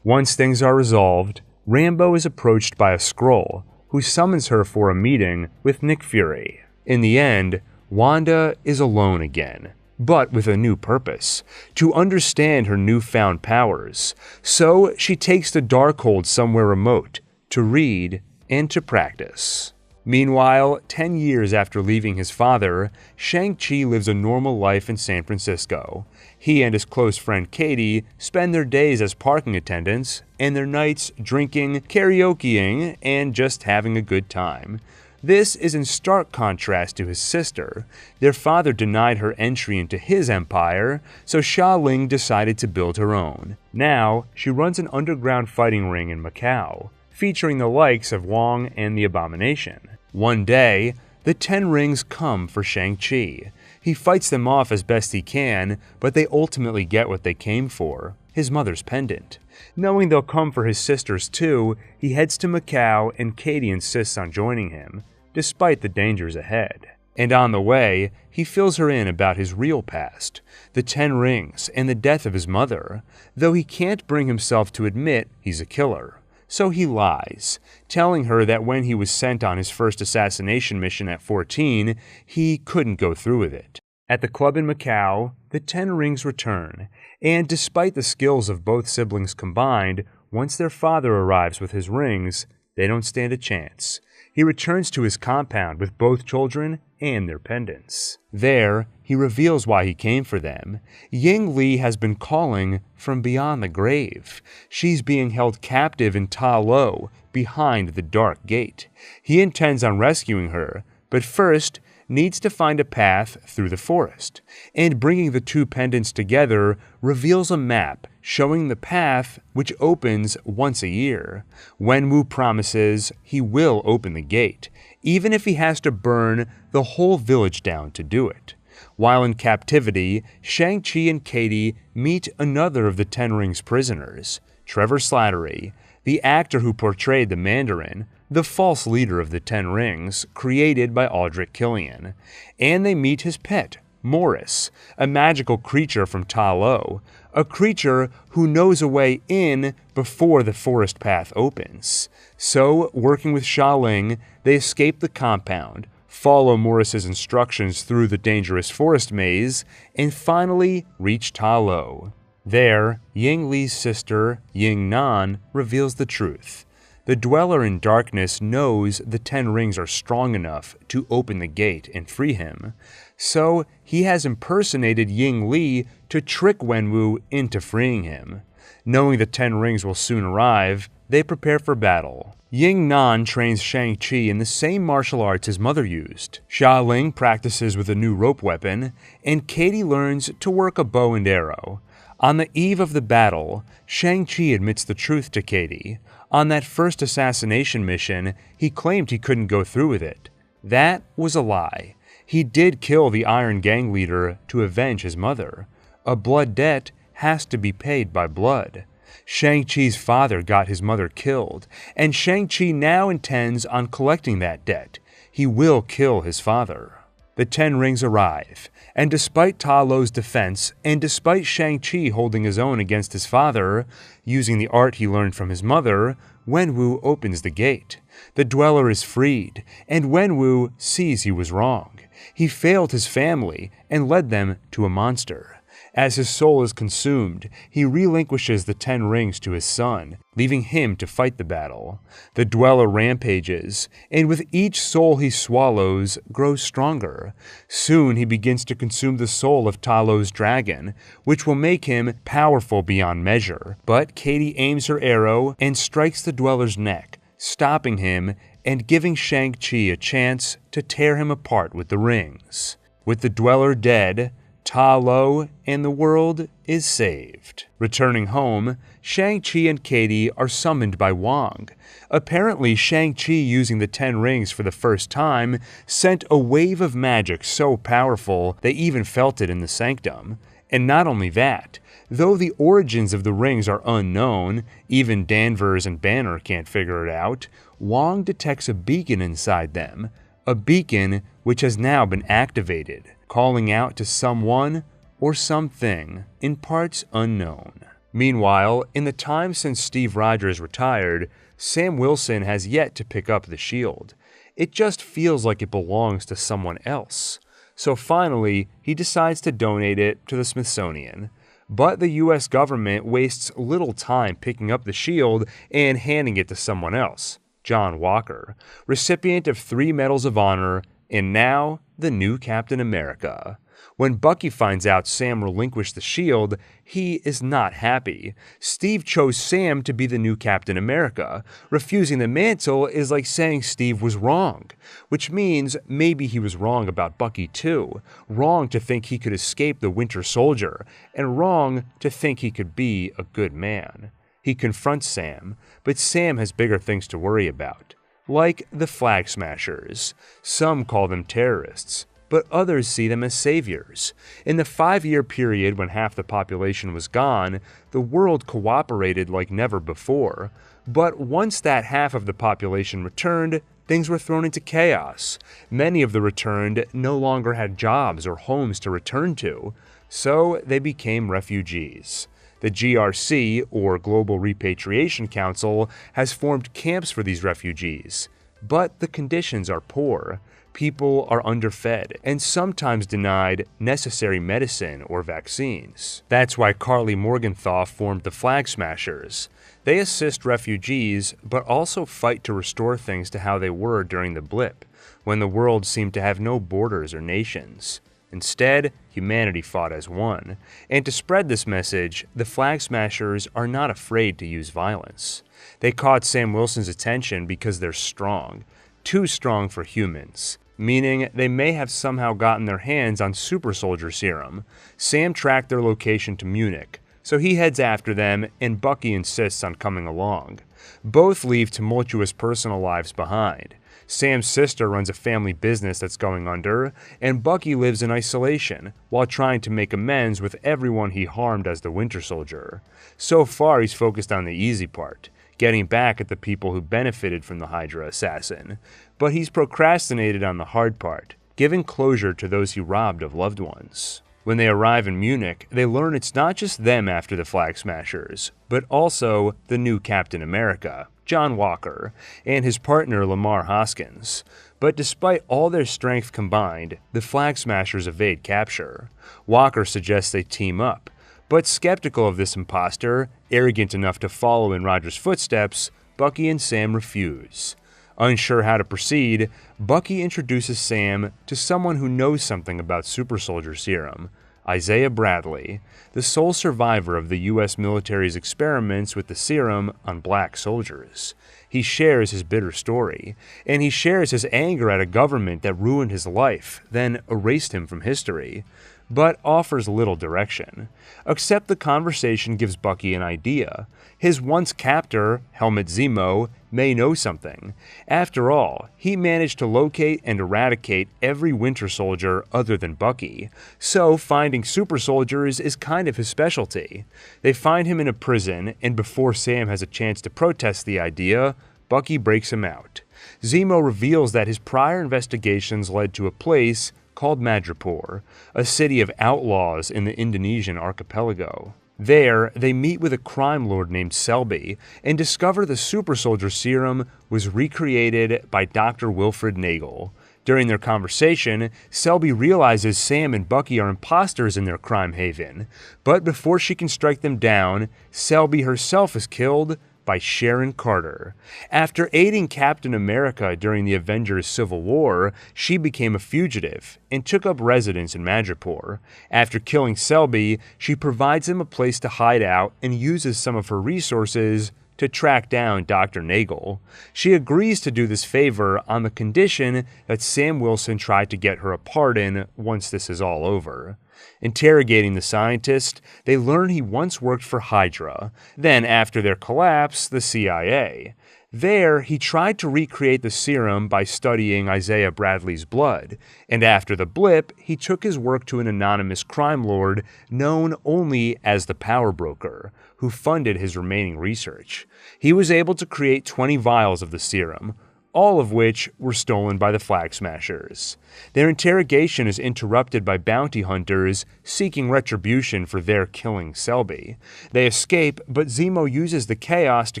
Once things are resolved, Rambeau is approached by a Skrull, who summons her for a meeting with Nick Fury. In the end, Wanda is alone again, but with a new purpose: to understand her newfound powers. So she takes the Darkhold somewhere remote, to read and to practice. Meanwhile, 10 years after leaving his father, Shang-Chi lives a normal life in San Francisco. He and his close friend Katie spend their days as parking attendants, and their nights drinking, karaokeing, and just having a good time. This is in stark contrast to his sister. Their father denied her entry into his empire, so Xia Ling decided to build her own. Now, she runs an underground fighting ring in Macau, featuring the likes of Wong and the Abomination. One day, the 10 rings come for Shang-Chi. He fights them off as best he can, but they ultimately get what they came for: his mother's pendant. Knowing they'll come for his sisters too, he heads to Macau and Katie insists on joining him, despite the dangers ahead. And on the way, he fills her in about his real past, the 10 rings and the death of his mother, though he can't bring himself to admit he's a killer. So he lies, telling her that when he was sent on his first assassination mission at 14, he couldn't go through with it. At the club in Macau, the 10 rings return, and despite the skills of both siblings combined, once their father arrives with his rings, they don't stand a chance. he returns to his compound with both children and their pendants. There, he reveals why he came for them. Ying Li has been calling from beyond the grave. She's being held captive in Ta Lo, behind the dark gate. He intends on rescuing her, but first needs to find a path through the forest, and bringing the two pendants together reveals a map showing the path which opens once a year. Wenwu promises he will open the gate, even if he has to burn the whole village down to do it. While in captivity, Shang-Chi and Katie meet another of the Ten Rings prisoners, Trevor Slattery, the actor who portrayed the Mandarin, the false leader of the Ten Rings, created by Aldrich Killian. And they meet his pet, Morris, a magical creature from Ta Lo, a creature who knows a way in before the forest path opens. So, working with Xia Ling, they escape the compound, follow Morris's instructions through the dangerous forest maze, and finally reach Ta Lo. There, Ying Li's sister, Ying Nan, reveals the truth. The Dweller in Darkness knows the Ten Rings are strong enough to open the gate and free him, so he has impersonated Ying Li to trick Wenwu into freeing him. Knowing the Ten Rings will soon arrive, they prepare for battle. Ying Nan trains Shang-Chi in the same martial arts his mother used. Xia Ling practices with a new rope weapon, and Katie learns to work a bow and arrow. On the eve of the battle, Shang-Chi admits the truth to Katie. On that first assassination mission, he claimed he couldn't go through with it. That was a lie. He did kill the Iron Gang leader to avenge his mother. A blood debt has to be paid by blood. Shang-Chi's father got his mother killed, and Shang-Chi now intends on collecting that debt. He will kill his father. The Ten Rings arrive, and despite Ta Lo's defense, and despite Shang-Chi holding his own against his father, using the art he learned from his mother, Wenwu opens the gate. The Dweller is freed, and Wenwu sees he was wrong. He failed his family and led them to a monster. As his soul is consumed, he relinquishes the Ten Rings to his son, leaving him to fight the battle. The Dweller rampages, and with each soul he swallows, grows stronger. Soon he begins to consume the soul of Ta Lo's dragon, which will make him powerful beyond measure. But Katie aims her arrow and strikes the Dweller's neck, stopping him and giving Shang-Chi a chance to tear him apart with the rings. With the Dweller dead, Ta Lo and the world is saved. Returning home, Shang-Chi and Katie are summoned by Wong. Apparently, Shang-Chi, using the Ten Rings for the first time, sent a wave of magic so powerful they even felt it in the sanctum. And not only that, though the origins of the rings are unknown, even Danvers and Banner can't figure it out, Wong detects a beacon inside them, a beacon which has now been activated, calling out to someone or something in parts unknown. Meanwhile, in the time since Steve Rogers retired, Sam Wilson has yet to pick up the shield. It just feels like it belongs to someone else. So finally, he decides to donate it to the Smithsonian. But the US government wastes little time picking up the shield and handing it to someone else, John Walker, recipient of 3 Medals of Honor, and now the new Captain America. When Bucky finds out Sam relinquished the shield, he is not happy. Steve chose Sam to be the new Captain America. Refusing the mantle is like saying Steve was wrong, which means maybe he was wrong about Bucky too. Wrong to think he could escape the Winter Soldier, and wrong to think he could be a good man. He confronts Sam, but Sam has bigger things to worry about, like the Flag Smashers. Some call them terrorists, but others see them as saviors. In the 5-year period when half the population was gone, the world cooperated like never before. But once that half of the population returned, things were thrown into chaos. Many of the returned no longer had jobs or homes to return to, so they became refugees. The GRC, or Global Repatriation Council, has formed camps for these refugees, but the conditions are poor. People are underfed and sometimes denied necessary medicine or vaccines. That's why Carly Morgenthau formed the Flag Smashers. They assist refugees, but also fight to restore things to how they were during the blip, when the world seemed to have no borders or nations. Instead, humanity fought as one, and to spread this message, the Flag Smashers are not afraid to use violence. They caught Sam Wilson's attention because they're strong, too strong for humans, meaning they may have somehow gotten their hands on super soldier serum. Sam tracked their location to Munich, so he heads after them and Bucky insists on coming along. Both leave tumultuous personal lives behind. Sam's sister runs a family business that's going under, and Bucky lives in isolation while trying to make amends with everyone he harmed as the Winter Soldier. So far, he's focused on the easy part, getting back at the people who benefited from the Hydra assassin, but he's procrastinated on the hard part, giving closure to those he robbed of loved ones. When they arrive in Munich, they learn it's not just them after the Flag Smashers, but also the new Captain America, John Walker, and his partner Lamar Hoskins. But despite all their strength combined, the Flag Smashers evade capture. Walker suggests they team up, but skeptical of this imposter, arrogant enough to follow in Roger's footsteps, Bucky and Sam refuse. Unsure how to proceed, Bucky introduces Sam to someone who knows something about super soldier serum, Isaiah Bradley, the sole survivor of the U.S. military's experiments with the serum on black soldiers. He shares his bitter story, and he shares his anger at a government that ruined his life, then erased him from history, but offers little direction. Except the conversation gives Bucky an idea. His once captor, Helmut Zemo, may know something. After all, he managed to locate and eradicate every Winter Soldier other than Bucky, so finding super soldiers is kind of his specialty. They find him in a prison, and before Sam has a chance to protest the idea, Bucky breaks him out. Zemo reveals that his prior investigations led to a place called Madripoor, a city of outlaws in the Indonesian archipelago. There, they meet with a crime lord named Selby and discover the super soldier serum was recreated by Dr. Wilfred Nagel. During their conversation, Selby realizes Sam and Bucky are imposters in their crime haven, but before she can strike them down, Selby herself is killed by Sharon Carter. After aiding Captain America during the Avengers Civil War, she became a fugitive and took up residence in Madripoor. After killing Selby, she provides him a place to hide out and uses some of her resources to track down Dr. Nagel. She agrees to do this favor on the condition that Sam Wilson tried to get her a pardon once this is all over. Interrogating the scientist, they learn he once worked for Hydra, then after their collapse, the CIA. There, he tried to recreate the serum by studying Isaiah Bradley's blood, and after the blip, he took his work to an anonymous crime lord known only as the Power Broker, who funded his remaining research. He was able to create 20 vials of the serum, all of which were stolen by the Flag Smashers. Their interrogation is interrupted by bounty hunters seeking retribution for their killing Selby. They escape, but Zemo uses the chaos to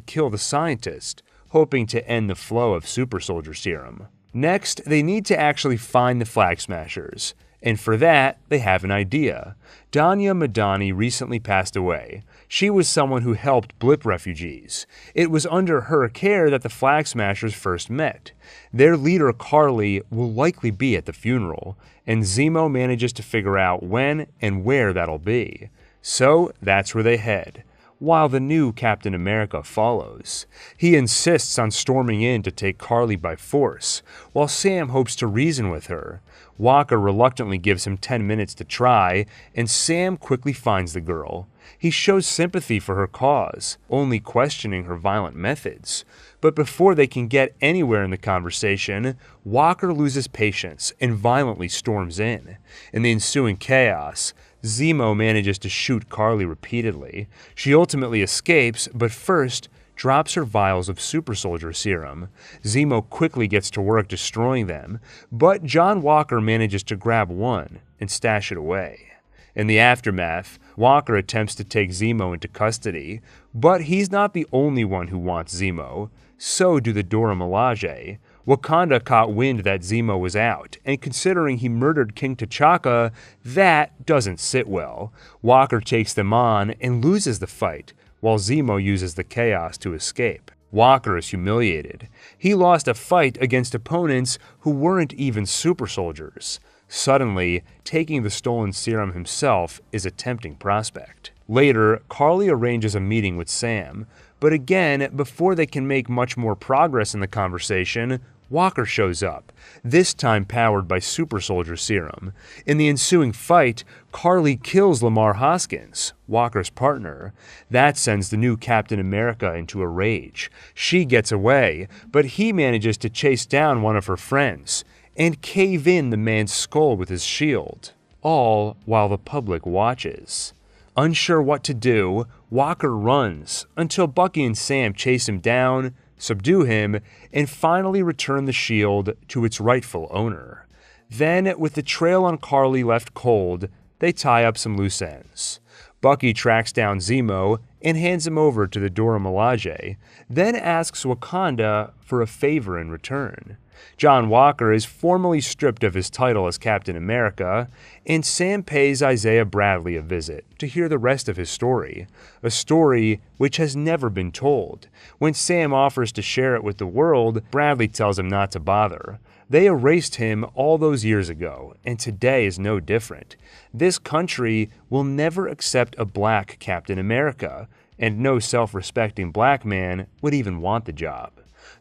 kill the scientist, hoping to end the flow of super soldier serum. Next, they need to actually find the Flag Smashers, and for that, they have an idea. Danya Madani recently passed away. She was someone who helped blip refugees. It was under her care that the Flag Smashers first met. Their leader, Carly, will likely be at the funeral, and Zemo manages to figure out when and where that'll be. So that's where they head, while the new Captain America follows. He insists on storming in to take Carly by force, while Sam hopes to reason with her. Walker reluctantly gives him 10 minutes to try, and Sam quickly finds the girl. He shows sympathy for her cause, only questioning her violent methods. But before they can get anywhere in the conversation, Walker loses patience and violently storms in. In the ensuing chaos, Zemo manages to shoot Carly repeatedly. She ultimately escapes, but first drops her vials of super soldier serum. Zemo quickly gets to work destroying them, but John Walker manages to grab one and stash it away. In the aftermath, Walker attempts to take Zemo into custody, but he's not the only one who wants Zemo. So do the Dora Milaje. Wakanda caught wind that Zemo was out, and considering he murdered King T'Chaka, that doesn't sit well. Walker takes them on and loses the fight, while Zemo uses the chaos to escape. Walker is humiliated. He lost a fight against opponents who weren't even super soldiers. Suddenly, taking the stolen serum himself is a tempting prospect. Later, Karli arranges a meeting with Sam, but again, before they can make much more progress in the conversation, Walker shows up, this time powered by super soldier serum. In the ensuing fight, Karli kills Lamar Hoskins, Walker's partner. That sends the new Captain America into a rage. She gets away, but he manages to chase down one of her friends and cave in the man's skull with his shield, all while the public watches. Unsure what to do, Walker runs until Bucky and Sam chase him down, subdue him, and finally return the shield to its rightful owner. Then, with the trail on Karli left cold, they tie up some loose ends. Bucky tracks down Zemo and hands him over to the Dora Milaje, then asks Wakanda for a favor in return. John Walker is formally stripped of his title as Captain America, and Sam pays Isaiah Bradley a visit to hear the rest of his story, a story which has never been told. When Sam offers to share it with the world, Bradley tells him not to bother. They erased him all those years ago, and today is no different. This country will never accept a black Captain America, and no self-respecting black man would even want the job.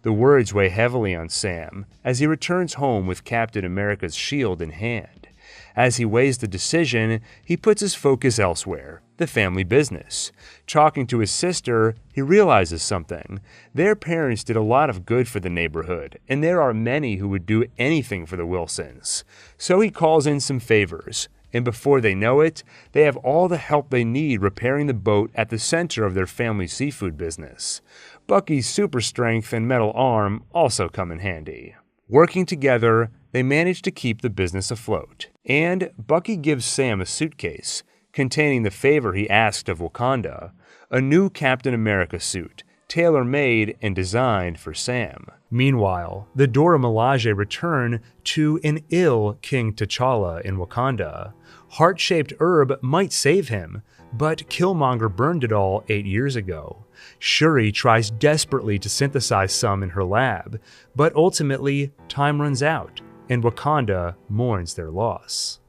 The words weigh heavily on Sam as he returns home with Captain America's shield in hand. As he weighs the decision, he puts his focus elsewhere, the family business. Talking to his sister, he realizes something. Their parents did a lot of good for the neighborhood, and there are many who would do anything for the Wilsons. So he calls in some favors, and before they know it, they have all the help they need repairing the boat at the center of their family seafood business. Bucky's super strength and metal arm also come in handy. Working together, they manage to keep the business afloat, and Bucky gives Sam a suitcase containing the favor he asked of Wakanda, a new Captain America suit, tailor-made and designed for Sam. Meanwhile, the Dora Milaje return to an ill King T'Challa in Wakanda. Heart-shaped herb might save him, but Killmonger burned it all 8 years ago. Shuri tries desperately to synthesize some in her lab, but ultimately, time runs out, and Wakanda mourns their loss.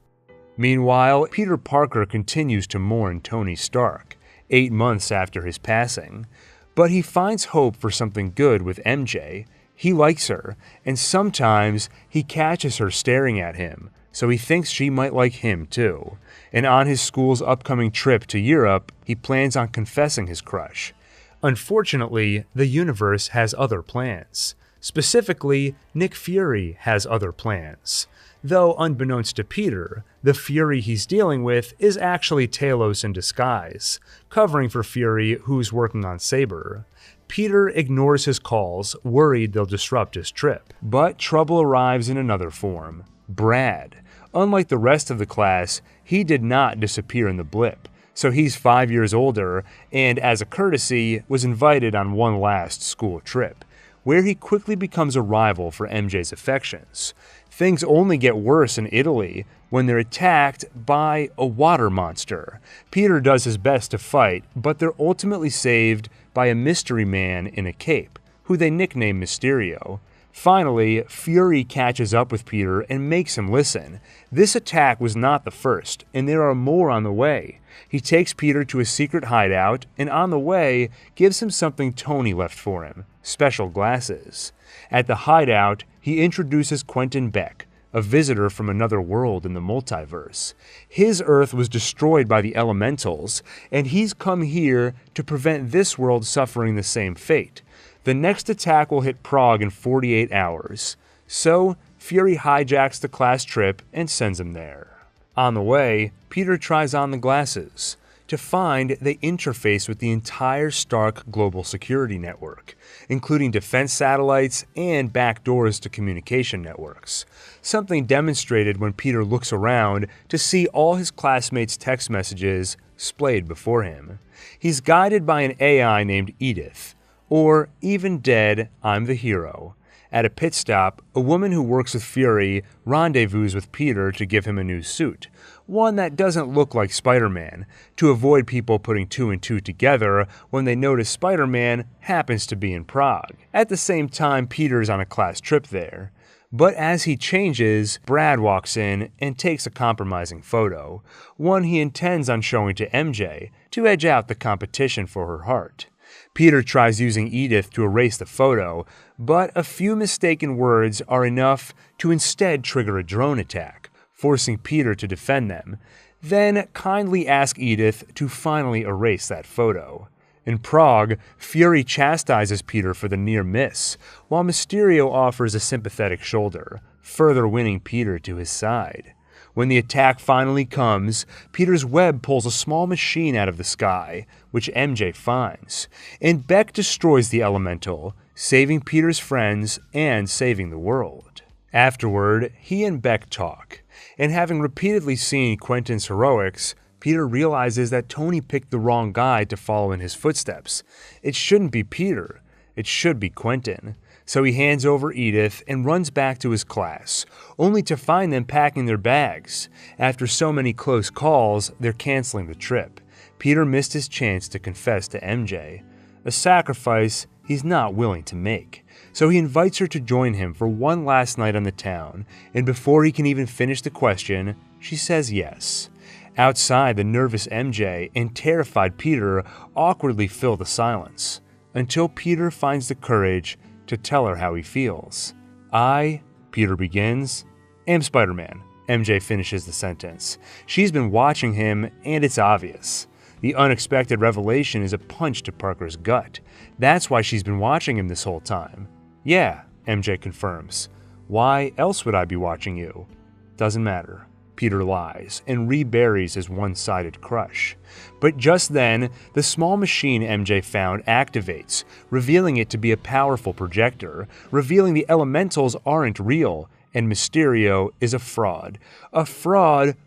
Meanwhile, Peter Parker continues to mourn Tony Stark, 8 months after his passing, but he finds hope for something good with MJ. He likes her, and sometimes he catches her staring at him, so he thinks she might like him too. And on his school's upcoming trip to Europe, he plans on confessing his crush. Unfortunately, the universe has other plans. Specifically, Nick Fury has other plans. Though unbeknownst to Peter, the Fury he's dealing with is actually Talos in disguise, covering for Fury who's working on Saber. Peter ignores his calls, worried they'll disrupt his trip. But trouble arrives in another form. Brad. Unlike the rest of the class, he did not disappear in the blip, so he's 5 years older and, as a courtesy, was invited on one last school trip, where he quickly becomes a rival for MJ's affections. Things only get worse in Italy when they're attacked by a water monster. Peter does his best to fight, but they're ultimately saved by a mystery man in a cape, who they nickname Mysterio. Finally, Fury catches up with Peter and makes him listen. This attack was not the first, and there are more on the way. He takes Peter to a secret hideout, and on the way, gives him something Tony left for him, special glasses. At the hideout, he introduces Quentin Beck, a visitor from another world in the multiverse. His Earth was destroyed by the elementals, and he's come here to prevent this world suffering the same fate. The next attack will hit Prague in 48 hours, so Fury hijacks the class trip and sends him there. On the way, Peter tries on the glasses. To find, they interface with the entire Stark global security network, including defense satellites and backdoors to communication networks. Something demonstrated when Peter looks around to see all his classmates' text messages splayed before him. He's guided by an AI named Edith, or even dead, I'm the hero. At a pit stop, a woman who works with Fury rendezvous with Peter to give him a new suit. one that doesn't look like Spider-Man, to avoid people putting two and two together when they notice Spider-Man happens to be in Prague. At the same time, Peter's on a class trip there. But as he changes, Brad walks in and takes a compromising photo, one he intends on showing to MJ to edge out the competition for her heart. Peter tries using Edith to erase the photo, but a few mistaken words are enough to instead trigger a drone attack, forcing Peter to defend them, then kindly ask Edith to finally erase that photo. In Prague, Fury chastises Peter for the near miss, while Mysterio offers a sympathetic shoulder, further winning Peter to his side. When the attack finally comes, Peter's web pulls a small machine out of the sky, which MJ finds, and Beck destroys the elemental, saving Peter's friends and saving the world. Afterward, he and Beck talk, and having repeatedly seen Quentin's heroics, Peter realizes that Tony picked the wrong guy to follow in his footsteps. It shouldn't be Peter, it should be Quentin. So he hands over Edith and runs back to his class, only to find them packing their bags. After so many close calls, they're canceling the trip. Peter missed his chance to confess to MJ, a sacrifice he's not willing to make. So he invites her to join him for one last night on the town, and before he can even finish the question, she says yes. Outside, the nervous MJ and terrified Peter awkwardly fill the silence, until Peter finds the courage to tell her how he feels. I, Peter begins, am Spider-Man. MJ finishes the sentence. She's been watching him, and it's obvious. The unexpected revelation is a punch to Parker's gut. That's why she's been watching him this whole time. Yeah, MJ confirms. Why else would I be watching you? Doesn't matter. Peter lies and reburies his one-sided crush. But just then, the small machine MJ found activates, revealing it to be a powerful projector, revealing the elementals aren't real, and Mysterio is a fraud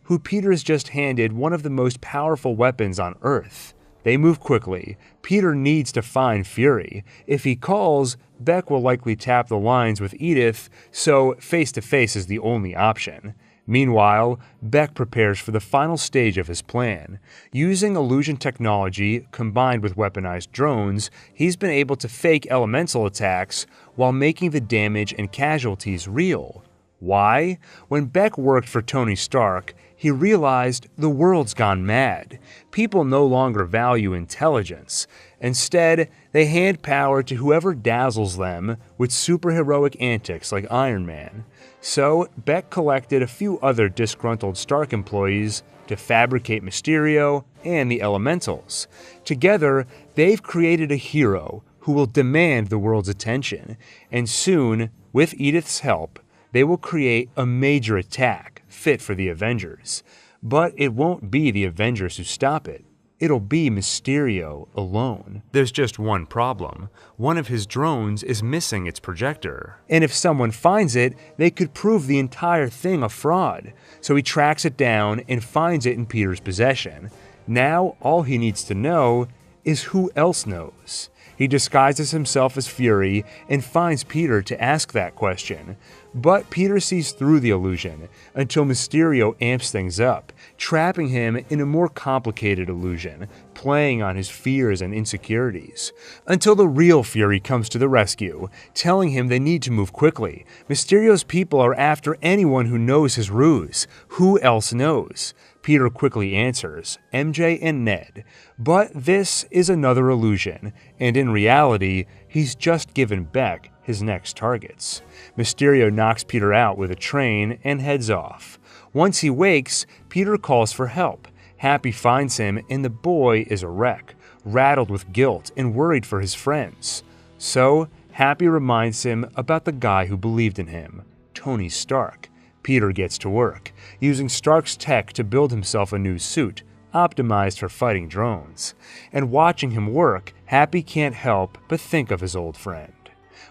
who Peter has just handed one of the most powerful weapons on Earth. They move quickly. Peter needs to find Fury. If he calls, Beck will likely tap the lines with Edith, so face-to-face is the only option. Meanwhile, Beck prepares for the final stage of his plan. Using illusion technology combined with weaponized drones, he's been able to fake elemental attacks while making the damage and casualties real. Why? When Beck worked for Tony Stark, he realized the world's gone mad. People no longer value intelligence. Instead, they hand power to whoever dazzles them with superheroic antics like Iron Man. So, Beck collected a few other disgruntled Stark employees to fabricate Mysterio and the Elementals. Together, they've created a hero who will demand the world's attention, and soon, with Edith's help, they will create a major attack fit for the Avengers. But it won't be the Avengers who stop it. It'll be Mysterio alone. There's just one problem. One of his drones is missing its projector. And if someone finds it, they could prove the entire thing a fraud. So he tracks it down and finds it in Peter's possession. Now, all he needs to know is who else knows. He disguises himself as Fury and finds Peter to ask that question. But Peter sees through the illusion until Mysterio amps things up, trapping him in a more complicated illusion, playing on his fears and insecurities. Until the real Fury comes to the rescue, telling him they need to move quickly. Mysterio's people are after anyone who knows his ruse. Who else knows? Peter quickly answers, MJ and Ned. But this is another illusion, and in reality, he's just given Beck his next targets. Mysterio knocks Peter out with a train and heads off. Once he wakes, Peter calls for help. Happy finds him, and the boy is a wreck, rattled with guilt and worried for his friends. So, Happy reminds him about the guy who believed in him, Tony Stark. Peter gets to work, using Stark's tech to build himself a new suit, optimized for fighting drones. And watching him work, Happy can't help but think of his old friend.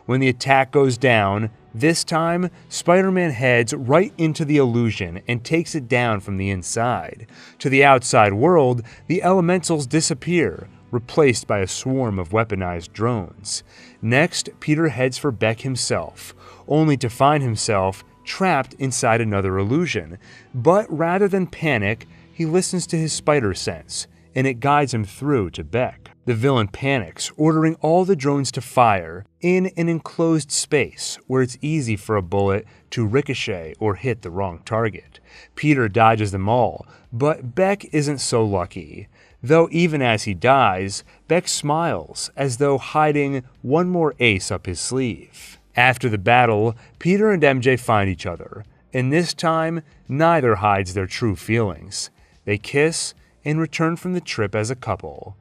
When the attack goes down, this time, Spider-Man heads right into the illusion and takes it down from the inside. To the outside world, the elementals disappear, replaced by a swarm of weaponized drones. Next, Peter heads for Beck himself, only to find himself trapped inside another illusion. But rather than panic, he listens to his spider sense, and it guides him through to Beck. The villain panics, ordering all the drones to fire in an enclosed space where it's easy for a bullet to ricochet or hit the wrong target. Peter dodges them all, but Beck isn't so lucky. Though even as he dies, Beck smiles as though hiding one more ace up his sleeve. After the battle, Peter and MJ find each other, and this time, neither hides their true feelings. They kiss and return from the trip as a couple.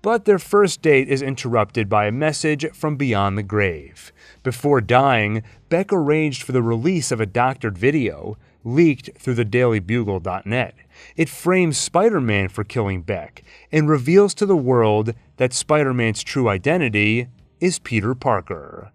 But their first date is interrupted by a message from beyond the grave. Before dying, Beck arranged for the release of a doctored video leaked through the dailybugle.net. It frames Spider-Man for killing Beck and reveals to the world that Spider-Man's true identity is Peter Parker.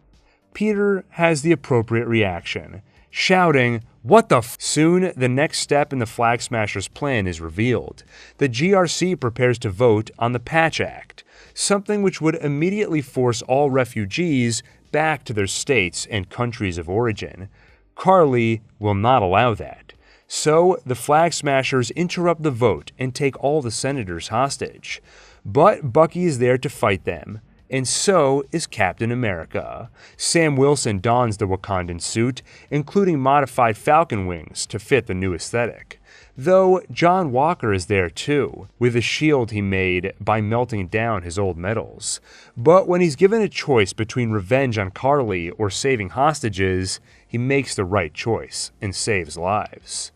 Peter has the appropriate reaction, shouting, "What the f-?" Soon, the next step in the Flag Smashers' plan is revealed. The GRC prepares to vote on the Patch Act, something which would immediately force all refugees back to their states and countries of origin. Carly will not allow that. So, the Flag Smashers interrupt the vote and take all the senators hostage. But Bucky is there to fight them, and so is Captain America. Sam Wilson dons the Wakandan suit, including modified falcon wings to fit the new aesthetic. Though John Walker is there too, with a shield he made by melting down his old medals. But when he's given a choice between revenge on Carly or saving hostages, he makes the right choice and saves lives.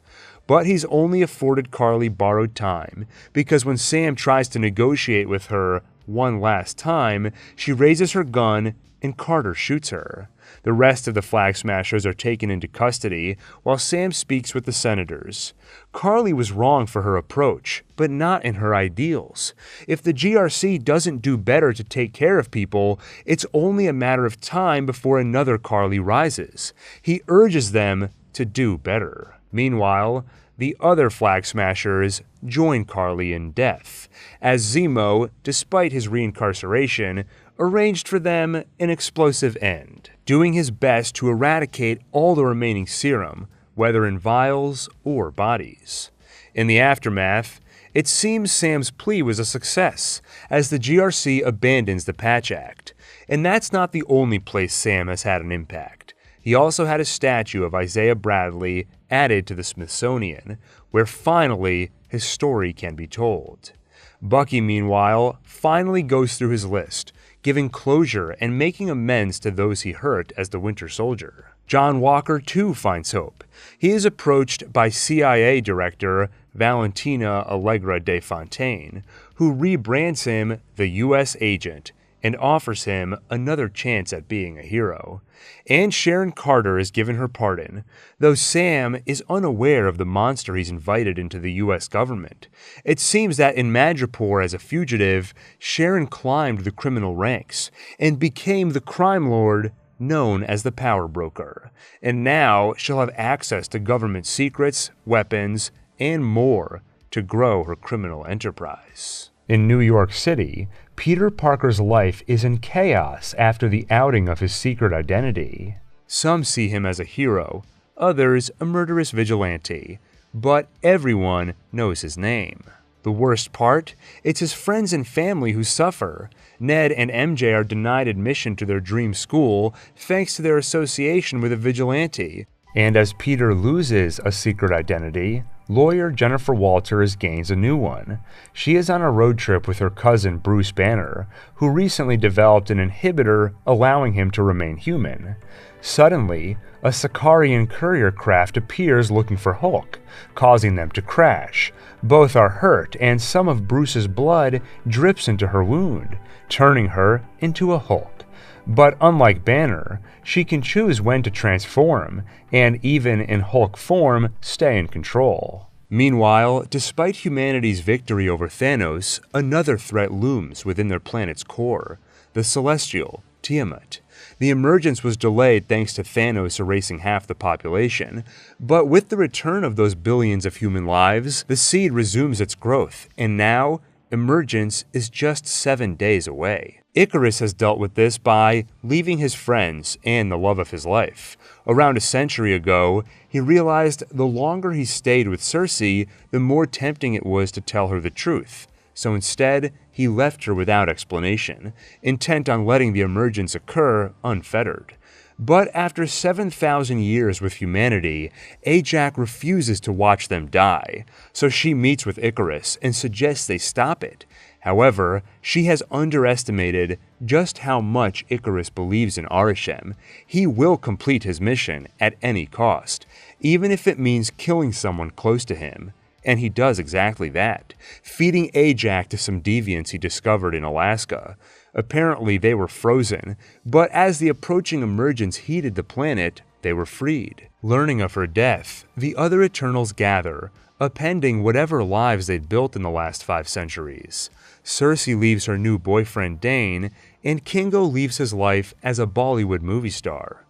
But he's only afforded Carly borrowed time, because when Sam tries to negotiate with her one last time, she raises her gun and Carter shoots her. The rest of the Flag Smashers are taken into custody while Sam speaks with the senators. Carly was wrong for her approach, but not in her ideals. If the GRC doesn't do better to take care of people, it's only a matter of time before another Carly rises. He urges them to do better. Meanwhile, the other Flag Smashers join Carly in death, as Zemo, despite his reincarceration, arranged for them an explosive end, doing his best to eradicate all the remaining serum, whether in vials or bodies. In the aftermath, it seems Sam's plea was a success, as the GRC abandons the Patch Act. And that's not the only place Sam has had an impact. He also had a statue of Isaiah Bradley added to the Smithsonian, where finally his story can be told. Bucky, meanwhile, finally goes through his list, giving closure and making amends to those he hurt as the Winter Soldier. John Walker, too, finds hope. He is approached by CIA Director Valentina Allegra de Fontaine, who rebrands him the U.S. Agent and offers him another chance at being a hero. And Sharon Carter is given her pardon, though Sam is unaware of the monster he's invited into the U.S. government. It seems that in Madripoor as a fugitive, Sharon climbed the criminal ranks and became the crime lord known as the Power Broker. And now she'll have access to government secrets, weapons, and more to grow her criminal enterprise. In New York City, Peter Parker's life is in chaos after the outing of his secret identity. Some see him as a hero, others a murderous vigilante, but everyone knows his name. The worst part? It's his friends and family who suffer. Ned and MJ are denied admission to their dream school thanks to their association with a vigilante. And as Peter loses a secret identity, lawyer Jennifer Walters gains a new one. She is on a road trip with her cousin Bruce Banner, who recently developed an inhibitor allowing him to remain human. Suddenly, a Sicarian courier craft appears looking for Hulk, causing them to crash. Both are hurt, and some of Bruce's blood drips into her wound, turning her into a Hulk. But unlike Banner, she can choose when to transform, and even in Hulk form, stay in control. Meanwhile, despite humanity's victory over Thanos, another threat looms within their planet's core, the Celestial, Tiamat. The emergence was delayed thanks to Thanos erasing half the population, but with the return of those billions of human lives, the seed resumes its growth, and now, emergence is just 7 days away. Icarus has dealt with this by leaving his friends and the love of his life. Around a century ago, he realized the longer he stayed with Circe, the more tempting it was to tell her the truth. So instead, he left her without explanation, intent on letting the emergence occur unfettered. But after 7,000 years with humanity, Ajax refuses to watch them die, so she meets with Icarus and suggests they stop it. However, she has underestimated just how much Icarus believes in Arishem. He will complete his mission at any cost, even if it means killing someone close to him. And he does exactly that, feeding Ajax to some deviants he discovered in Alaska. Apparently they were frozen, but as the approaching emergence heated the planet, they were freed. Learning of her death, the other Eternals gather, appending whatever lives they'd built in the last 5 centuries. Circe leaves her new boyfriend Dane, and Kingo leaves his life as a Bollywood movie star.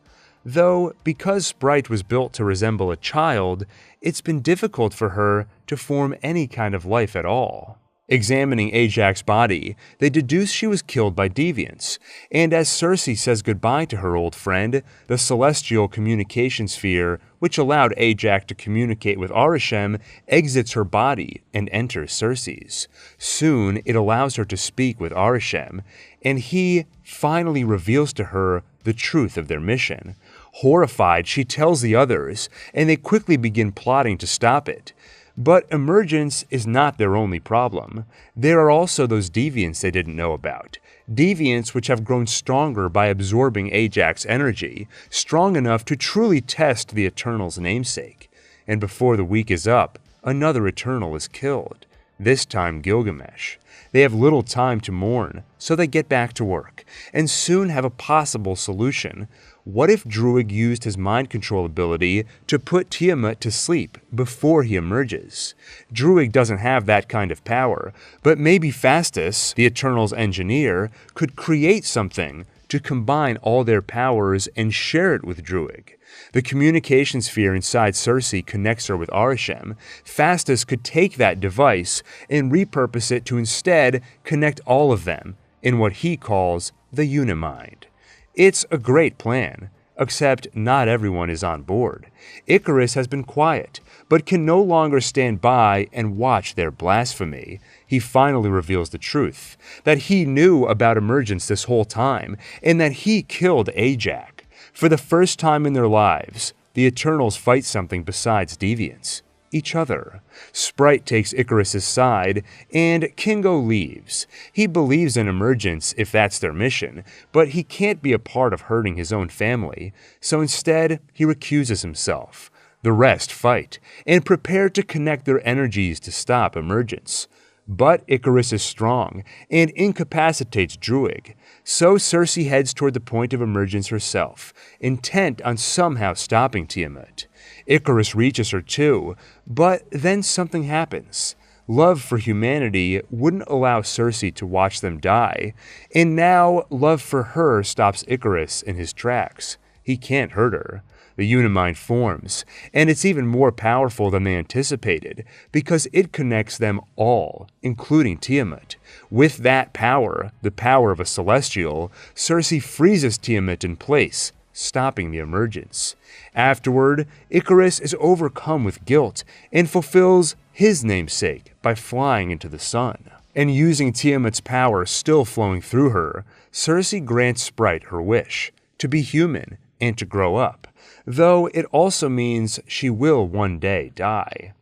Though, because Sprite was built to resemble a child, it's been difficult for her to form any kind of life at all. Examining Ajax's body, they deduce she was killed by deviants, and as Circe says goodbye to her old friend, the celestial communication sphere, which allowed Ajax to communicate with Arishem, exits her body and enters Circe's. Soon, it allows her to speak with Arishem, and he finally reveals to her the truth of their mission. Horrified, she tells the others, and they quickly begin plotting to stop it. But emergence is not their only problem. There are also those deviants they didn't know about. Deviants which have grown stronger by absorbing Ajax's energy, strong enough to truly test the Eternal's namesake. And before the week is up, another Eternal is killed. This time Gilgamesh. They have little time to mourn, so they get back to work, and soon have a possible solution. What if Druig used his mind control ability to put Tiamat to sleep before he emerges? Druig doesn't have that kind of power, but maybe Phastos, the Eternal's engineer, could create something to combine all their powers and share it with Druig. The communication sphere inside Circe connects her with Arishem. Phastos could take that device and repurpose it to instead connect all of them in what he calls the Unimind. It's a great plan, except not everyone is on board. Icarus has been quiet, but can no longer stand by and watch their blasphemy. He finally reveals the truth, that he knew about emergence this whole time, and that he killed Ajax. For the first time in their lives, the Eternals fight something besides deviants. Each other. Sprite takes Icarus's side, and Kingo leaves. He believes in emergence if that's their mission, but he can't be a part of hurting his own family, so instead he recuses himself. The rest fight, and prepare to connect their energies to stop emergence. But Icarus is strong, and incapacitates Druig, so Circe heads toward the point of emergence herself, intent on somehow stopping Tiamat. Icarus reaches her too, but then something happens. Love for humanity wouldn't allow Circe to watch them die, and now love for her stops Icarus in his tracks. He can't hurt her. The Unimind forms, and it's even more powerful than they anticipated, because it connects them all, including Tiamat. With that power, the power of a Celestial, Circe freezes Tiamat in place, stopping the emergence. Afterward, Icarus is overcome with guilt and fulfills his namesake by flying into the sun. And using Tiamat's power still flowing through her, Circe grants Sprite her wish, to be human and to grow up, though it also means she will one day die.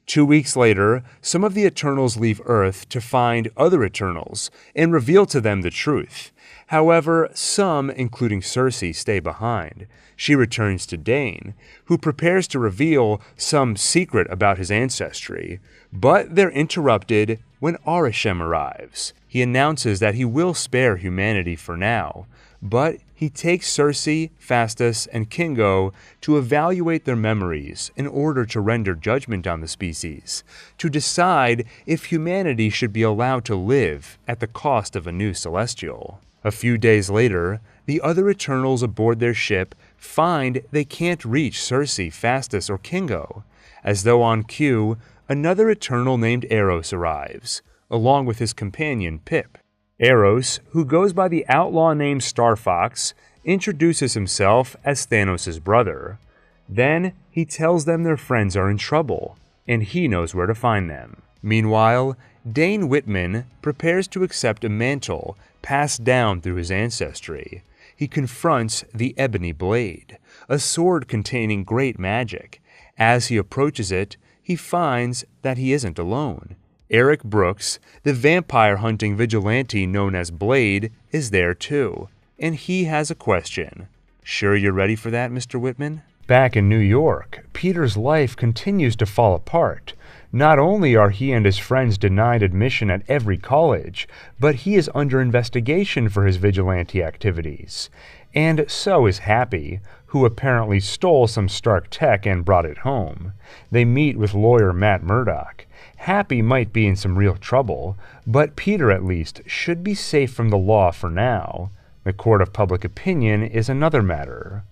2 weeks later, some of the Eternals leave Earth to find other Eternals and reveal to them the truth. However, some, including Circe, stay behind. She returns to Dane, who prepares to reveal some secret about his ancestry, but they're interrupted when Arishem arrives. He announces that he will spare humanity for now, but he takes Circe, Phastos, and Kingo to evaluate their memories in order to render judgment on the species, to decide if humanity should be allowed to live at the cost of a new celestial. A few days later, the other Eternals aboard their ship find they can't reach Circe, Phastos, or Kingo. As though on cue, another Eternal named Eros arrives, along with his companion Pip. Eros, who goes by the outlaw name Star Fox, introduces himself as Thanos' brother. Then he tells them their friends are in trouble, and he knows where to find them. Meanwhile, Dane Whitman prepares to accept a mantle passed down through his ancestry. He confronts the Ebony Blade, a sword containing great magic. As he approaches it, he finds that he isn't alone. Eric Brooks, the vampire-hunting vigilante known as Blade, is there too, and he has a question. Sure you're ready for that, Mr. Whitman? Back in New York, Peter's life continues to fall apart. Not only are he and his friends denied admission at every college, but he is under investigation for his vigilante activities. And so is Happy, who apparently stole some Stark tech and brought it home. They meet with lawyer Matt Murdock. Happy might be in some real trouble, but Peter at least should be safe from the law for now. The court of public opinion is another matter.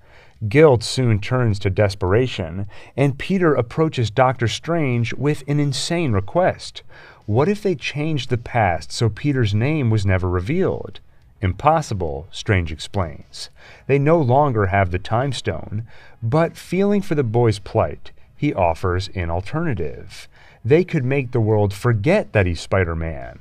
Guilt soon turns to desperation, and Peter approaches Doctor Strange with an insane request. What if they changed the past so Peter's name was never revealed? Impossible, Strange explains. They no longer have the Time Stone, but feeling for the boy's plight, he offers an alternative. They could make the world forget that he's Spider-Man.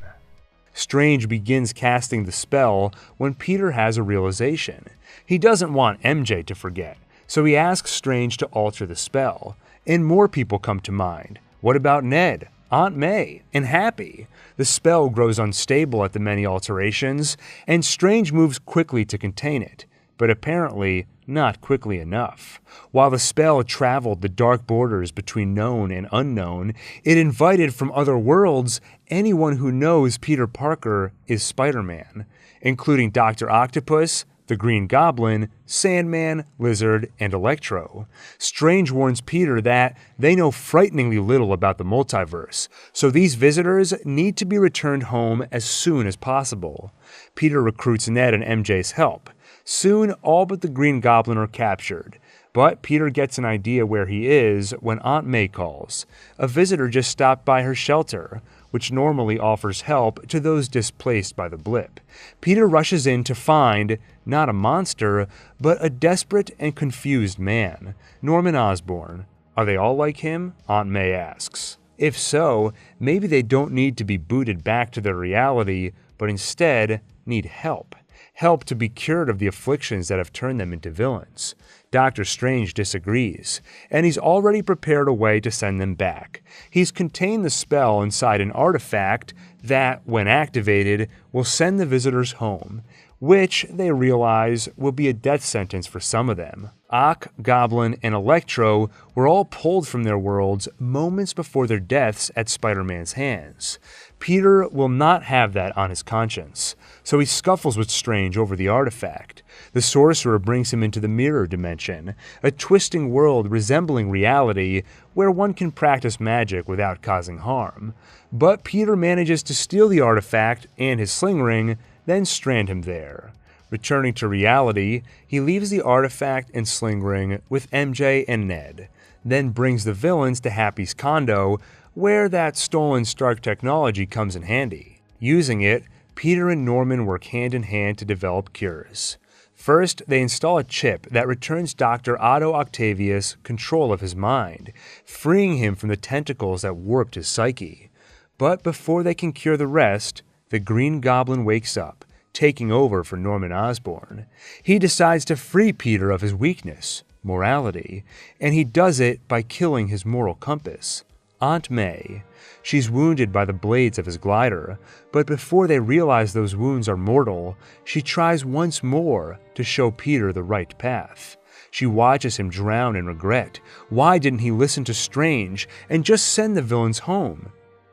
Strange begins casting the spell when Peter has a realization. He doesn't want MJ to forget, so he asks Strange to alter the spell, and more people come to mind. What about Ned, Aunt May, and Happy? The spell grows unstable at the many alterations, and Strange moves quickly to contain it, but apparently not quickly enough. While the spell traveled the dark borders between known and unknown, it invited from other worlds anyone who knows Peter Parker is Spider-Man, including Dr. Octopus, the Green Goblin, Sandman, Lizard, and Electro. Strange warns Peter that they know frighteningly little about the multiverse, so these visitors need to be returned home as soon as possible. Peter recruits Ned and MJ's help. Soon, all but the Green Goblin are captured, but Peter gets an idea where he is when Aunt May calls. A visitor just stopped by her shelter, which normally offers help to those displaced by the blip. Peter rushes in to find, not a monster, but a desperate and confused man, Norman Osborn. Are they all like him? Aunt May asks. If so, maybe they don't need to be booted back to their reality, but instead need help. Help to be cured of the afflictions that have turned them into villains. Doctor Strange disagrees, and he's already prepared a way to send them back. He's contained the spell inside an artifact that, when activated, will send the visitors home, which they realize will be a death sentence for some of them. Ock, Goblin, and Electro were all pulled from their worlds moments before their deaths at Spider-Man's hands. Peter will not have that on his conscience, so he scuffles with Strange over the artifact. The sorcerer brings him into the mirror dimension, a twisting world resembling reality where one can practice magic without causing harm. But Peter manages to steal the artifact and his sling ring, then strand him there. Returning to reality, he leaves the artifact and sling ring with MJ and Ned, then brings the villains to Happy's condo, where that stolen Stark technology comes in handy. Using it, Peter and Norman work hand in hand to develop cures. First, they install a chip that returns Dr. Otto Octavius control of his mind, freeing him from the tentacles that warped his psyche. But before they can cure the rest, the Green Goblin wakes up, taking over for Norman Osborn. He decides to free Peter of his weakness, morality, and he does it by killing his moral compass, Aunt May. She's wounded by the blades of his glider, but before they realize those wounds are mortal, she tries once more to show Peter the right path. She watches him drown in regret. Why didn't he listen to Strange and just send the villains home?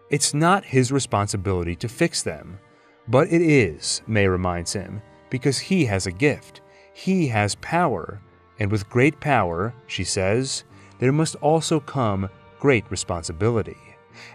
It's not his responsibility to fix them. But it is, May reminds him, because he has a gift. He has power, and with great power, she says, there must also come great responsibility.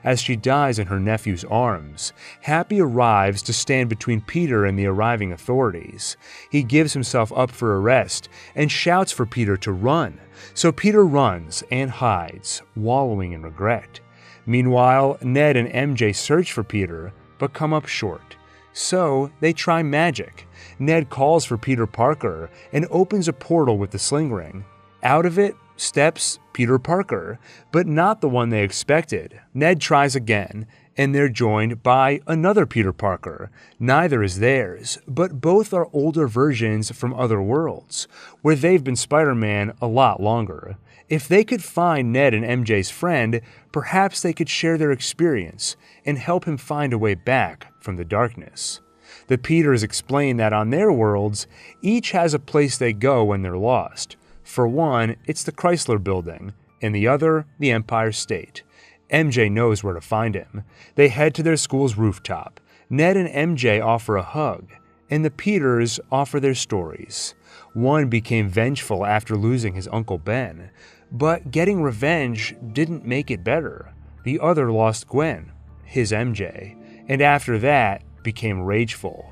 As she dies in her nephew's arms, Happy arrives to stand between Peter and the arriving authorities. He gives himself up for arrest and shouts for Peter to run, so Peter runs and hides, wallowing in regret. Meanwhile, Ned and MJ search for Peter, but come up short. So they try magic. Ned calls for Peter Parker and opens a portal with the sling ring. Out of it steps Peter Parker, but not the one they expected. Ned tries again, and they're joined by another Peter Parker. Neither is theirs, but both are older versions from other worlds, where they've been Spider-Man a lot longer. If they could find Ned and MJ's friend, perhaps they could share their experience and help him find a way back from the darkness. The Peters explain that on their worlds, each has a place they go when they're lost. For one, it's the Chrysler Building, and the other, the Empire State. MJ knows where to find him. They head to their school's rooftop. Ned and MJ offer a hug, and the Peters offer their stories. One became vengeful after losing his Uncle Ben, but getting revenge didn't make it better. The other lost Gwen, his MJ, and after that became rageful.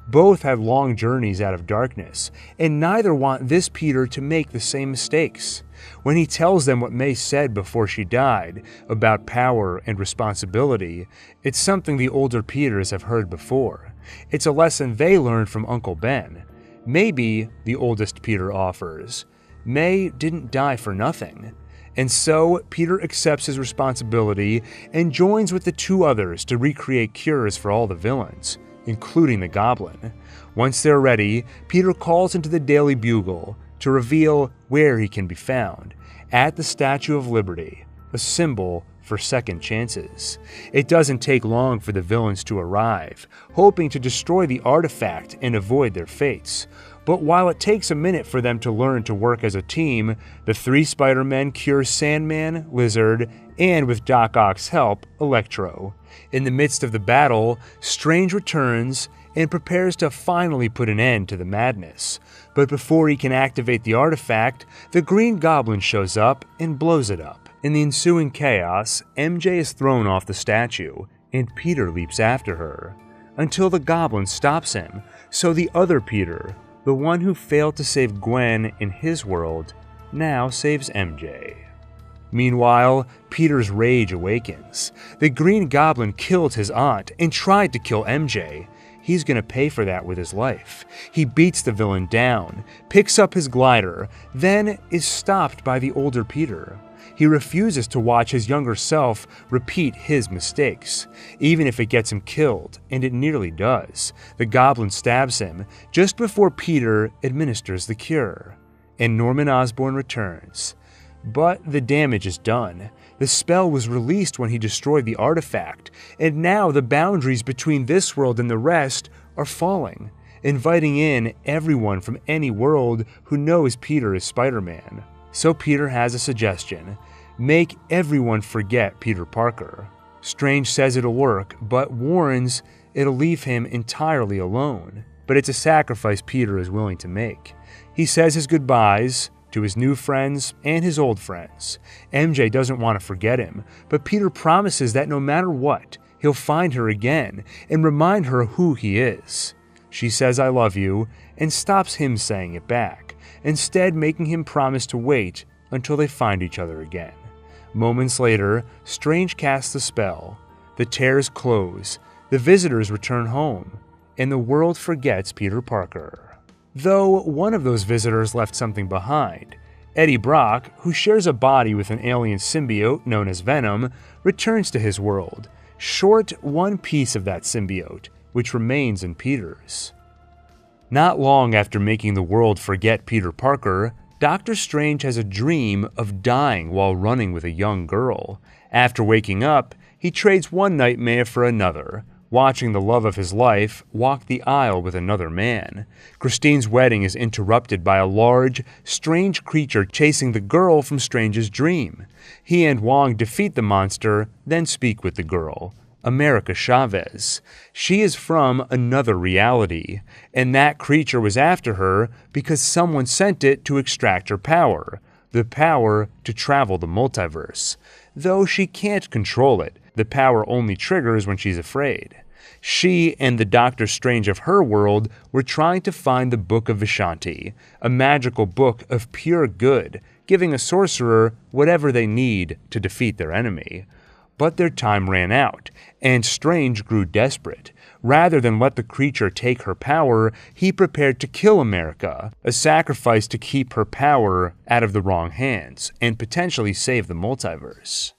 Both have long journeys out of darkness, and neither want this Peter to make the same mistakes. When he tells them what May said before she died about power and responsibility, it's something the older Peters have heard before. It's a lesson they learned from Uncle Ben. Maybe, the oldest Peter offers, May didn't die for nothing. And so, Peter accepts his responsibility and joins with the two others to recreate cures for all the villains, including the Goblin. Once they're ready, Peter calls into the Daily Bugle to reveal where he can be found, at the Statue of Liberty, a symbol for second chances. It doesn't take long for the villains to arrive, hoping to destroy the artifact and avoid their fates. But while it takes a minute for them to learn to work as a team, the three Spider-Men cure Sandman, Lizard, and with Doc Ock's help, Electro. In the midst of the battle, Strange returns and prepares to finally put an end to the madness. But before he can activate the artifact, the Green Goblin shows up and blows it up. In the ensuing chaos, MJ is thrown off the statue, and Peter leaps after her, until the Goblin stops him, so the other Peter, the one who failed to save Gwen in his world, now saves MJ. Meanwhile, Peter's rage awakens. The Green Goblin killed his aunt and tried to kill MJ. He's gonna pay for that with his life. He beats the villain down, picks up his glider, then is stopped by the older Peter. He refuses to watch his younger self repeat his mistakes, even if it gets him killed, and it nearly does. The Goblin stabs him just before Peter administers the cure, and Norman Osborn returns. But the damage is done. The spell was released when he destroyed the artifact, and now the boundaries between this world and the rest are falling, inviting in everyone from any world who knows Peter is Spider-Man. So Peter has a suggestion: make everyone forget Peter Parker. Strange says it'll work, but warns it'll leave him entirely alone. But it's a sacrifice Peter is willing to make. He says his goodbyes to his new friends and his old friends. MJ doesn't want to forget him, but Peter promises that no matter what, he'll find her again and remind her who he is. She says, "I love you," and stops him saying it back, instead making him promise to wait until they find each other again. Moments later, Strange casts the spell. The tears close, the visitors return home, and the world forgets Peter Parker. Though one of those visitors left something behind. Eddie Brock, who shares a body with an alien symbiote known as Venom, returns to his world, short one piece of that symbiote, which remains in Peter's. Not long after making the world forget Peter Parker, Doctor Strange has a dream of dying while running with a young girl. After waking up, he trades one nightmare for another, watching the love of his life walk the aisle with another man. Christine's wedding is interrupted by a large, strange creature chasing the girl from Strange's dream. He and Wong defeat the monster, then speak with the girl, America Chavez. She is from another reality, and that creature was after her because someone sent it to extract her power, the power to travel the multiverse. Though she can't control it, the power only triggers when she's afraid. She and the Doctor Strange of her world were trying to find the Book of Vishanti, a magical book of pure good, giving a sorcerer whatever they need to defeat their enemy. But their time ran out, and Strange grew desperate. Rather than let the creature take her power, he prepared to kill America, a sacrifice to keep her power out of the wrong hands and potentially save the multiverse.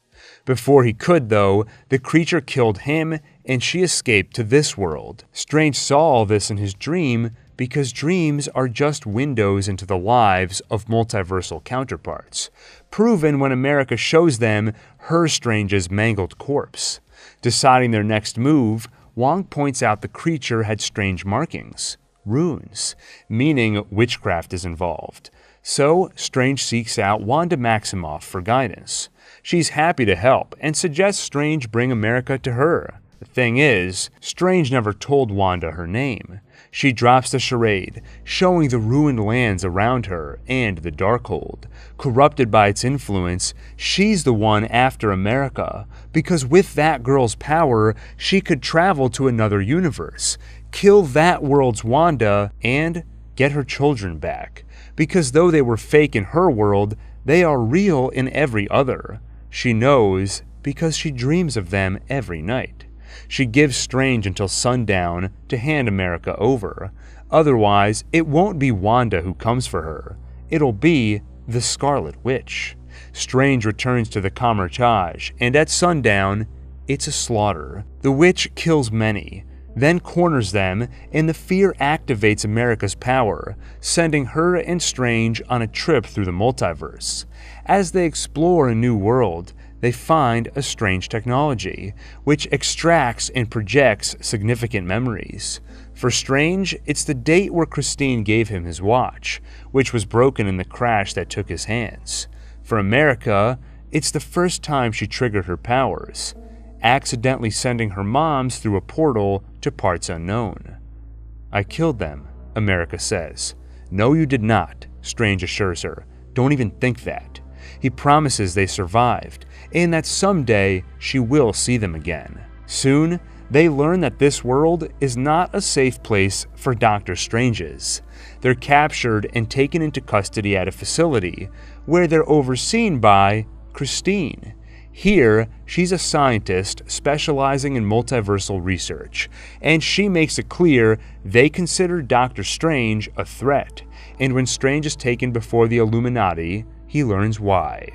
Before he could, though, the creature killed him and she escaped to this world. Strange saw all this in his dream because dreams are just windows into the lives of multiversal counterparts, proven when America shows them her Strange's mangled corpse. Deciding their next move, Wong points out the creature had strange markings, runes, meaning witchcraft is involved. So Strange seeks out Wanda Maximoff for guidance. She's happy to help and suggests Strange bring America to her. The thing is, Strange never told Wanda her name. She drops the charade, showing the ruined lands around her and the Darkhold. Corrupted by its influence, she's the one after America, because with that girl's power, she could travel to another universe, kill that world's Wanda, and get her children back. Because though they were fake in her world, they are real in every other. She knows because she dreams of them every night. She gives Strange until sundown to hand America over. Otherwise, it won't be Wanda who comes for her. It'll be the Scarlet Witch. Strange returns to the Camartage, and at sundown, it's a slaughter. The witch kills many, then corners them, and the fear activates America's power, sending her and Strange on a trip through the multiverse. As they explore a new world, they find a strange technology, which extracts and projects significant memories. For Strange, it's the date where Christine gave him his watch, which was broken in the crash that took his hands. For America, it's the first time she triggered her powers, accidentally sending her moms through a portal to parts unknown. "I killed them," America says. "No, you did not," Strange assures her. "Don't even think that." He promises they survived, and that someday she will see them again. Soon, they learn that this world is not a safe place for Doctor Stranges. They're captured and taken into custody at a facility, where they're overseen by Christine. Here, she's a scientist specializing in multiversal research, and she makes it clear they consider Doctor Strange a threat, and when Strange is taken before the Illuminati, he learns why.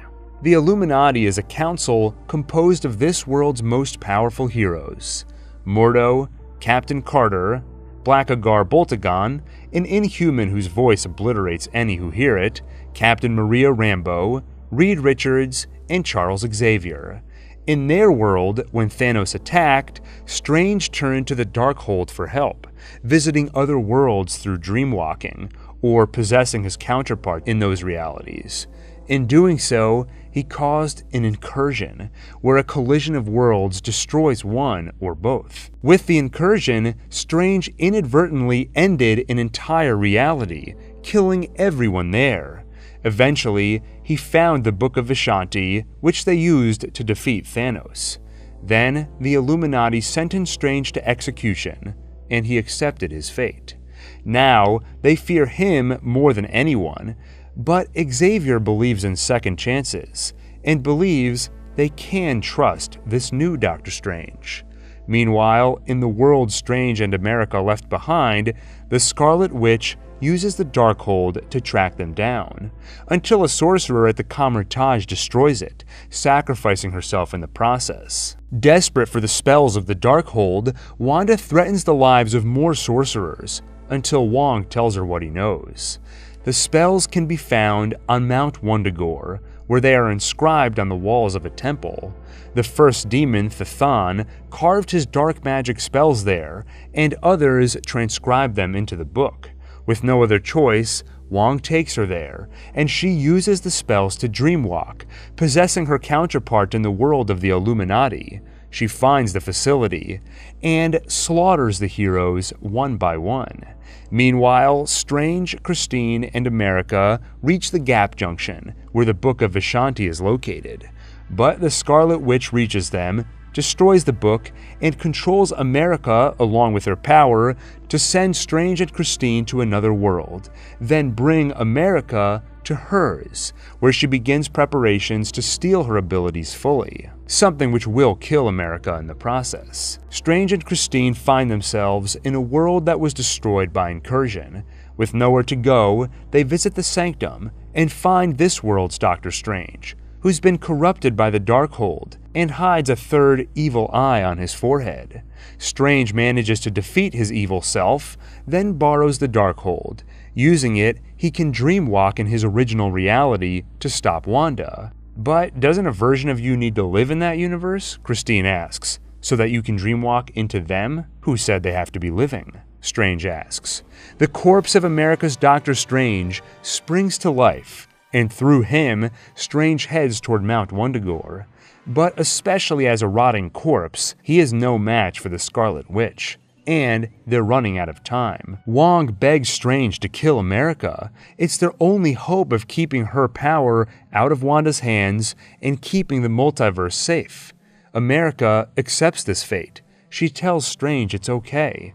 The Illuminati is a council composed of this world's most powerful heroes: Mordo, Captain Carter, Blackagar Boltagon, an Inhuman whose voice obliterates any who hear it, Captain Maria Rambeau, Reed Richards, and Charles Xavier. In their world, when Thanos attacked, Strange turned to the Darkhold for help, visiting other worlds through dreamwalking, or possessing his counterpart in those realities. In doing so, he caused an incursion, where a collision of worlds destroys one or both. With the incursion, Strange inadvertently ended an entire reality, killing everyone there. Eventually, he found the Book of Vishanti, which they used to defeat Thanos. Then, the Illuminati sentenced Strange to execution, and he accepted his fate. Now, they fear him more than anyone, but Xavier believes in second chances, and believes they can trust this new Doctor Strange. Meanwhile, in the world Strange and America left behind, the Scarlet Witch uses the Darkhold to track them down, until a sorcerer at the Camartage destroys it, sacrificing herself in the process. Desperate for the spells of the Darkhold, Wanda threatens the lives of more sorcerers, until Wong tells her what he knows. The spells can be found on Mount Wundagore, where they are inscribed on the walls of a temple. The first demon, Thethon, carved his dark magic spells there, and others transcribed them into the book. With no other choice, Wong takes her there, and she uses the spells to dreamwalk, possessing her counterpart in the world of the Illuminati. She finds the facility, and slaughters the heroes one by one. Meanwhile, Strange, Christine, and America reach the Gap Junction, where the Book of Vishanti is located. But the Scarlet Witch reaches them, destroys the book, and controls America, along with her power, to send Strange and Christine to another world, then bring America to hers, where she begins preparations to steal her abilities fully, something which will kill America in the process. Strange and Christine find themselves in a world that was destroyed by incursion. With nowhere to go, they visit the Sanctum and find this world's Doctor Strange, who's been corrupted by the Darkhold and hides a third evil eye on his forehead. Strange manages to defeat his evil self, then borrows the Darkhold. Using it, he can dreamwalk in his original reality to stop Wanda. But doesn't a version of you need to live in that universe? Christine asks. So that you can dreamwalk into them? Who said they have to be living? Strange asks. The corpse of America's Doctor Strange springs to life, and through him, Strange heads toward Mount Wundagore. But especially as a rotting corpse, he is no match for the Scarlet Witch. And they're running out of time. Wong begs Strange to kill America. It's their only hope of keeping her power out of Wanda's hands and keeping the multiverse safe. America accepts this fate. She tells Strange it's okay.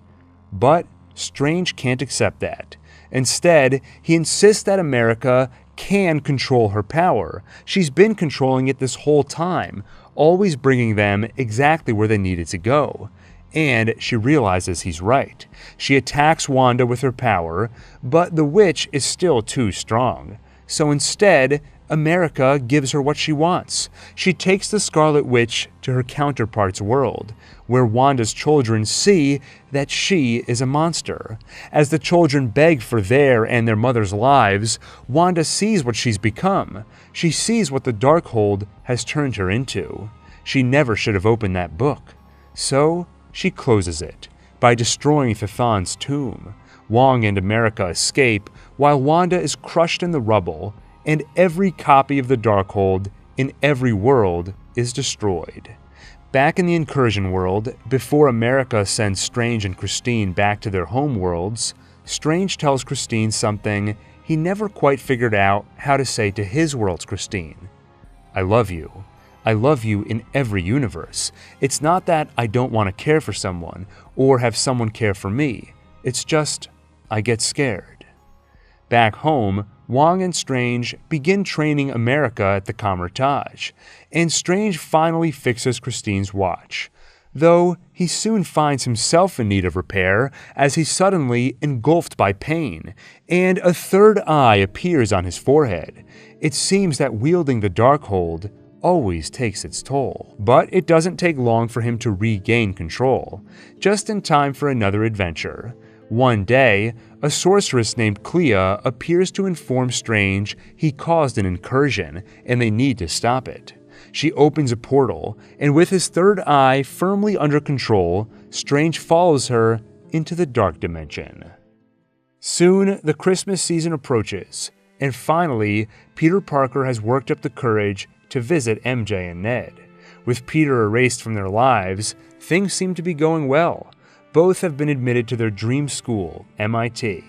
But Strange can't accept that. Instead, he insists that America can control her power. She's been controlling it this whole time, always bringing them exactly where they needed to go. And she realizes he's right. She attacks Wanda with her power, but the witch is still too strong. So instead, America gives her what she wants. She takes the Scarlet Witch to her counterpart's world, where Wanda's children see that she is a monster. As the children beg for their and their mother's lives, Wanda sees what she's become. She sees what the Darkhold has turned her into. She never should have opened that book. So she closes it by destroying Thithon's tomb. Wong and America escape, while Wanda is crushed in the rubble, and every copy of the Darkhold in every world is destroyed. Back in the Incursion world, before America sends Strange and Christine back to their home worlds, Strange tells Christine something he never quite figured out how to say to his world's Christine. I love you. I love you in every universe. It's not that I don't want to care for someone or have someone care for me. It's just, I get scared. Back home, Wong and Strange begin training America at the Kamar-Taj, and Strange finally fixes Christine's watch, though he soon finds himself in need of repair as he's suddenly engulfed by pain, and a third eye appears on his forehead. It seems that wielding the Darkhold always takes its toll, but it doesn't take long for him to regain control, just in time for another adventure. One day, a sorceress named Clea appears to inform Strange he caused an incursion and they need to stop it. She opens a portal, and with his third eye firmly under control, Strange follows her into the dark dimension. Soon, the Christmas season approaches, and finally, Peter Parker has worked up the courage to visit MJ and Ned. With Peter erased from their lives, things seem to be going well. Both have been admitted to their dream school, MIT.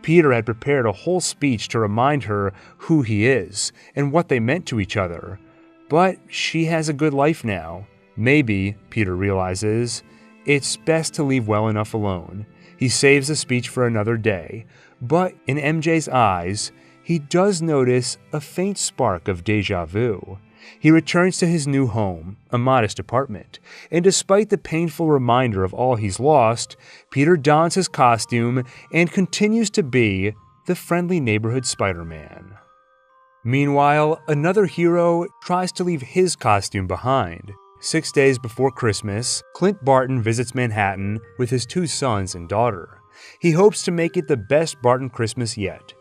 Peter had prepared a whole speech to remind her who he is and what they meant to each other. But she has a good life now. Maybe, Peter realizes, it's best to leave well enough alone. He saves the speech for another day, but in MJ's eyes, he does notice a faint spark of déjà vu. He returns to his new home, a modest apartment, and despite the painful reminder of all he's lost, Peter dons his costume and continues to be the friendly neighborhood Spider-Man. Meanwhile, another hero tries to leave his costume behind. 6 days before Christmas, Clint Barton visits Manhattan with his 2 sons and daughter. He hopes to make it the best Barton Christmas yet,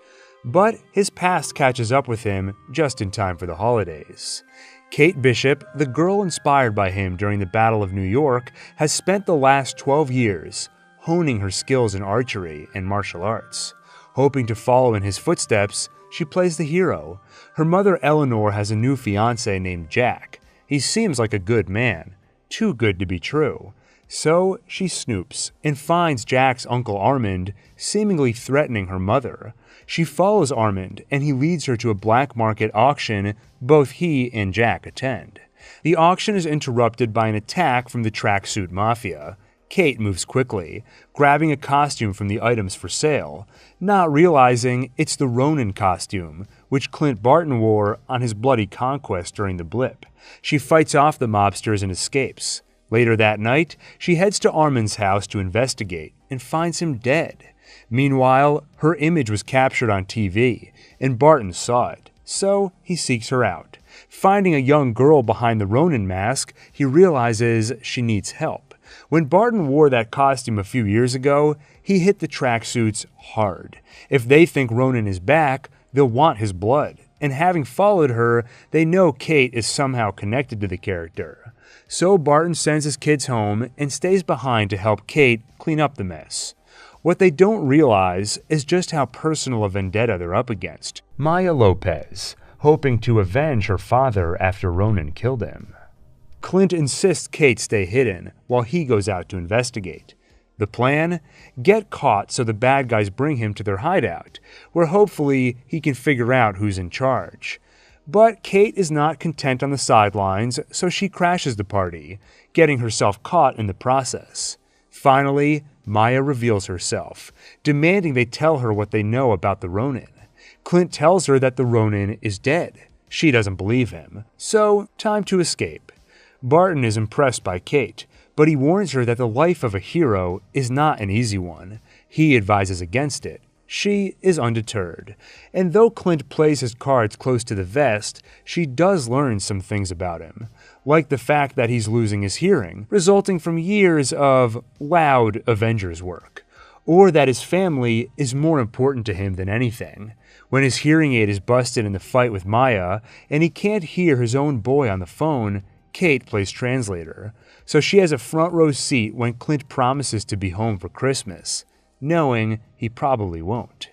but his past catches up with him just in time for the holidays. Kate Bishop, the girl inspired by him during the Battle of New York, has spent the last 12 years honing her skills in archery and martial arts. Hoping to follow in his footsteps, she plays the hero. Her mother Eleanor has a new fiancé named Jack. He seems like a good man, too good to be true. So she snoops and finds Jack's uncle Armand seemingly threatening her mother. She follows Armand and he leads her to a black market auction both he and Jack attend. The auction is interrupted by an attack from the tracksuit mafia. Kate moves quickly, grabbing a costume from the items for sale, not realizing it's the Ronin costume, which Clint Barton wore on his bloody conquest during the blip. She fights off the mobsters and escapes. Later that night, she heads to Armin's house to investigate and finds him dead. Meanwhile, her image was captured on TV, and Barton saw it, so he seeks her out. Finding a young girl behind the Ronin mask, he realizes she needs help. When Barton wore that costume a few years ago, he hit the tracksuits hard. If they think Ronin is back, they'll want his blood, and having followed her, they know Kate is somehow connected to the character. So Barton sends his kids home and stays behind to help Kate clean up the mess. What they don't realize is just how personal a vendetta they're up against. Maya Lopez, hoping to avenge her father after Ronin killed him. Clint insists Kate stay hidden while he goes out to investigate. The plan? Get caught so the bad guys bring him to their hideout, where hopefully he can figure out who's in charge. But Kate is not content on the sidelines, so she crashes the party, getting herself caught in the process. Finally, Maya reveals herself, demanding they tell her what they know about the Ronin. Clint tells her that the Ronin is dead. She doesn't believe him, so time to escape. Barton is impressed by Kate, but he warns her that the life of a hero is not an easy one. He advises against it. She is undeterred, and though Clint plays his cards close to the vest, she does learn some things about him, like the fact that he's losing his hearing, resulting from years of loud Avengers work, or that his family is more important to him than anything. When his hearing aid is busted in the fight with Maya, and he can't hear his own boy on the phone, Kate plays translator, so she has a front row seat when Clint promises to be home for Christmas, knowing he probably won't.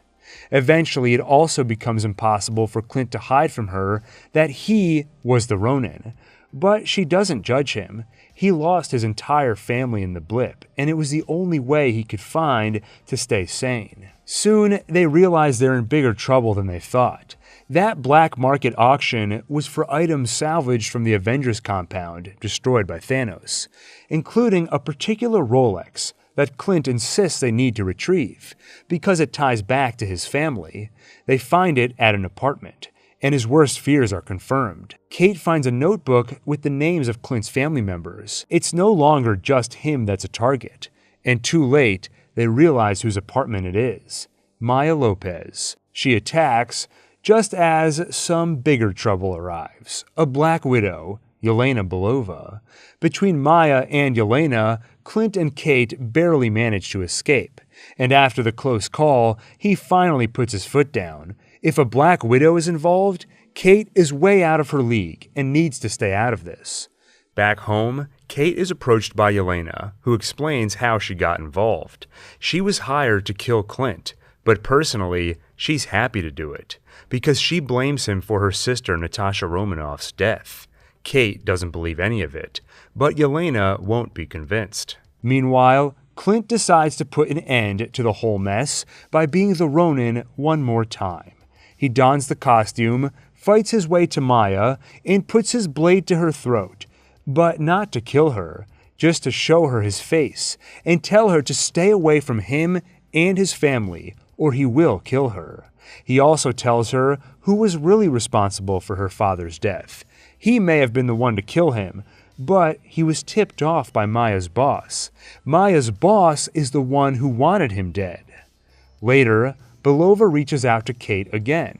Eventually, it also becomes impossible for Clint to hide from her that he was the Ronin, but she doesn't judge him. He lost his entire family in the blip, and it was the only way he could find to stay sane. Soon, they realize they're in bigger trouble than they thought. That black market auction was for items salvaged from the Avengers compound destroyed by Thanos, including a particular Rolex that Clint insists they need to retrieve, because it ties back to his family. They find it at an apartment, and his worst fears are confirmed. Kate finds a notebook with the names of Clint's family members. It's no longer just him that's a target, and too late, they realize whose apartment it is. Maya Lopez. She attacks just as some bigger trouble arrives. A Black Widow, Yelena Belova. Between Maya and Yelena, Clint and Kate barely manage to escape, and after the close call, he finally puts his foot down. If a Black Widow is involved, Kate is way out of her league and needs to stay out of this. Back home, Kate is approached by Yelena, who explains how she got involved. She was hired to kill Clint, but personally, she's happy to do it, because she blames him for her sister Natasha Romanoff's death. Kate doesn't believe any of it, but Yelena won't be convinced. Meanwhile, Clint decides to put an end to the whole mess by being the Ronin one more time. He dons the costume, fights his way to Maya, and puts his blade to her throat, but not to kill her, just to show her his face and tell her to stay away from him and his family, or he will kill her. He also tells her who was really responsible for her father's death. He may have been the one to kill him, but he was tipped off by Maya's boss. Maya's boss is the one who wanted him dead. Later, Belova reaches out to Kate again.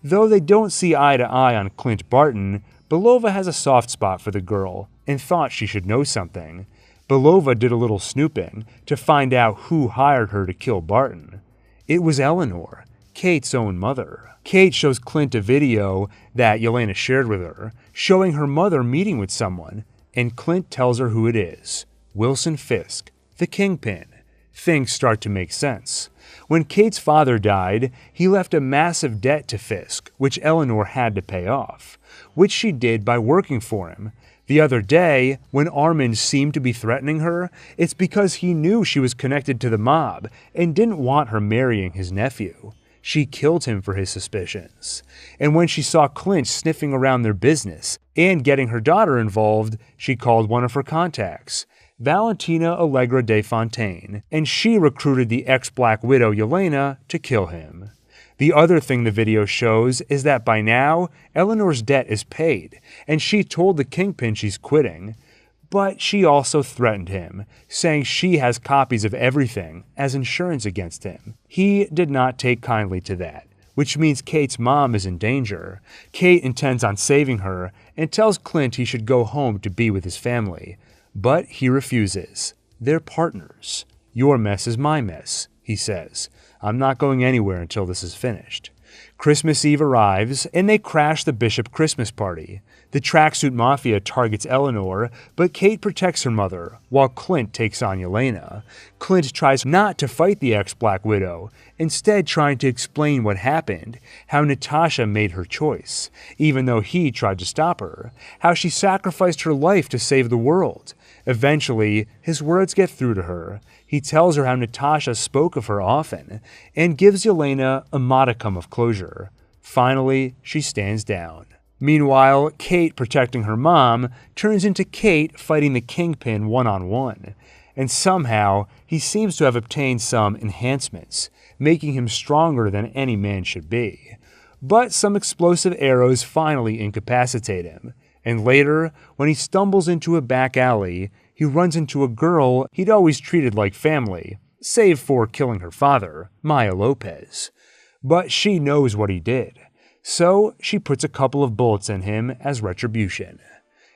Though they don't see eye to eye on Clint Barton, Belova has a soft spot for the girl and thought she should know something. Belova did a little snooping to find out who hired her to kill Barton. It was Eleanor, Kate's own mother. Kate shows Clint a video that Yelena shared with her, showing her mother meeting with someone, and Clint tells her who it is. Wilson Fisk, the Kingpin. Things start to make sense. When Kate's father died, he left a massive debt to Fisk, which Eleanor had to pay off, which she did by working for him. The other day, when Armin seemed to be threatening her, it's because he knew she was connected to the mob and didn't want her marrying his nephew. She killed him for his suspicions. And when she saw Clint sniffing around their business and getting her daughter involved, she called one of her contacts, Valentina Allegra de Fontaine, and she recruited the ex-Black Widow Yelena to kill him. The other thing the video shows is that by now, Eleanor's debt is paid, and she told the Kingpin she's quitting. But she also threatened him, saying she has copies of everything as insurance against him. He did not take kindly to that, which means Kate's mom is in danger. Kate intends on saving her and tells Clint he should go home to be with his family. But he refuses. They're partners. Your mess is my mess, he says. I'm not going anywhere until this is finished. Christmas Eve arrives, and they crash the Bishop Christmas party. The tracksuit mafia targets Eleanor, but Kate protects her mother, while Clint takes on Yelena. Clint tries not to fight the ex-Black Widow, instead trying to explain what happened, how Natasha made her choice, even though he tried to stop her, how she sacrificed her life to save the world. Eventually, his words get through to her. He tells her how Natasha spoke of her often, and gives Yelena a modicum of closure. Finally, she stands down. Meanwhile, Kate, protecting her mom, turns into Kate fighting the Kingpin one-on-one. And somehow, he seems to have obtained some enhancements, making him stronger than any man should be. But some explosive arrows finally incapacitate him. And later, when he stumbles into a back alley, he runs into a girl he'd always treated like family, save for killing her father, Maya Lopez. But she knows what he did, so she puts a couple of bullets in him as retribution.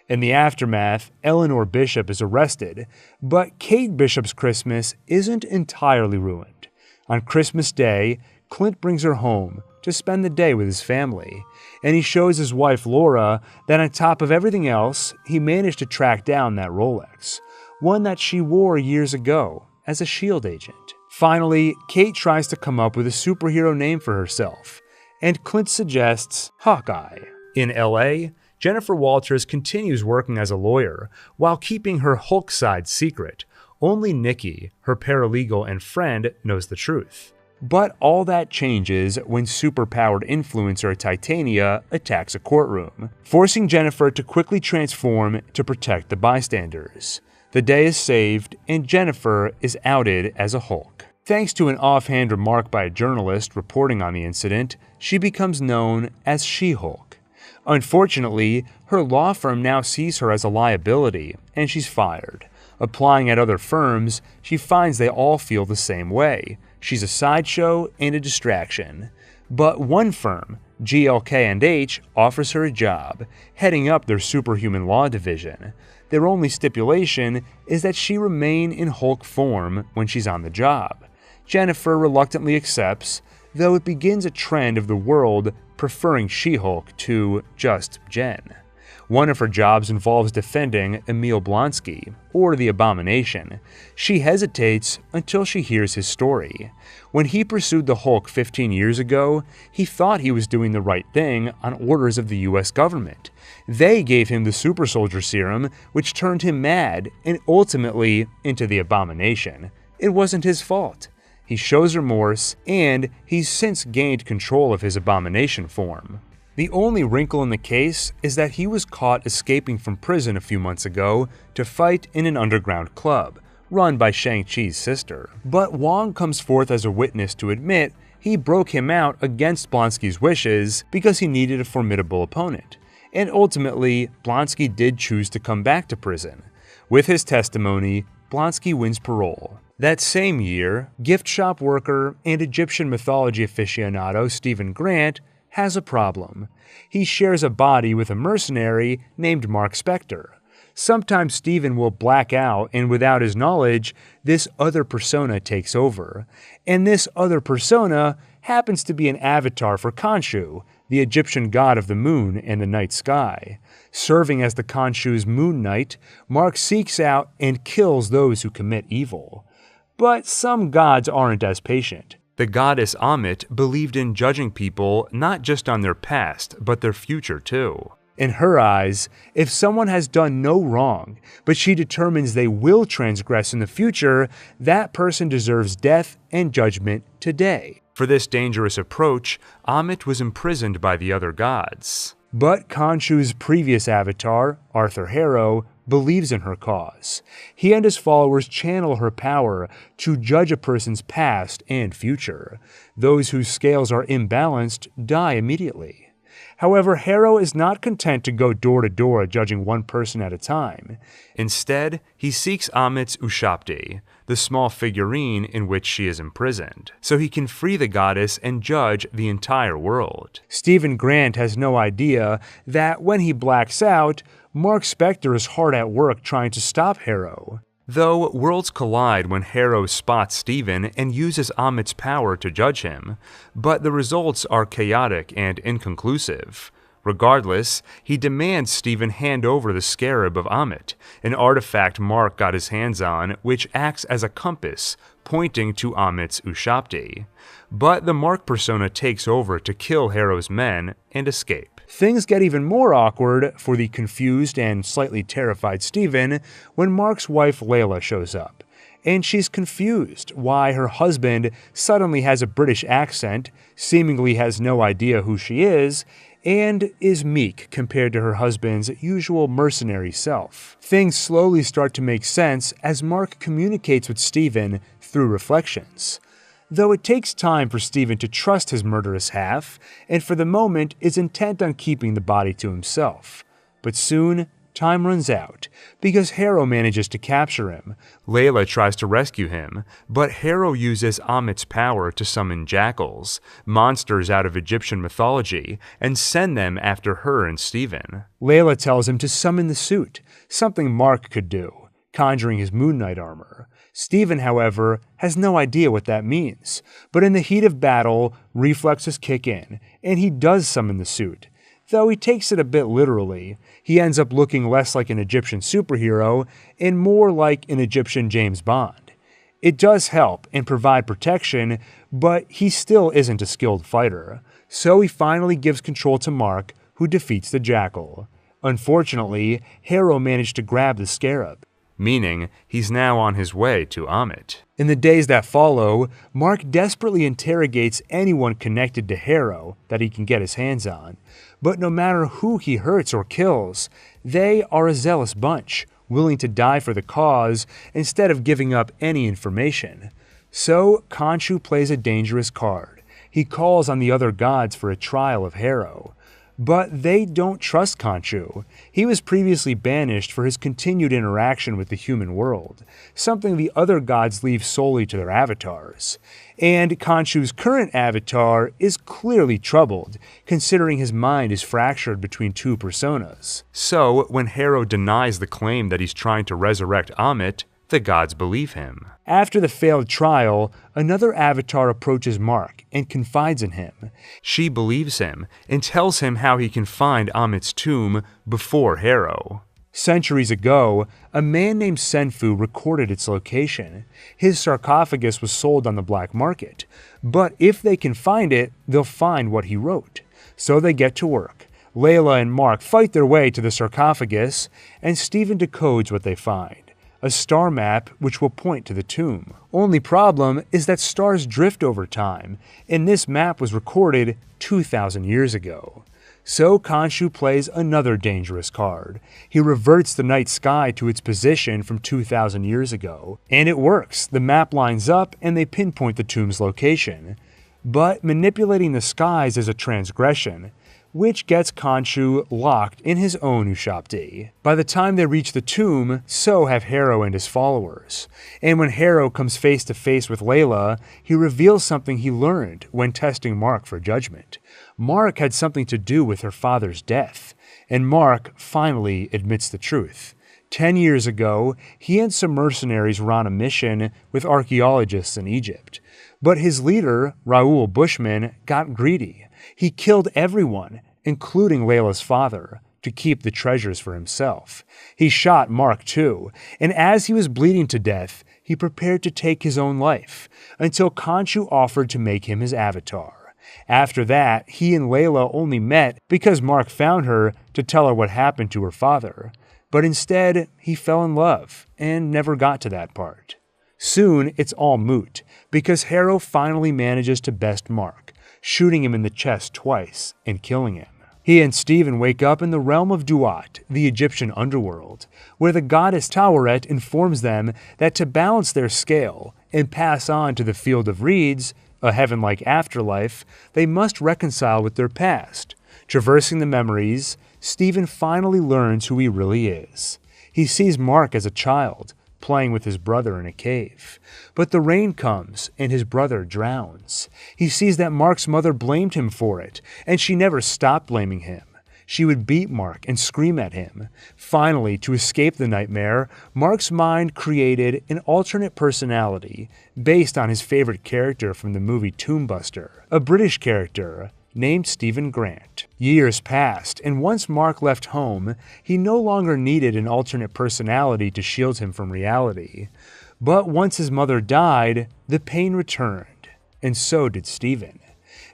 In the aftermath, Eleanor Bishop is arrested, but Kate Bishop's Christmas isn't entirely ruined. On Christmas Day, Clint brings her home to spend the day with his family, and he shows his wife Laura that on top of everything else, he managed to track down that Rolex, one that she wore years ago as a SHIELD agent. Finally, Kate tries to come up with a superhero name for herself, and Clint suggests Hawkeye. In LA, Jennifer Walters continues working as a lawyer while keeping her Hulk side secret. Only Nikki, her paralegal and friend, knows the truth. But all that changes when superpowered influencer Titania attacks a courtroom, forcing Jennifer to quickly transform to protect the bystanders. The day is saved, and Jennifer is outed as a Hulk. Thanks to an offhand remark by a journalist reporting on the incident, she becomes known as She-Hulk. Unfortunately, her law firm now sees her as a liability, and she's fired. Applying at other firms, she finds they all feel the same way. She's a sideshow and a distraction. But one firm, GLK&H, offers her a job, heading up their superhuman law division. Their only stipulation is that she remain in Hulk form when she's on the job. Jennifer reluctantly accepts, though it begins a trend of the world preferring She-Hulk to just Jen. One of her jobs involves defending Emil Blonsky, or the Abomination. She hesitates until she hears his story. When he pursued the Hulk 15 years ago, he thought he was doing the right thing on orders of the US government. They gave him the super soldier serum, which turned him mad and ultimately into the Abomination. It wasn't his fault. He shows remorse, and he's since gained control of his Abomination form. The only wrinkle in the case is that he was caught escaping from prison a few months ago to fight in an underground club, run by Shang-Chi's sister. But Wong comes forth as a witness to admit he broke him out against Blonsky's wishes because he needed a formidable opponent. And ultimately, Blonsky did choose to come back to prison. With his testimony, Blonsky wins parole. That same year, gift shop worker and Egyptian mythology aficionado Stephen Grant has a problem. He shares a body with a mercenary named Mark Spector. Sometimes Stephen will black out, and without his knowledge, this other persona takes over. And this other persona happens to be an avatar for Khonshu, the Egyptian god of the moon and the night sky. Serving as the Khonshu's moon knight, Mark seeks out and kills those who commit evil. But some gods aren't as patient. The goddess Amit believed in judging people not just on their past, but their future too. In her eyes, if someone has done no wrong, but she determines they will transgress in the future, that person deserves death and judgment today. For this dangerous approach, Amit was imprisoned by the other gods. But Khonshu's previous avatar, Arthur Harrow, believes in her cause. He and his followers channel her power to judge a person's past and future. Those whose scales are imbalanced die immediately. However, Harrow is not content to go door to door judging one person at a time. Instead, he seeks Amit's Ushabti, the small figurine in which she is imprisoned, so he can free the goddess and judge the entire world. Stephen Grant has no idea that when he blacks out, Mark Spector is hard at work trying to stop Harrow. Though worlds collide when Harrow spots Stephen and uses Amit's power to judge him, but the results are chaotic and inconclusive. Regardless, he demands Stephen hand over the scarab of Amit, an artifact Mark got his hands on which acts as a compass pointing to Amit's Ushabti. But the Mark persona takes over to kill Harrow's men and escape. Things get even more awkward for the confused and slightly terrified Stephen when Mark's wife Layla shows up. And she's confused why her husband suddenly has a British accent, seemingly has no idea who she is, and is meek compared to her husband's usual mercenary self. Things slowly start to make sense as Mark communicates with Stephen through reflections. Though it takes time for Stephen to trust his murderous half, and for the moment is intent on keeping the body to himself. But soon, time runs out, because Harrow manages to capture him. Layla tries to rescue him, but Harrow uses Amit's power to summon jackals, monsters out of Egyptian mythology, and send them after her and Stephen. Layla tells him to summon the suit, something Mark could do, conjuring his Moon Knight armor. Stephen, however, has no idea what that means, but in the heat of battle, reflexes kick in, and he does summon the suit. Though he takes it a bit literally, he ends up looking less like an Egyptian superhero and more like an Egyptian James Bond. It does help and provide protection, but he still isn't a skilled fighter, so he finally gives control to Mark, who defeats the jackal. Unfortunately, Harrow managed to grab the scarab, meaning he's now on his way to Amit. In the days that follow, Mark desperately interrogates anyone connected to Harrow that he can get his hands on, but no matter who he hurts or kills, they are a zealous bunch, willing to die for the cause instead of giving up any information. So Khonshu plays a dangerous card. He calls on the other gods for a trial of Harrow. But they don't trust Khonshu. He was previously banished for his continued interaction with the human world, something the other gods leave solely to their avatars. And Khonshu's current avatar is clearly troubled, considering his mind is fractured between two personas. So, when Harrow denies the claim that he's trying to resurrect Amit, the gods believe him. After the failed trial, another avatar approaches Mark and confides in him. She believes him and tells him how he can find Amit's tomb before Harrow. Centuries ago, a man named Senfu recorded its location. His sarcophagus was sold on the black market, but if they can find it, they'll find what he wrote. So they get to work. Layla and Mark fight their way to the sarcophagus, and Stephen decodes what they find. A star map which will point to the tomb. Only problem is that stars drift over time, and this map was recorded 2,000 years ago. So Khonshu plays another dangerous card. He reverts the night sky to its position from 2,000 years ago, and it works. The map lines up and they pinpoint the tomb's location. But manipulating the skies is a transgression, which gets Khonshu locked in his own Ushabti. By the time they reach the tomb, so have Harrow and his followers. And when Harrow comes face to face with Layla, he reveals something he learned when testing Mark for judgment. Mark had something to do with her father's death, and Mark finally admits the truth. 10 years ago, he and some mercenaries were on a mission with archaeologists in Egypt. But his leader, Raoul Bushman, got greedy. He killed everyone, including Layla's father, to keep the treasures for himself. He shot Mark too, and as he was bleeding to death, he prepared to take his own life, until Khonshu offered to make him his avatar. After that, he and Layla only met because Mark found her to tell her what happened to her father. But instead, he fell in love, and never got to that part. Soon, it's all moot, because Harrow finally manages to best Mark, shooting him in the chest twice and killing him. He and Stephen wake up in the realm of Duat, the Egyptian underworld, where the goddess Taweret informs them that to balance their scale and pass on to the field of reeds, a heaven-like afterlife, they must reconcile with their past. Traversing the memories, Stephen finally learns who he really is. He sees Mark as a child, playing with his brother in a cave. But the rain comes, and his brother drowns. He sees that Mark's mother blamed him for it, and she never stopped blaming him. She would beat Mark and scream at him. Finally, to escape the nightmare, Mark's mind created an alternate personality based on his favorite character from the movie Tomb Buster, a British character named Stephen Grant. Years passed, and once Mark left home, he no longer needed an alternate personality to shield him from reality. But once his mother died, the pain returned, and so did Stephen.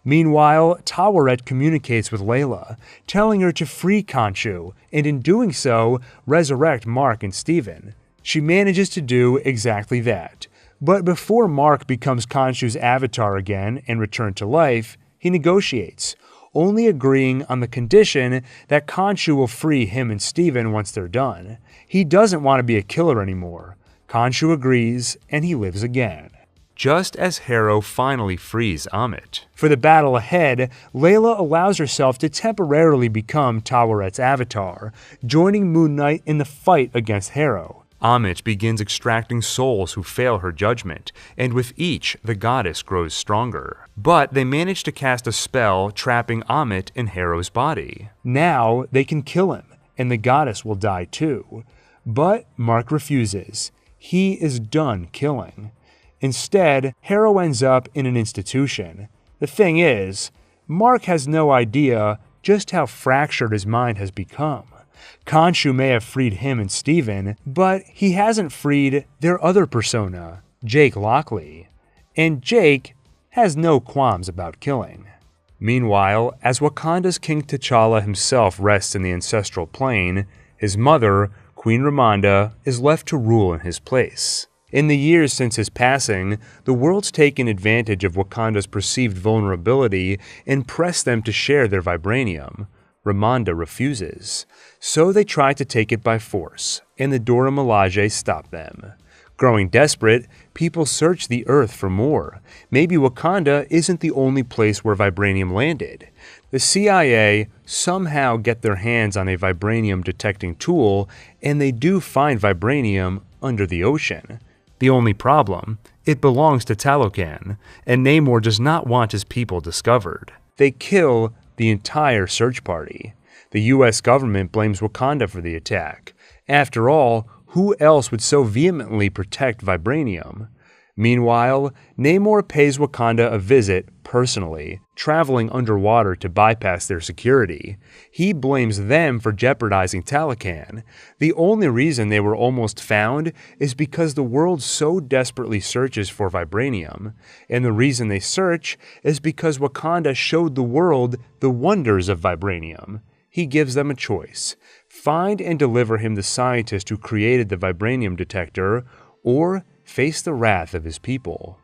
Meanwhile, Taweret communicates with Layla, telling her to free Khonshu, and in doing so, resurrect Mark and Stephen. She manages to do exactly that. But before Mark becomes Khonshu's avatar again and returned to life, he negotiates, only agreeing on the condition that Khonshu will free him and Stephen once they're done. He doesn't want to be a killer anymore. Khonshu agrees, and he lives again. Just as Harrow finally frees Amit. For the battle ahead, Layla allows herself to temporarily become Taweret's avatar, joining Moon Knight in the fight against Harrow. Amit begins extracting souls who fail her judgment, and with each, the goddess grows stronger. But they manage to cast a spell trapping Amit in Harrow's body. Now they can kill him, and the goddess will die too. But Mark refuses. He is done killing. Instead, Harrow ends up in an institution. The thing is, Mark has no idea just how fractured his mind has become. Khonshu may have freed him and Stephen, but he hasn't freed their other persona, Jake Lockley. And Jake has no qualms about killing. Meanwhile, as Wakanda's King T'Challa himself rests in the ancestral plane, his mother, Queen Ramonda, is left to rule in his place. In the years since his passing, the world's taken advantage of Wakanda's perceived vulnerability and pressed them to share their vibranium. Ramonda refuses. So they try to take it by force, and the Dora Milaje stop them. Growing desperate, people search the earth for more. Maybe Wakanda isn't the only place where vibranium landed. The CIA somehow get their hands on a vibranium detecting tool, and they do find vibranium under the ocean. The only problem, it belongs to Talocan, and Namor does not want his people discovered. They kill the entire search party. The US government blames Wakanda for the attack. After all, who else would so vehemently protect vibranium? Meanwhile, Namor pays Wakanda a visit personally, traveling underwater to bypass their security. He blames them for jeopardizing Talocan. The only reason they were almost found is because the world so desperately searches for vibranium. And the reason they search is because Wakanda showed the world the wonders of vibranium. He gives them a choice. Find and deliver him the scientist who created the vibranium detector, or face the wrath of his people.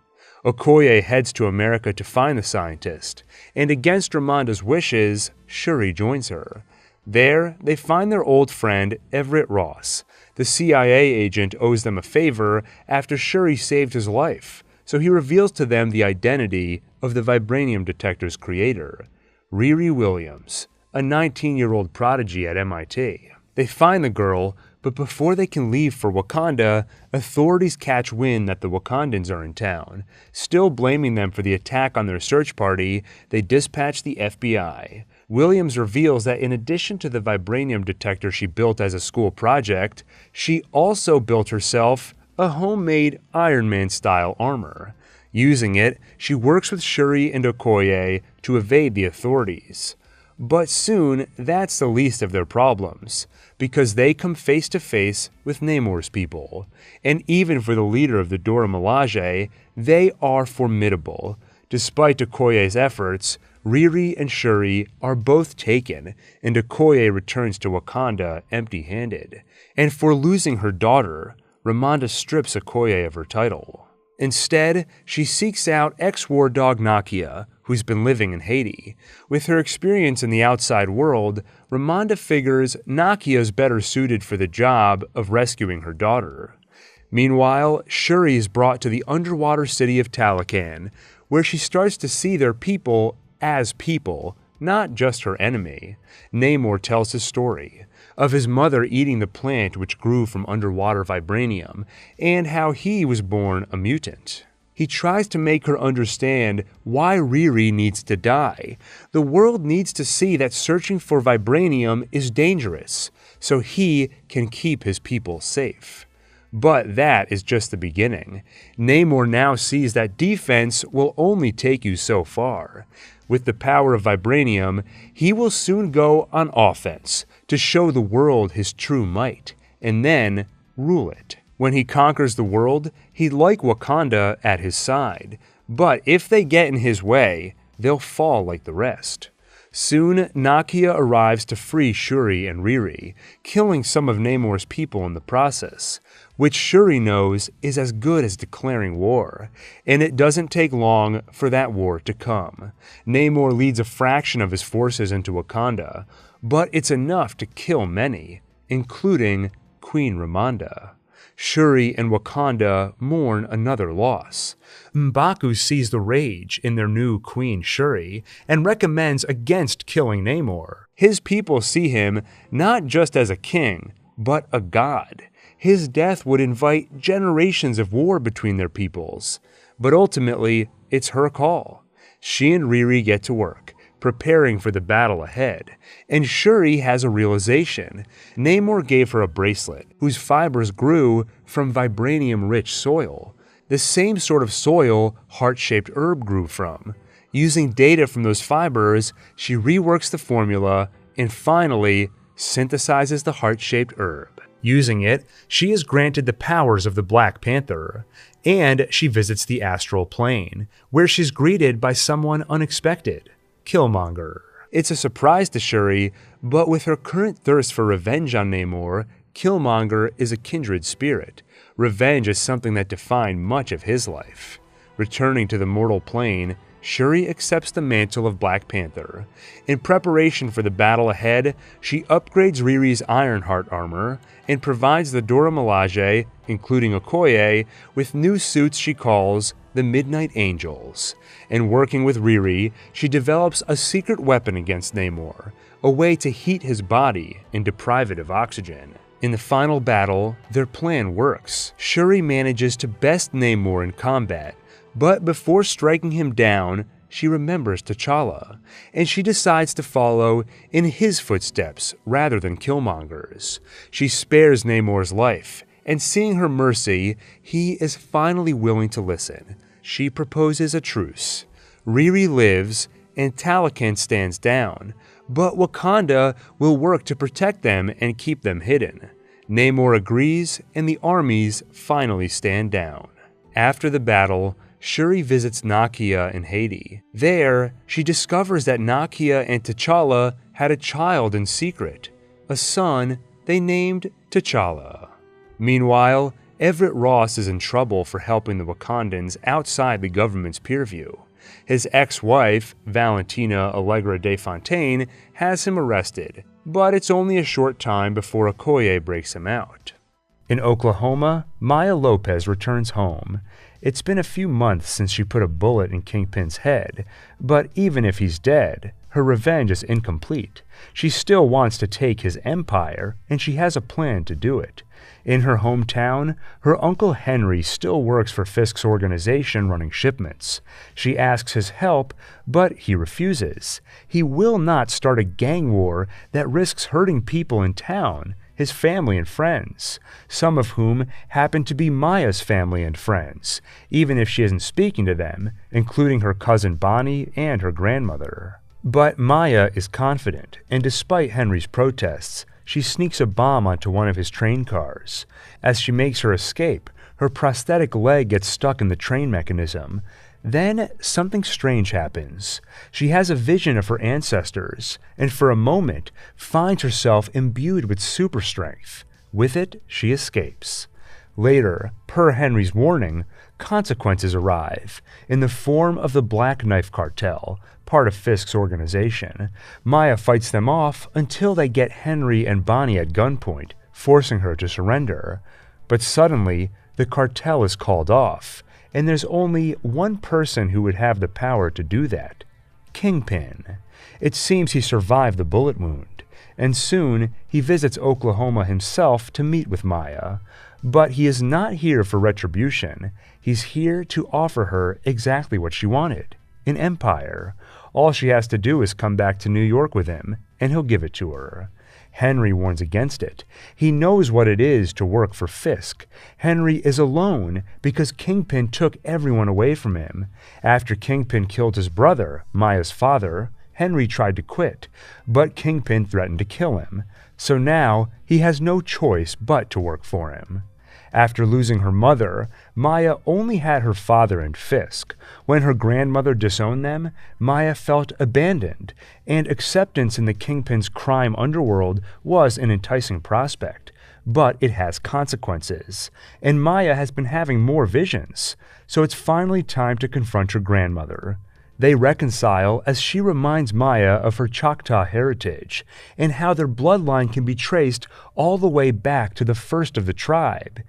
Okoye heads to America to find the scientist, and against Ramonda's wishes, Shuri joins her. There, they find their old friend Everett Ross. The CIA agent owes them a favor after Shuri saved his life, so he reveals to them the identity of the vibranium detector's creator, Riri Williams, a 19-year-old prodigy at MIT. They find the girl, but before they can leave for Wakanda, authorities catch wind that the Wakandans are in town. Still blaming them for the attack on their search party, they dispatch the FBI. Williams reveals that in addition to the vibranium detector she built as a school project, she also built herself a homemade Iron Man-style armor. Using it, she works with Shuri and Okoye to evade the authorities. But soon, that's the least of their problems, because they come face to face with Namor's people. And even for the leader of the Dora Milaje, they are formidable. Despite Okoye's efforts, Riri and Shuri are both taken, and Okoye returns to Wakanda empty-handed. And for losing her daughter, Ramonda strips Okoye of her title. Instead, she seeks out ex-war dog Nakia, who's been living in Haiti. With her experience in the outside world, Ramonda figures Nakia's better suited for the job of rescuing her daughter. Meanwhile, Shuri is brought to the underwater city of Talocan, where she starts to see their people as people, not just her enemy. Namor tells his story of his mother eating the plant which grew from underwater vibranium, and how he was born a mutant. He tries to make her understand why Riri needs to die. The world needs to see that searching for vibranium is dangerous, so he can keep his people safe. But that is just the beginning. Namor now sees that defense will only take you so far. With the power of vibranium, he will soon go on offense to show the world his true might, and then rule it. When he conquers the world, he'd like Wakanda at his side, but if they get in his way, they'll fall like the rest. Soon, Nakia arrives to free Shuri and Riri, killing some of Namor's people in the process, which Shuri knows is as good as declaring war, and it doesn't take long for that war to come. Namor leads a fraction of his forces into Wakanda, but it's enough to kill many, including Queen Ramonda. Shuri and Wakanda mourn another loss. M'Baku sees the rage in their new queen Shuri and recommends against killing Namor. His people see him not just as a king, but a god. His death would invite generations of war between their peoples. But ultimately, it's her call. She and Riri get to work, preparing for the battle ahead, and Shuri has a realization. Namor gave her a bracelet, whose fibers grew from vibranium-rich soil, the same sort of soil heart-shaped herb grew from. Using data from those fibers, she reworks the formula and finally synthesizes the heart-shaped herb. Using it, she is granted the powers of the Black Panther, and she visits the astral plane, where she's greeted by someone unexpected. Killmonger. It's a surprise to Shuri, but with her current thirst for revenge on Namor, Killmonger is a kindred spirit. Revenge is something that defined much of his life. Returning to the mortal plane, Shuri accepts the mantle of Black Panther. In preparation for the battle ahead, she upgrades Riri's Ironheart armor and provides the Dora Milaje, including Okoye, with new suits she calls the Midnight Angels. And working with Riri, she develops a secret weapon against Namor, a way to heat his body and deprive it of oxygen. In the final battle, their plan works. Shuri manages to best Namor in combat, but before striking him down, she remembers T'Challa, and she decides to follow in his footsteps rather than Killmonger's. She spares Namor's life, and seeing her mercy, he is finally willing to listen. She proposes a truce. Riri lives, and Talocan stands down, but Wakanda will work to protect them and keep them hidden. Namor agrees, and the armies finally stand down. After the battle, Shuri visits Nakia in Haiti. There, she discovers that Nakia and T'Challa had a child in secret, a son they named T'Challa. Meanwhile, Everett Ross is in trouble for helping the Wakandans outside the government's purview. His ex-wife, Valentina Allegra de Fontaine, has him arrested, but it's only a short time before Okoye breaks him out. In Oklahoma, Maya Lopez returns home. It's been a few months since she put a bullet in Kingpin's head, but even if he's dead, her revenge is incomplete. She still wants to take his empire, and she has a plan to do it. In her hometown, her Uncle Henry still works for Fisk's organization running shipments. She asks his help, but he refuses. He will not start a gang war that risks hurting people in town, his family and friends, some of whom happen to be Maya's family and friends, even if she isn't speaking to them, including her cousin Bonnie and her grandmother. But Maya is confident, and despite Henry's protests, she sneaks a bomb onto one of his train cars. As she makes her escape, her prosthetic leg gets stuck in the train mechanism. Then something strange happens. She has a vision of her ancestors, and for a moment finds herself imbued with super strength. With it, she escapes. Later, per Henry's warning, consequences arrive. In the form of the Black Knife Cartel, part of Fisk's organization, Maya fights them off until they get Henry and Bonnie at gunpoint, forcing her to surrender. But suddenly, the cartel is called off, and there's only one person who would have the power to do that: Kingpin. It seems he survived the bullet wound, and soon he visits Oklahoma himself to meet with Maya. But he is not here for retribution. He's here to offer her exactly what she wanted: an empire. All she has to do is come back to New York with him, and he'll give it to her. Henry warns against it. He knows what it is to work for Fisk. Henry is alone because Kingpin took everyone away from him. After Kingpin killed his brother, Maya's father, Henry tried to quit, but Kingpin threatened to kill him. So now he has no choice but to work for him. After losing her mother, Maya only had her father and Fisk. When her grandmother disowned them, Maya felt abandoned, and acceptance in the Kingpin's crime underworld was an enticing prospect. But it has consequences, and Maya has been having more visions, so it's finally time to confront her grandmother. They reconcile as she reminds Maya of her Choctaw heritage and how their bloodline can be traced all the way back to the first of the tribe.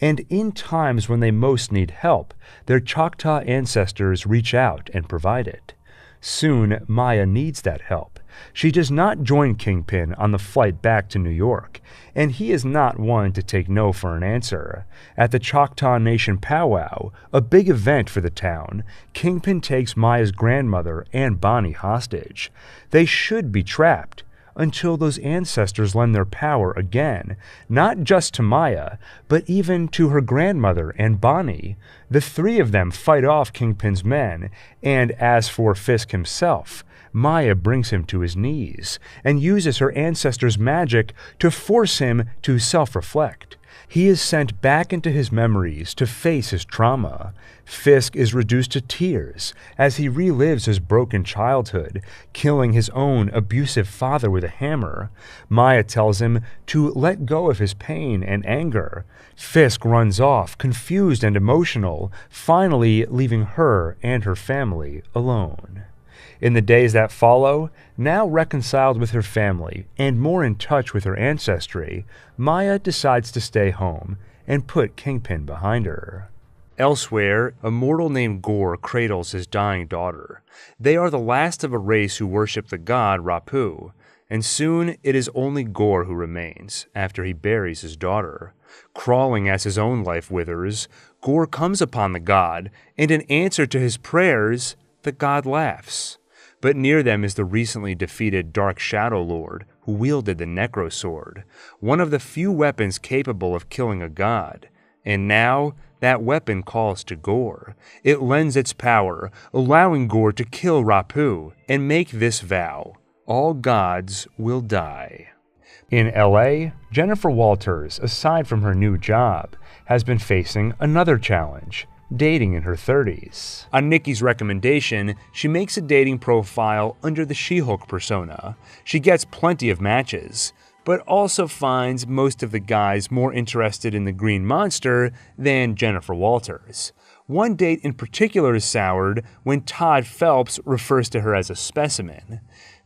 And in times when they most need help, their Choctaw ancestors reach out and provide it. Soon, Maya needs that help. She does not join Kingpin on the flight back to New York, and he is not one to take no for an answer. At the Choctaw Nation powwow, a big event for the town, Kingpin takes Maya's grandmother and Bonnie hostage. They should be trapped until those ancestors lend their power again, not just to Maya, but even to her grandmother and Bonnie. The three of them fight off Kingpin's men, and as for Fisk himself, Maya brings him to his knees and uses her ancestors' magic to force him to self-reflect. He is sent back into his memories to face his trauma. Fisk is reduced to tears as he relives his broken childhood, killing his own abusive father with a hammer. Maya tells him to let go of his pain and anger. Fisk runs off, confused and emotional, finally leaving her and her family alone. In the days that follow, now reconciled with her family and more in touch with her ancestry, Maya decides to stay home and put Kingpin behind her. Elsewhere, a mortal named Gore cradles his dying daughter. They are the last of a race who worship the god Rapu, and soon it is only Gore who remains after he buries his daughter. Crawling as his own life withers, Gore comes upon the god, and in answer to his prayers, the god laughs. But near them is the recently defeated Dark Shadow Lord, who wielded the Necro Sword, one of the few weapons capable of killing a god. And now, that weapon calls to Gore. It lends its power, allowing Gore to kill Rapu and make this vow: all gods will die. In LA, Jennifer Walters, aside from her new job, has been facing another challenge: dating in her 30s. On Nikki's recommendation, she makes a dating profile under the She-Hulk persona. She gets plenty of matches, but also finds most of the guys more interested in the Green Monster than Jennifer Walters. One date in particular is soured when Todd Phelps refers to her as a specimen.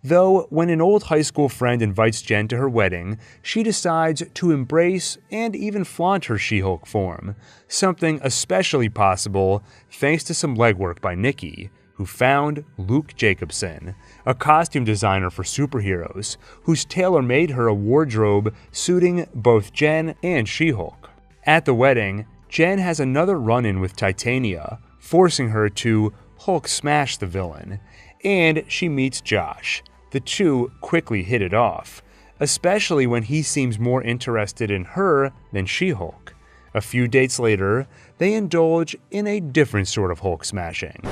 Though, when an old high school friend invites Jen to her wedding, she decides to embrace and even flaunt her She-Hulk form, something especially possible thanks to some legwork by Nikki, who found Luke Jacobson, a costume designer for superheroes, whose tailor made her a wardrobe suiting both Jen and She-Hulk. At the wedding, Jen has another run-in with Titania, forcing her to Hulk smash the villain, and she meets Josh. The two quickly hit it off, especially when he seems more interested in her than She-Hulk. A few dates later, they indulge in a different sort of Hulk smashing.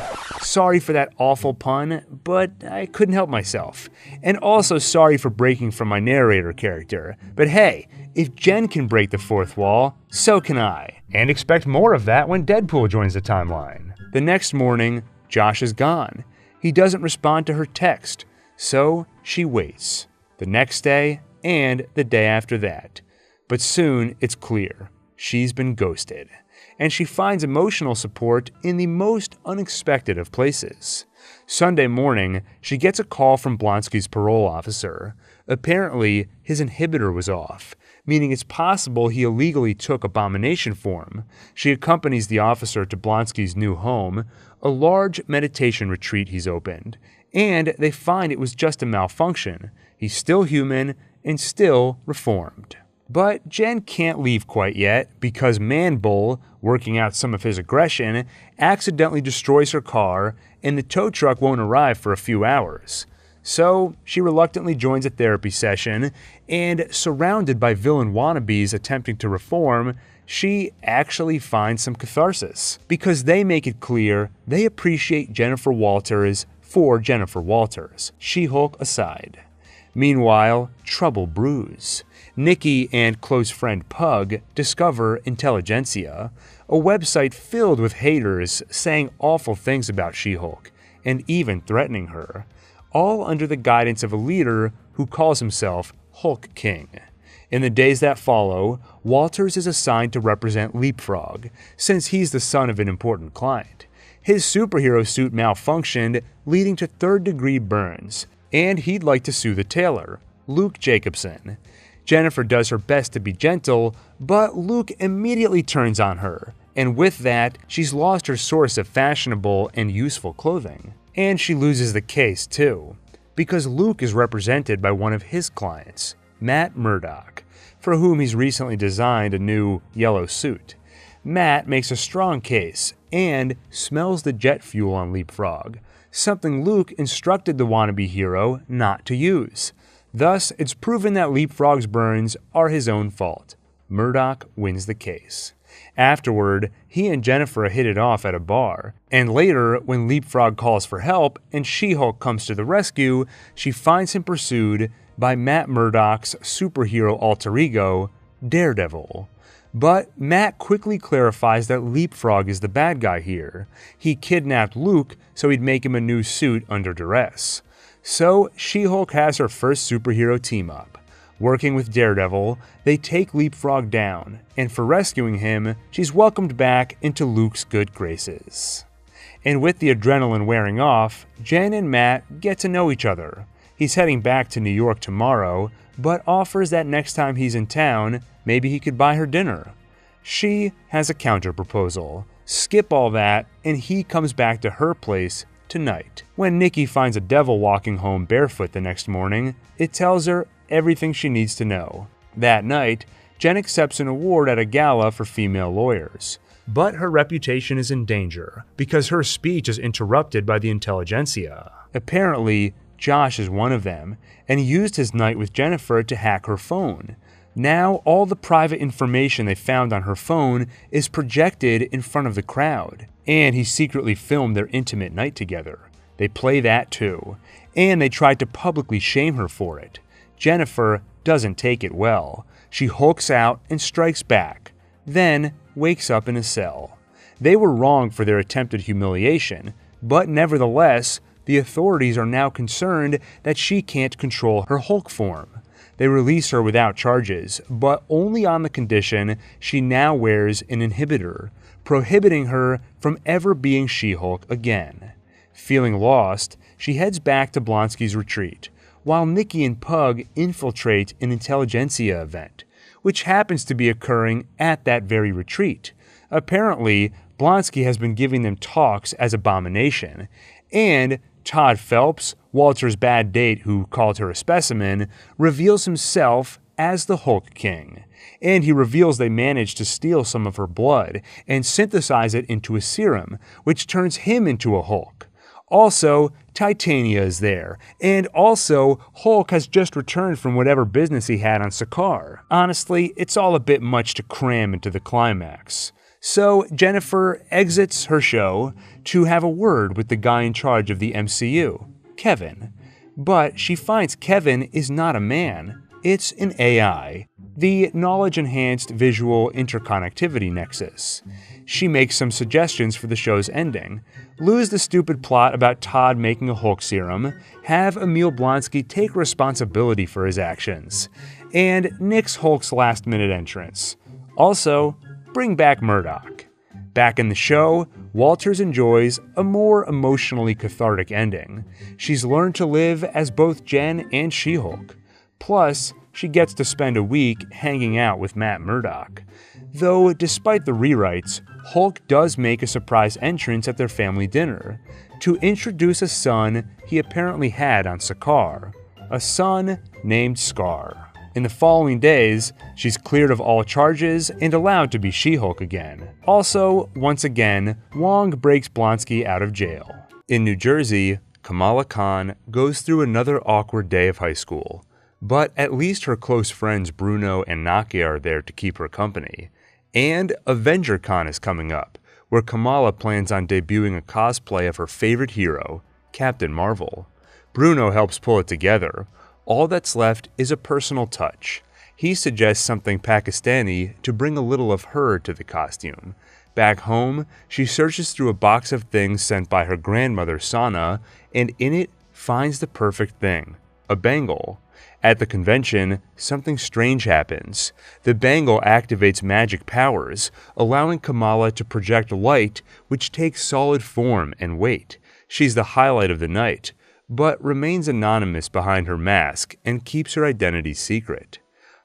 Sorry for that awful pun, but I couldn't help myself. And also sorry for breaking from my narrator character. But hey, if Jen can break the fourth wall, so can I. And expect more of that when Deadpool joins the timeline. The next morning, Josh is gone. He doesn't respond to her text, so she waits. The next day, and the day after that. But soon, it's clear. She's been ghosted. and she finds emotional support in the most unexpected of places. Sunday morning, she gets a call from Blonsky's parole officer. Apparently, his inhibitor was off, meaning it's possible he illegally took Abomination form. She accompanies the officer to Blonsky's new home, a large meditation retreat he's opened, and they find it was just a malfunction. He's still human and still reformed. But Jen can't leave quite yet because Man-Bull, working out some of his aggression, accidentally destroys her car and the tow truck won't arrive for a few hours. So she reluctantly joins a therapy session, and surrounded by villain wannabes attempting to reform, she actually finds some catharsis because they make it clear they appreciate Jennifer Walters for Jennifer Walters, She-Hulk aside. Meanwhile, trouble brews. Nikki and close friend Pug discover Intelligentsia, a website filled with haters saying awful things about She-Hulk, and even threatening her, all under the guidance of a leader who calls himself Hulk King. In the days that follow, Walters is assigned to represent Leapfrog, since he's the son of an important client. His superhero suit malfunctioned, leading to third-degree burns, and he'd like to sue the tailor, Luke Jacobson. Jennifer does her best to be gentle, but Luke immediately turns on her, and with that, she's lost her source of fashionable and useful clothing. And she loses the case too, because Luke is represented by one of his clients, Matt Murdock, for whom he's recently designed a new yellow suit. Matt makes a strong case and smells the jet fuel on Leapfrog, something Luke instructed the wannabe hero not to use. Thus, it's proven that Leapfrog's burns are his own fault. Murdock wins the case. Afterward, he and Jennifer hit it off at a bar, and later, when Leapfrog calls for help and She-Hulk comes to the rescue, she finds him pursued by Matt Murdock's superhero alter ego, Daredevil. But Matt quickly clarifies that Leapfrog is the bad guy here. He kidnapped Luke so he'd make him a new suit under duress. So She-Hulk has her first superhero team-up. Working with Daredevil, they take Leapfrog down, and for rescuing him, she's welcomed back into Luke's good graces. And with the adrenaline wearing off, Jen and Matt get to know each other. He's heading back to New York tomorrow, but offers that next time he's in town, maybe he could buy her dinner. She has a counter-proposal. Skip all that, and he comes back to her place tonight. When Nikki finds a devil walking home barefoot the next morning, it tells her everything she needs to know. That night, Jen accepts an award at a gala for female lawyers. But her reputation is in danger because her speech is interrupted by the Intelligentsia. Apparently, Josh is one of them, and he used his night with Jennifer to hack her phone. Now, all the private information they found on her phone is projected in front of the crowd, and he secretly filmed their intimate night together. They play that too, and they tried to publicly shame her for it. Jennifer doesn't take it well. She hulks out and strikes back, then wakes up in a cell. They were wrong for their attempted humiliation, but nevertheless, the authorities are now concerned that she can't control her Hulk form. They release her without charges, but only on the condition she now wears an inhibitor, prohibiting her from ever being She-Hulk again. Feeling lost, she heads back to Blonsky's retreat, while Nikki and Pug infiltrate an Intelligentsia event, which happens to be occurring at that very retreat. Apparently, Blonsky has been giving them talks as Abomination, and Todd Phelps, Walter's bad date who called her a specimen, reveals himself as the Hulk King. And he reveals they managed to steal some of her blood and synthesize it into a serum, which turns him into a Hulk. Also, Titania is there, and also, Hulk has just returned from whatever business he had on Sakaar. Honestly, it's all a bit much to cram into the climax. So, Jennifer exits her show to have a word with the guy in charge of the MCU, Kevin. But she finds Kevin is not a man, it's an AI, the Knowledge-Enhanced Visual Interconnectivity Nexus. She makes some suggestions for the show's ending. Lose the stupid plot about Todd making a Hulk serum, have Emil Blonsky take responsibility for his actions, and nix Hulk's last-minute entrance. Also, bring back Murdock. Back in the show, Walters enjoys a more emotionally cathartic ending. She's learned to live as both Jen and She-Hulk. Plus, she gets to spend a week hanging out with Matt Murdock. Though, despite the rewrites, Hulk does make a surprise entrance at their family dinner to introduce a son he apparently had on Sakaar, a son named Scar. In the following days, she's cleared of all charges and allowed to be She-Hulk again. Also, once again, Wong breaks Blonsky out of jail. In New Jersey, Kamala Khan goes through another awkward day of high school, but at least her close friends Bruno and Nakia are there to keep her company. And Avenger Con is coming up, where Kamala plans on debuting a cosplay of her favorite hero, Captain Marvel. Bruno helps pull it together. All that's left is a personal touch. He suggests something Pakistani to bring a little of her to the costume. Back home, she searches through a box of things sent by her grandmother Sana, and in it finds the perfect thing, a bangle. At the convention, something strange happens. The bangle activates magic powers, allowing Kamala to project light which takes solid form and weight. She's the highlight of the night, but remains anonymous behind her mask and keeps her identity secret.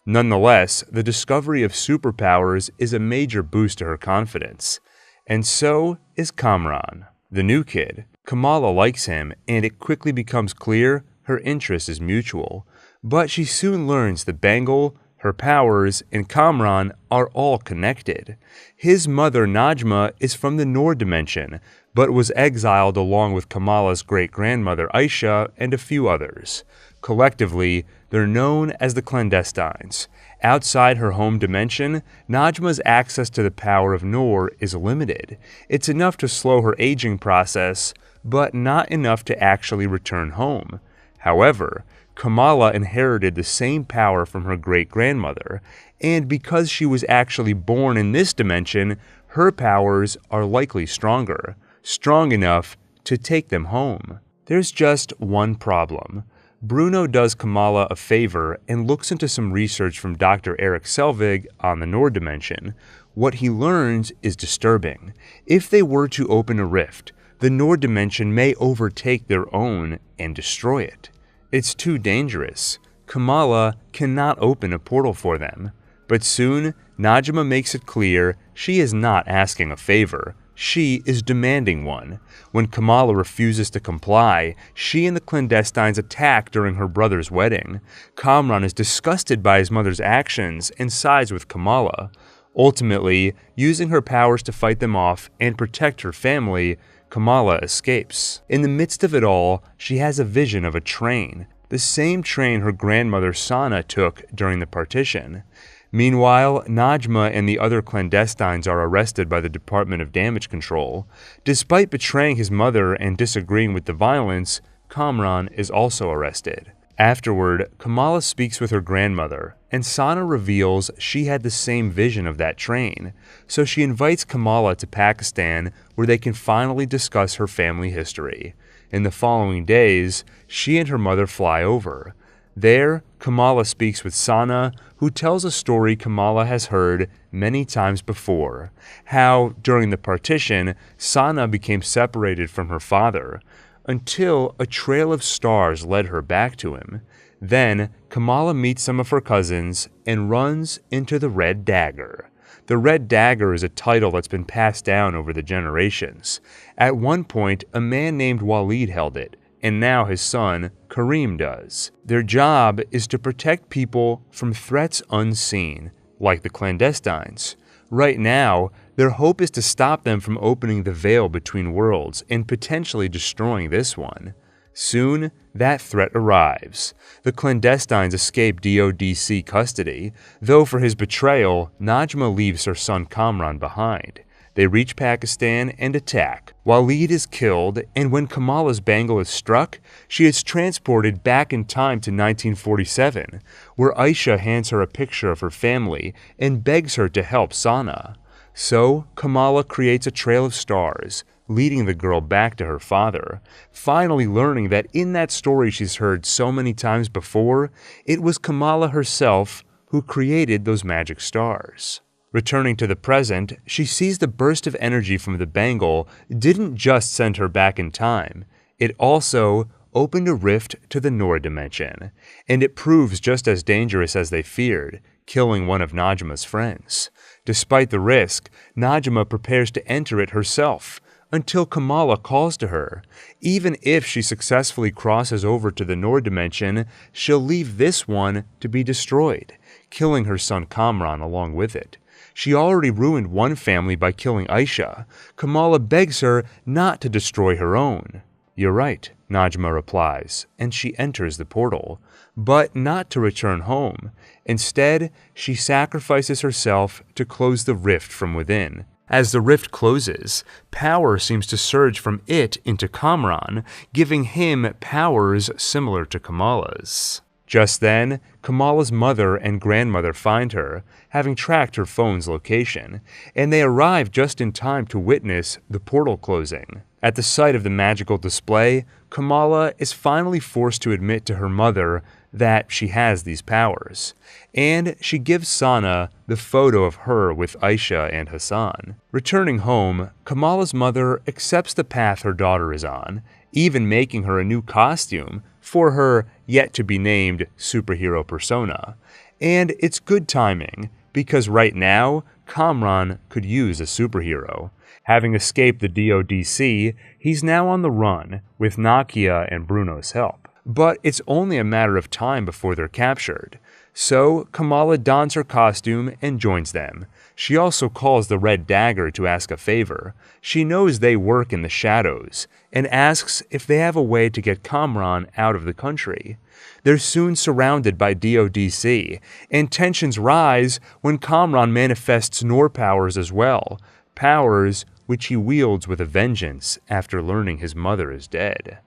Nonetheless, the discovery of superpowers is a major boost to her confidence. And so is Kamran, the new kid. Kamala likes him, and it quickly becomes clear her interest is mutual. But she soon learns the bangle, her powers, and Kamran are all connected. His mother Najma is from the Noor dimension, but was exiled along with Kamala's great-grandmother Aisha and a few others. Collectively, they're known as the Clandestines. Outside her home dimension, Najma's access to the power of Noor is limited. It's enough to slow her aging process, but not enough to actually return home. However, Kamala inherited the same power from her great-grandmother, and because she was actually born in this dimension, her powers are likely stronger. Strong enough to take them home. There's just one problem. Bruno does Kamala a favor and looks into some research from Dr. Eric Selvig on the Noor dimension. What he learns is disturbing. If they were to open a rift, the Noor dimension may overtake their own and destroy it. It's too dangerous. Kamala cannot open a portal for them. But soon, Najma makes it clear she is not asking a favor. She is demanding one. When Kamala refuses to comply, she and the Clandestines attack during her brother's wedding. Kamran is disgusted by his mother's actions and sides with Kamala. Ultimately, using her powers to fight them off and protect her family, Kamala escapes. In the midst of it all, she has a vision of a train, the same train her grandmother Sana took during the partition. Meanwhile, Najma and the other Clandestines are arrested by the Department of Damage Control. Despite betraying his mother and disagreeing with the violence, Kamran is also arrested. Afterward, Kamala speaks with her grandmother, and Sana reveals she had the same vision of that train, so she invites Kamala to Pakistan where they can finally discuss her family history. In the following days, she and her mother fly over. There, Kamala speaks with Sana, who tells a story Kamala has heard many times before, how, during the partition, Sana became separated from her father, until a trail of stars led her back to him. Then, Kamala meets some of her cousins and runs into the Red Dagger. The Red Dagger is a title that's been passed down over the generations. At one point, a man named Walid held it, and now his son, Kareem, does. Their job is to protect people from threats unseen, like the Clandestines. Right now, their hope is to stop them from opening the veil between worlds and potentially destroying this one. Soon, that threat arrives. The Clandestines escape DODC custody, though for his betrayal, Najma leaves her son Kamran behind. They reach Pakistan and attack. Walid is killed, and when Kamala's bangle is struck, she is transported back in time to 1947, where Aisha hands her a picture of her family and begs her to help Sana. So, Kamala creates a trail of stars, leading the girl back to her father, finally learning that in that story she's heard so many times before, it was Kamala herself who created those magic stars. Returning to the present, she sees the burst of energy from the bangle didn't just send her back in time, it also opened a rift to the Nora dimension, and it proves just as dangerous as they feared, killing one of Najma's friends. Despite the risk, Najma prepares to enter it herself, until Kamala calls to her. Even if she successfully crosses over to the Nora dimension, she'll leave this one to be destroyed, killing her son Kamran along with it. She already ruined one family by killing Aisha. Kamala begs her not to destroy her own. "You're right," Najma replies, and she enters the portal, but not to return home. Instead, she sacrifices herself to close the rift from within. As the rift closes, power seems to surge from it into Kamran, giving him powers similar to Kamala's. Just then, Kamala's mother and grandmother find her, having tracked her phone's location, and they arrive just in time to witness the portal closing. At the sight of the magical display, Kamala is finally forced to admit to her mother that she has these powers, and she gives Sana the photo of her with Aisha and Hassan. Returning home, Kamala's mother accepts the path her daughter is on, even making her a new costume for her yet-to-be-named superhero persona. And it's good timing, because right now, Kamran could use a superhero. Having escaped the DODC, he's now on the run, with Nakia and Bruno's help. But it's only a matter of time before they're captured. So Kamala dons her costume and joins them. She also calls the Red Dagger to ask a favor. She knows they work in the shadows, and asks if they have a way to get Kamran out of the country. They're soon surrounded by DODC, and tensions rise when Kamran manifests Nor powers as well, powers which he wields with a vengeance after learning his mother is dead.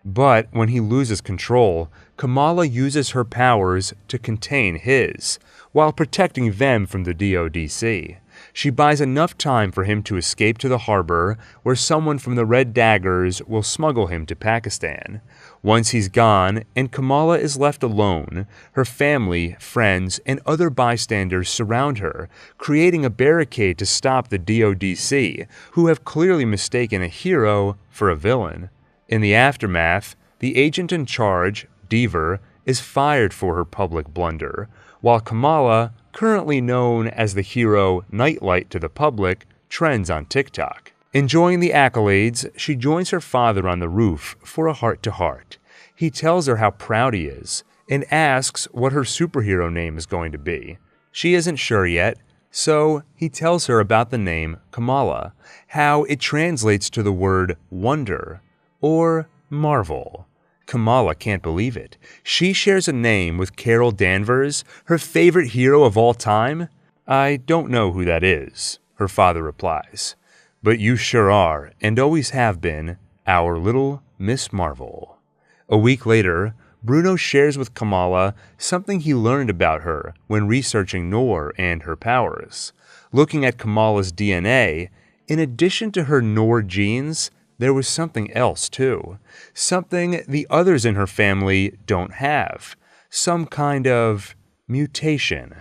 But when he loses control, Kamala uses her powers to contain his, while protecting them from the DODC. She buys enough time for him to escape to the harbor, where someone from the Red Daggers will smuggle him to Pakistan. Once he's gone, and Kamala is left alone, her family, friends, and other bystanders surround her, creating a barricade to stop the DODC, who have clearly mistaken a hero for a villain. In the aftermath, the agent in charge, Deaver, is fired for her public blunder, while Kamala, currently known as the hero Nightlight to the public, trends on TikTok. Enjoying the accolades, she joins her father on the roof for a heart-to-heart. He tells her how proud he is, and asks what her superhero name is going to be. She isn't sure yet, so he tells her about the name Kamala, how it translates to the word wonder, or marvel. Kamala can't believe it. She shares a name with Carol Danvers, her favorite hero of all time. "I don't know who that is," her father replies. "But you sure are, and always have been, our little Miss Marvel." A week later, Bruno shares with Kamala something he learned about her when researching Nor and her powers. Looking at Kamala's DNA, in addition to her Nor genes, there was something else too. Something the others in her family don't have. Some kind of mutation.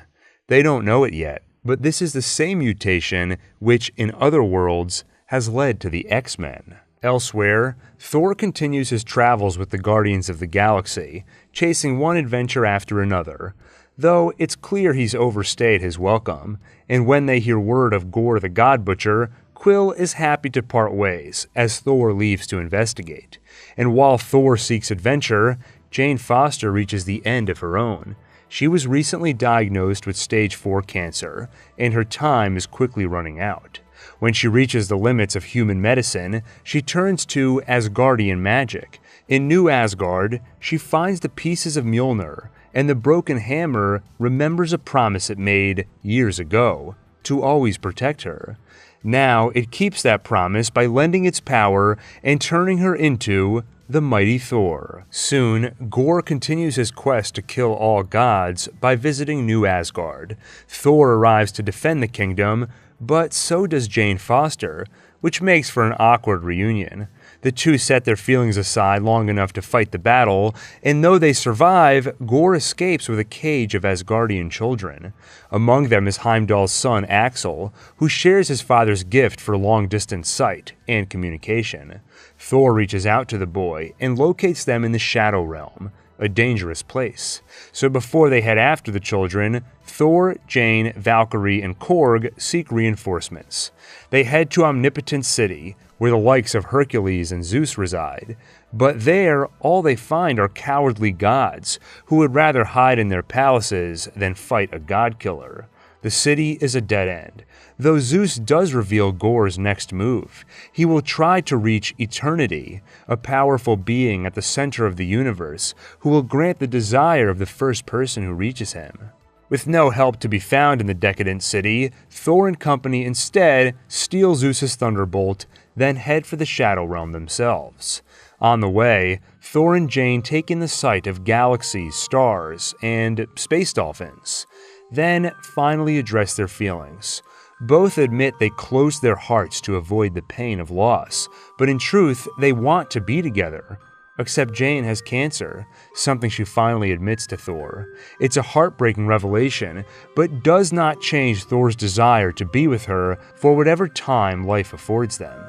They don't know it yet, but this is the same mutation which, in other worlds, has led to the X-Men. Elsewhere, Thor continues his travels with the Guardians of the Galaxy, chasing one adventure after another, though it's clear he's overstayed his welcome, and when they hear word of Gore the God Butcher, Quill is happy to part ways as Thor leaves to investigate. And while Thor seeks adventure, Jane Foster reaches the end of her own. She was recently diagnosed with stage 4 cancer, and her time is quickly running out. When she reaches the limits of human medicine, she turns to Asgardian magic. In New Asgard, she finds the pieces of Mjolnir, and the broken hammer remembers a promise it made years ago to always protect her. Now it keeps that promise by lending its power and turning her into the mighty Thor. Soon, Gore continues his quest to kill all gods by visiting New Asgard. Thor arrives to defend the kingdom, but so does Jane Foster, which makes for an awkward reunion. The two set their feelings aside long enough to fight the battle, and though they survive, Gorr escapes with a cage of Asgardian children. Among them is Heimdall's son Axel, who shares his father's gift for long-distance sight and communication. Thor reaches out to the boy and locates them in the Shadow Realm, a dangerous place. So before they head after the children, Thor, Jane, Valkyrie, and Korg seek reinforcements. They head to Omnipotent City, where the likes of Hercules and Zeus reside. But there, all they find are cowardly gods, who would rather hide in their palaces than fight a god-killer. The city is a dead end, though Zeus does reveal Gorr's next move. He will try to reach Eternity, a powerful being at the center of the universe, who will grant the desire of the first person who reaches him. With no help to be found in the decadent city, Thor and company instead steal Zeus's thunderbolt, then head for the Shadow Realm themselves. On the way, Thor and Jane take in the sight of galaxies, stars, and space dolphins. Then finally address their feelings. Both admit they closed their hearts to avoid the pain of loss, but in truth, they want to be together. Except Jane has cancer, something she finally admits to Thor. It's a heartbreaking revelation, but does not change Thor's desire to be with her for whatever time life affords them.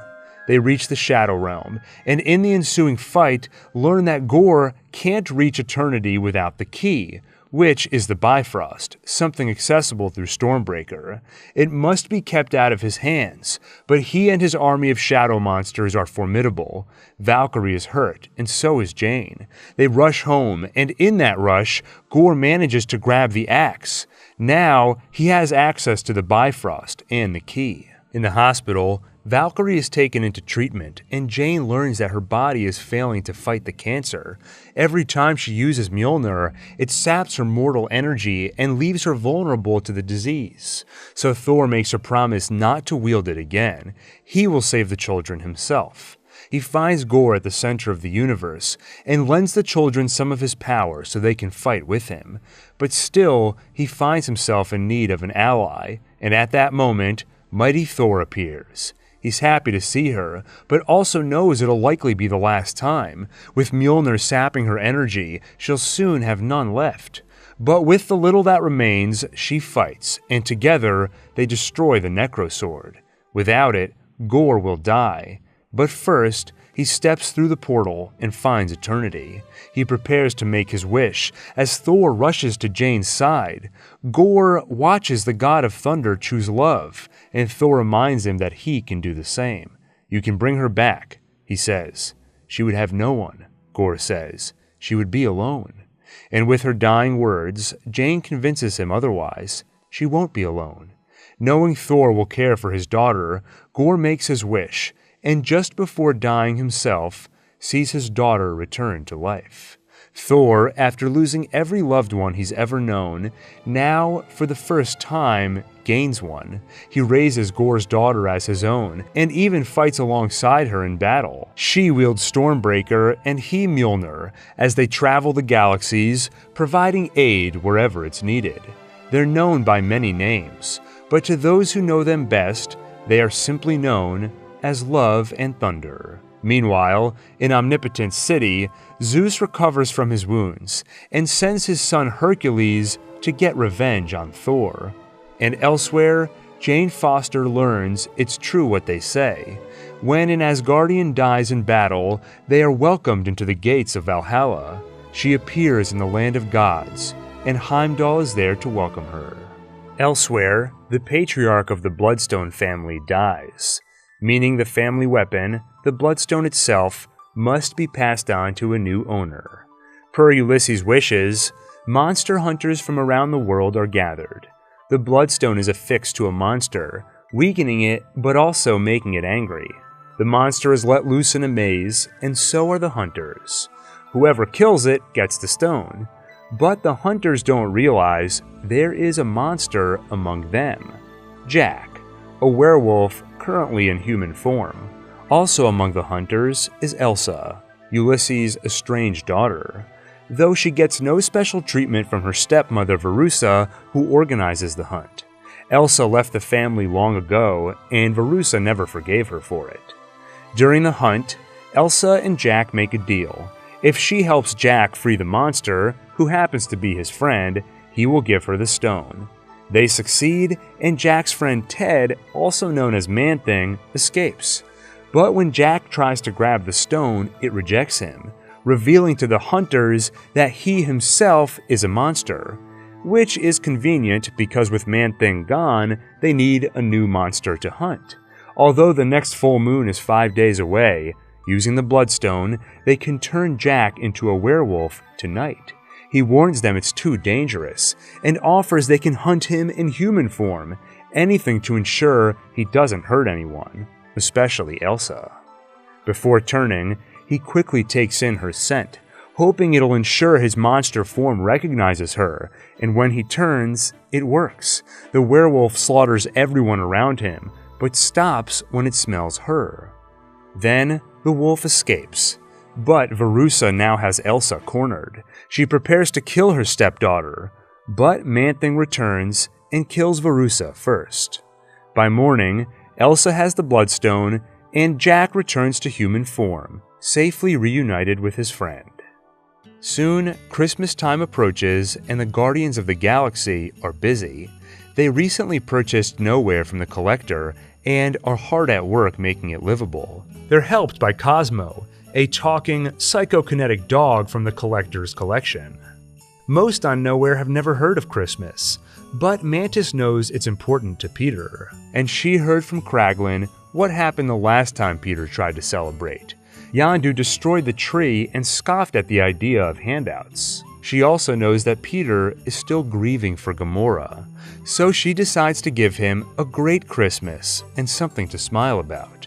They reach the Shadow Realm, and in the ensuing fight, learn that Gorr can't reach Eternity without the key, which is the Bifrost, something accessible through Stormbreaker. It must be kept out of his hands, but he and his army of shadow monsters are formidable. Valkyrie is hurt, and so is Jane. They rush home, and in that rush, Gorr manages to grab the axe. Now, he has access to the Bifrost and the key. In the hospital, Valkyrie is taken into treatment, and Jane learns that her body is failing to fight the cancer. Every time she uses Mjolnir, it saps her mortal energy and leaves her vulnerable to the disease. So Thor makes a promise not to wield it again. He will save the children himself. He finds Gorr at the center of the universe and lends the children some of his power so they can fight with him. But still, he finds himself in need of an ally, and at that moment, mighty Thor appears. He's happy to see her, but also knows it'll likely be the last time. With Mjolnir sapping her energy, she'll soon have none left. But with the little that remains, she fights, and together they destroy the Necrosword. Without it, Gorr will die. But first, he steps through the portal and finds Eternity. He prepares to make his wish as Thor rushes to Jane's side. Gorr watches the god of thunder choose love, and Thor reminds him that he can do the same. "You can bring her back," he says. "She would have no one," Gorr says. "She would be alone." And with her dying words, Jane convinces him otherwise. She won't be alone. Knowing Thor will care for his daughter, Gorr makes his wish, and just before dying himself, sees his daughter return to life. Thor, after losing every loved one he's ever known, now, for the first time, gains one. He raises Gorr's daughter as his own, and even fights alongside her in battle. She wields Stormbreaker, and he Mjolnir, as they travel the galaxies, providing aid wherever it's needed. They're known by many names, but to those who know them best, they are simply known as Love and Thunder. Meanwhile, in Omnipotent City, Zeus recovers from his wounds and sends his son Hercules to get revenge on Thor. And elsewhere, Jane Foster learns it's true what they say. When an Asgardian dies in battle, they are welcomed into the gates of Valhalla. She appears in the land of gods, and Heimdall is there to welcome her. Elsewhere, the patriarch of the Bloodstone family dies, meaning the family weapon, the Bloodstone itself, must be passed on to a new owner. Per Ulysses' wishes, monster hunters from around the world are gathered. The Bloodstone is affixed to a monster, weakening it but also making it angry. The monster is let loose in a maze, and so are the hunters. Whoever kills it gets the stone. But the hunters don't realize there is a monster among them. Jack, a werewolf currently in human form. Also among the hunters is Elsa, Ulysses' estranged daughter, though she gets no special treatment from her stepmother Verussa, who organizes the hunt. Elsa left the family long ago, and Verussa never forgave her for it. During the hunt, Elsa and Jack make a deal. If she helps Jack free the monster, who happens to be his friend, he will give her the stone. They succeed, and Jack's friend Ted, also known as Man-Thing, escapes. But when Jack tries to grab the stone, it rejects him, revealing to the hunters that he himself is a monster, which is convenient because with Man-Thing gone, they need a new monster to hunt. Although the next full moon is 5 days away, using the Bloodstone, they can turn Jack into a werewolf tonight. He warns them it's too dangerous, and offers they can hunt him in human form, anything to ensure he doesn't hurt anyone, especially Elsa. Before turning, he quickly takes in her scent, hoping it'll ensure his monster form recognizes her, and when he turns, it works. The werewolf slaughters everyone around him, but stops when it smells her. Then, the wolf escapes, but Verussa now has Elsa cornered. She prepares to kill her stepdaughter, but Man-Thing returns and kills Verussa first. By morning, Elsa has the Bloodstone, and Jack returns to human form, safely reunited with his friend. Soon, Christmas time approaches, and the Guardians of the Galaxy are busy. They recently purchased Nowhere from the Collector and are hard at work making it livable. They're helped by Cosmo, a talking, psychokinetic dog from the Collector's collection. Most on Nowhere have never heard of Christmas, but Mantis knows it's important to Peter, and she heard from Kraglin what happened the last time Peter tried to celebrate. Yondu destroyed the tree and scoffed at the idea of handouts. She also knows that Peter is still grieving for Gamora, so she decides to give him a great Christmas and something to smile about.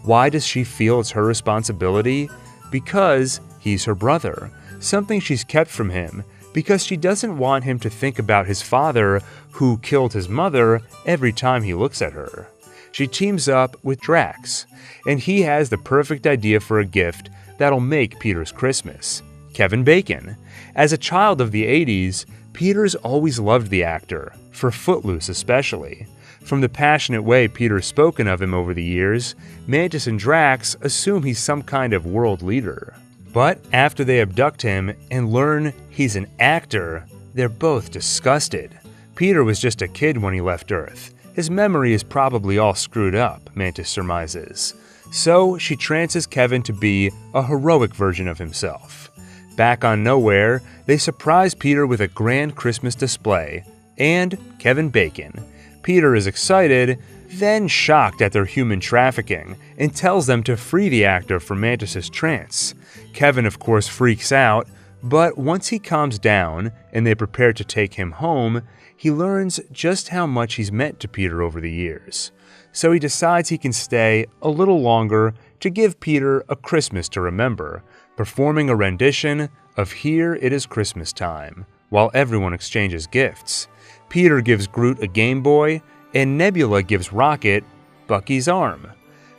Why does she feel it's her responsibility? Because he's her brother, something she's kept from him, because she doesn't want him to think about his father, who killed his mother, every time he looks at her. She teams up with Drax, and he has the perfect idea for a gift that'll make Peter's Christmas: Kevin Bacon. As a child of the 80s, Peter's always loved the actor, for Footloose especially. From the passionate way Peter's spoken of him over the years, Mantis and Drax assume he's some kind of world leader. But after they abduct him and learn he's an actor, they're both disgusted. Peter was just a kid when he left Earth. His memory is probably all screwed up, Mantis surmises. So she trances Kevin to be a heroic version of himself. Back on Nowhere, they surprise Peter with a grand Christmas display and Kevin Bacon. Peter is excited, then shocked at their human trafficking, and tells them to free the actor from Mantis' trance. Kevin, of course, freaks out, but once he calms down and they prepare to take him home, he learns just how much he's meant to Peter over the years. So he decides he can stay a little longer to give Peter a Christmas to remember, performing a rendition of Here It Is Christmas Time, while everyone exchanges gifts. Peter gives Groot a Game Boy, and Nebula gives Rocket Bucky's arm.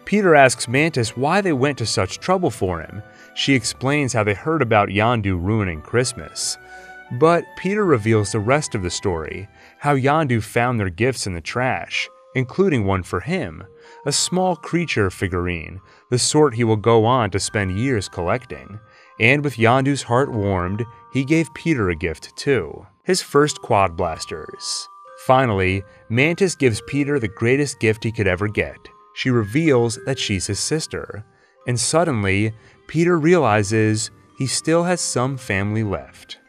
Peter asks Mantis why they went to such trouble for him. She explains how they heard about Yondu ruining Christmas. But Peter reveals the rest of the story, how Yondu found their gifts in the trash, including one for him, a small creature figurine, the sort he will go on to spend years collecting. And with Yondu's heart warmed, he gave Peter a gift too, his first quad blasters. Finally, Mantis gives Peter the greatest gift he could ever get. She reveals that she's his sister. And suddenly, Peter realizes he still has some family left.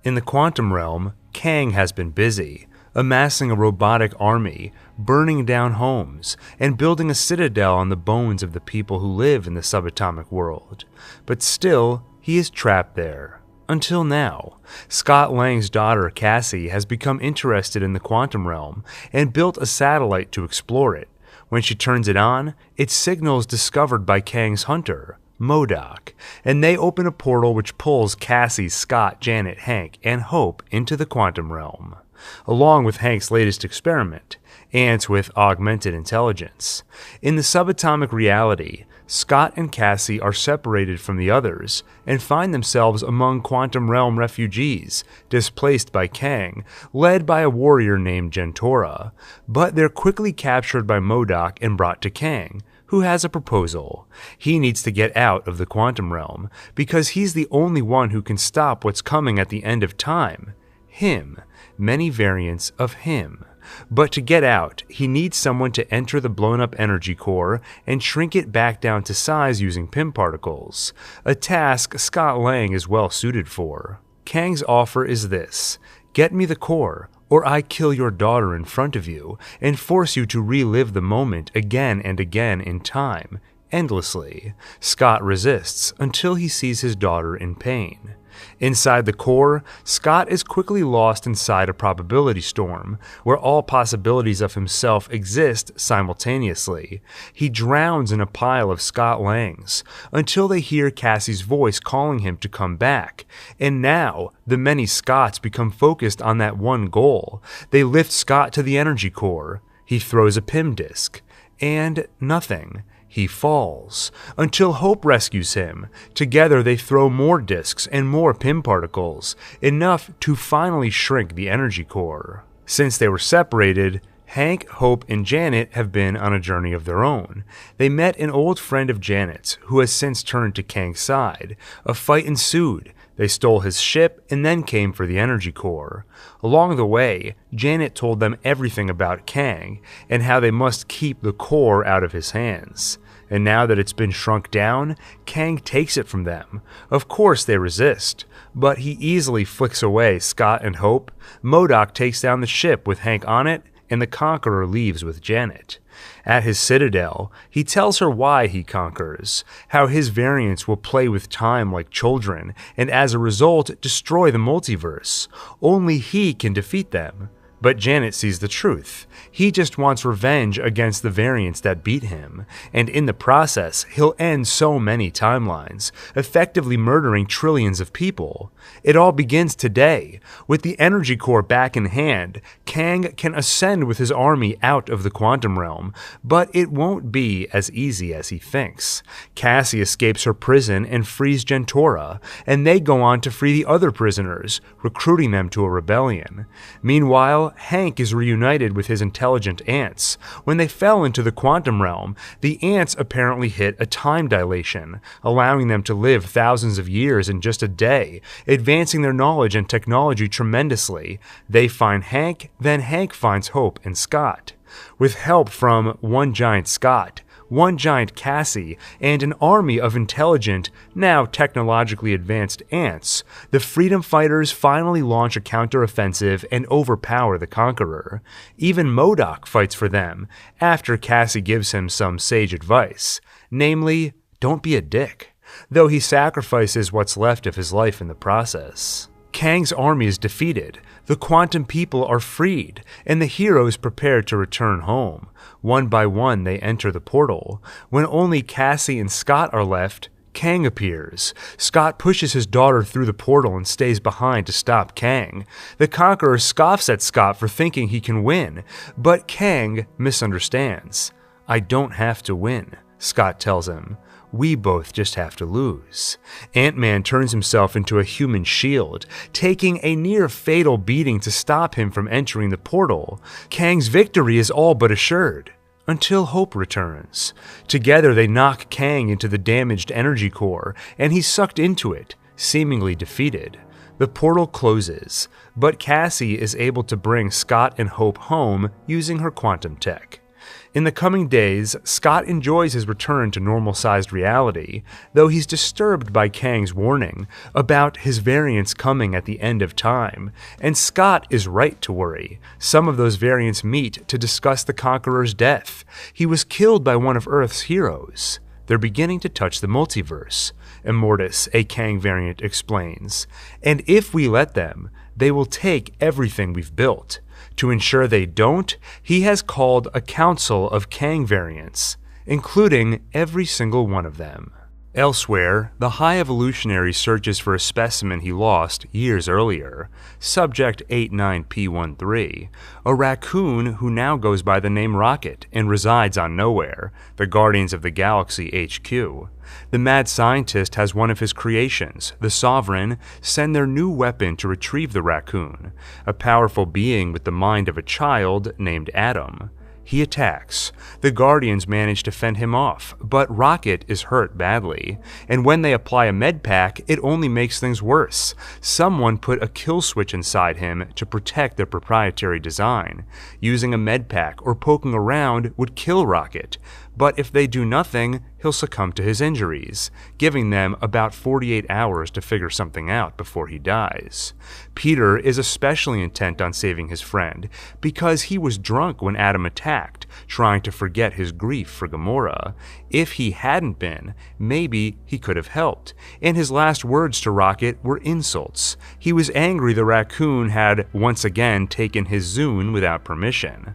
In the quantum realm, Kang has been busy, amassing a robotic army, burning down homes, and building a citadel on the bones of the people who live in the subatomic world. But still, he is trapped there. Until now, Scott Lang's daughter Cassie has become interested in the quantum realm and built a satellite to explore it. When she turns it on, its signal is discovered by Kang's hunter, MODOK, and they open a portal which pulls Cassie, Scott, Janet, Hank, and Hope into the quantum realm, along with Hank's latest experiment, ants with augmented intelligence. In the subatomic reality, Scott and Cassie are separated from the others and find themselves among quantum realm refugees, displaced by Kang, led by a warrior named Gentora. But they're quickly captured by MODOK and brought to Kang, who has a proposal. He needs to get out of the quantum realm, because he's the only one who can stop what's coming at the end of time. Him. Many variants of him. But to get out, he needs someone to enter the blown-up energy core and shrink it back down to size using Pym particles, a task Scott Lang is well suited for. Kang's offer is this: get me the core, or I kill your daughter in front of you and force you to relive the moment again and again in time, endlessly. Scott resists until he sees his daughter in pain. Inside the core, Scott is quickly lost inside a probability storm, where all possibilities of himself exist simultaneously. He drowns in a pile of Scott Langs, until they hear Cassie's voice calling him to come back. And now, the many Scotts become focused on that one goal. They lift Scott to the energy core. He throws a Pym disc. And nothing. He falls, until Hope rescues him. Together they throw more discs and more Pym particles, enough to finally shrink the energy core. Since they were separated, Hank, Hope, and Janet have been on a journey of their own. They met an old friend of Janet's, who has since turned to Kang's side. A fight ensued. They stole his ship and then came for the energy core. Along the way, Janet told them everything about Kang and how they must keep the core out of his hands. And now that it's been shrunk down, Kang takes it from them. Of course they resist, but he easily flicks away Scott and Hope. MODOK takes down the ship with Hank on it, and the Conqueror leaves with Janet. At his citadel, he tells her why he conquers, how his variants will play with time like children, and as a result destroy the multiverse. Only he can defeat them. But Janet sees the truth. He just wants revenge against the variants that beat him, and in the process, he'll end so many timelines, effectively murdering trillions of people. It all begins today. With the energy core back in hand, Kang can ascend with his army out of the quantum realm, but it won't be as easy as he thinks. Cassie escapes her prison and frees Gentora, and they go on to free the other prisoners, recruiting them to a rebellion. Meanwhile, Hank is reunited with his intelligent ants. When they fell into the quantum realm, the ants apparently hit a time dilation, allowing them to live thousands of years in just a day, advancing their knowledge and technology tremendously. They find Hank, then Hank finds Hope and Scott. With help from one giant Scott, one giant Cassie, and an army of intelligent, now technologically advanced ants, the freedom fighters finally launch a counteroffensive and overpower the Conqueror. Even MODOK fights for them, after Cassie gives him some sage advice, namely, don't be a dick, though he sacrifices what's left of his life in the process. Kang's army is defeated, the quantum people are freed, and the heroes prepare to return home. One by one they enter the portal. When only Cassie and Scott are left, Kang appears. Scott pushes his daughter through the portal and stays behind to stop Kang. The Conqueror scoffs at Scott for thinking he can win, but Kang misunderstands. "I don't have to win," Scott tells him. "We both just have to lose." Ant-Man turns himself into a human shield, taking a near-fatal beating to stop him from entering the portal. Kang's victory is all but assured, until Hope returns. Together they knock Kang into the damaged energy core, and he's sucked into it, seemingly defeated. The portal closes, but Cassie is able to bring Scott and Hope home using her quantum tech. In the coming days, Scott enjoys his return to normal-sized reality, though he's disturbed by Kang's warning about his variants coming at the end of time, and Scott is right to worry. Some of those variants meet to discuss the Conqueror's death. He was killed by one of Earth's heroes. They're beginning to touch the multiverse, Immortus, a Kang variant, explains, and if we let them, they will take everything we've built. To ensure they don't, he has called a council of Kang variants, including every single one of them. Elsewhere, the High Evolutionary searches for a specimen he lost years earlier, Subject 89P13, a raccoon who now goes by the name Rocket and resides on Nowhere, the Guardians of the Galaxy HQ. The mad scientist has one of his creations, the Sovereign, send their new weapon to retrieve the raccoon, a powerful being with the mind of a child named Adam. He attacks. The Guardians manage to fend him off, but Rocket is hurt badly. And when they apply a med pack, it only makes things worse. Someone put a kill switch inside him to protect their proprietary design. Using a med pack or poking around would kill Rocket, but if they do nothing, he'll succumb to his injuries, giving them about 48 hours to figure something out before he dies. Peter is especially intent on saving his friend because he was drunk when Adam attacked, trying to forget his grief for Gamora. If he hadn't been, maybe he could have helped, and his last words to Rocket were insults. He was angry the raccoon had once again taken his Zune without permission.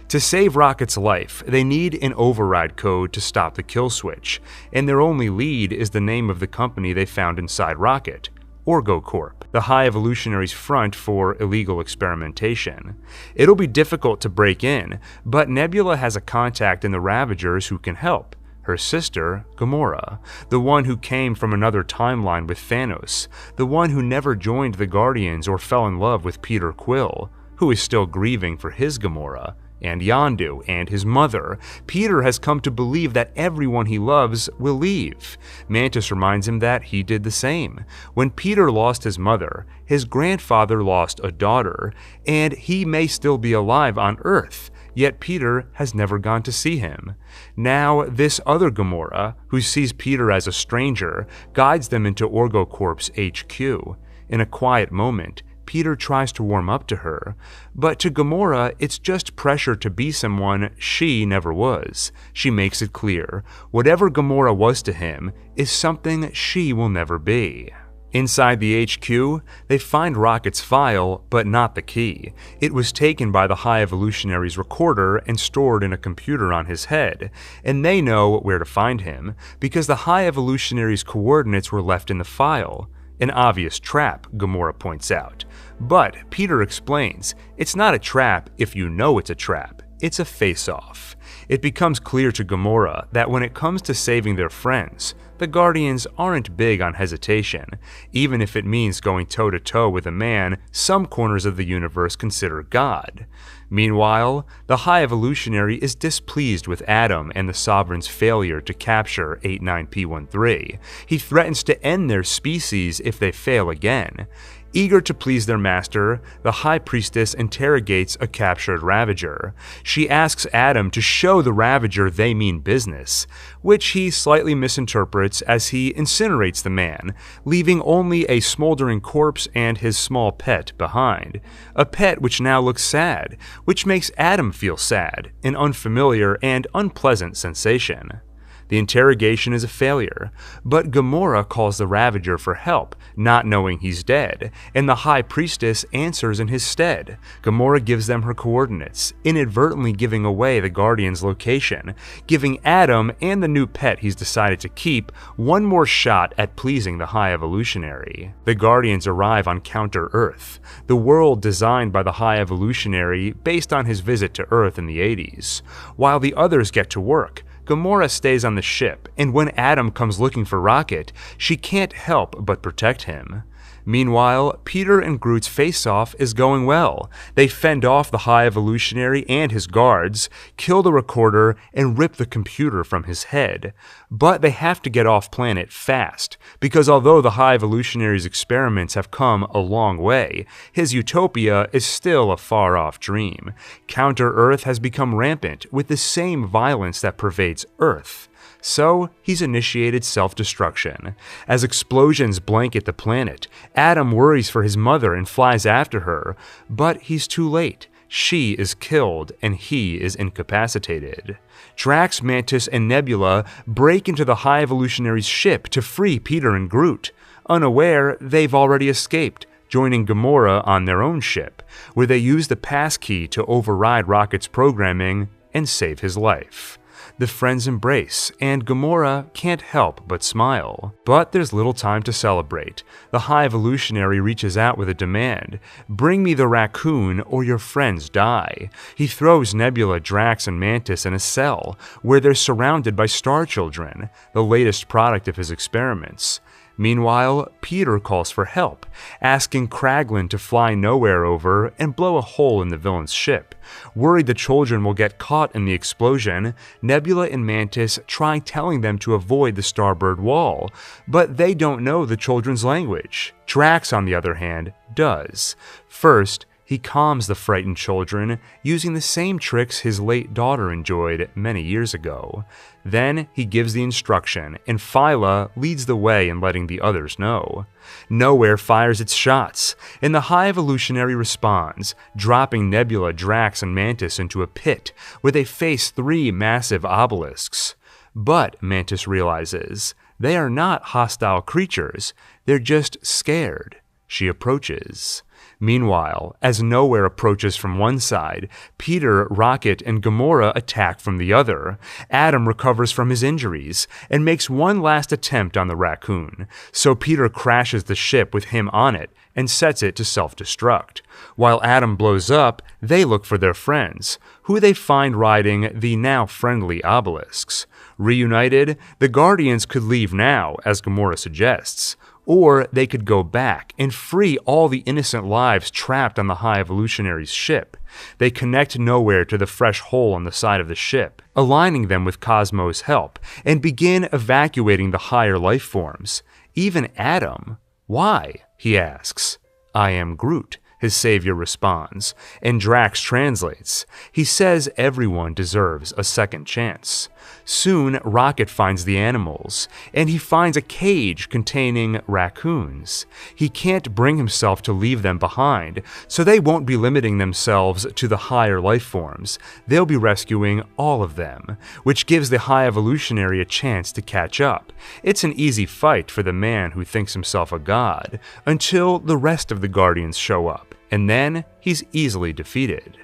To save Rocket's life, they need an override code to stop the kill switch, and their only lead is the name of the company they found inside Rocket, OrgoCorp, the High Evolutionary's front for illegal experimentation. It'll be difficult to break in, but Nebula has a contact in the Ravagers who can help. Her sister, Gamora, the one who came from another timeline with Thanos, the one who never joined the Guardians or fell in love with Peter Quill, who is still grieving for his Gamora, and Yondu and his mother. Peter has come to believe that everyone he loves will leave. Mantis reminds him that he did the same. When Peter lost his mother, his grandfather lost a daughter, and he may still be alive on Earth, yet Peter has never gone to see him. Now, this other Gamora, who sees Peter as a stranger, guides them into OrgoCorp's HQ. In a quiet moment, Peter tries to warm up to her, but to Gamora, it's just pressure to be someone she never was. She makes it clear, whatever Gamora was to him is something she will never be. Inside the HQ, they find Rocket's file, but not the key. It was taken by the High Evolutionary's recorder and stored in a computer on his head, and they know where to find him, because the High Evolutionary's coordinates were left in the file. An obvious trap, Gamora points out. But Peter explains, it's not a trap if you know it's a trap. It's a face-off. It becomes clear to Gamora that when it comes to saving their friends, the Guardians aren't big on hesitation, even if it means going toe-to-toe with a man some corners of the universe consider God. Meanwhile, the High Evolutionary is displeased with Adam and the Sovereign's failure to capture 89P13. He threatens to end their species if they fail again. Eager to please their master, the High Priestess interrogates a captured Ravager. She asks Adam to show the Ravager they mean business, which he slightly misinterprets as he incinerates the man, leaving only a smoldering corpse and his small pet behind. A pet which now looks sad, which makes Adam feel sad, an unfamiliar and unpleasant sensation. The interrogation is a failure, but Gamora calls the Ravager for help, not knowing he's dead, and the High Priestess answers in his stead. Gamora gives them her coordinates, inadvertently giving away the Guardian's location, giving Adam and the new pet he's decided to keep one more shot at pleasing the High Evolutionary. The Guardians arrive on Counter-Earth, the world designed by the High Evolutionary based on his visit to Earth in the 80s. While the others get to work, Gamora stays on the ship, and when Adam comes looking for Rocket, she can't help but protect him. Meanwhile, Peter and Groot's face-off is going well. They fend off the High Evolutionary and his guards, kill the recorder, and rip the computer from his head. But they have to get off planet fast, because although the High Evolutionary's experiments have come a long way, his utopia is still a far-off dream. Counter-Earth has become rampant, with the same violence that pervades Earth. So, he's initiated self-destruction. As explosions blanket the planet, Adam worries for his mother and flies after her, but he's too late. She is killed and he is incapacitated. Drax, Mantis, and Nebula break into the High Evolutionary's ship to free Peter and Groot. Unaware, they've already escaped, joining Gamora on their own ship, where they use the passkey to override Rocket's programming and save his life. The friends embrace, and Gamora can't help but smile. But there's little time to celebrate. The High Evolutionary reaches out with a demand. Bring me the raccoon or your friends die. He throws Nebula, Drax, and Mantis in a cell, where they're surrounded by Star Children, the latest product of his experiments. Meanwhile, Peter calls for help, asking Kraglin to fly Nowhere over and blow a hole in the villain's ship. Worried the children will get caught in the explosion, Nebula and Mantis try telling them to avoid the starboard wall, but they don't know the children's language. Drax, on the other hand, does. First, he calms the frightened children using the same tricks his late daughter enjoyed many years ago. Then he gives the instruction, and Phyla leads the way in letting the others know. Nowhere fires its shots, and the High Evolutionary responds, dropping Nebula, Drax, and Mantis into a pit where they face 3 massive obelisks. But, Mantis realizes, they are not hostile creatures, they're just scared. She approaches. Meanwhile, as Nowhere approaches from one side, Peter, Rocket, and Gamora attack from the other. Adam recovers from his injuries and makes one last attempt on the raccoon, so Peter crashes the ship with him on it and sets it to self-destruct. While Adam blows up, they look for their friends, who they find riding the now friendly obelisks. Reunited, the Guardians could leave now, as Gamora suggests, or they could go back and free all the innocent lives trapped on the High Evolutionary's ship. They connect Nowhere to the fresh hole on the side of the ship, aligning them with Cosmo's help, and begin evacuating the higher life forms. Even Adam. Why? He asks. I am Groot, his savior responds, and Drax translates. He says everyone deserves a second chance. Soon, Rocket finds the animals, and he finds a cage containing raccoons. He can't bring himself to leave them behind, so they won't be limiting themselves to the higher life forms. They'll be rescuing all of them, which gives the High Evolutionary a chance to catch up. It's an easy fight for the man who thinks himself a god, until the rest of the Guardians show up, and then he's easily defeated.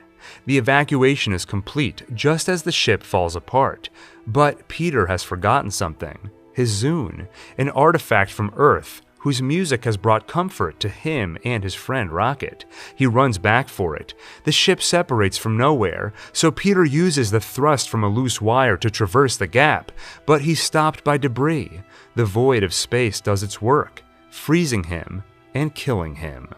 The evacuation is complete just as the ship falls apart, but Peter has forgotten something. His Zune, an artifact from Earth whose music has brought comfort to him and his friend Rocket. He runs back for it. The ship separates from Nowhere, so Peter uses the thrust from a loose wire to traverse the gap, but he's stopped by debris. The void of space does its work, freezing him and killing him.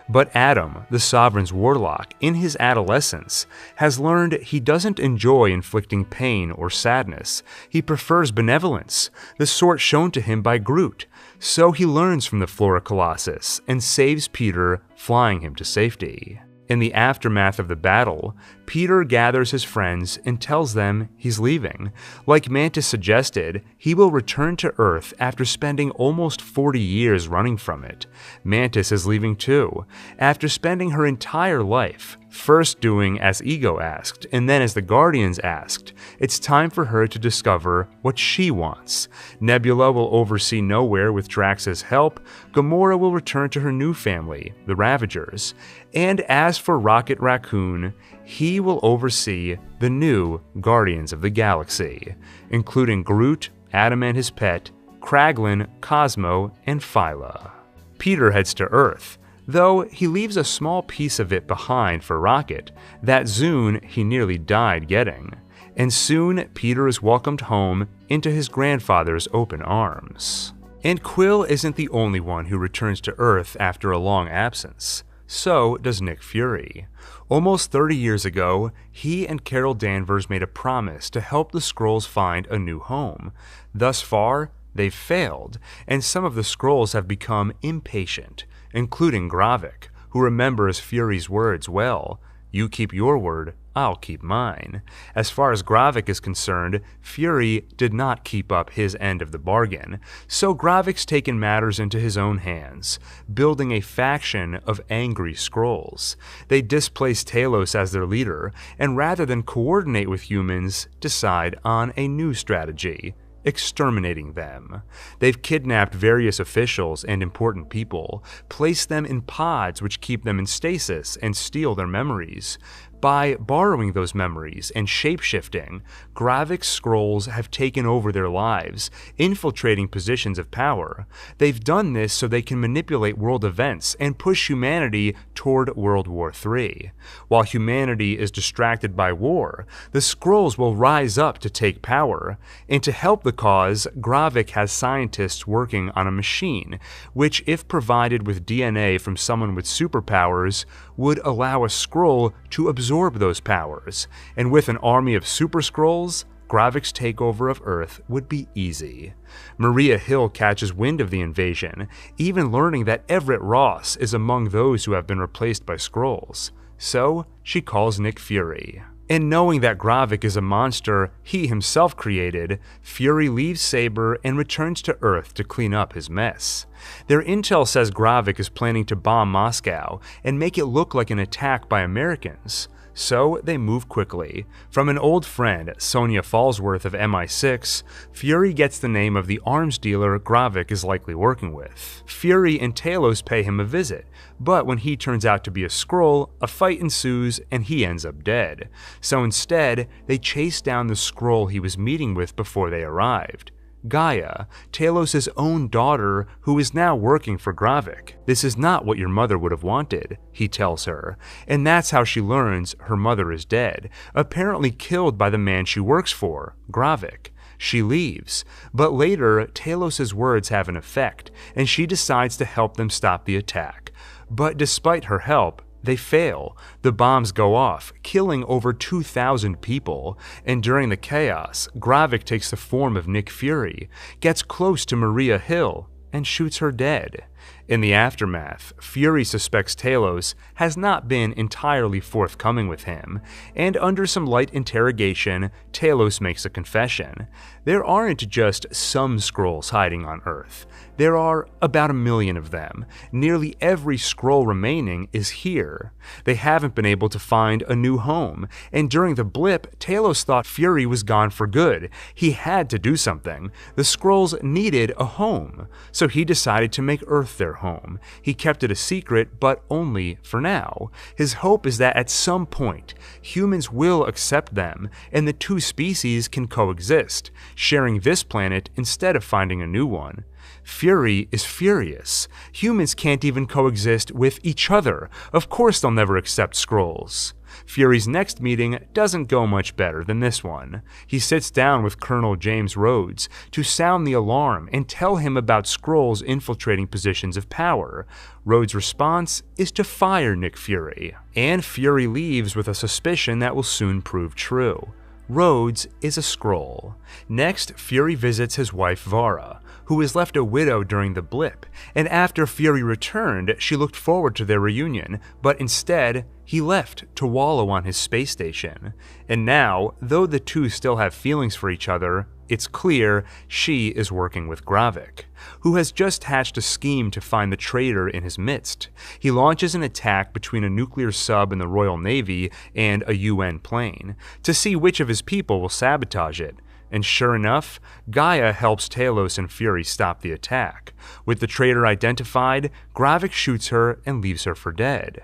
But Adam, the Sovereign's warlock, in his adolescence, has learned he doesn't enjoy inflicting pain or sadness. He prefers benevolence, the sort shown to him by Groot. So he learns from the Flora Colossus and saves Peter, flying him to safety. In the aftermath of the battle, Peter gathers his friends and tells them he's leaving. Like Mantis suggested, he will return to Earth after spending almost 40 years running from it. Mantis is leaving too, after spending her entire life, first doing as Ego asked, and then as the Guardians asked. It's time for her to discover what she wants. Nebula will oversee Nowhere with Drax's help. Gamora will return to her new family, the Ravagers. And as for Rocket Raccoon, he will oversee the new Guardians of the Galaxy, including Groot, Adam and his pet, Kraglin, Cosmo, and Phyla. Peter heads to Earth, though he leaves a small piece of it behind for Rocket, that Zune he nearly died getting. And soon Peter is welcomed home into his grandfather's open arms. And Quill isn't the only one who returns to Earth after a long absence. So does Nick Fury. Almost 30 years ago, he and Carol Danvers made a promise to help the Skrulls find a new home. Thus far, they've failed, and some of the Skrulls have become impatient, including Gravik, who remembers Fury's words well. You keep your word, I'll keep mine. As far as Gravik is concerned, Fury did not keep up his end of the bargain, so Gravik's taken matters into his own hands, building a faction of angry Skrulls. They displace Talos as their leader, and rather than coordinate with humans, decide on a new strategy: exterminating them. They've kidnapped various officials and important people, placed them in pods which keep them in stasis and steal their memories. By borrowing those memories and shape-shifting, Gravik's Skrulls have taken over their lives, infiltrating positions of power. They've done this so they can manipulate world events and push humanity toward World War III. While humanity is distracted by war, the Skrulls will rise up to take power. And to help the cause, Gravik has scientists working on a machine, which, if provided with DNA from someone with superpowers, would allow a Skrull to absorb those powers, and with an army of Super Skrulls, Gravik's takeover of Earth would be easy. Maria Hill catches wind of the invasion, even learning that Everett Ross is among those who have been replaced by Skrulls. So she calls Nick Fury. And knowing that Gravik is a monster he himself created, Fury leaves Saber and returns to Earth to clean up his mess. Their intel says Gravik is planning to bomb Moscow and make it look like an attack by Americans. So they move quickly. From an old friend, Sonia Fallsworth of MI6, Fury gets the name of the arms dealer Gravik is likely working with. Fury and Talos pay him a visit, but when he turns out to be a Skrull, a fight ensues and he ends up dead. So instead, they chase down the Skrull he was meeting with before they arrived. Gaia, Talos' own daughter, who is now working for Gravik. "This is not what your mother would have wanted," he tells her, and that's how she learns her mother is dead, apparently killed by the man she works for, Gravik. She leaves, but later Talos' words have an effect, and she decides to help them stop the attack. But despite her help, they fail. The bombs go off, killing over 2,000 people, and during the chaos, Gravik takes the form of Nick Fury, gets close to Maria Hill, and shoots her dead. In the aftermath, Fury suspects Talos has not been entirely forthcoming with him, and under some light interrogation, Talos makes a confession. There aren't just some Skrulls hiding on Earth. There are about 1 million of them. Nearly every Skrull remaining is here. They haven't been able to find a new home, and during the blip, Talos thought Fury was gone for good. He had to do something. The Skrulls needed a home, so he decided to make Earth their home. He kept it a secret, but only for now. His hope is that at some point, humans will accept them, and the two species can coexist, sharing this planet instead of finding a new one. Fury is furious. Humans can't even coexist with each other. Of course they'll never accept Skrulls. Fury's next meeting doesn't go much better than this one. He sits down with Colonel James Rhodes to sound the alarm and tell him about Skrulls infiltrating positions of power. Rhodes' response is to fire Nick Fury, and Fury leaves with a suspicion that will soon prove true. Rhodes is a Skrull. Next, Fury visits his wife Vara, who was left a widow during the blip, and after Fury returned, she looked forward to their reunion, but instead, he left to wallow on his space station. And now, though the two still have feelings for each other, it's clear she is working with Gravik, who has just hatched a scheme to find the traitor in his midst. He launches an attack between a nuclear sub in the Royal Navy and a UN plane, to see which of his people will sabotage it. And sure enough, Gaia helps Talos and Fury stop the attack. With the traitor identified, Gravik shoots her and leaves her for dead.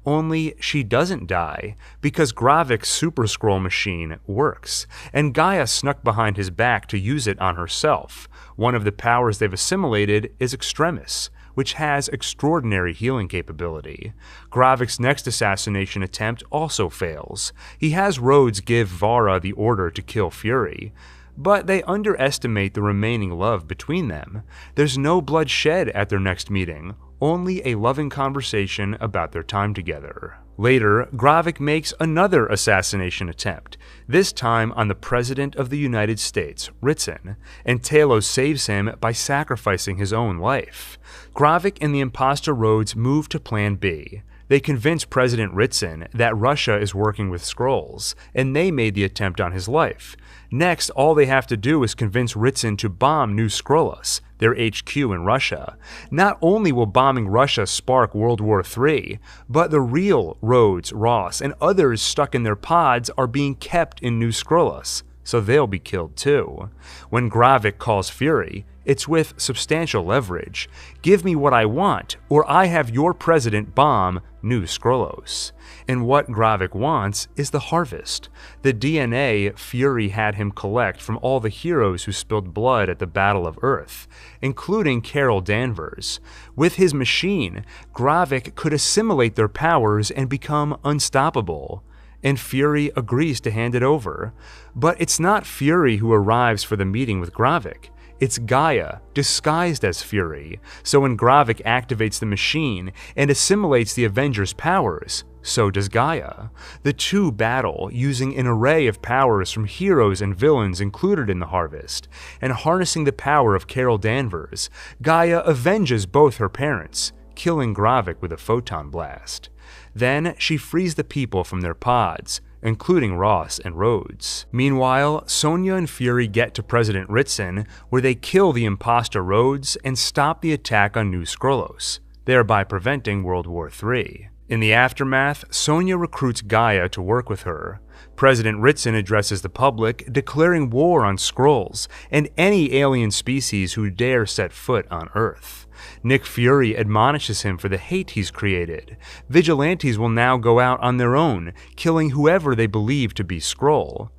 Only she doesn't die, because Gravik's Super Skrull machine works, and Gaia snuck behind his back to use it on herself. One of the powers they've assimilated is Extremis, which has extraordinary healing capability. Gravik's next assassination attempt also fails. He has Rhodes give Vara the order to kill Fury, but they underestimate the remaining love between them. There's no blood shed at their next meeting, only a loving conversation about their time together. Later, Gravik makes another assassination attempt, this time on the President of the United States, Ritson, and Talos saves him by sacrificing his own life. Gravik and the imposter Rhodes move to Plan B. They convince President Ritson that Russia is working with Skrulls, and they made the attempt on his life. Next, all they have to do is convince Ritson to bomb New Skrullos, their HQ in Russia. Not only will bombing Russia spark World War III, but the real Rhodes, Ross, and others stuck in their pods are being kept in New Skrullos, so they'll be killed too. When Gravik calls Fury, It's with substantial leverage. Give me what I want, or I have your president bomb New Skrullos. And what Gravik wants is the harvest, the DNA Fury had him collect from all the heroes who spilled blood at the Battle of Earth, including Carol Danvers. With his machine, Gravik could assimilate their powers and become unstoppable. And Fury agrees to hand it over. But it's not Fury who arrives for the meeting with Gravik. It's Gaia, disguised as Fury. So when Gravik activates the machine and assimilates the Avengers' powers, so does Gaia. The two battle, using an array of powers from heroes and villains included in the harvest, and harnessing the power of Carol Danvers, Gaia avenges both her parents, killing Gravik with a photon blast. Then she frees the people from their pods, including Ross and Rhodes. Meanwhile, Sonya and Fury get to President Ritson, where they kill the imposter Rhodes and stop the attack on New Skrullos, thereby preventing World War III. In the aftermath, Sonya recruits Gaia to work with her. President Ritson addresses the public, declaring war on Skrulls and any alien species who dare set foot on Earth. Nick Fury admonishes him for the hate he's created. Vigilantes will now go out on their own, killing whoever they believe to be Skrull.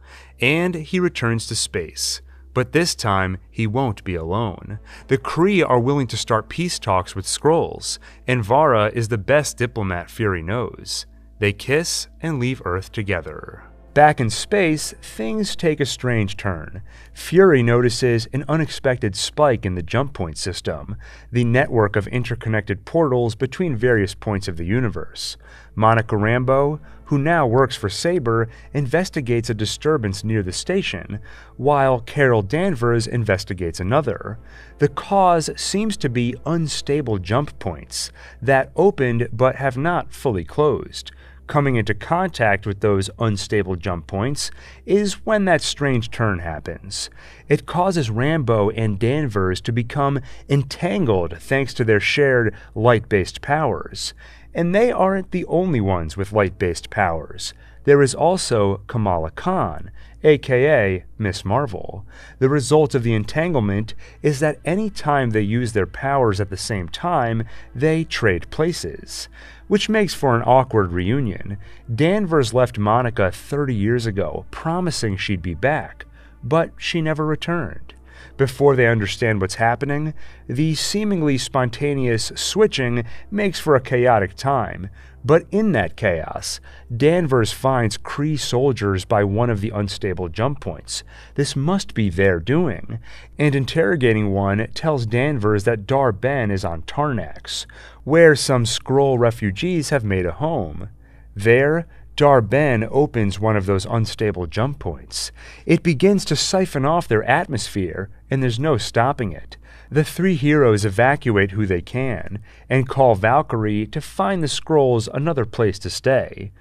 And he returns to space. But this time, he won't be alone. The Kree are willing to start peace talks with Skrulls, and Vara is the best diplomat Fury knows. They kiss and leave Earth together. Back in space, things take a strange turn. Fury notices an unexpected spike in the jump point system, the network of interconnected portals between various points of the universe. Monica Rambeau, who now works for Saber, investigates a disturbance near the station, while Carol Danvers investigates another. The cause seems to be unstable jump points that opened but have not fully closed. Coming into contact with those unstable jump points is when that strange turn happens. It causes Rambeau and Danvers to become entangled thanks to their shared light-based powers. And they aren't the only ones with light-based powers. There is also Kamala Khan, aka Miss Marvel. The result of the entanglement is that any time they use their powers at the same time, they trade places, which makes for an awkward reunion. Danvers left Monica 30 years ago, promising she'd be back, but she never returned. Before they understand what's happening, the seemingly spontaneous switching makes for a chaotic time. But in that chaos, Danvers finds Kree soldiers by one of the unstable jump points. This must be their doing, and interrogating one tells Danvers that Dar-Ben is on Tarnax, where some Skrull refugees have made a home. There, Dar-Ben opens one of those unstable jump points. It begins to siphon off their atmosphere, and there's no stopping it. The three heroes evacuate who they can, and call Valkyrie to find the Skrulls another place to stay.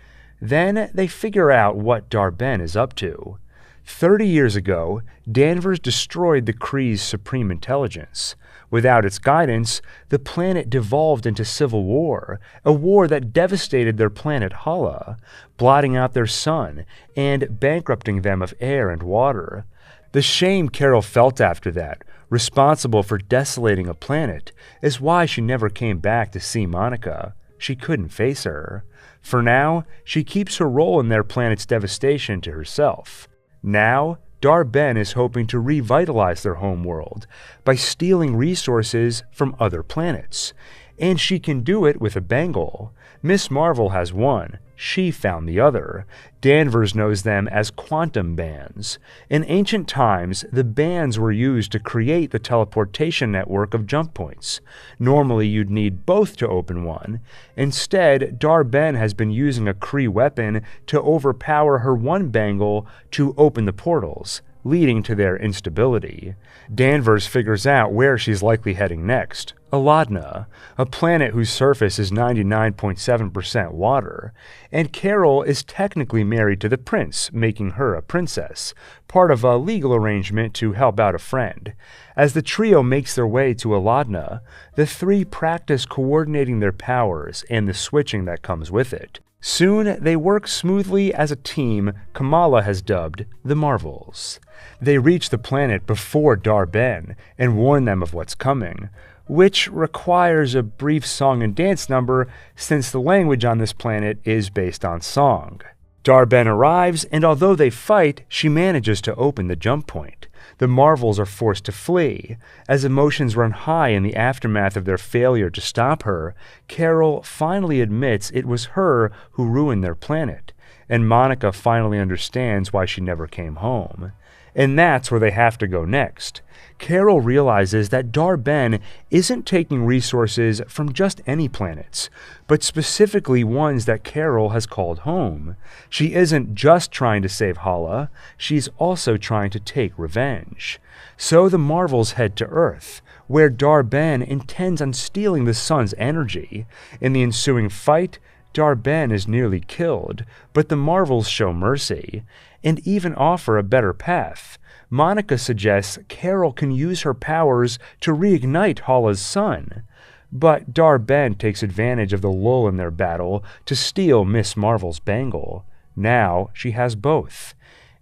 Then they figure out what Dar-Ben is up to. 30 years ago, Danvers destroyed the Kree's supreme intelligence. Without its guidance, the planet devolved into civil war, a war that devastated their planet Challa, blotting out their sun and bankrupting them of air and water. The shame Carol felt after that, responsible for desolating a planet, is why she never came back to see Monica. She couldn't face her. For now, she keeps her role in their planet's devastation to herself. Now, Dar-Ben is hoping to revitalize their homeworld by stealing resources from other planets. And she can do it with a bangle. Miss Marvel has one. She found the other. Danvers knows them as quantum bands. In ancient times, the bands were used to create the teleportation network of jump points. Normally, you'd need both to open one. Instead, Dar-Ben has been using a Kree weapon to overpower her one bangle to open the portals, leading to their instability. Danvers figures out where she's likely heading next. Aladna, a planet whose surface is 99.7% water, and Carol is technically married to the prince, making her a princess, part of a legal arrangement to help out a friend. As the trio makes their way to Aladna, the three practice coordinating their powers and the switching that comes with it. Soon, they work smoothly as a team Kamala has dubbed the Marvels. They reach the planet before Dar-Ben and warn them of what's coming, which requires a brief song and dance number since the language on this planet is based on song. Dar-Ben arrives, and although they fight, she manages to open the jump point. The Marvels are forced to flee. As emotions run high in the aftermath of their failure to stop her, Carol finally admits it was her who ruined their planet, and Monica finally understands why she never came home. And that's where they have to go next. Carol realizes that Dar-Ben isn't taking resources from just any planets, but specifically ones that Carol has called home. She isn't just trying to save Challa, she's also trying to take revenge. So the Marvels head to Earth, where Dar-Ben intends on stealing the sun's energy. In the ensuing fight, Dar-Ben is nearly killed, but the Marvels show mercy, and even offer a better path. Monica suggests Carol can use her powers to reignite Challa's sun, but Dar-Ben takes advantage of the lull in their battle to steal Miss Marvel's bangle. Now she has both,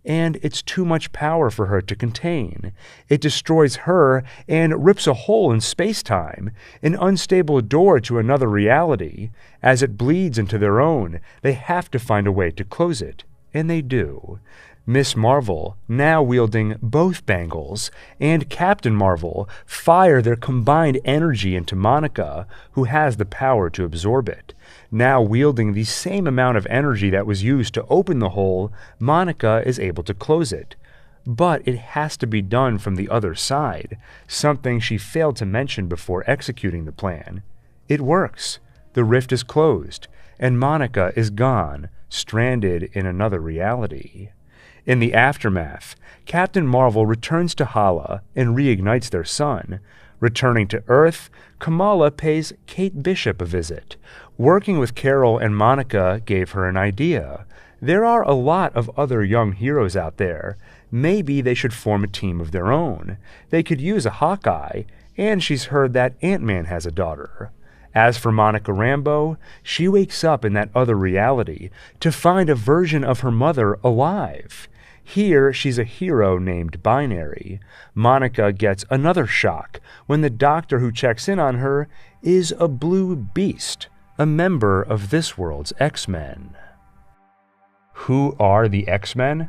and it's too much power for her to contain. It destroys her and rips a hole in space-time, an unstable door to another reality. As it bleeds into their own, they have to find a way to close it, and they do. Miss Marvel, now wielding both bangles, and Captain Marvel fire their combined energy into Monica, who has the power to absorb it. Now wielding the same amount of energy that was used to open the hole, Monica is able to close it. But it has to be done from the other side, something she failed to mention before executing the plan. It works. The rift is closed, and Monica is gone, stranded in another reality. In the aftermath, Captain Marvel returns to Challa and reignites their sun. Returning to Earth, Kamala pays Kate Bishop a visit. Working with Carol and Monica gave her an idea. There are a lot of other young heroes out there. Maybe they should form a team of their own. They could use a Hawkeye, and she's heard that Ant-Man has a daughter. As for Monica Rambeau, she wakes up in that other reality to find a version of her mother alive. Here, she's a hero named Binary. Monica gets another shock when the doctor who checks in on her is a blue beast, a member of this world's X-Men. Who are the X-Men?